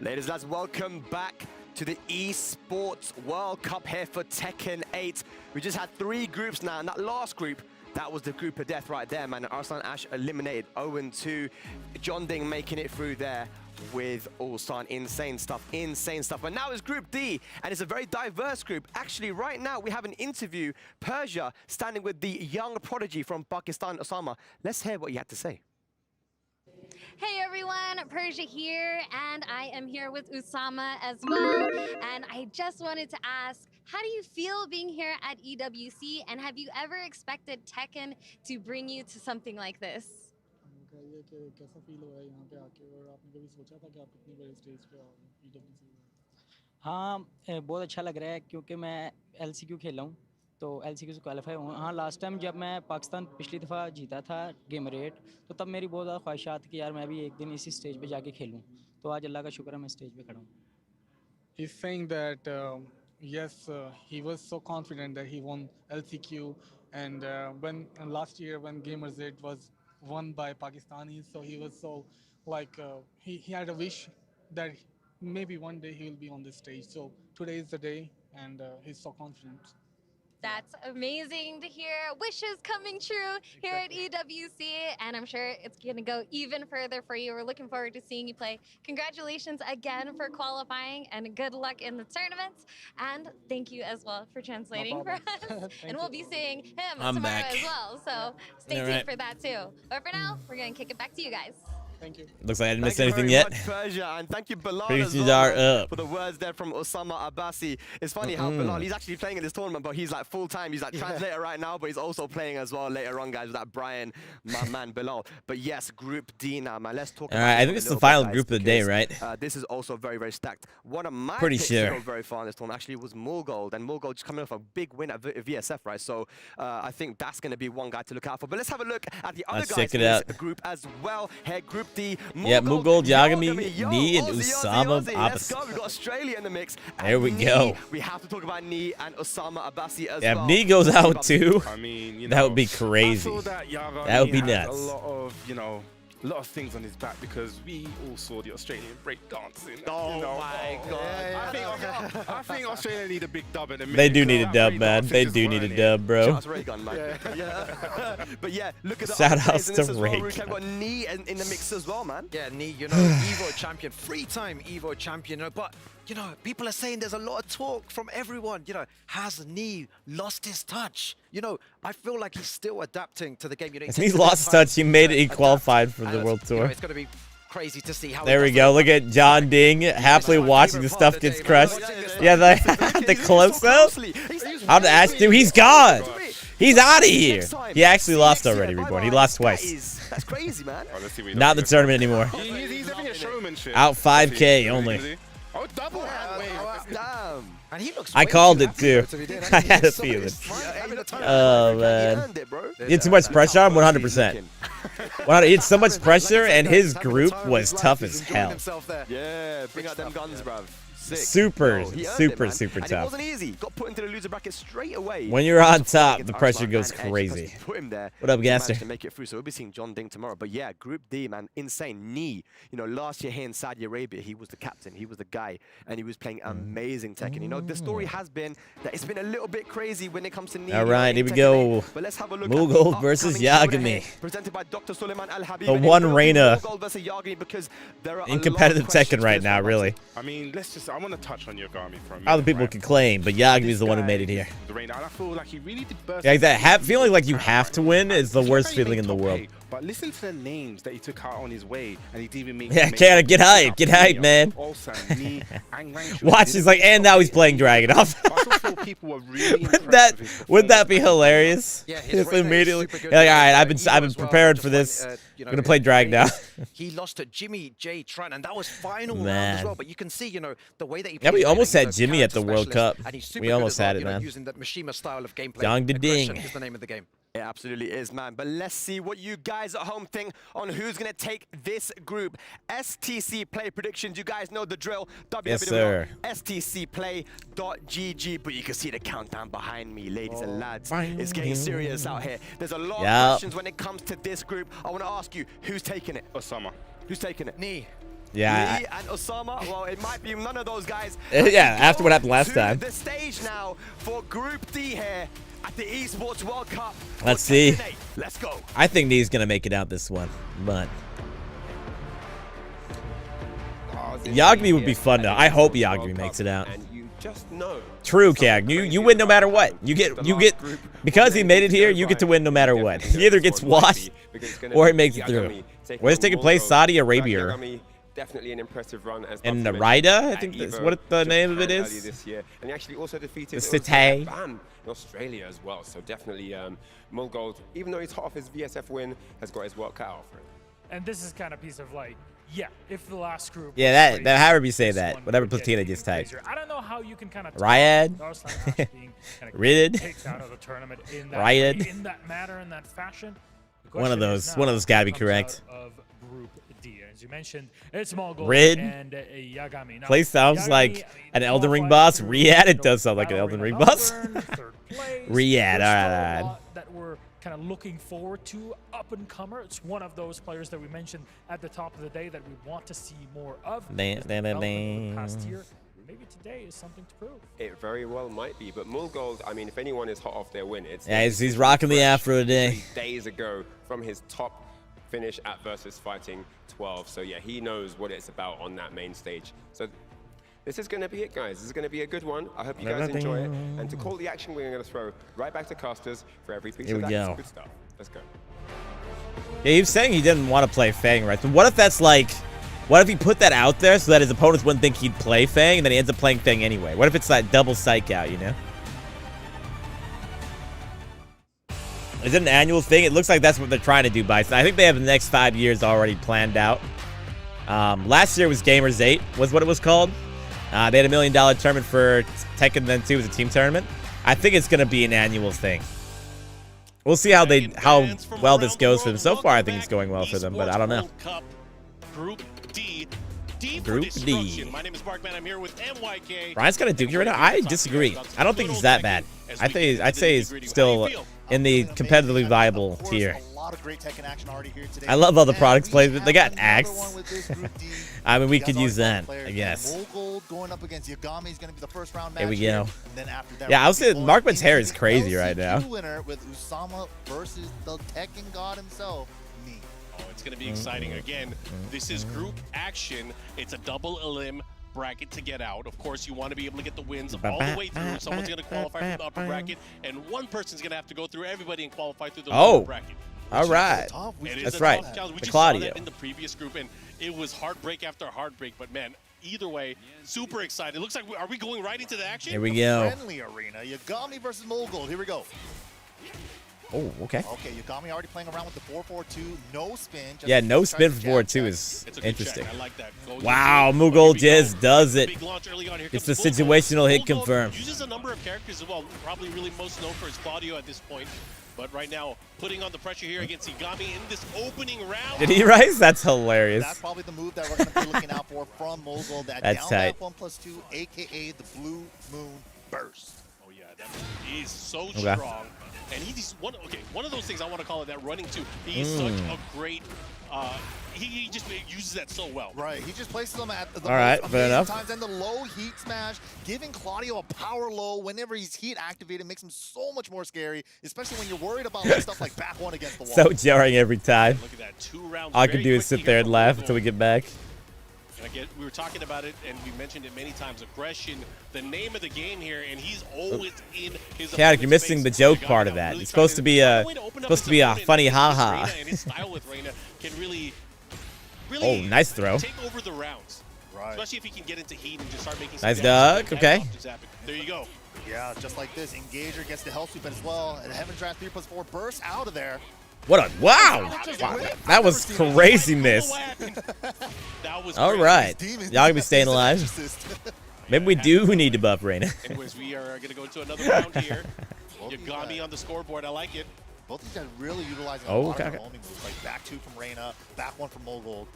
I: Ladies and lads, welcome back to the Esports World Cup here for Tekken 8. We just had 3 groups now, and that last group, that was the group of death right there, man. Arslan Ash eliminated 0-2. John Ding making it through there with Ulsan. Insane stuff, insane stuff. But now it's Group D, and it's a very diverse group. Actually, right now, we have an interview. Persia standing with the young prodigy from Pakistan, Osama. Let's hear what he had to say.
E: Hey everyone, Persia here, and I am here with Usama as well. And I just wanted to ask, how do you feel being here at EWC, and have you ever expected Tekken to bring you to something like this?
V: हाँ बहुत अच्छा लग रहा है क्योंकि मैं LCQ खेला हूँ तो LCQ से क्वालिफाई हुआ। हाँ लास्ट टाइम जब मैं पाकिस्तान पिछली दफ़ा जीता था गेम रेट तो तब मेरी बहुत ज़्यादा ख्वाहिशात थी कि यार मैं भी एक दिन इसी स्टेज पे जाके खेलूँ तो आज अल्लाह का शुक्र है मैं स्टेज पे खड़ा हूँ.
W: He's saying that yes, he was so confident that he won LCQ, and when last year when Gamers 8 was won by Pakistanis, so he was so like he had a wish that maybe one day he will be on this stage. So today is the day, and he's so confident.
E: That's amazing to hear. Wishes coming true here at EWC, and I'm sure it's going to go even further for you. We're looking forward to seeing you play. Congratulations again for qualifying, and good luck in the tournaments. And thank you as well for translating for us. And we'll be seeing him tomorrow as well, so stay tuned for that too. But for now, we're going to kick it back to you guys.
W: Thank you.
B: Looks like I didn't miss anything yet.
I: Persia, and thank you, Bilal,
B: Previews
I: as well,
B: are up.
I: for the words there from Osama Abbasi. It's funny how Bilal, he's actually playing in this tournament, but he's like full-time. He's like translator right now, but he's also playing as well later on, guys, with that Brian, my man, Bilal. But yes, Group D now, man. Let's talk about
B: I think it's the final group of the day, right?
I: This is also very, very stacked. One of my
B: Pretty
I: picks
B: sure.
I: to go very far in this tournament actually was Morgold, and Morgold just coming off a big win at VSF, right? So I think that's going to be one guy to look out for. But let's have a look at the other guys in this group as well. Here, Group D.
B: Mughal, Yagami, Nee, and Usama
I: Let's
B: Abbasi.
I: go. We've got Australia in the mix.
B: There we go.
I: We have to talk about Nee and Osama Abbasi as
B: Yeah,
I: well.
B: if Nee goes out too,
J: I mean,
B: that would be crazy. That would be nuts.
J: A lot of, a lot of things on his back because we all saw the Australian break dancing.
I: Oh my God.
J: I think Australia need a big dub at the minute.
B: They do need a dub, man. They do need a dub, bro.
I: Shout out to Raygun, man. Yeah. But yeah, look at the
B: Shout
I: other
B: outs
I: players in
B: to
I: this as well.
B: Raygun.
I: We've got Nee in the mix as well, man.
K: Yeah, Nee, Evo champion, 3-time Evo champion, but people are saying there's a lot of talk from everyone. Has Nee lost his touch? I feel like he's still adapting to the game.
B: He's lost touch. He made it. He qualified for the World Tour.
K: It's going to be crazy to see how.
B: There we go. Look at John Ding happily watching the stuff gets crushed. Yeah, the close up. How did Ash do? He's gone. He's out of here. He actually lost already, Reborn. He lost twice.
I: That's crazy, man.
B: Not in the tournament anymore.
J: He's having a showmanship.
B: Out 5K only.
J: Oh, double hand wave.
I: Damn.
K: And he looks
B: I called it too. I had a feeling. Oh man. He had too much pressure on 100%. He had so much pressure, and his group was tough as hell.
I: Yeah, bring out them guns, bruv. Sick.
B: Super
I: super
B: tough.
I: And it wasn't easy. Got put into the loser bracket straight away.
B: When you're on top, the pressure goes crazy.
I: Put him there.
B: What up, Gaster?
I: To make it through, so we'll be seeing John Ding tomorrow. But yeah, Group D, man, insane. Nee, last year here in Saudi Arabia, he was the captain, he was the guy, and he was playing amazing Tekken. The story has been that it's been a little bit crazy when it comes to Nee.
B: All right, here we go.
I: But let's have a look
B: Mughal
I: at
B: versus
I: the upcoming
B: Yagami.
I: show presented by Dr. Suleiman Al Habib.
B: The one Reina
I: because there are
B: in competitive Tekken right now, really.
J: I mean, I want to touch on Yagami for a minute.
B: Other people can claim, but Yagami's the one who made it here.
J: The Reina, and I feel like he really did burst.
B: Yeah, that feeling like you have to win is the worst feeling in the world.
J: But listen to the names that he took out on his way, and he didn't even make.
B: Yeah, get hyped, man. Watch, he's like, and now he's playing Dragunov. Wouldn't that be hilarious?
K: Yeah,
B: just immediately. Like, all right, I've been prepared for this. I'm gonna play Drag now.
K: He lost to Jimmy J. Tran, and that was final round as well. But you can see, the way that he.
B: Yeah, we almost had Jimmy at the World Cup. We almost had it, man.
K: Using the Mishima style of gameplay.
B: John Ding
K: is the name of the game.
I: It absolutely is, man. But let's see what you guys at home think on who's going to take this group. STC Play predictions. You guys know the drill.
B: Yes, sir.
I: STCplay.gg. But you can see the countdown behind me, ladies and lads. It's getting serious out here. There's a lot of questions when it comes to this group. I want to ask you, who's taking it?
J: Osama.
I: Who's taking it?
K: Nee.
B: Yeah.
I: Lee and Osama, well, it might be none of those guys.
B: Yeah, after what happened last time.
I: The stage now for Group D here at the Esports World Cup.
B: Let's see.
I: Let's go.
B: I think Knee's gonna make it out this one, but Yagami would be fun though. I hope Yagami makes it out.
D: Just know.
B: True, Kag. You win no matter what. You get because he made it here. You get to win no matter what. He either gets washed or he makes it through. Where's taking place? Saudi Arabia.
D: Definitely an impressive run as
B: in Narita, I think that's what the name of it is.
D: This year. And he actually also defeated
B: the Cité
D: in Australia as well. So definitely Mulgold, even though he's hot off his VSF win, has got his work cut out for him.
F: And this is kind of piece of like, yeah, if the last group.
B: Yeah, that however you say that, whatever Platina just typed.
F: I don't know how you can kind of
B: Riad, Riad,
F: in that manner, in that fashion.
B: One of those gotta be correct.
F: Of Group D, as you mentioned, it's Mulgold
B: Rid
F: and Yagami. Now,
B: place sounds
F: Yagami,
B: like an Elden Ring boss. Riad, it does sound like an Elden Ring boss. Riad, all right.
F: That we're kind of looking forward to, up and comer. It's one of those players that we mentioned at the top of the day that we want to see more of. The past year. Maybe today is something to prove.
D: It very well might be, but Mulgold, I mean, if anyone is hot off their win, it's
B: he's rocking the afro today.
D: Days ago from his top finish at Versus Fighting 12. So yeah, he knows what it's about on that main stage. So this is going to be it, guys. This is going to be a good one. I hope you guys enjoy it. And to call the action, we're going to throw right back to casters for every piece of that. It's good stuff. Let's go.
B: Yeah, he was saying he didn't want to play Fang, right? But what if that's like, what if he put that out there so that his opponents wouldn't think he'd play Fang, and then he ends up playing Fang anyway? What if it's that double psych out, you know? Is it an annual thing? It looks like that's what they're trying to do, Bison. I think they have the next 5 years already planned out. Last year was Gamers 8, was what it was called. They had $1 million tournament for Tekken then too, as a team tournament. I think it's going to be an annual thing. We'll see how well this goes for them. So far, I think it's going well for them, but I don't know.
M: Group D.
B: Group D.
M: My name is Markman. I'm here with MYK.
B: Brian's got a dookie right now. I disagree. I don't think he's that bad. I'd say he's still in the competitively viable tier. I love all the products played. They got Axe. I mean, we could use that, I guess. Here we go. Yeah, I was saying Markman's hair is crazy right now.
L: Winner with Usama versus the Tekken god himself.
M: Oh, it's going to be exciting. Again, this is group action. It's a double elim bracket to get out. Of course, you want to be able to get the wins all the way through. Someone's going to qualify from the upper bracket, and one person's going to have to go through everybody and qualify through the lower bracket.
B: All right. That's right.
M: We just
B: Claudio.
M: saw that in the previous group, and it was heartbreak after heartbreak. But man, either way, super excited. It looks like are we going right into the action?
B: Here we go.
L: Friendly arena. Yagami versus Mulgold. Here we go.
B: Oh, okay.
L: Okay, Yagami already playing around with the 4-4-2, no spin.
B: Yeah, no spin for 4-2 is interesting.
M: I like that.
B: Wow, Mulgold just does it. It's the situational hit confirmed.
M: Uses a number of characters as well. Probably really most known for is Claudio at this point. But right now, putting on the pressure here against Yagami in this opening round.
B: Did he rise? That's hilarious.
L: That's probably the move that we're going to be looking out for from Mulgold. That
B: That's
L: down
B: tight.
L: 1+2, a.k.a. the Blue Moon Burst.
M: Oh, yeah, that is so strong. And he's one of those things I want to call it, that running too. He's such a great, he just uses that so well.
L: Right, he just places them at the
B: fair enough.
L: times, and the low heat smash, giving Claudio a power low whenever he's heat activated makes him so much more scary, especially when you're worried about stuff like back one against the wall.
B: So jarring every time.
M: Look at that, 2 rounds.
B: All I can do is sit there and laugh until we get back.
M: And again, we were talking about it, and we mentioned it many times. Aggression, the name of the game here, and he's always in his.
B: Chaotic, you're missing the joke part of that. It's supposed to be a funny haha.
M: And his style with Reina can really
B: oh, nice throw.
M: Take over the rounds, especially if he can get into heat and just start making.
B: Nice duck. Okay.
M: There you go.
L: Yeah, just like this, Engager gets the health sweep as well, and Heaven's Wrath 3+4 bursts out of there.
B: What a wow! That was craziness. All right, y'all gonna be staying alive. Maybe we do need to buff Reina.
M: Anyways, we are going to go into another round here. Yagami on the scoreboard. I like it.
L: Both these guys really utilizing a lot of their homing moves, like back 2 from Reina, back 1 from Mulgold.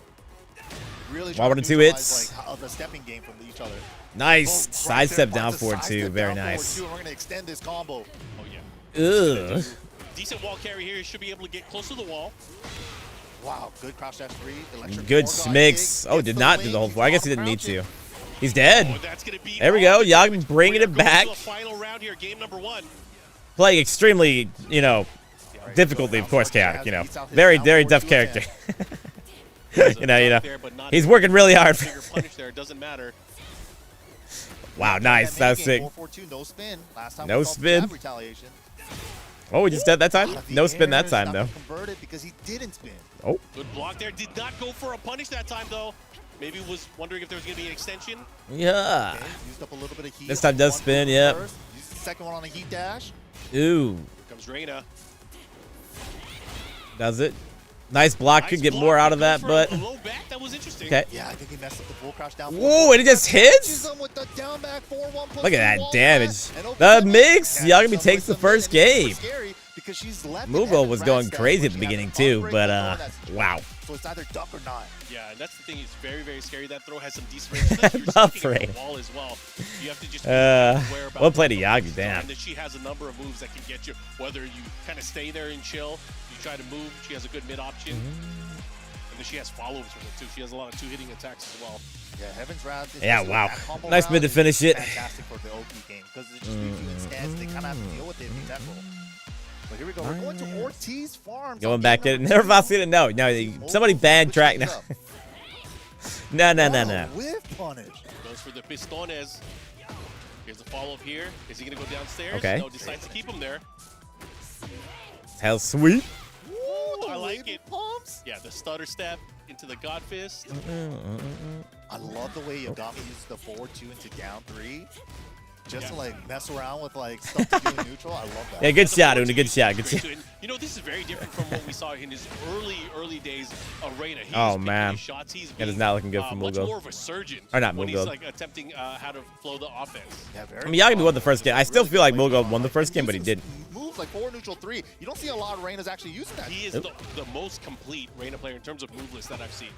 L: Really
B: one and 2 hits.
L: Like, the stepping game from each other.
B: Nice sidestep down forward too. Very nice.
L: We're going to extend this combo.
M: Oh yeah.
B: Ugh.
M: Decent wall carry here. He should be able to get close to the wall.
L: Wow, good crouch dash 3. Electric
B: Good
L: four
B: smix.
L: guard
B: Oh, did not do the whole four. I guess he didn't need to. He's dead.
M: Oh, that's gonna be
B: There we go. Yagami bringing it back.
M: to a final round here, game number 1.
B: Playing extremely, difficultly, of course, chaotic. Very, very tough character. you know. He's working really hard.
M: Punish there, it doesn't matter.
B: Wow, nice. That was sick.
L: 4-4-2, no spin. Last time
B: No
L: we saw
B: spin.
L: jab retaliation.
B: Oh, we just did that time? No spin that time, though.
L: Converted because he didn't spin.
B: Oh.
M: Good block there. Did not go for a punish that time, though. Maybe was wondering if there was going to be an extension.
B: Yeah.
L: Okay, used up a little bit of heat.
B: This time does spin, yep.
L: Used the second one on a heat dash.
B: Ooh.
M: Here comes Reina.
B: Does it? Nice block. Could get more out of that, but...
M: That was interesting.
B: Okay.
L: Yeah, I think he messed up the bull crouch down.
B: Whoa, and it just hits? Look at that damage. The mix! Yagami takes the first game. Mughal was going crazy at the beginning, too, but, wow.
L: So it's either duck or not.
M: Yeah, and that's the thing. It's very, very scary. That throw has some decent range. You're
B: Buffering.
M: the wall as well. You have to just be aware about
B: well played to Yagi, damn.
M: And that she has a number of moves that can get you. Whether you kind of stay there and chill, you try to move. She has a good mid option. And then she has follow-ups with it, too. She has a lot of two-hitting attacks as well.
L: Yeah, Heaven's Wrath.
B: Yeah, wow. Nice mid to finish it.
L: Fantastic for the OP game because it just leaves you in stance. They kind of have to deal with it in tempo. But here we go. We're going to Ortiz Farms.
B: Going back in. Never Vossi it. No, somebody banned track now. No.
L: Whiff punish.
M: Goes for the pistones. Here's a follow-up here. Is he going to go downstairs?
B: Okay.
M: No, decides to keep him there.
B: Hell sweet.
M: Ooh, I like it.
L: Pumps.
M: Yeah, the stutter step into the God Fist.
L: I love the way Yagami uses the forward 2 into down 3. Just to like mess around with like stuff to do in neutral. I love that.
B: Yeah, good shot, Una. Good shot. Good shot.
M: You know, this is very different from what we saw in his early days of Reina.
B: Oh man,
M: shots. He's
B: that is not looking good for
M: much
B: Mughal.
M: more of a surgeon.
B: Or not
M: when
B: Mughal.
M: he's like attempting how to flow the offense.
L: Yeah,
B: I mean, Yagami won the first game. I still feel like Mughal won the first game, but he didn't.
L: Moves like forward neutral 3. You don't see a lot of Reina's actually using that.
M: He is the most complete Reina player in terms of move list that I've seen.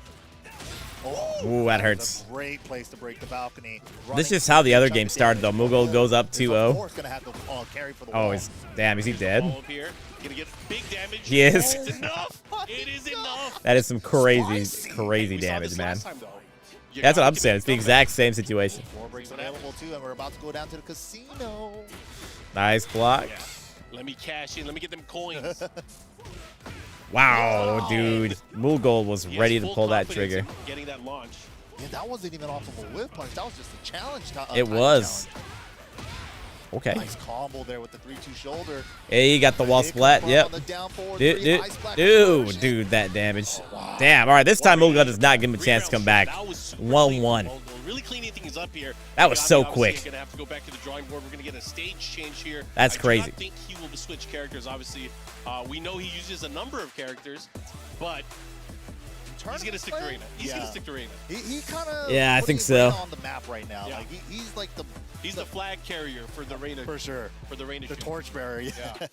L: Oh,
B: ooh, that hurts.
L: A great place to break the balcony.
B: This is how the other game started, though. Mughal goes up 2-0. Oh, damn, is he dead? He is.
M: It's enough. It is enough.
B: That is some crazy damage, man. That's what I'm saying. It's the exact same situation.
L: 4 breaks available too, and we're about to go down to the casino.
B: Nice block.
M: Yeah. Let me cash in. Let me get them coins.
B: Wow, dude. Mughal was ready to pull that trigger.
M: Getting that launch.
L: Yeah, that wasn't even off of a whip punch. That was just a challenge.
B: It was. Okay.
L: Nice combo there with the 3-2 shoulder.
B: Hey, he got the wall splat. Yep. Dude, that damage. Damn. All right, this time Mughal does not give him a chance to come back. 1-1.
M: Really cleaning things up here.
B: That was so quick.
M: Going to have to go back to the drawing board. We're going to get a stage change here.
B: That's crazy.
M: I do not think he will switch characters. Obviously, we know he uses a number of characters, but he's going to stick to Reina. He's going to stick to Reina.
L: He kind of
B: I think so.
L: On the map right now, like he's like the
M: flag carrier for the Reina.
L: For sure.
M: For the Reina.
L: The torchbearer. Yeah.
M: Yeah.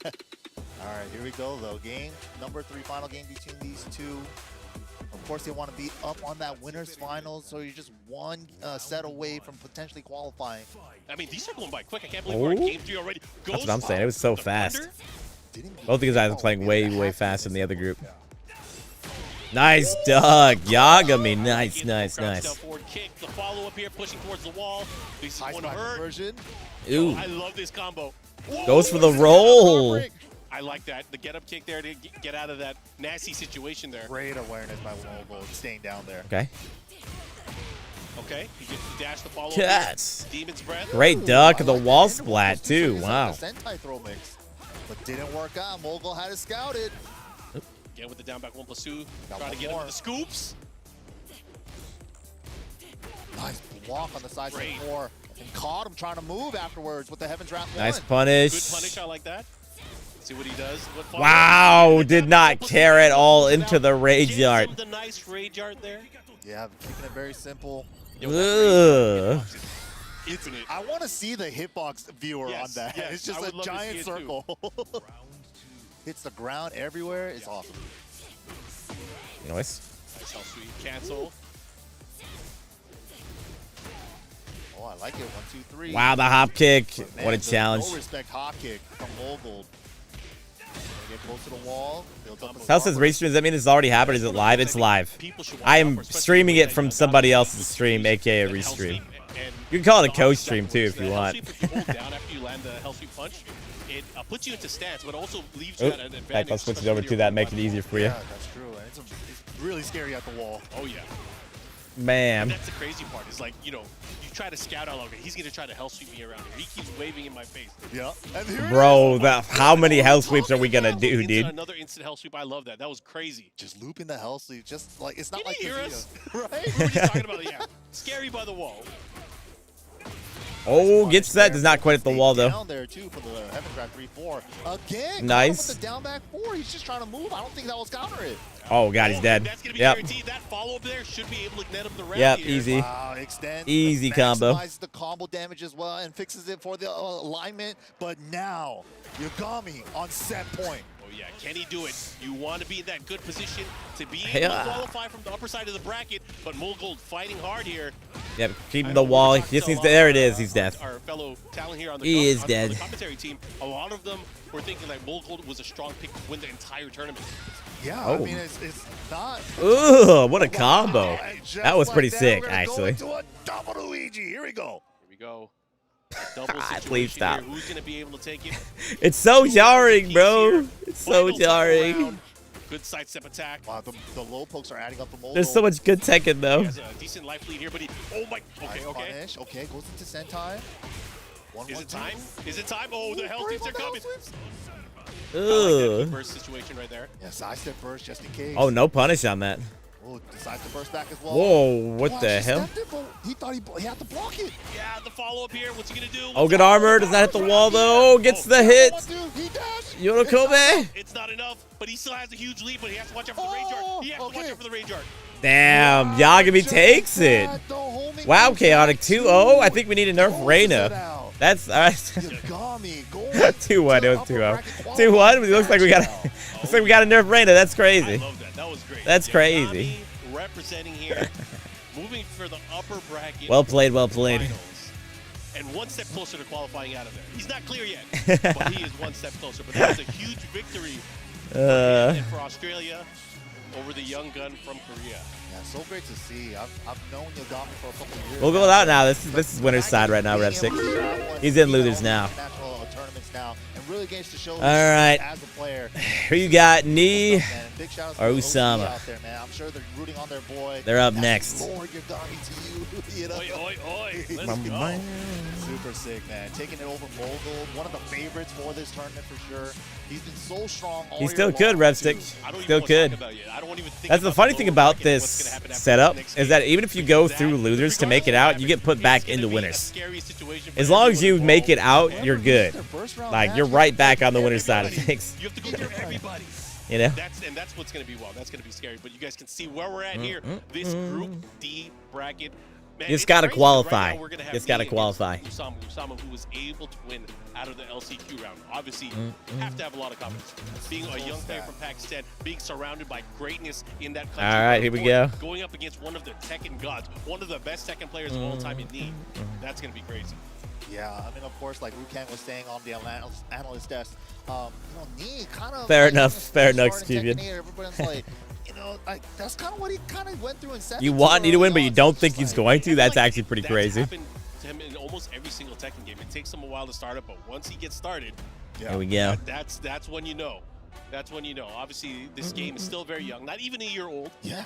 L: All right, here we go though. Game number 3, final game between these two. Of course, they want to be up on that winner's finals, so you're just one set away from potentially qualifying.
M: I mean, these are going by quick. I can't believe we're in game 3 already.
B: That's what I'm saying. It was so fast. Both of these guys are playing way faster than the other group. Nice dug. Yagami. Nice.
M: Forward kick. The follow-up here, pushing towards the wall. This is going to hurt.
B: Ooh.
M: I love this combo.
B: Goes for the roll.
M: I like that. The get-up kick there to get out of that nasty situation there.
L: Great awareness by Mughal, staying down there.
B: Okay.
M: Okay, he gets the dash, the follow-up.
B: Yes.
M: Demon's Breath.
B: Great duck. The wall splat, too. Wow.
L: Sentai throw mix, but didn't work out. Mughal had it scouted.
M: Again with the down back 1+2. Trying to get him with the scoops.
L: Nice block on the side 4. And caught him trying to move afterwards with the Heaven's Wrath 1.
B: Nice punish.
M: Good punish, I like that. See what he does.
B: Wow, did not care at all into the rage yard.
M: The nice rage yard there.
L: Yeah, keeping it very simple.
B: Ugh.
L: I want to see the hitbox viewer on that.
M: Yes,
L: it's just a giant circle. Hits the ground everywhere. It's awesome.
B: Nice.
M: Nice how sweet. Cancel.
L: Oh, I like it. 1, 2, 3.
B: Wow, the hop kick.
L: Man,
B: what a challenge.
L: No respect hop kick from Mughal. Get close to the wall.
B: How says Restream? Does that mean it's already happened? Is it live? It's live. I am streaming it from somebody else's stream, aka Restream. You can call it a co-stream too if you want.
M: If you hold down after you land the health sweep punch, it puts you into stance, but also leaves you at an advantage.
B: I'll switch it over to that, make it easier for you.
L: Yeah, that's true. And it's really scary at the wall.
M: Oh yeah.
B: Man.
M: And that's the crazy part. Is like, you know, you try to scout out, okay, he's gonna try to health sweep me around here. He keeps waving in my face.
L: Yeah.
B: Bro, how many health sweeps are we gonna do, dude?
M: Another instant health sweep. I love that. That was crazy.
L: Just looping the health sweep. Just like it's not
M: Did
L: like
M: you hear us?
L: right?
M: What were you talking about? Yeah. Scary by the wall.
B: Oh, gets that. Does not quite hit the wall though.
L: Down there too for the heaven grab 3-4. Again.
B: Nice.
L: With the down back 4. He's just trying to move. I don't think that was counter it.
B: Oh god, he's dead.
L: That's gonna be
B: Yep.
L: guaranteed.
M: That follow up there should be able to net him the round.
B: Yep,
M: here.
B: easy.
L: Wow, extends,
B: Easy combo.
L: Maximizes the combo damage as well and fixes it for the alignment. But now, Yagami on set point.
M: Oh yeah, can he do it? You want to be in that good position to be able to qualify from the upper side of the bracket, but Mulgold fighting hard here.
B: Yep, keeping the wall. He just needs to. There it is. He's dead.
M: Our fellow talent here on the,
B: He is
M: on
B: dead.
M: the commentary team, a lot of them were thinking that Mulgold was a strong pick to win the entire tournament.
L: Yeah,
B: Oh.
L: I mean, it's not.
B: Ooh, what a combo.
L: Just
B: That was pretty
L: like
B: sick,
L: we're gonna go
B: actually.
L: into a double Luigi. Here we go.
M: Here we go. A double situation
B: Please stop.
M: here. Who's gonna be able to take it?
B: It's so jarring, bro. It's so jarring.
M: Good sidestep attack.
L: Wow, the low pokes are adding up the mold.
B: There's so much good Tekken though.
M: He has a decent life lead here, but he. Oh my. Okay, okay.
L: Punish. Okay, goes into Sentai.
M: Is it time? Is it time? Oh, the health sweeps are coming.
B: Ugh.
M: Burst situation right there.
L: Yeah, sidestep burst just in case.
B: Oh, no punish on that.
L: Oh, decides to burst back as well.
B: Whoa, what
L: Wow,
B: the
L: she
B: hell?
L: stepped it, but he thought he had to block it.
M: Yeah, the follow up here. What's he gonna do?
B: Oh, good armor. Does that hit the wall though? Oh, gets the hit. Yorokobe.
M: It's not enough, but he still has a huge lead, but he has to watch out for the rage art. He has to watch out for the rage art.
B: Damn, Yagami takes it. Wow, Chaotic 2-0. I think we need a nerf Reina. That's all right. 2-1. It was 2-0. 2-1. It looks like we got. Looks like we got a nerf Reina. That's crazy.
M: I love that. That was great.
B: That's crazy.
M: Yagami representing here, moving for the upper bracket.
B: Well played. Well played.
M: And one step closer to qualifying out of there. He's not clear yet, but he is one step closer. But that was a huge victory for him and for Australia over the young gun from Korea.
L: Yeah, so great to see. I've known Yagami for a couple of years.
B: We'll go out now. This is winner's side right now, Rev 6. He's in losers now.
L: National tournaments now, and really gains to show
B: All right.
L: as a player.
B: Who you got, Knee
L: Big shout out
B: or
L: to the
B: Usama?
L: out there, man. I'm sure they're rooting on their boy.
B: They're up
L: That's
B: next.
L: Lord Yagami to you. You know?
M: Oi, oi, oi. Let's
B: Bum,
M: go.
B: bum.
L: Super sick, man. Taking it over Mulgold, one of the favorites for this tournament for sure. He's been so strong all
B: He's
L: year
B: still
L: long,
B: good, Rev
L: too.
B: 6. Still good. That's the funny thing about this setup is that even if you go through losers to make it out, you get put back into winners. As long as you make it out, you're good. Like, you're right back on the winner's side of things.
M: You have to go through everybody.
B: You know?
M: That's what's going to be wild. That's going to be scary. But you guys can see where we're at here. This Group D bracket. Man,
B: You just got to
M: crazy.
B: qualify.
M: Right now, we're gonna have
B: Just got to
M: Knee
B: qualify.
M: against Usama, who was able to win out of the LCQ round. Obviously, have to have a lot of confidence. Being a young player from Pakistan, being surrounded by greatness in that country.
B: All right, here we go.
M: Going up against one of the Tekken gods, one of the best Tekken players of all time in Knee. That's going to be crazy.
L: Yeah, I mean, of course, like Rukan was saying on the analyst desk, Knee kind of.
B: Fair enough. Fair enough, Steven.
L: Everybody's like, you know, like that's kind of what he kind of went through and said.
B: You want Knee to win, but you don't think he's going to? That's actually pretty crazy.
M: Happened to him in almost every single Tekken game. It takes him a while to start it, but once he gets started,
B: Here we go.
M: that's when you know. That's when you know. Obviously, this game is still very young, not even a year old.
L: Yeah.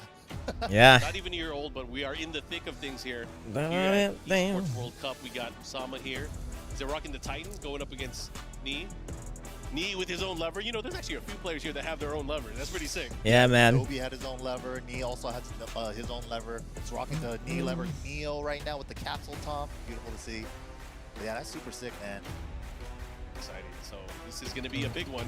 B: Yeah.
M: Not even a year old, but we are in the thick of things here.
B: Damn.
M: Here at Esports World Cup, we got Usama here. Is it rocking the Titan going up against Knee? Knee with his own lever. You know, there's actually a few players here that have their own lever. That's pretty sick.
B: Yeah, man.
L: Toby had his own lever. Knee also has his own lever. He's rocking the Knee lever Neo right now with the capsule top. Beautiful to see. But yeah, that's super sick, man.
M: Exciting. So this is going to be a big one.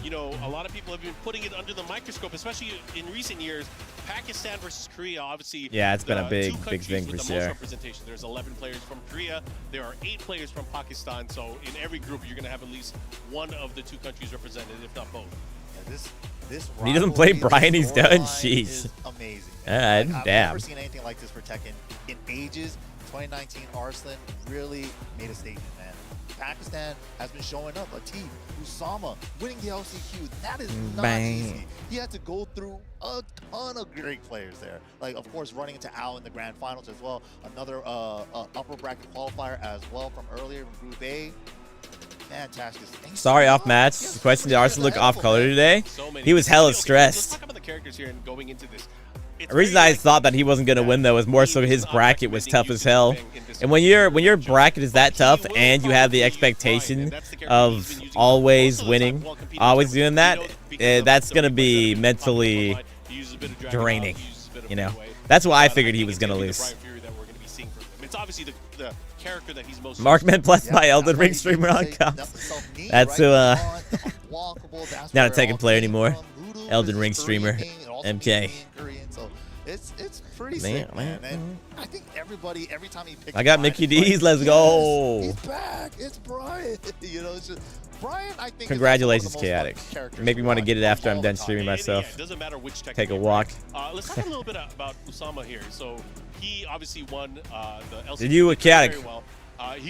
M: You know, a lot of people have been putting it under the microscope, especially in recent years. Pakistan versus Korea, obviously.
B: Yeah, it's been a big thing for
M: with the
B: sure.
M: most representation. There's 11 players from Korea. There are 8 players from Pakistan. So in every group, you're going to have at least one of the two countries represented, if not both.
L: Yeah, this
B: He doesn't play Brian, he's done.
L: Jeez.
B: Jeez.
L: Amazing.
B: All right,
L: Like, I've
B: damn.
L: never seen anything like this for Tekken in ages. 2019 Arslan really made a statement, man. Pakistan has been showing up. Latif, Usama, winning the LCQ. That is not
B: Bang.
L: easy. He had to go through a ton of great players there. Like, of course, running into Al in the grand finals as well. Another upper bracket qualifier as well from earlier in Group A. Fantastic.
B: Sorry, off match. The question: did Arsenal look off color today? He was hella stressed.
M: Let's talk about the characters here and going into this.
B: The reason I thought that he wasn't gonna win though was more so his bracket was tough as hell. And when your bracket is that tough and you have the expectation of always winning, always doing that, that's gonna be mentally draining. You know, that's why I figured he was gonna lose.
M: It's obviously the character that he's most.
B: Markman plus my Elden Ring streamer on comps. That's who. Not a Tekken player anymore. Elden Ring streamer. MK.
L: It's pretty sick, man. And I think everybody, every time he picks,
B: I got Mickey D's. Let's go.
L: He's back. It's Brian. You know, it's just Brian. I think.
B: Congratulations, Chaotic. Make me want to get it after I'm done streaming myself.
M: It doesn't matter which Tekken
B: Take a walk.
M: Let's talk a little bit about Usama here. So he obviously won the LCQ.
B: Did you, Chaotic?
M: Very well.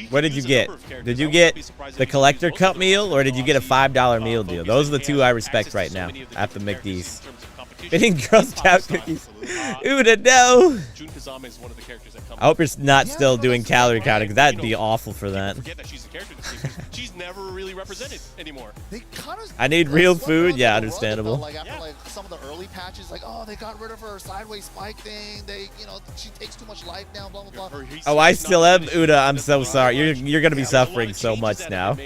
B: What did you get? Did you get the collector cup meal or did you get a $5 meal deal? Those are the two I respect right now at the McD's. Eating Girl Scout cookies. Ooh, no. I hope you're not still doing calorie counting because that'd be awful for that.
M: She's never really represented anymore.
B: I need real food. Yeah, understandable.
L: Like after like some of the early patches, like oh they got rid of her sideways spike thing. They she takes too much life now. Blah blah blah.
B: Oh, I still am Uda. I'm so sorry. You're gonna be suffering so much now.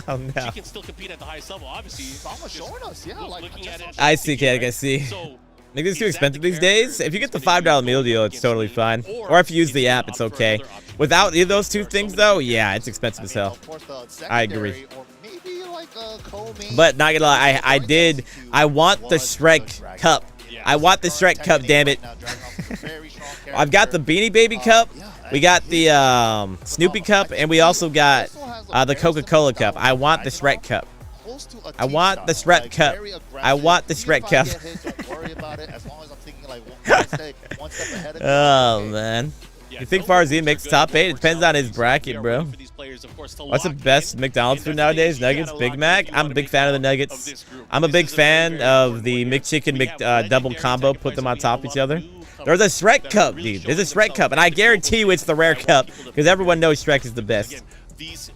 B: Oh, no.
M: She can still compete at the highest level, obviously.
L: Usama's showing us, yeah. Like,
M: looking at it.
B: I see, Chaotic. I see. Maybe it's too expensive these days. If you get the $5 meal deal, it's totally fine. Or if you use the app, it's okay. Without either of those two things, though, yeah, it's expensive as hell. I agree. But not gonna lie, I want the Shrek Cup. I want the Shrek Cup, damn it. I've got the Beanie Baby Cup. We got the Snoopy Cup, and we also got the Coca-Cola Cup. I want the Shrek Cup. I want the Shrek Cup. I want the Shrek Cup. Oh, man. You think Farzine makes top 8? It depends on his bracket, bro. What's the best McDonald's food nowadays? Nuggets? Big Mac? I'm a big fan of the Nuggets. I'm a big fan of the McChicken double combo. Put them on top of each other. There's a Shrek Cup, dude. There's a Shrek Cup, and I guarantee you it's the rare cup because everyone knows Shrek is the best.
M: This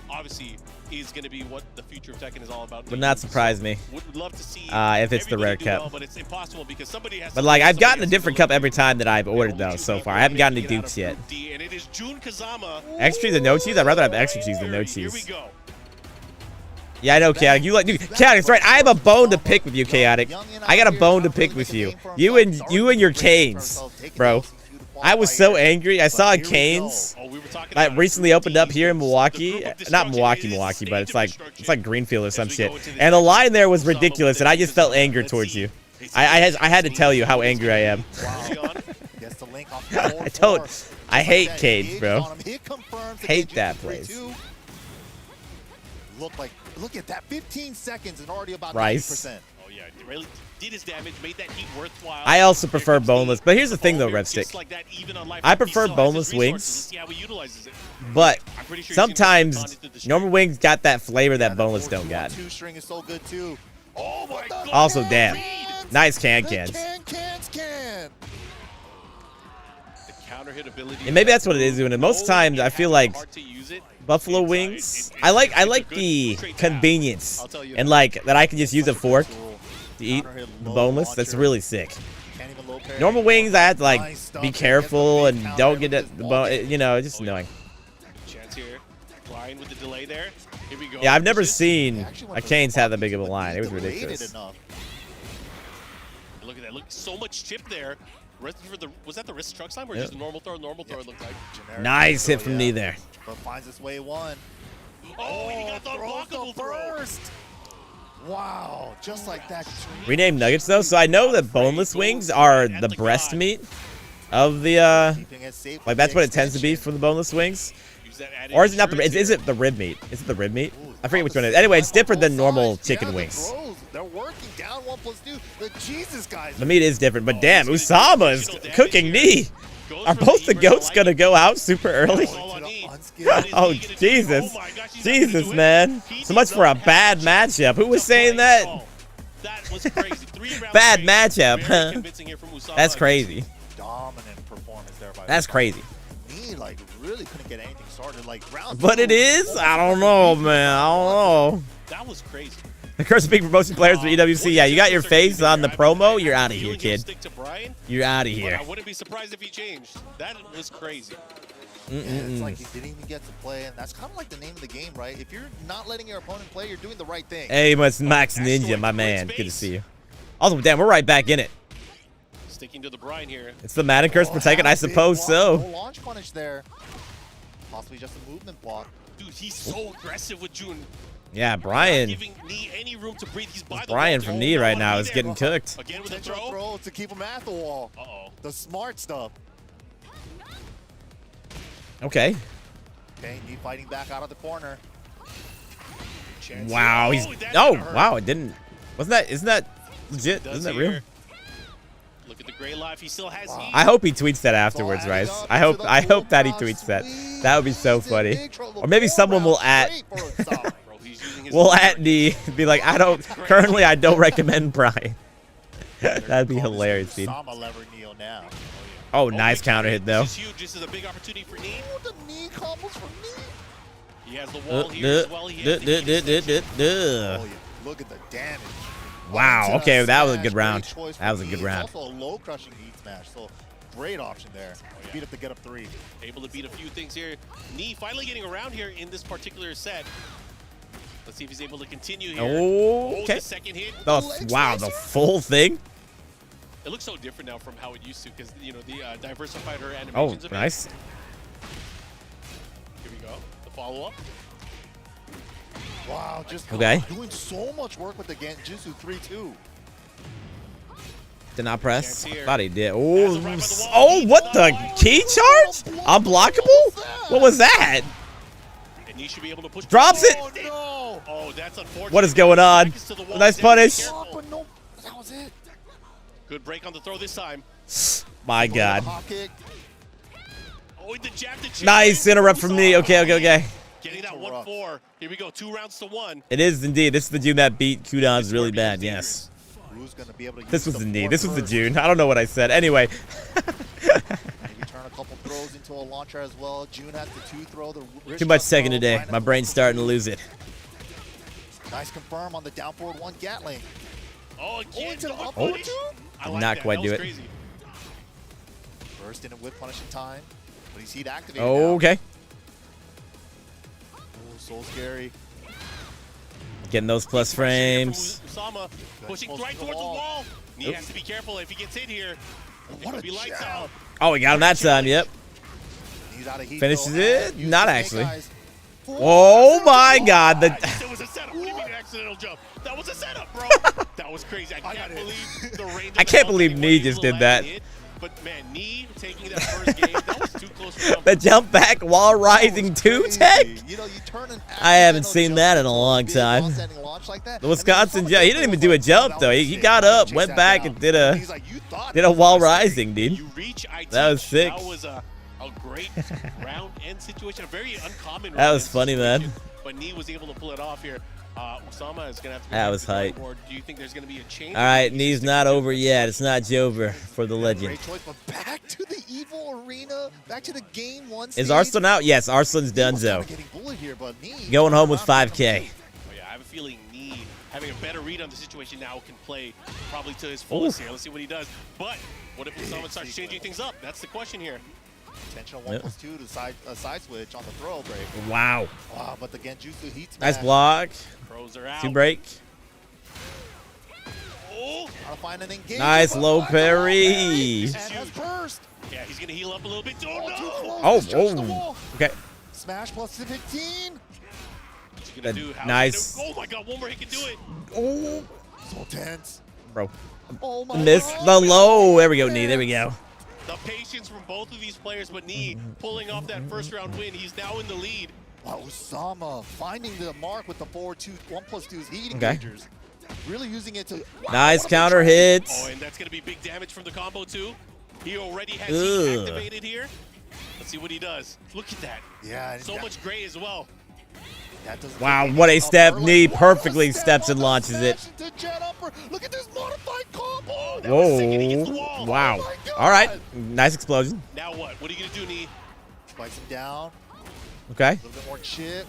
M: obviously is going to be what the future of Tekken is all about.
B: Would not surprise me
M: Would love to see
B: if it's the rare cup.
M: well, but it's impossible because somebody has.
B: But like I've gotten a different cup every time that I've ordered though so far. I haven't gotten any dupes yet.
M: And it is Jun Kazama.
B: Extra cheese and no cheese? I'd rather have extra cheese than no cheese. Yeah, I know, Chaotic. You like, dude, Chaotic, that's right. I have a bone to pick with you, Chaotic. I got a bone to pick with you. You and your Canes, bro. I was so angry. I saw a Canes. I recently opened up here in Milwaukee. Not Milwaukee, but it's like Greenfield or some shit. And the line there was ridiculous, and I just felt anger towards you. I had to tell you how angry I am. I hate Canes, bro. Hate that place.
L: Look at that, 15 seconds and already about
B: Rice.
L: 90%.
M: Oh yeah, really did his damage, made that heat worthwhile.
B: I also prefer boneless, but here's the thing though, Revstick. I prefer boneless wings, but sometimes normal wings got that flavor that boneless don't got.
L: Two-string is so good too. Oh my God!
B: Also, damn, nice cans. And maybe that's what it is doing it. Most times I feel like buffalo wings. I like the convenience and like that I can just use a fork to eat the boneless. That's really sick. Normal wings I have to like be careful and don't get the bone. You know, it's just annoying. Yeah, I've never seen a Cane's have that big of a line. It was ridiculous.
M: Look at that! Look, so much chip there. Was that the wrist truck slam or just a normal throw? Normal throw it looked like.
B: Nice hit from me there.
L: But finds its way one.
M: Oh, he got the unblockable
L: first. Wow, just like that.
B: Rename nuggets though, so I know that boneless wings are the breast meat of the like that's what it tends to be for the boneless wings. Or is it not the? Is it the rib meat? Is it the rib meat? I forget which one it is. Anyway, it's different than normal chicken wings.
L: They're working down 1+2. The Jesus guys.
B: The meat is different, but damn, Usama is cooking knee. Are both the goats gonna go out super early? Oh, Jesus. Jesus, man. So much for a bad matchup. Who was saying that?
M: That was crazy.
B: Bad matchup, huh? That's crazy.
L: Dominant performance there by
B: That's crazy.
L: He like really couldn't get anything started. Like round
B: But it is? I don't know, man. I don't know.
M: That was crazy.
B: The curse of big promotion players for EWC. Yeah, you got your face on the promo. You're out of here, kid. You're out of here.
M: I wouldn't be surprised if he changed. That was crazy.
L: Yeah, it's like he didn't even get to play, and that's kind of like the name of the game, right? If you're not letting your opponent play, you're doing the right thing.
B: Hey, it's Max Ninja, my man. Good to see you. Also, damn, we're right back in it.
M: Sticking to the brine here.
B: It's the Madden curse for Tekken, I suppose so.
L: No launch punish there. Possibly just a movement block.
M: Dude, he's so aggressive with June.
B: Yeah, Brian.
M: Giving Knee any room to breathe. He's by the
B: Brian
M: wall.
B: from Knee right now is getting cooked.
M: Again with a
L: Potential
M: throw.
L: to keep him at the wall.
M: Uh-oh.
L: The smart stuff.
B: Okay.
L: Okay, Knee fighting back out of the corner.
B: Wow, he's wow, it didn't. Isn't that legit? Isn't that real?
M: Look at the gray life. He still has heat.
B: I hope he tweets that afterwards, Rice. I hope that he tweets that. That would be so funny. Or maybe someone will will at Knee be like, I don't recommend Brian. That'd be hilarious, dude. Oh, nice counter hit though.
M: This is huge. This is a big opportunity for Knee.
L: Oh, the knee combos from Knee.
M: He has the wall here as well. He has the
L: Oh, yeah. Look at the damage.
B: Wow. Okay, that was a good round. That was a good round.
L: Also a low crushing heat smash. So great option there. Beat up the get up 3.
M: Able to beat a few things here. Knee finally getting around here in this particular set. Let's see if he's able to continue here.
B: Okay.
M: The second hit.
B: Wow, the full thing.
M: It looks so different now from how it used to, because you know the diversified her
B: Oh,
M: animations.
B: nice.
M: Here we go. The follow up.
L: Wow, just doing so much work with the Genjutsu 3-2.
B: Did not press. I thought he did. Oh, what the key charge? Unblockable? What was that?
M: And he should be able to push.
B: Drops it.
L: No.
M: Oh, that's unfortunate.
B: What is going on? Nice punish.
L: No, that was it.
M: Good break on the throw this time.
B: My God.
M: Oh, the jab to
B: Nice interrupt from Knee. Okay.
M: Getting that 1-4. Here we go. 2 rounds to 1.
B: It is indeed. This is the June that beat Kudans really bad. Yes.
L: Who's gonna be able to use
B: This was the Knee. This was the
L: first?
B: June. I don't know what I said. Anyway.
L: Maybe turn a couple throws into a launcher as well. June has the 2-throw.
B: Too much Tekken today. My brain's starting to lose it.
L: Nice confirm on the down forward 1 Gatling.
M: Oh, again.
L: Into the up
B: Oh.
L: forward 2.
B: Did not quite do it.
M: Crazy.
L: Burst in with punishing time, but he's heat activated.
B: Okay.
L: Oh, so scary.
B: Getting those plus frames.
M: Usama pushing right towards the wall. Knee has to be careful if he gets hit here. What a lights out.
B: Oh, we got him that time. Yep.
L: He's out of heat,
B: Finishes
L: though,
B: it.
L: and
B: Not
L: uses
B: actually.
L: Snake Eyes.
B: Oh my God.
M: It was a setup. What do you mean accidental jump? That was a setup, bro. That was crazy. I can't believe the range.
B: I can't believe Knee just did that.
M: But man, Knee taking that first game, that was too close for jump.
B: The jump back while rising 2 tech?
L: You know, you turn an
B: I haven't seen that in a long time.
L: like that,
B: The Wisconsin jump. He didn't even do a jump though. He got up, went back, and did a while rising, dude. That was sick.
M: That was a great round end situation. A very uncommon.
B: That was funny, man.
M: But Knee was able to pull it off here. Usama is going to have to.
B: That was hype.
M: Do you think there's going to be a change?
B: All right, Knee's not over yet. It's not Jover for the legend.
L: Great choice, but back to the Evil Arena, back to the game 1
B: Is Arslan out? Yes, Arslan's donezo. Going home with 5K.
M: Oh, yeah, I have a feeling Knee, having a better read on the situation now, can play probably to his fullest here. Let's see what he does. But what if Usama starts changing things up? That's the question here.
L: Intentional 1+2 to side switch on the throw break.
B: Wow.
L: Wow, but the Genjutsu heat smash.
B: Nice block.
M: Pros are out.
B: 2 break.
M: Oh.
L: Find an engagement.
B: Nice low parry.
L: And has burst.
M: Yeah, he's going to heal up a little bit.
B: Oh. Okay.
L: Smash plus 15.
M: What's he going to do?
B: Nice.
M: Oh my God, one more he can do it.
B: Oh.
L: So tense.
B: Bro.
L: Oh my
B: Missed
L: God.
B: the low. There we go, Knee. There we go.
M: The patience from both of these players, but Knee pulling off that first round win. He's now in the lead.
L: Wow, Usama finding the mark with the 1+2's heat
B: Okay.
L: engagers. Really using it to. Wow,
B: Nice
L: what a
B: counter
L: betrayal.
B: hits.
M: Oh, and that's going to be big damage from the combo too. He already has heat activated here. Let's see what he does. Look at that.
L: Yeah.
M: So much gray as well.
B: Wow, what a step. Knee perfectly steps and launches it.
L: Look at this modified combo.
B: Whoa. Wow. All right. Nice explosion.
M: Now what? What are you going to do, Knee?
L: Spikes him down.
B: Okay.
L: A little bit more chip.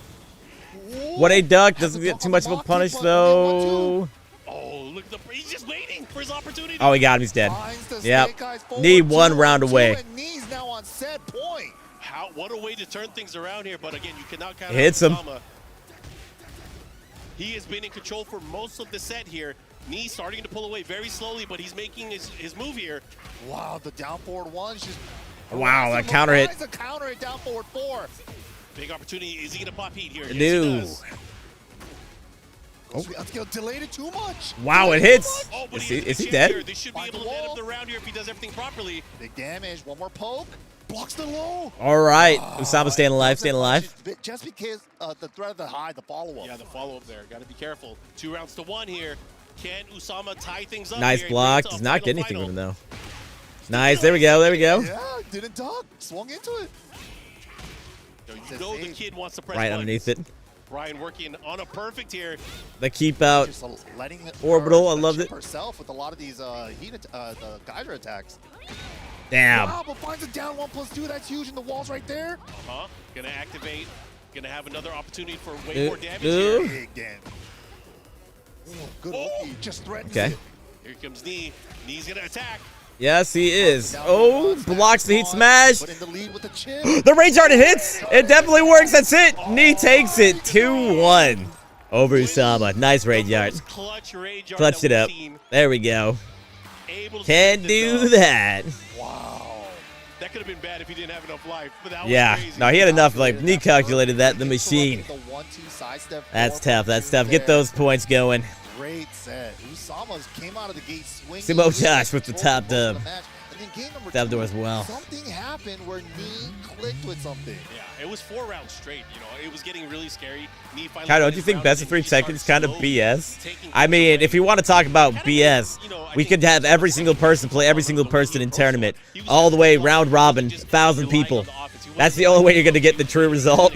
B: What a duck. Doesn't get too much of a punish, though.
M: Oh, look at the... He's just waiting for his opportunity.
B: Oh, he got him. He's dead. Yep. Knee 1 round away.
L: Knee's now on set point.
M: What a way to turn things around here, but again, you cannot count
B: Hits him.
M: Usama. He has been in control for most of the set here. Knee starting to pull away very slowly, but he's making his move here.
L: Wow, the down forward one's just...
B: Wow, that counter hit.
L: A counter hit down forward 4.
M: Big opportunity. Is he going to pop heat here?
B: No.
M: Yes, he does.
L: Oh. Delayed it too much.
B: Wow, it hits.
M: Oh,
B: Is he dead?
M: Here. They should be able to end up the round here if he does everything properly.
L: Big damage. One more poke. Blocks the low.
B: All right. Usama staying alive, staying alive.
L: Just because the threat of the high, the follow-up.
M: Yeah, the follow-up there. Got to be careful. 2 rounds to 1 here. Can Usama tie things up?
B: Nice
M: here?
B: block. Does not get anything with him, though. Nice. There we go. There we go.
L: Yeah, didn't duck. Swung into it.
M: You know the kid wants to press
B: Right
M: buttons.
B: underneath it.
M: Brian working on a perfect here.
B: The keep out.
L: Just letting it
B: Orbital. I loved it.
L: Herself with a lot of these the Kaizur attacks.
B: Damn.
L: Wow, but finds it down 1+2. That's huge in the walls right there.
M: Gonna activate. Gonna have another opportunity for way more damage
B: here.
M: here.
L: Big damage. Good Oki. Just threatens
B: Okay.
L: it.
M: Here comes Knee. Knee's gonna attack.
B: Yes, he is. Oh, blocks the heat smash.
L: But in the lead with the chip.
B: The rage art, it hits. It definitely works. That's it. Knee takes it 2-1 over Usama. Nice rage art. Clutched it up. There we go. Can't do that.
M: Wow. That could have been bad if he didn't have enough life. But that was crazy.
B: No, he had enough. Like, Knee calculated that. The machine. That's tough. That's tough. Get those points going.
L: Great set. Usama came out of the gate swinging.
B: Simo Josh with the top dub.
L: And then game number
B: Dub
L: 2,
B: door as well.
L: Something happened where Knee clicked with something.
M: Yeah, it was 4 rounds straight. You know, it was getting really scary. Knee finally.
B: Kyle, don't you think best of 3 seconds kind of BS? I mean, if you want to talk about BS, we could have every single person play every single person in tournament, all the way round robin, 1,000 people. That's the only way you're going to get the true result.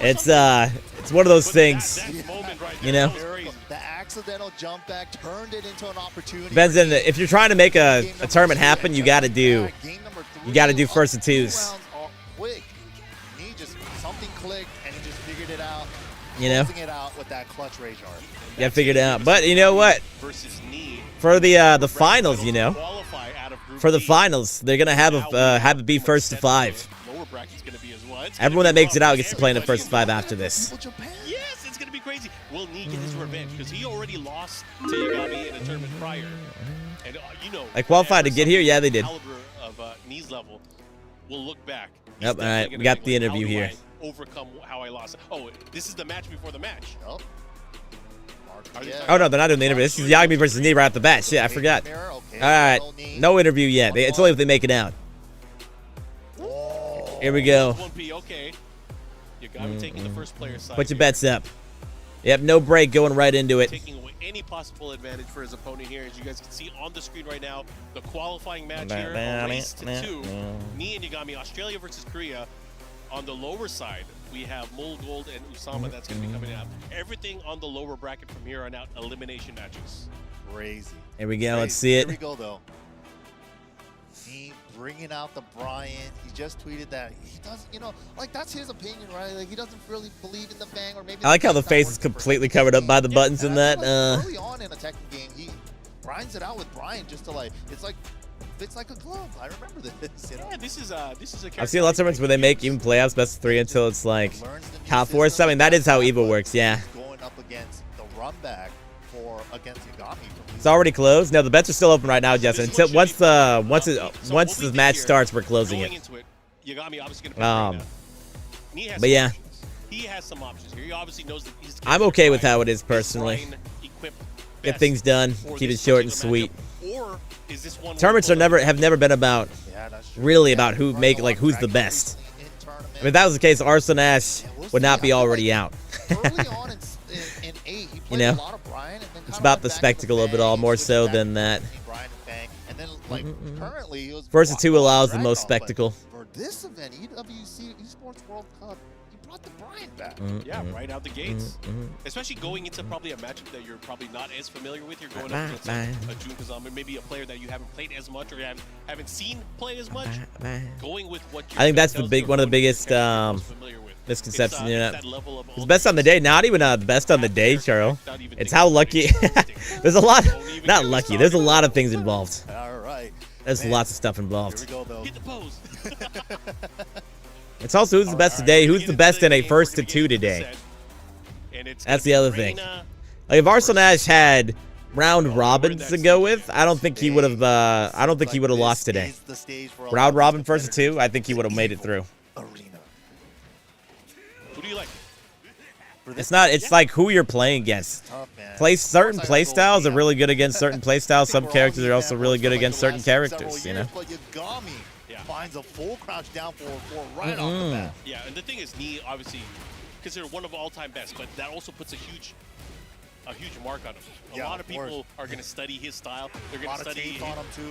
B: It's one of those things, you know.
L: The accidental jump back turned it into an opportunity.
B: Depends on if you're trying to make a tournament happen, you got to do first and 2s.
L: Quick. He just something clicked and he just figured it out.
B: You know,
L: Closing it out with that clutch rage art.
B: Yeah, figured it out. But you know what? For the finals, you know, for the finals, they're gonna have it be first to 5. Everyone that makes it out gets to play in the first to 5 after this.
M: Yes, it's gonna be crazy. Will Knee get his revenge? Because he already lost to Yagami in a tournament prior, and you know.
B: I qualified to get here. Yeah, they did.
M: Caliber of Knee's level. We'll look back.
B: Yep. All right, we got the interview here.
M: Overcome how I lost. Oh, this is the match before the match.
L: Oh.
B: Oh no, they're not doing the interview. This is Yagami versus Knee right off the bat. Shit, I forgot. All right, no interview yet. It's only if they make it out. Here we go.
M: 1P, okay. Yagami taking the first player side.
B: Put your bets up. Yep, no break, going right into it.
M: Taking away any possible advantage for his opponent here. As you guys can see on the screen right now, the qualifying match here, a race to 2. Knee and Yagami, Australia versus Korea. On the lower side, we have Mul Gold and Usama that's going to be coming out. Everything on the lower bracket from here on out, elimination matches.
L: Crazy.
B: Here we go. Let's see it.
L: Here we go, though. He bringing out the Brian. He just tweeted that he doesn't, you know, like that's his opinion, right? Like he doesn't really believe in the bang, or maybe.
B: I like how the face is completely covered up by the buttons in that.
L: Early on in a Tekken game, he grinds it out with Brian just to like, it's like. Fits like a glove. I remember this. You know?
M: Yeah, this is a.
B: I've seen lots of tournaments where they make even playoffs best of 3 until it's like top 4. So I mean, that is how EVO works. Yeah.
L: Going up against the run back against Yagami.
B: It's already closed. No, the bets are still open right now, Justin. Until once the match starts, we're closing it.
M: Yagami obviously gonna
B: but yeah,
M: he has some options here. He obviously knows that he's.
B: I'm okay with how it is personally. Get things done. Keep it short and sweet.
M: Or is this one
B: tournaments have never been about really about who's the best. I mean, if that was the case, Arslan Ash would not be already out. You know, it's about the spectacle of it all more so than that.
L: and then like currently he was
B: Versus 2 allows the most spectacle.
L: For this event, EWC Esports World Cup, he brought the Brian back.
M: Yeah, right out the gates. Especially going into probably a matchup that you're probably not as familiar with. You're going up against a Jun Kazama, maybe a player that you haven't played as much or haven't seen play as much. Going with what
B: I think that's the one of the biggest misconceptions. You know, it's best on the day. Not even the best on the day, Charles. It's how lucky. There's a lot. Not lucky. There's a lot of things involved.
L: All right.
B: There's lots of stuff involved.
L: Here we go, though.
M: Hit the pose.
B: It's also who's the best today. Who's the best in a 1st to 2 today? That's the other thing. Like if Arsenal had round robins to go with, I don't think he would have. I don't think he would have lost today. Round robin 1st to 2, I think he would have made it through.
M: Who do you like?
B: It's not. It's like who you're playing against. Certain play styles are really good against certain play styles. Some characters are also really good against certain characters. You know.
L: Finds a full crouch down forward right off the bat.
M: Yeah, and the thing is, Knee obviously considered one of all-time best, but that also puts a huge mark on him. A lot of people are going to study his style. They're going to study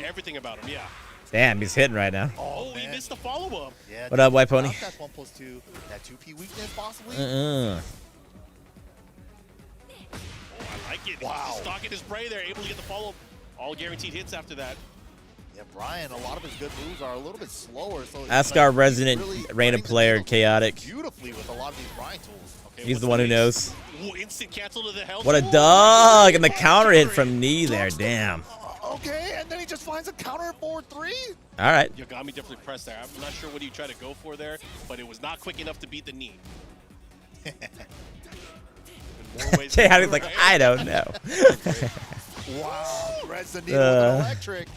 M: everything about him. Yeah.
B: Damn, he's hitting right now.
M: Oh, he missed the follow-up.
L: Yeah,
B: what up, White Pony?
L: That's 1+2. That 2P weakness possibly.
M: Oh, I like it. Wow. He's stalking his prey there, able to get the follow-up. All guaranteed hits after that.
L: Yeah, Brian, a lot of his good moves are a little bit slower. So
B: ask our resident random player, Chaotic.
L: Beautifully with a lot of these Brian tools.
M: Okay,
B: he's the one who knows.
M: Ooh, instant cancel to the hell.
B: What a dog! And the counter hit from Knee there. Damn.
L: Okay, and then he just finds a counter forward 3.
B: All right.
M: Yagami definitely pressed there. I'm not sure what he tried to go for there, but it was not quick enough to beat the Knee.
B: Chaotic's like, I don't know.
L: Wow, Resident Evil with electric.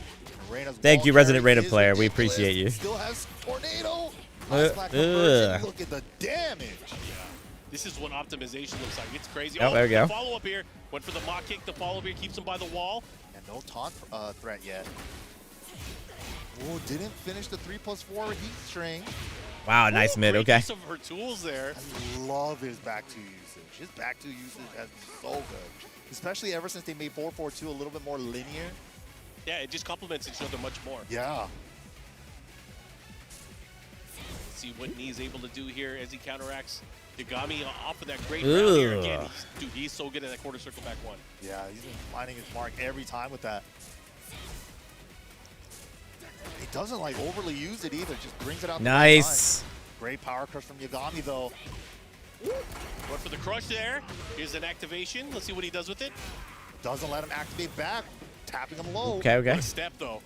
B: Thank you, Resident Random Player. We appreciate you.
L: Still has tornado.
B: Look
L: at the damage.
M: Yeah. This is what optimization looks like. It's crazy.
B: Oh, there we go.
M: Follow up here. Went for the mock kick. The follow up here keeps him by the wall.
L: And no taunt threat yet. Oh, didn't finish the 3+4 heat string.
B: Wow, nice mid. Okay.
M: Some of her tools there.
L: I love his back 2 usage. His back 2 usage has been so good, especially ever since they made 4-4-2 a little bit more linear.
M: Yeah, it just complements each other much more.
L: Yeah.
M: Let's see what Knee's able to do here as he counteracts Yagami off of that great round here. Again, he's so good at that quarter circle back 1.
L: Yeah, he's been finding his mark every time with that. He doesn't like overly use it either, just brings it out.
B: Nice.
L: Great power crush from Yagami though.
M: Went for the crush there. Here's an activation. Let's see what he does with it.
L: Doesn't let him activate back. Tapping him low.
B: Okay, okay.
M: What a step, though.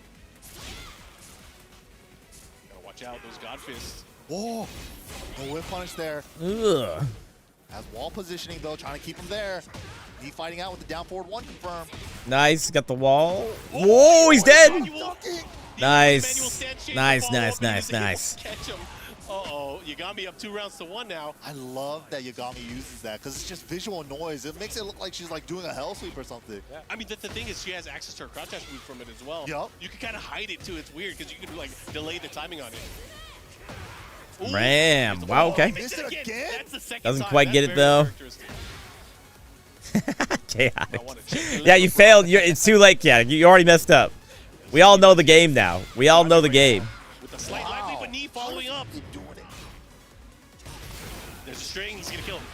M: Gotta watch out, those God Fists.
L: Whoa. No whip punish there.
B: Ugh.
L: Has wall positioning, though, trying to keep him there. He fighting out with the down forward 1 confirmed.
B: Nice. Got the wall. Whoa, he's dead. Nice. Nice, nice, nice, nice.
M: Catch him. Uh-oh, Yagami up 2 rounds to 1 now.
L: I love that Yagami uses that because it's just visual noise. It makes it look like she's like doing a hell sweep or something.
M: Yeah. I mean, the thing is she has access to her crouch dash move from it as well.
L: Yep.
M: You can kind of hide it too. It's weird because you can like delay the timing on it.
B: Ooh, Ram. Wow, okay.
L: Missed it again?
M: That's the second
B: Doesn't
M: time.
B: quite get it though.
M: Chaotic.
B: Yeah, you failed. It's too late. Yeah, you already messed up. We all know the game now. We all know the game.
M: With the slight light leap, but Knee following up. There's a string. He's gonna kill him.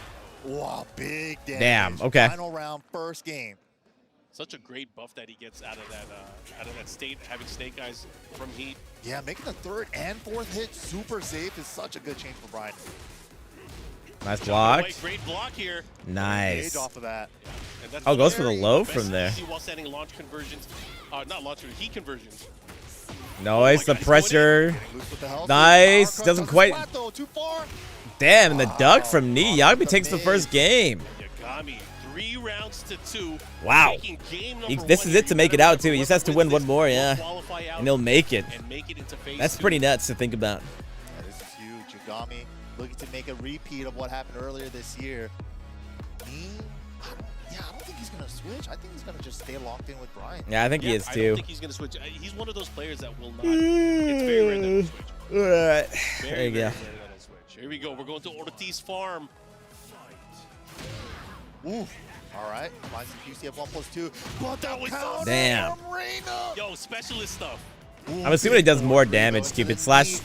L: Wow, big damage.
B: Damn. Okay.
L: Final round, first game.
M: Such a great buff that he gets out of that state, having Snake Eyes from Heat.
L: Yeah, making the 3rd and 4th hit super safe is such a good change for Brian.
B: Nice block.
M: Great block here.
B: Nice.
L: Off of that.
M: Yeah.
B: Oh, goes for the low from there.
M: While standing launch conversions, not launch, heat conversions.
B: Nice, the pressure. Nice. Doesn't quite. Damn, and the duck from Knee. Yagami takes the first game.
M: Yagami, 3 rounds to 2.
B: Wow. This is it to make it out, too. He just has to win one more, yeah. And he'll make it. That's pretty nuts to think about.
L: Yeah, this is huge. Yagami looking to make a repeat of what happened earlier this year. Knee, yeah, I don't think he's going to switch. I think he's going to just stay locked in with Brian.
B: Yeah, I think he is, too.
M: I don't think he's going to switch. He's one of those players that will not. It's very rare that he'll switch.
B: All right. There you go.
M: Here we go. We're going to Ortiz Farm.
L: Ooh. All right, finds the QCF 1+2. But that was so
B: damn.
M: Yo, specialist stuff.
B: I'm assuming it does more damage, Cupid. Slash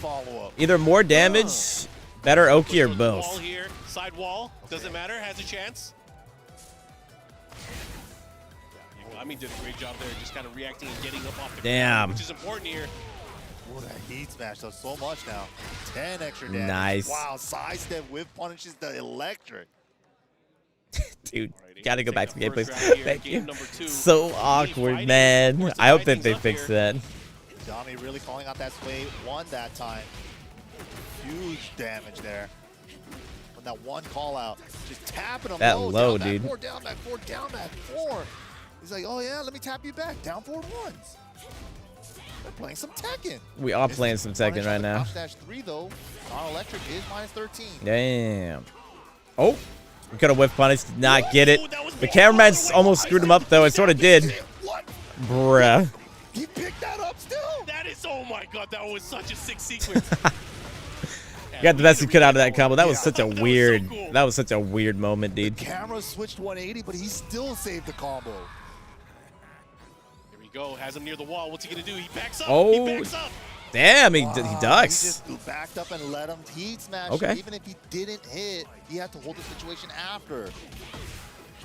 B: either more damage, better Oki, or both.
M: Wall here, side wall, doesn't matter, has a chance. I mean, did a great job there, just kind of reacting and getting up off the ground, which is important here.
L: Oh, that heat smash does so much now. 10 extra damage.
B: Nice.
L: Wow, sidestep whip punishes the electric.
B: Dude, gotta go back to the game, please. Thank you. So awkward, man. I hope that they fix that.
L: Johnny really calling out that sway one that time. Huge damage there. From that one call out. Just tapping him
B: that low,
L: down,
B: dude.
L: Back four, down, back four, down, back four. He's like, oh yeah, let me tap you back. Down 4 ones. They're playing some Tekken.
B: We are playing some Tekken right now.
L: Dash 3 though. Non-electric is -13.
B: Damn. Oh, we could have whiff punished, did not get it. The cameraman's almost screwed him up though. It sort of did. Bruh.
L: He picked that up still.
M: That is, oh my god, that was such a sick sequence.
B: You got the best you could out of that combo. That was such a weird. That was such a weird moment, dude.
L: Camera switched 180, but he still saved the combo.
M: Here we go. Has him near the wall. What's he gonna do? He backs up.
B: Oh,
M: he backs up.
B: Damn, he ducks.
L: He just backed up and let him heat smash.
B: Okay.
L: Even if he didn't hit, he had to hold the situation after.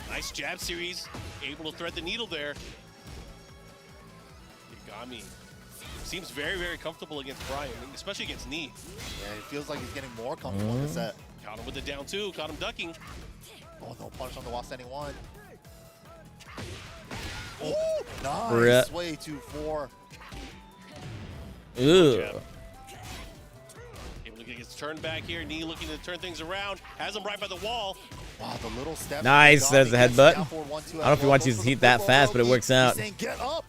M: Nice jab series. Able to thread the needle there. Yagami seems very, very comfortable against Brian, especially against Knee.
L: Yeah, it feels like he's getting more comfortable in the set.
M: Caught him with the down 2. Caught him ducking.
L: Oh, no punish on the wall standing 1. Oh, nice.
B: Rip.
L: Way 2-4.
B: Ew.
M: Able to get his turn back here. Knee looking to turn things around. Has him right by the wall.
L: Wow, the little step.
B: Nice. There's the headbutt. I don't know if he wants you to heat that fast, but it works out.
L: He's saying, get up.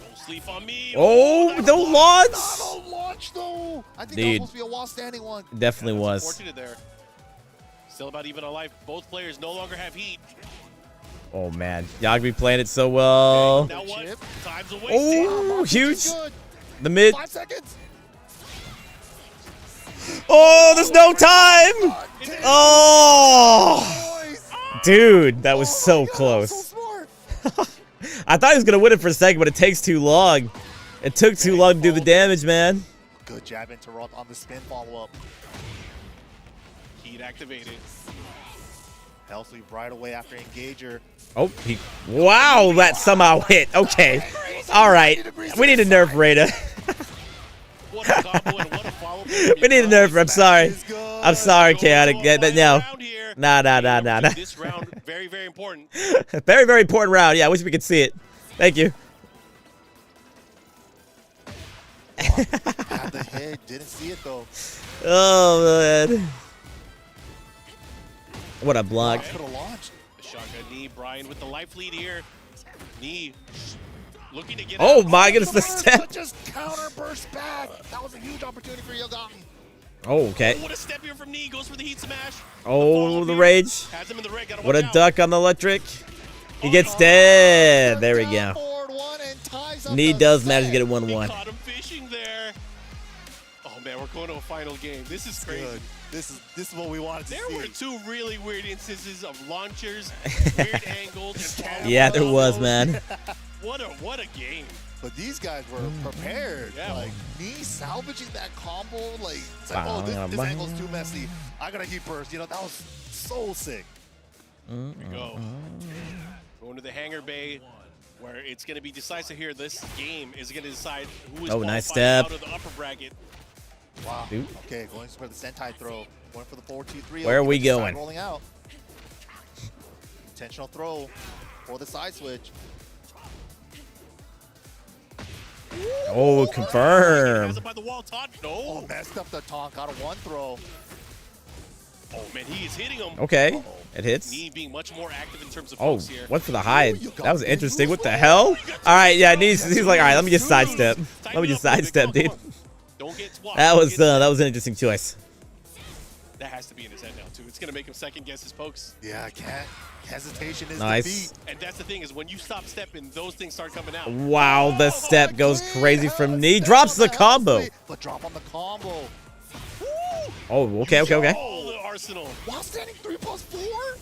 M: Don't sleep on me.
B: Oh, don't launch.
L: Don't launch though. I think that was
B: Dude.
L: supposed to be a wall standing 1.
B: Definitely was.
M: Unfortunate there. Still about even on life. Both players no longer have heat.
B: Oh man, Yagami playing it so well.
M: Now what? Time's away.
B: Oh, huge. The mid.
L: 5 seconds.
B: Oh, there's no time. Oh, dude, that was so close. I thought he was gonna win it for a second, but it takes too long. It took too long to do the damage, man.
L: Good jab interrupt on the spin follow-up.
M: Heat activated.
L: Hell sweep right away after engager.
B: Oh, wow, that somehow hit. Okay, all right. We need a nerf Raider. We need a nerf. I'm sorry. I'm sorry, Chaotic. No. Nah.
M: This round, very, very important.
B: Very, very important round. Yeah, I wish we could see it. Thank you.
L: Had the head, didn't see it though.
B: Oh, man. What a block.
L: Could have launched.
M: The shotgun Knee. Brian with the life lead here. Knee looking to get
B: Oh
M: out.
B: my goodness, the step.
L: Just counter burst back. That was a huge opportunity for Yagami.
B: Oh, okay.
M: Oh, what a step here from Knee. Goes for the heat smash.
B: Oh, the rage.
M: Has him in the red. Gotta
B: What a
M: watch out.
B: duck on the electric. He gets dead. There we go. Knee does manage to get it 1-1.
M: Caught him fishing there. Oh man, we're going to a final game. This is crazy.
L: Good. This is what we wanted to see.
M: There were 2 really weird instances of launchers, weird angles. And
B: Yeah, there was, man.
M: What a game.
L: But these guys were prepared.
M: Yeah.
L: Like, me salvaging that combo, like, it's like, oh, this angle's too messy. I gotta keep burst. You know, that was so sick.
M: Here we go. Going to the hangar bay, where it's going to be decisive here. This game is going to decide who is
B: Nice
M: qualifying
B: step.
M: out of the upper bracket.
L: Wow.
B: Dude.
L: Okay, going for the Sentai throw. Going for the 4-2-3.
B: Where are we going?
L: Rolling out. Intentional throw for the side switch.
B: Oh, confirm.
M: Has it by the wall, Todd. No.
L: Oh, messed up the taunt. Got a 1 throw.
M: Oh man, he is hitting him.
B: Okay, it hits.
M: Knee being much more active in terms of
B: Oh,
M: folks here.
B: went for the hide. That was interesting. What the hell? All right, yeah, he's like, all right, let me just sidestep. Let me just sidestep, dude.
M: Don't get swapped.
B: That was an interesting choice.
M: That has to be in his head now too. It's gonna make him second guess his pokes.
L: Yeah, I can't. Hesitation is
B: Nice.
L: defeat.
M: And that's the thing is when you stop stepping, those things start coming out.
B: Wow, the step goes crazy from Knee. Drops the combo.
L: But drop on the combo.
B: Oh, okay.
M: All the arsenal.
L: While standing 3+4?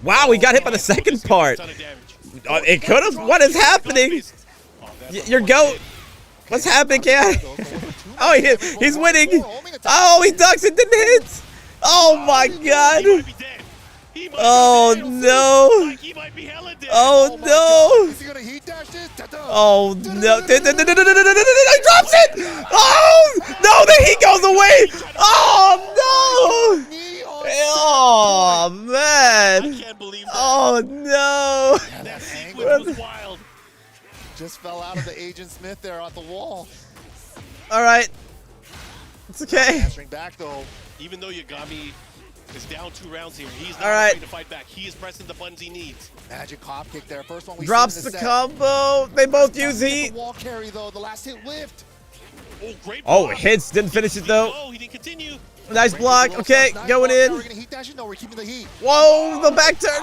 B: Wow, we got hit by the second part. It could have. What is happening? Your goat. What's happening, Cat? Oh, he's winning. Oh, he ducks and didn't hit. Oh my God. Oh no. Oh no. Oh no. He drops it. Oh no, the heat goes away. Oh no. Oh man.
M: I can't believe that.
B: Oh no.
M: That sequence was wild.
L: Just fell out of the Agent Smith there on the wall.
B: All right. It's okay.
L: Answering back though.
M: Even though Yagami is down 2 rounds here, he's not
B: right.
M: afraid to fight back. He is pressing the buttons he needs.
L: Magic hop kick there. First one we
B: Drops the combo. They both use heat.
L: The wall carry though. The last hit whiffed.
M: Oh, great
B: Oh,
M: block.
B: hits. Didn't finish it though.
M: Oh, he didn't continue.
B: Nice block. Okay, going in.
L: We're gonna heat dash it. No, we're keeping the heat.
B: Whoa, the back turn.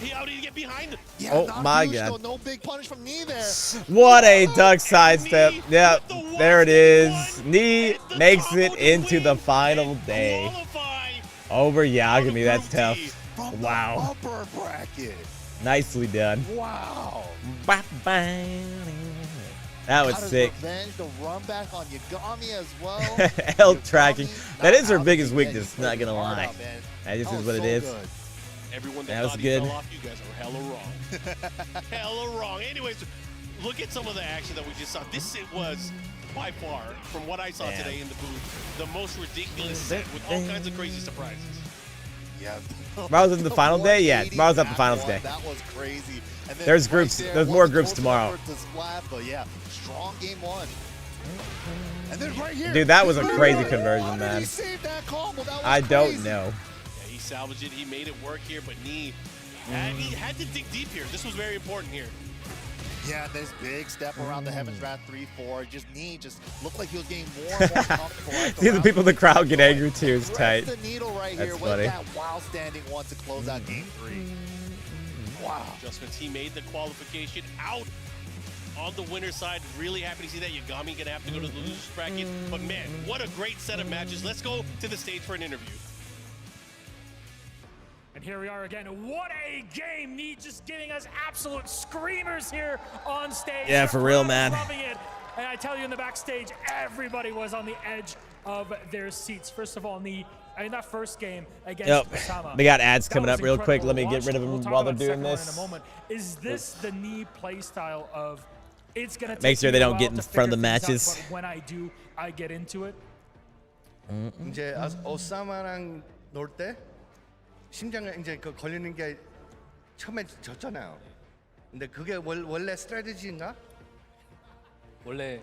M: He out to get behind.
L: Yeah,
B: Oh
L: not
B: my
L: huge,
B: God.
L: though. No big punish from Knee there.
B: What a duck sidestep. Yep, there it is. Knee makes it into the final day. Over Yagami, that's tough. Wow.
L: Upper bracket.
B: Nicely done.
L: Wow.
B: That was
L: Got his
B: sick.
L: revenge, the run back on Yagami as well.
B: Health tracking. That is her
L: out
B: biggest
L: the
B: weakness,
L: bench.
B: not gonna
L: Hard
B: lie.
L: out, man.
B: That just
L: That
B: is
L: was
B: what it
L: so
B: is.
L: good.
M: Everyone
B: That
M: that
B: was
M: thought
B: good.
M: he fell off, you guys are hella wrong. Hella wrong. Anyways, look at some of the action that we just saw. This it was by far, from what I saw
B: Man.
M: today in the booth, the most ridiculous set with all kinds of crazy surprises.
L: Yeah.
B: Tomorrow's in the final day? Yeah, tomorrow's not the finals day.
L: That was crazy. And then
B: There's
L: right
B: groups.
L: there,
B: There's more
L: wasn't
B: groups
L: close
B: tomorrow.
L: enough for it to splat, but yeah, strong game 1. And then right here.
B: Dude, that was a
L: this
B: crazy
L: right here.
B: conversion,
L: How did
B: man.
L: he save that combo? That was
B: I don't
L: crazy.
B: know.
M: Yeah, he salvaged it. He made it work here, but Knee had to dig deep here. This was very important here.
L: Yeah, this big step around the Heaven's Wrath 3-4. Just Knee just looked like he was getting more and more comfortable. as
B: See the
L: round
B: people in the crowd get
L: going.
B: angry too. It's tight.
L: Threads the needle right
B: That's
L: here
B: funny.
L: with that wild standing one to close out game 3. Wow.
M: Adjustments. He made the qualification out on the winner's side. Really happy to see that. Yagami gonna have to go to the loser's bracket. But man, what a great set of matches. Let's go to the stage for an interview.
F: And here we are again. What a game! Knee just giving us absolute screamers here on stage.
B: Yeah,
F: The
B: for real,
F: crowd
B: man.
F: Loving it. And I tell you, in the backstage, everybody was on the edge of their seats. First of all, Knee, in that first game against
B: Yep.
F: Osama,
B: They got ads
F: that
B: coming
F: was
B: up real quick. Let me
F: incredible.
B: get rid of
F: We'll
B: them
F: talk
B: while they're
F: about the
B: doing
F: second one
B: this.
F: in a moment. Is this the Knee play style of it's gonna take
B: Make sure
F: me
B: they
F: a
B: don't
F: while
B: get in
F: to
B: front of the
F: figure things out,
B: matches.
F: but when I do, I get into it.
G: 이제 오사마랑 놀 때 심장을 이제 그 걸리는 게 처음에 졌잖아요. 근데 그게 원래 스트래티지인가?
A: 원래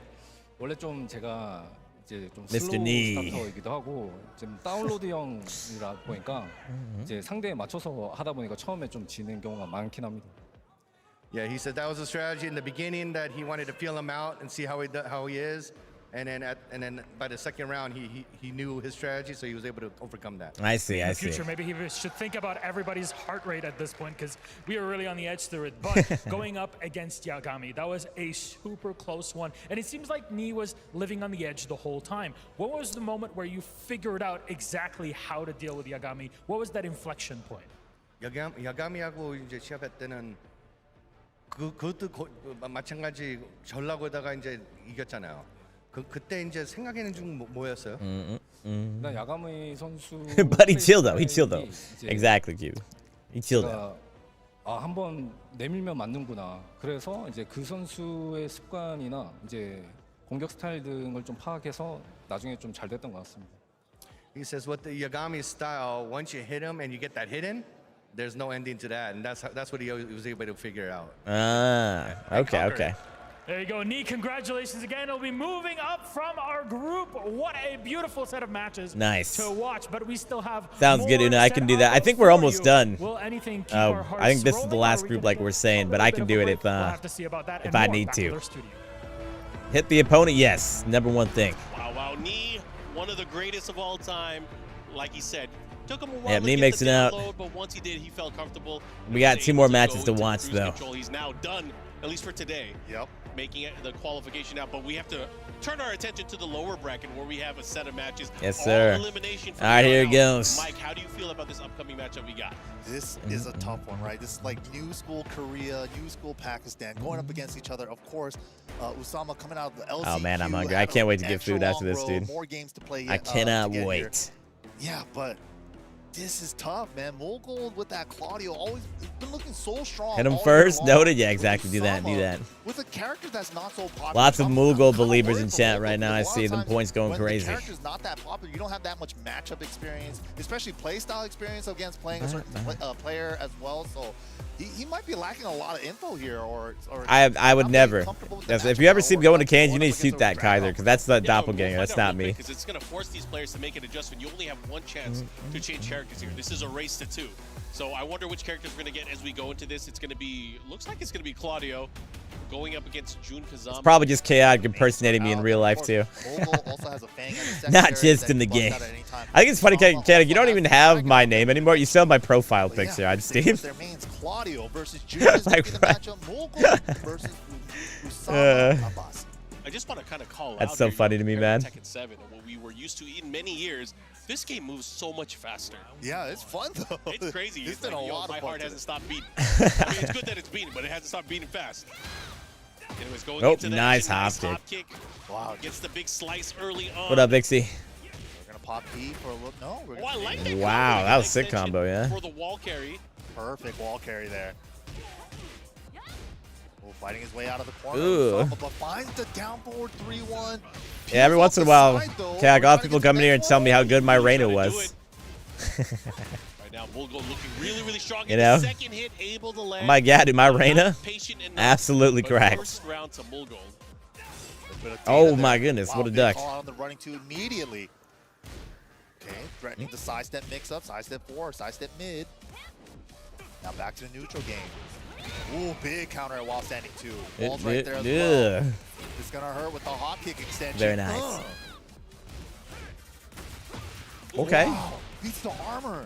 A: 좀 제가 이제 좀
B: Mr.
A: 슬로우
B: Knee.
A: 스타터이기도 하고 지금 다운로드형이라 보니까 이제 상대에 맞춰서 하다 보니까 처음에 좀 지는 경우가 많긴 합니다.
G: Yeah, he said that was a strategy in the beginning that he wanted to feel him out and see how he is, and then by the second round he knew his strategy, so he was able to overcome that.
B: I see.
F: In
B: I
F: the
B: see.
F: future, maybe he should think about everybody's heart rate at this point because we were really on the edge through it. But going up against Yagami, that was a super close one. And it seems like Knee was living on the edge the whole time. What was the moment where you figured out exactly how to deal with Yagami? What was that inflection point?
G: 야가미하고 이제 시합할 때는 그것도 마찬가지 전라고다가 이제 이겼잖아요. 그때 이제 생각하는 중 뭐였어요?
A: 일단 야가미 선수
B: But he chilled though. He chilled though.
A: 이제
B: Exactly, Q. He chilled out.
A: 한번 내밀면 맞는구나. 그래서 이제 그 선수의 습관이나 이제 공격 스타일 등을 좀 파악해서 나중에 좀 잘 됐던 것 같습니다.
G: He says with the Yagami style, once you hit him and you get that hidden, there's no ending to that, and that's what he was able to figure out.
B: Okay, okay.
F: There you go, Knee. Congratulations again. He'll be moving up from our group. What a beautiful set of matches
B: Nice.
F: to watch. But we still have
B: Sounds good,
F: more
B: Una. I
F: set
B: can do that. I
F: up
B: think we're
F: for
B: almost
F: you.
B: done.
F: Will anything keep our hearts
B: I think this is the
F: rolling,
B: last
F: or we
B: group,
F: can
B: like
F: take
B: we're saying,
F: a
B: but I
F: little
B: can
F: bit
B: do
F: of
B: it
F: a
B: if
F: break? We'll have to see about that
B: if
F: and
B: I
F: more
B: need
F: back
B: to.
F: their studio.
B: Hit the opponent. Yes, number one thing.
M: Wow, Knee, one of the greatest of all time. Like he said, took him a while
B: Yeah,
M: to
B: Knee
M: get
B: makes
M: the
B: it out.
M: download, but once he did, he felt comfortable.
B: We got
M: He was
B: 2 more
M: able to
B: matches
M: go
B: to
M: into
B: watch
M: cruise
B: though.
M: control. He's now done at least for today.
L: Yep.
M: Making it the qualification out, but we have to turn our attention to the lower bracket where we have a set of matches.
B: Yes,
M: all
B: sir.
M: elimination from
B: All right, here it
M: out.
B: goes.
M: Mike, how do you feel about this upcoming matchup we got?
L: This is a tough one, right? This is like new school Korea, new school Pakistan going up against each other. Of course, Usama coming out of the LCQ.
B: Oh man, I'm hungry. I can't wait to get food after this,
L: road,
B: dude.
L: More games to play.
B: I cannot
L: to get
B: wait.
L: Here. Yeah, but this is tough, man. Mogul with that Claudio always been looking so strong.
B: Hit him
L: all
B: first.
L: year long.
B: Noted. Yeah, exactly. Do that. Do that.
L: With a character that's not so popular.
B: Lots of
L: I'm
B: Moogle
L: kinda
B: believers
L: worried
B: in
L: for
B: chat
L: Mogul
B: right now. I
L: because a lot
B: see
L: of
B: them
L: times
B: points going
L: when
B: crazy.
L: the character's not that popular, you don't have that much matchup experience, especially playstyle experience against playing a certain player as well. So he might be lacking a lot of info here, or
B: I would never. If you ever see him going to cans, you need to shoot that Kaizur because that's the doppelganger. That's not me.
M: Because it's going to force these players to make an adjustment. You only have one chance to change characters here. This is a race to 2. So I wonder which characters we're going to get as we go into this. It's going to be, looks like it's going to be Claudio going up against Jun Kazama.
B: It's probably just Chaotic impersonating me in real life too. Not just in the game. I think it's funny, Chaotic, you don't even have my name anymore. You still have my profile picture on Steam.
L: Their mains Claudio versus Jun
B: Like,
L: the matchup. Mogul versus Usama Abbas.
M: I just want to kind of call out.
B: That's so funny to me, man.
M: Tekken 7, what we were used to in many years. This game moves so much faster.
L: Yeah, it's fun though.
M: It's crazy.
L: It's been
M: like,
L: a lot of
M: my
L: fun
M: heart
L: today.
M: hasn't stopped beating. I mean, it's good that it's beating, but it hasn't stopped beating fast. Anyways, going into that
B: nice
M: action,
B: hop
M: hop
B: kick.
L: Wow,
M: gets the big slice early on.
B: What up, Bixie?
L: We're gonna pop P for a look. No, we're gonna
M: I like that.
B: Wow, that was a sick combo, yeah.
M: For the wall carry.
L: Perfect wall carry there. Oh, fighting his way out of the corner.
B: Ooh.
L: Usama, but finds the down forward 3-1.
B: Yeah, every once in a while, Chaotic, I'll have people come in here and tell me how good my Reina was.
M: Right now, Mogul looking really, really strong.
B: You know?
M: Second hit, able to land.
B: My God, dude, my Reina?
M: Patient enough,
B: Absolutely
M: but
B: correct.
M: First round to Mogul.
B: Oh my goodness, what a duck.
L: Call out on the running 2 immediately. Okay, threatening the sidestep mix-up, sidestep 4, sidestep mid. Now back to the neutral game. Ooh, big counter while standing 2. Wall's right there as well. It's gonna hurt with the hop kick extension.
B: Very nice. Okay.
L: Wow, beats the armor.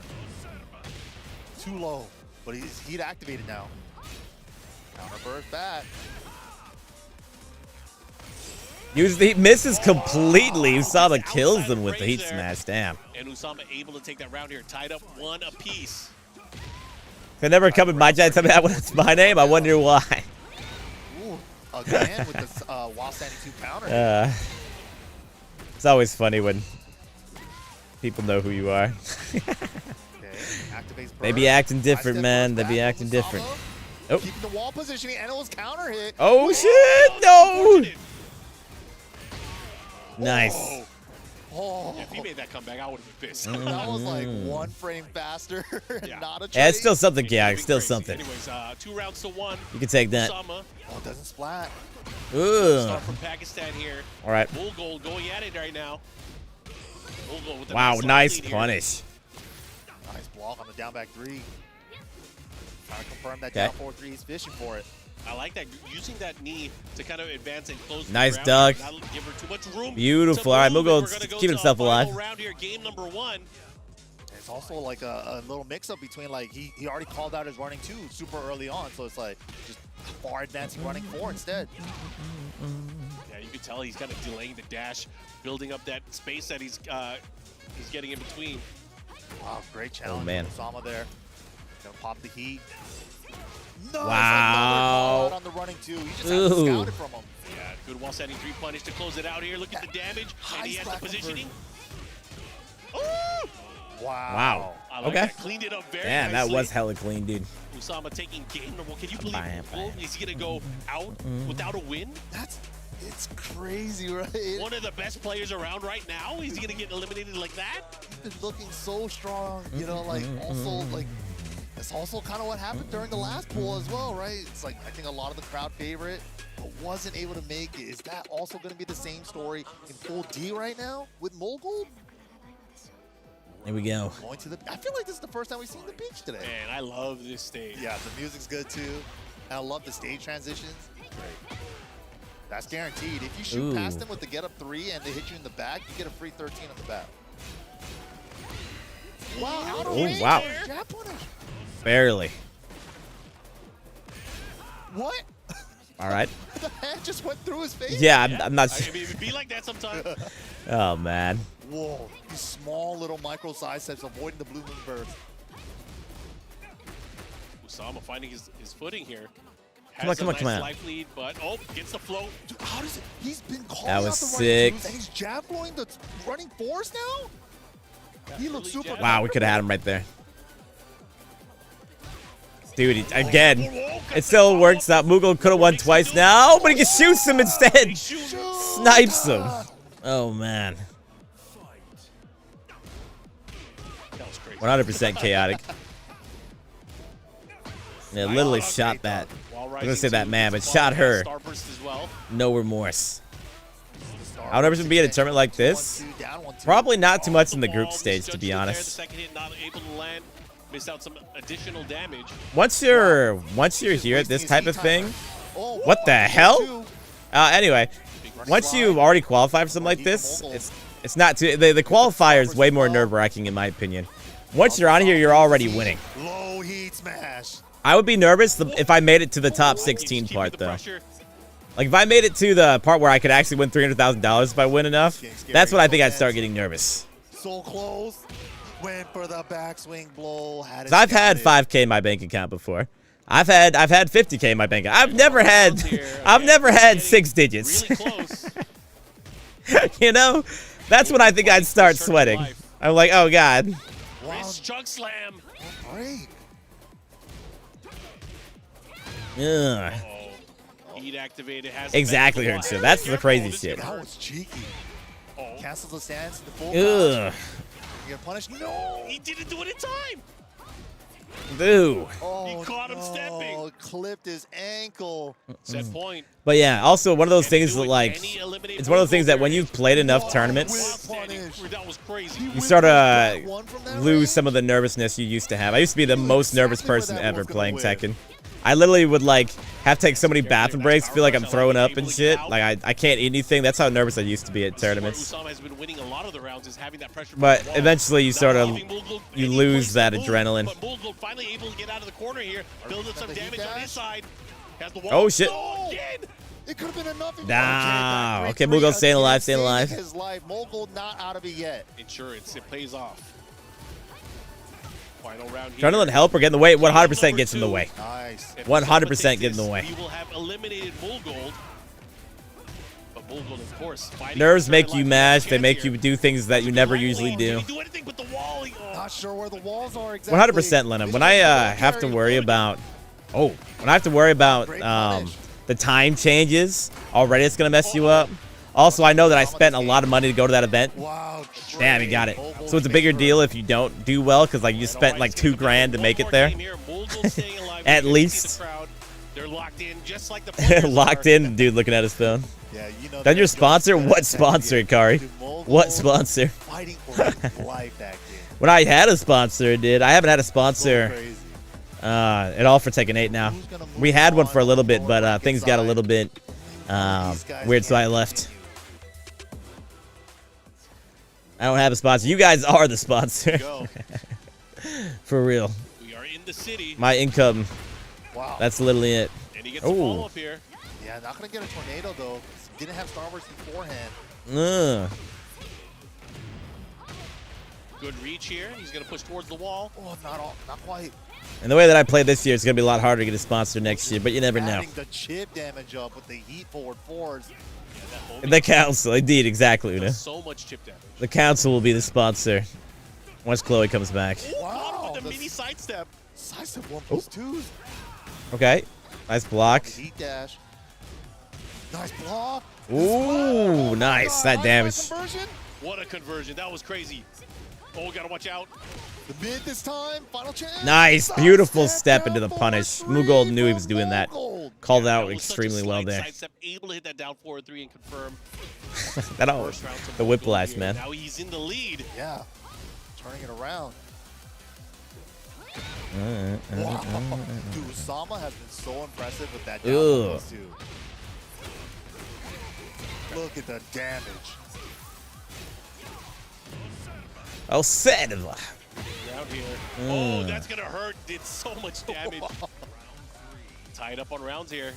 L: Too low, but he's heat activated now. Counter burst back.
B: He misses completely. Usama kills them with the heat smash. Damn.
M: And Usama able to take that round here, tied up 1 apiece.
B: They never come in my chat and tell me that was my name. I wonder why.
L: Ooh, again with this while standing 2 counter.
B: It's always funny when people know who you are. They be acting different, man. They be acting different. Oh.
L: Keeping the wall positioning, and it was counter hit.
B: Oh shit! No. Nice.
L: Oh.
M: If he made that comeback, I would have been pissed.
L: That was like 1 frame faster. Not a trade.
B: Yeah, it's still something, yeah. It's still something.
M: Anyways, 2 rounds to 1.
B: You can take that.
M: Usama.
L: Oh, it doesn't splat.
B: Ooh.
M: Start from Pakistan here.
B: All right.
M: Mogul going at it right now. Mogul with the
B: Wow, nice
M: lead
B: punish.
L: Nice block on the down back 3. Trying to confirm that
B: Okay.
L: down 4-3. He's fishing for it.
M: I like that, using that knee to kind of advance and close the
B: Nice
M: ground.
B: duck.
M: Not give her too much room.
B: Beautiful. All right,
M: move,
B: Mogul
M: and we're gonna go
B: keep
M: to
B: himself
M: our final
B: alive.
M: round here, game number 1.
L: It's also like a little mix-up between, like, he already called out his running 2 super early on, so it's like just far advancing running 4 instead.
M: Yeah, you can tell he's kind of delaying the dash, building up that space that he's getting in between.
L: Wow, great challenge.
B: Oh, man.
L: Usama there. Gonna pop the heat. No,
B: Wow.
L: on the running 2. He just hasn't scouted from him.
M: Yeah, good wall standing 3 punish to close it out here. Look at the damage, and he has the positioning.
B: Wow.
M: I like
B: Okay.
M: that. Cleaned it up very
B: Damn, that
M: nicely.
B: was hella clean, dude.
M: Usama taking game number 1. Can you believe is he gonna go out without a win?
L: It's crazy, right?
M: One of the best players around right now. Is he gonna get eliminated like that?
L: He's been looking so strong, you know, like also like that's also kind of what happened during the last pool as well, right? It's like I think a lot of the crowd favorite, but wasn't able to make it. Is that also going to be the same story in pool D right now with Mogul?
B: Here we go.
L: Going to the, I feel like this is the first time we've seen the beach today.
M: Man, I love this stage.
L: Yeah, the music's good too, and I love the stage transitions. Great. That's guaranteed. If you shoot past them with the get up 3 and they hit you in the back, you get a free 13 on the back. Wow, out of range
B: wow.
L: there. Jab punish.
B: Barely.
L: What?
B: All right.
L: The hand just went through his face.
B: Yeah, I'm not.
M: I mean, it'd be like that sometimes.
B: Oh man.
L: Whoa, these small little micro side steps avoiding the blue moon burst.
M: Usama finding his footing here.
B: Come on,
M: Has
B: come on,
M: a
B: come
M: nice
B: on.
M: life lead, but gets the float.
L: Dude, how does it? He's been calling
B: That
L: out
B: was
L: the
B: sick.
L: right moves, and he's jab blowing the running force now. He looks super.
B: Wow, we could have had him right there. Dude, again, it still works out. Moogle could have won twice now, but he just shoots him instead. Snipes him. Oh, man. 100% chaotic. Yeah, literally shot that. I was gonna say that man, but shot her. No remorse. I'll never be in a tournament like this. Probably not too much in the group stage, to be honest.
M: Missed out some additional damage.
B: Once you're here at this type of thing, what the hell? Anyway, once you've already qualified for something like this, it's not too. The qualifier is way more nerve-wracking in my opinion. Once you're on here, you're already winning.
L: Low heat smash.
B: I would be nervous if I made it to the top 16 part though. Like if I made it to the part where I could actually win $300,000 if I win enough, that's when I think I'd start getting nervous.
L: So close. Went for the backswing blow.
B: I've had 5K in my bank account before. I've had 50K in my bank account. I've never had 6 digits. You know, that's when I think I'd start sweating. I'm like, oh god.
M: Wrist chug slam.
L: Great.
B: Ugh.
M: Heat activated. Has
B: Exactly, Hurtsu. That's the crazy shit.
L: That was cheeky. Cancels the stance. The full
B: Ugh.
L: You're gonna punish? No.
M: He didn't do it in time.
B: Boo.
L: Oh,
M: he caught him stepping.
L: Clipped his ankle.
M: Set point.
B: But yeah, also one of those things that like, it's one of those things that when you've played enough tournaments,
M: That was crazy.
B: you start to lose some of the nervousness you used to have. I used to be the most nervous person ever playing Tekken. I literally would like have to take so many bathroom breaks, feel like I'm throwing up and shit. Like I can't eat anything. That's how nervous I used to be at tournaments. But eventually you sort of lose that adrenaline.
M: But Mulgo finally able to get out of the corner here, build up some damage on his side. Has the wall.
B: Oh shit.
L: It could have been enough.
B: Nah. Okay, Mughal staying alive, staying alive.
L: His life. Mogul not out of it yet.
M: Insurance, it pays off. Final round here.
B: Trying to let help or get in the way. 100% gets in the way.
L: Nice.
B: 100% get in the way.
M: He will have eliminated Mulgold. But Mulgold, of course,
B: Nerves make you mash. They make you do things that you never usually do.
L: Not sure where the walls are exactly.
B: 100% Lennon. When I have to worry about, the time changes, already it's gonna mess you up. Also, I know that I spent a lot of money to go to that event.
L: Wow.
B: Damn, he got it. So it's a bigger deal if you don't do well, because like you spent like $2 grand to make it there. At least.
M: They're locked in, just like the
B: Locked in, dude. Looking at his phone.
L: Yeah, you know.
B: Then your sponsor? What sponsor, Kari? What sponsor?
L: Fighting for his life that game.
B: When I had a sponsor, dude. I haven't had a sponsor at all for Tekken 8 now. We had one for a little bit, but things got a little bit weird, so I left. I don't have a sponsor. You guys are the sponsor. For real.
M: We are in the city.
B: My income.
L: Wow.
B: That's literally it.
M: And he gets a follow-up here.
L: Yeah, not gonna get a tornado though. Didn't have Starburst beforehand.
M: Good reach here. He's gonna push towards the wall.
L: Oh, not quite.
B: And the way that I play this year, it's gonna be a lot harder to get a sponsor next year, but you never know.
L: Adding the chip damage up with the heat forward fours.
B: The council, indeed, exactly, Una.
M: So much chip damage.
B: The council will be the sponsor once Chloe comes back.
L: Wow,
M: with the mini sidestep.
L: Sidestep 1+2s.
B: Okay, nice block.
L: Heat dash. Nice block.
B: Ooh, nice. That damage.
M: What a conversion. That was crazy. Oh, gotta watch out.
L: The mid this time. Final chance.
B: Nice. Beautiful step into the punish. Mughal knew he was doing that. Called out extremely well there.
M: Sidestep, able to hit that down forward 3 and confirm.
B: That all, the whiplash, man.
M: Now he's in the lead.
L: Yeah. Turning it around.
B: Wow.
L: Dude, Usama has been so impressive with that
B: Ew.
L: down too. Look at the damage.
B: Oh, sad.
M: Round here. Oh, that's gonna hurt. Did so much damage. Tied up on rounds here.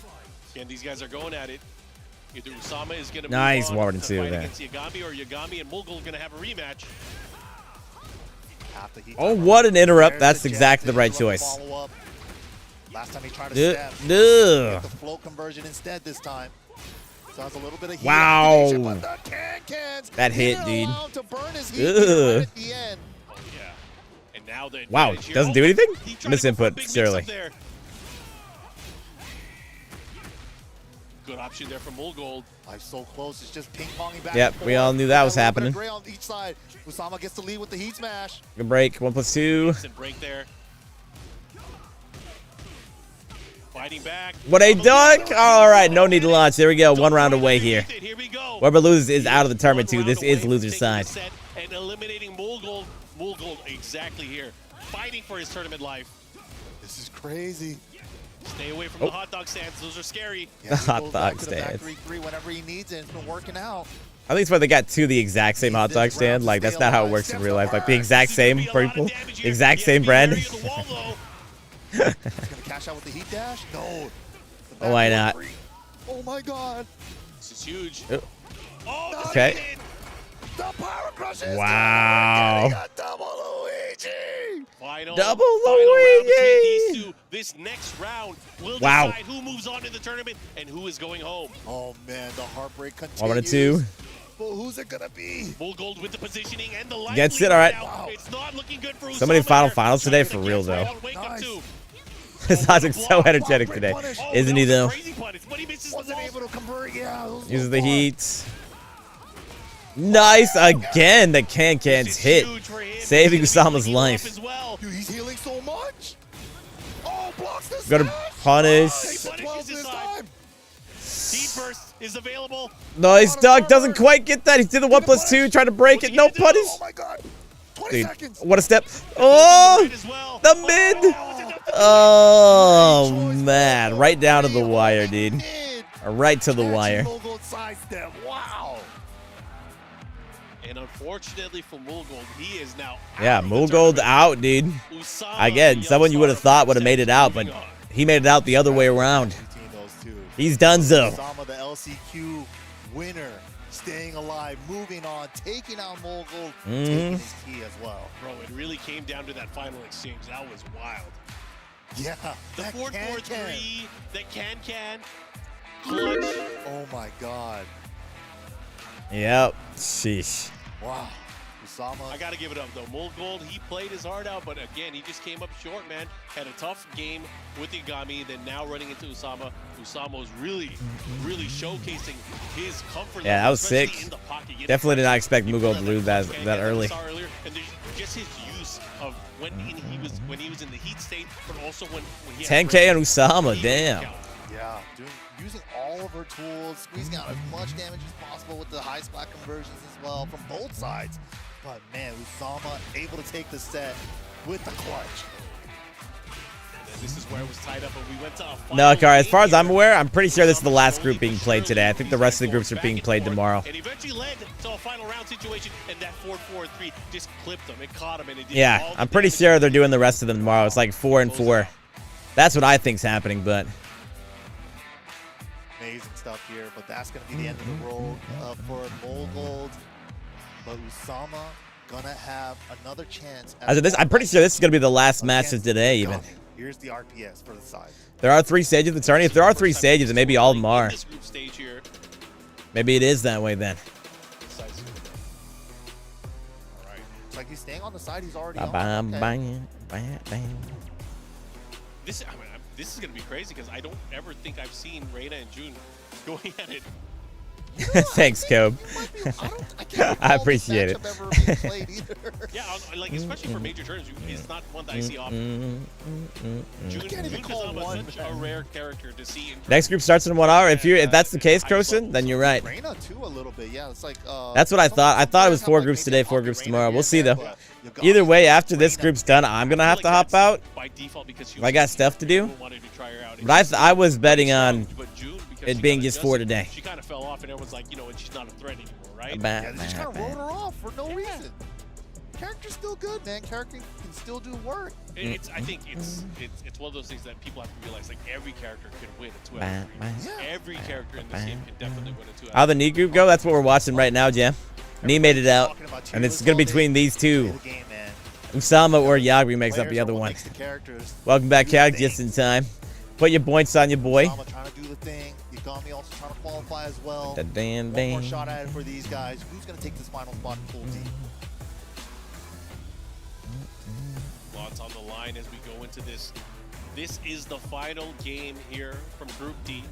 M: Again, these guys are going at it. Either Usama is going to
B: Nice
M: move on
B: Warden
M: to
B: too
M: fight
B: there.
M: against Yagami, or Yagami and Mulgul going to have a rematch.
B: Oh, what an interrupt. That's exactly the right choice.
L: Last time he tried to
B: Duh,
L: step,
B: duh.
L: get the float conversion instead this time. So that's a little bit of heat
B: Wow.
L: activation, but the can-cans
B: That hit,
L: didn't
B: dude.
L: allow him to burn his heat
B: Ugh.
L: right at the end.
M: Oh, yeah. And now the
B: Wow,
M: advantage here.
B: doesn't
M: Oh,
B: do anything?
M: he tried to go for a
B: Misinput,
M: big mix-up
B: surely.
M: there. Good option there from Mulgold.
L: Life's so close, it's just ping-ponging back
B: Yep,
L: and
B: we
L: forth.
B: all knew that was
L: Got a little bit
B: happening.
L: of gray on each side. Usama gets the lead with the heat smash.
B: Good break. 1+2.
M: Decent break there. Fighting back.
B: What a dunk! All right, no need to launch. There we go. 1 round away here. Whoever loses is out of the tournament too. This is loser's side.
M: And eliminating Mulgold. Mulgold exactly here. Fighting for his tournament life.
L: This is crazy.
M: Stay away from
B: Oh.
M: the hot dog stands. Those are scary.
B: The hot
L: Goes back
B: dog
L: to the back
B: stands.
L: 3-3 whenever he needs it. It's been working out.
B: I think it's where they got two the exact same hot dog stand. Like, that's not how it works in real life. Like, the exact same people. The exact same brand.
L: He's gonna cash out with the heat dash? No.
B: Oh, why not?
L: Oh my god.
M: This is huge.
B: Oh. Okay.
L: The power crush is
B: Wow.
L: getting a double Luigi.
M: Final
B: Double
M: round between
B: Luigi.
M: these two. This next round will
B: Wow.
M: decide who moves on in the tournament and who is going home.
L: Oh man, the heartbreak continues.
B: 1-2.
L: But who's it gonna be?
M: Mulgold with the positioning and the life
B: Gets
M: lead
B: it, all right.
M: now. It's not looking good for
B: So many
M: Usama
B: final
M: here.
B: finals today for real, though. Sasak's so energetic today. Isn't he, though?
L: Wasn't able to convert. Yeah.
B: Uses the heat. Nice again. The can-cans hit. Saving Usama's life.
L: Dude, he's healing so much. Oh, blocks this.
B: Gonna punish.
M: Heat burst is available.
B: Nice dunk. Doesn't quite get that. He did the 1+2. Trying to break it. No punish.
L: Oh my god. 20
B: Dude,
L: seconds.
B: what a step. Oh, the mid. Oh, man. Right down to the wire, dude. Right to the wire.
L: Wow.
M: And unfortunately for Mulgold, he is now
B: Yeah, Mulgold out, dude. Again, someone you would have thought would have made it out, but he made it out the other way around. He's donezo.
L: Usama, the LCQ winner, staying alive, moving on, taking out Mulgold, taking his key as well.
M: Bro, it really came down to that final exchange. That was wild.
L: Yeah,
M: The
L: that
M: 4-4-3, the can-can, clutch.
L: Oh my god.
B: Yep. Sheesh.
L: Wow. Usama.
M: I got to give it up, though. Mulgold, he played his heart out, but again, he just came up short, man. Had a tough game with Yagami, then now running into Usama. Usama was really, really showcasing his comfort
B: Yeah, that
M: level,
B: was sick.
M: especially in the pocket. Getting
B: Definitely did not expect Mulgold to lose that
M: that
B: early.
M: earlier, and there's just his use of when he was in the heat state, but also when he had
B: 10K on Usama. Damn.
L: Yeah, using all of her tools, squeezing out as much damage as possible with the high spot conversions as well from both sides. But man, Usama able to take the set with the clutch.
M: And this is where it was tied up, and we went to a final
B: No, Car, as far as
M: game
B: I'm aware, I'm pretty sure this is the last group being played today. I think the rest of the groups are being played tomorrow.
M: And eventually led to a final round situation, and that 4-4-3 just clipped him. It caught him, and it did
B: Yeah,
M: all
B: I'm
M: the
B: pretty
M: damage.
B: sure they're doing the rest of them tomorrow. It's like 4 and 4. That's what I think's happening, but
L: Amazing stuff here, but that's going to be the end of the road for Mulgold. But Usama gonna have another chance.
B: as of this, I'm pretty sure this is gonna be the last match of today. Even
L: Here's the RPS for the side.
B: there are 3 stages of the tourney. If there are 3 stages, then maybe all of them are.
M: This group stage here.
B: Maybe it is that way then.
L: All right. It's like he's staying on the side. He's already
B: Ba-bam,
L: on. Okay.
B: bang, bang, bang.
M: This is gonna be crazy because I don't ever think I've seen Reina and June going at it.
B: Thanks, Cobe. I appreciate it.
M: Yeah, like especially for major turns, it's not one that I see often. June is such a rare character to see.
B: Next group starts in 1 hour. If that's the case, Croson, then you're right.
L: Reina too a little bit. Yeah, it's like.
B: That's what I thought. I thought it was 4 groups today, 4 groups tomorrow. We'll see though. Either way, after this group's done, I'm gonna have to hop out. I got stuff to do. But I was betting on it being just 4 today.
M: She kind of fell off, and everyone's like, and she's not a threat anymore, right?
B: Yeah,
L: they just kind of wrote her off for no reason. character's still good, man. Character can still do work.
M: I think it's one of those things that people have to realize. Like every character can win a 2 out of 3. Every character in this game can definitely win a 2 out of 3.
B: How the knee group go? That's what we're watching right now, Jam. Knee made it out, and it's gonna be between these two. Usama or Yagami makes up the other one. Welcome back, Cal, just in time. Put your points on your boy.
L: Usama trying to do the thing. Yagami also trying to qualify as well.
B: One
L: more shot at it for these guys. Who's gonna take this final spot in full team?
M: Lots on the line as we go into this. This is the final game here from Group D.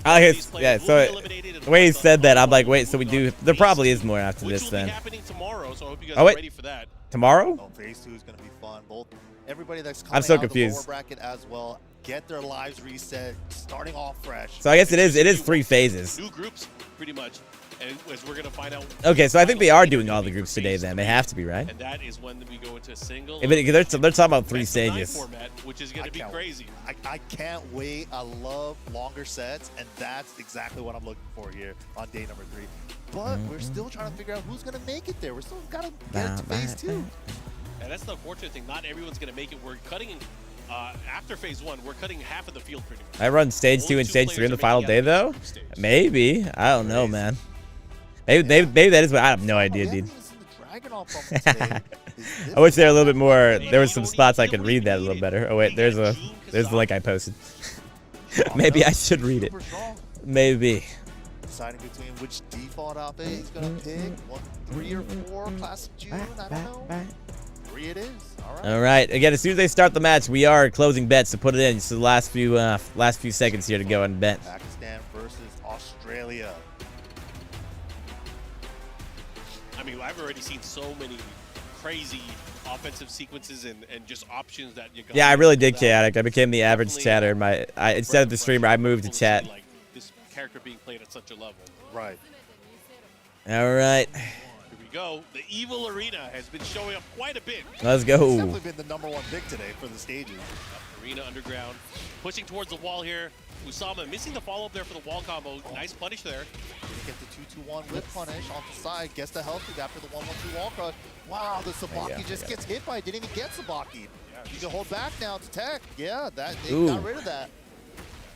B: Yeah, so the way he said that, I'm like, wait, so we do. There probably is more after this then.
M: Happening tomorrow, so I hope you guys
B: Oh,
M: are
B: wait.
M: ready for that.
B: Tomorrow?
L: Oh, phase 2 is gonna be fun. Both everybody that's coming
B: I'm so
L: out of the lower
B: confused.
L: bracket as well get their lives reset, starting off fresh.
B: So I guess it is 3 phases.
M: New groups, pretty much. And as we're gonna find out.
B: Okay, so I think they are doing all the groups today then. They have to be, right?
M: And that is when we go into a single.
B: They're talking about 3 stages.
M: Format, which is gonna be crazy.
L: I can't wait. I love longer sets, and that's exactly what I'm looking for here on day number 3. But we're still trying to figure out who's gonna make it there. We're still gotta get to phase 2.
M: And that's the unfortunate thing. Not everyone's gonna make it. We're cutting after phase 1. We're cutting half of the field pretty much.
B: I run stage 2 and stage 3 in the final day though. Maybe. I don't know, man. Maybe that is what I have no idea, dude. I wish there were a little bit more. There was some spots I could read that a little better. Oh wait, there's the link I posted. Maybe I should read it. Maybe.
L: Deciding between which default outfit he's gonna pick. 1, 3, or 4. Class of June. I don't know. 3 it is. All right.
B: All right. Again, as soon as they start the match, we are closing bets to put it in. It's the last few seconds here to go and bet.
L: Pakistan versus Australia.
M: I mean, I've already seen so many crazy offensive sequences and just options that you got.
B: Yeah, I really did chaotic. I became the average chatter. Instead of the streamer, I moved to chat.
M: Like this character being played at such a level.
L: Right.
B: All right.
M: Here we go. The Evil Arena has been showing up quite a bit.
B: Let's go.
L: It's definitely been the #1 pick today for the stages.
M: Arena underground, pushing towards the wall here. Usama missing the follow-up there for the wall combo. Nice punish there.
L: Get the 2-2-1 with punish on the side. Gets the health lead after the 1-1-2 wall crush. Wow, the Sabaki just gets hit by it. Didn't even get Sabaki. You can hold back now to tech. Yeah, they got rid of that.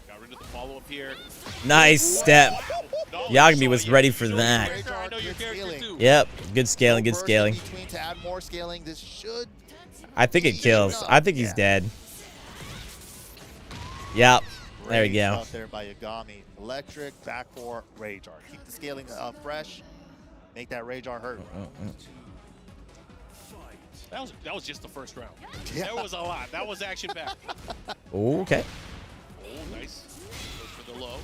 M: Got rid of the follow-up here.
B: Nice step. Yagami was ready for that. Yep, good scaling, good scaling.
L: To add more scaling, this should.
B: I think it kills. I think he's dead. Yep. There we go.
L: Out there by Yagami. Electric, back 4, Rage Art. Keep the scaling fresh. Make that Rage Art hurt.
M: That was just the first round. Yeah. There was a lot. That was action-packed.
B: Okay.
M: Oh, nice. Goes for the low.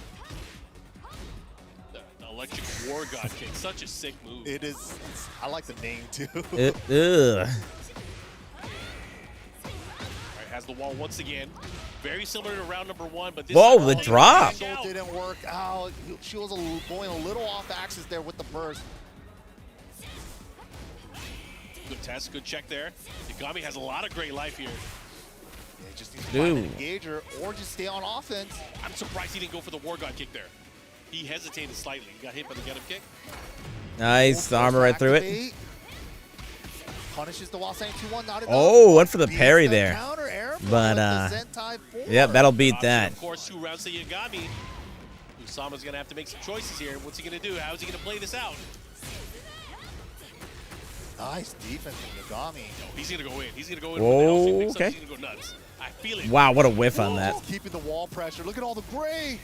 M: The electric War God kick. Such a sick move.
L: It is. I like the name, too.
B: Ugh.
M: Right, has the wall once again. Very similar to round number 1, but this
B: whoa, the drop.
L: Didn't work out. She was going a little off axis there with the burst.
M: Good test, good check there. Yagami has a lot of great life here.
L: Yeah, just needs to find an engager or just stay on offense.
M: I'm surprised he didn't go for the War God kick there. He hesitated slightly. He got hit by the get-up kick.
B: Nice armor right through it.
L: Punishes the Wasang 2-1, not enough.
B: Oh, went for the parry there. But yeah, that'll beat that.
M: Of course, 2 rounds to Yagami. Usama's gonna have to make some choices here. What's he gonna do? How is he gonna play this out?
L: Nice defense from Yagami.
M: No, he's gonna go in. He's gonna go in.
B: Whoa,
M: with the
B: okay.
M: He's gonna go nuts. I feel it.
B: Wow, what a whiff on that.
L: Keeping the wall pressure. Look at all the gray.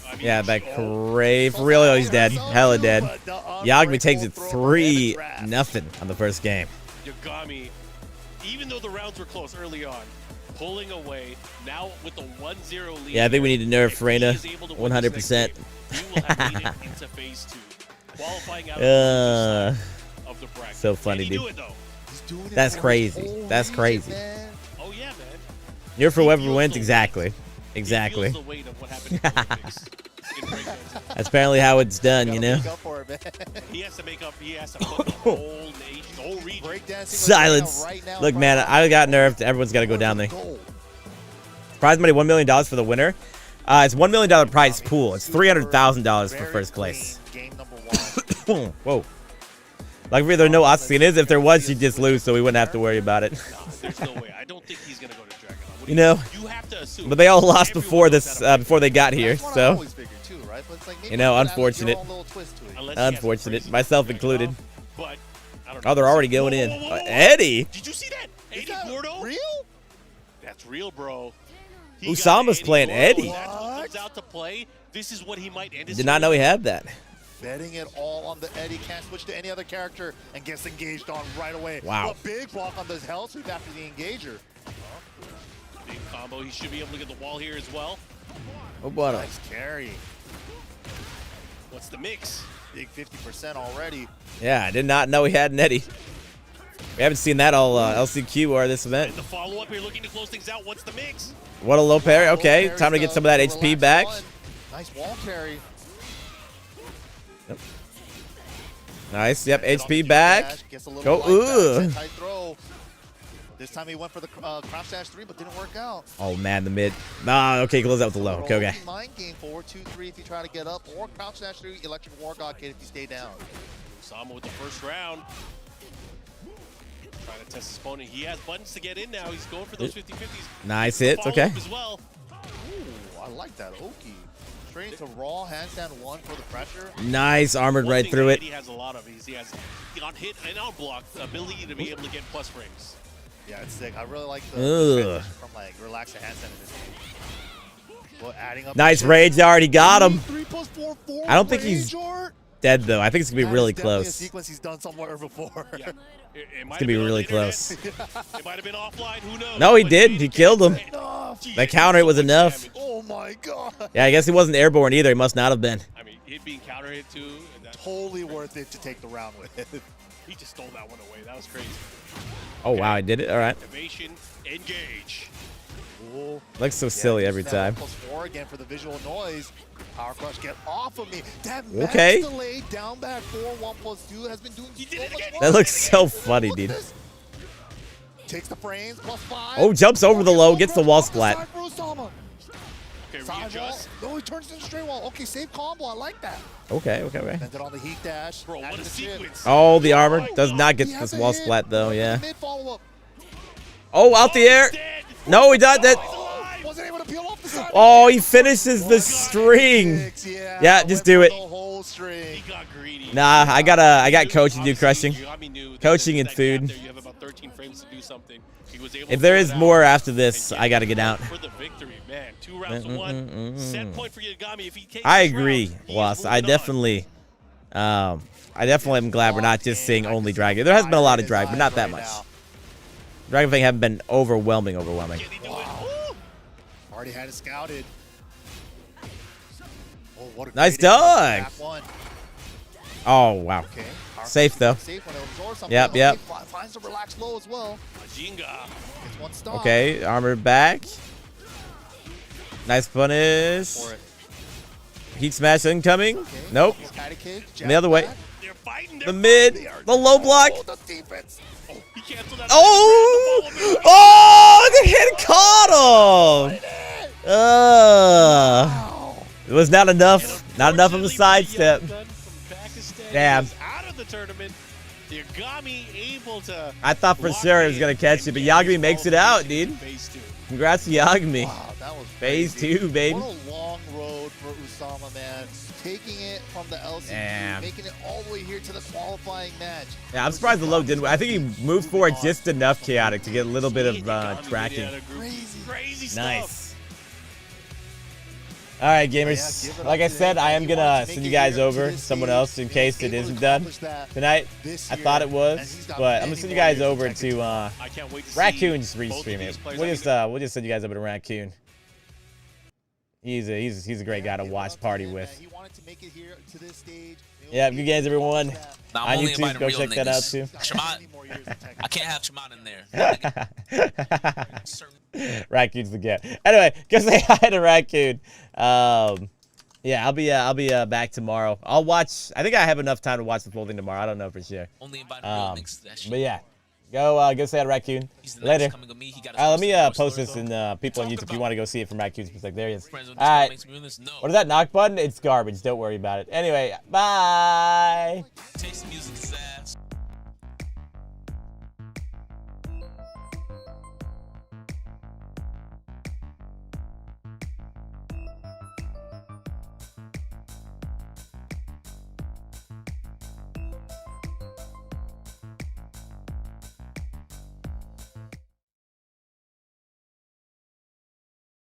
M: I mean,
B: Yeah, that crave. For real, he's dead. Hella dead. Yagami takes it 3-0 on the first game.
M: Yagami, even though the rounds were close early on, pulling away. Now with the 1-0 lead.
B: Yeah, I think we need to nerf Reina 100%.
M: He will have made it into phase 2. Qualifying out of the bracket.
B: So funny,
M: Can he
B: dude.
M: do it, though?
B: That's crazy. That's crazy.
M: Oh, yeah, man.
B: You're for whoever wins. Exactly. Exactly.
M: He feels the weight of what happened in the Olympics in breakdancing.
B: That's apparently how it's done, you know?
M: He has to make up. He has to put the whole nation, the whole region.
B: Silence. Look, man, I got nerfed. Everyone's got to go down there. Prize money $1 million for the winner. It's $1 million prize pool. It's $300,000 for first place.
L: Game number 1.
B: Whoa. Like, if there are no Asunas, if there was, you'd just lose, so we wouldn't have to worry about it.
M: There's no way. I don't think he's gonna go to Dragon.
B: You know,
M: You have to assume.
B: but they all lost before this, before they got here,
L: That's what I
B: so
L: always figured too, right? But it's like maybe
B: you know,
L: you can add, like, your
B: unfortunate,
L: own little twist to it.
B: unfortunate, myself included.
M: But
B: Oh, they're already going in.
M: Whoa.
B: Eddie,
M: Did you see that? Eddie Gordo?
L: Real?
M: That's real, bro.
B: Usama's playing Eddie.
M: That's what comes out to play. This is what he might end his
B: Did not know he had that.
L: Betting it all on the Eddie, can't switch to any other character and gets engaged on right away.
B: Wow.
L: A big block on the hell sweep after the engager.
M: Big combo. He should be able to get the wall here as well.
B: Oh, boy.
L: Nice carry.
M: What's the mix?
L: Big 50% already.
B: Yeah, I did not know he had an Eddie. We haven't seen that all LCQ or this event.
M: And the follow-up here looking to close things out. What's the mix?
B: What a low parry. Okay, time to get some of that HP back.
L: Nice wall carry.
B: Yep. Nice. Yep, HP back. Go. Ooh.
L: This time he went for the crouch dash 3, but didn't work out.
B: Oh man, the mid. Nah, okay, close out with the low. Okay, okay.
L: Mind game forward 2-3 if you try to get up, or crouch dash 3, electric war god kid if you stay down.
M: Usama with the first round. Trying to test his opponent. He has buttons to get in now. He's going for those 50-50s.
B: Nice hits. Okay.
M: As well.
L: Ooh, I like that Oki. Straight to raw handstand 1 for the pressure.
B: Nice, armored right through it.
M: He has a lot of these. He has on hit and on block the ability to be able to get plus frames.
L: Yeah, it's sick. I really like the transition from like relax to handstand in this game. Well, adding up
B: Nice rage. Already got him.
L: 3+4, 4
B: I don't think he's dead though. I think it's gonna be really close.
L: A sequence he's done somewhere before.
M: Yeah.
B: It's gonna be really close.
M: It might have been offline. Who knows?
B: No, he did. He killed him. The counter was enough.
L: Oh my god.
B: Yeah, I guess he wasn't airborne either. He must not have been.
M: I mean, it being counter hit too. And that,
L: totally worth it to take the round with.
M: He just stole that one away. That was crazy.
B: Oh wow, I did it. All right.
M: Evasion, engage.
L: Ooh.
B: Looks so silly every time.
L: +4 again for the visual noise. Power crush, get off of me. That
B: Okay.
L: delay down back 4-1+2 has been doing so much work.
B: That looks so funny, dude.
L: Takes the frames +5.
B: Oh, jumps over the low, gets the wall splat.
M: Okay,
L: side wall. No, he turns into straight wall. Okay, save combo. I like that.
B: Okay, okay, okay.
L: And then on the heat dash.
M: Bro, what a sequence.
B: Oh, the armor does not get this wall splat though. Yeah.
L: Mid follow-up.
B: Oh, out the air. No, he died. That.
L: Wasn't able to peel off the side.
B: Oh, he finishes the string. Yeah, just do it.
L: The whole string.
M: He got greedy.
B: Nah, I got coaching to do crushing. Coaching and food.
M: You have about 13 frames to do something. He was able
B: If
M: to
B: there
M: pull
B: is
M: it out
B: more after this, I gotta get out.
M: for the victory, man. 2 rounds to 1. Set point for Yagami. If he takes
B: I
M: this
B: agree,
M: round, he is
B: Loss. I
M: moving
B: definitely am glad we're not just seeing only Dragon. There has been a lot of Dragon, but not that much. Dragon Fang haven't been overwhelming.
L: Wow. Already had it scouted. Oh, what a
B: Nice
L: great input.
B: dog.
L: Back one.
B: Oh wow.
L: Okay.
B: Safe though.
L: Safe when it absorbs something.
B: Yep, yep.
L: Finds the relaxed low as well.
M: Jinga.
L: It's one stop.
B: Okay, armor back. Nice punish. Heat smash incoming.
L: Okay.
B: Nope.
L: Patty cake,
B: And the other way.
L: back.
B: The mid. The low block.
L: Oh, the defense.
M: He canceled that.
B: Oh, the hit caught him. It was not enough. Not enough of a sidestep. Damn.
M: Out of the tournament. Yagami able to.
B: I thought for sure it was gonna catch it, but Yagami makes it out, dude. Congrats to Yagami.
L: Wow, that was
B: Phase
L: crazy.
B: 2, baby.
L: What a long road for Usama, man. Taking it from the LCQ,
B: Damn.
L: making it all the way here to the qualifying match.
B: Yeah, I'm surprised the low didn't. I think he moved forward just enough chaotic to get a little bit of tracking.
M: Crazy stuff.
B: Nice. All right, gamers. Like I said, I am gonna send you guys over someone else in case it isn't done tonight. I thought it was, but I'm gonna send you guys over to Raccoon. Just restream it. We'll just send you guys over to Raccoon. He's a great guy to watch party with. Yeah, you guys, everyone
H: Nah, I'm
B: on
H: only
B: YouTube,
H: inviting
B: go
H: real
B: check that out
H: niggas.
B: too.
H: Shimon, I can't have Shimon in there.
B: Raccoon's the guy. Anyway, go say hi to Raccoon. Yeah, I'll be back tomorrow. I'll watch. I think I have enough time to watch the full thing tomorrow. I don't know for sure.
H: Only inviting real niggas to that shit.
B: But yeah, go say hi to Raccoon. Later. Let me post this in people on YouTube if you want to go see it from Raccoon's perspective. There he is. All right. What is that knock button? It's garbage. Don't worry about it. Anyway, bye.
H: Taste music is ass.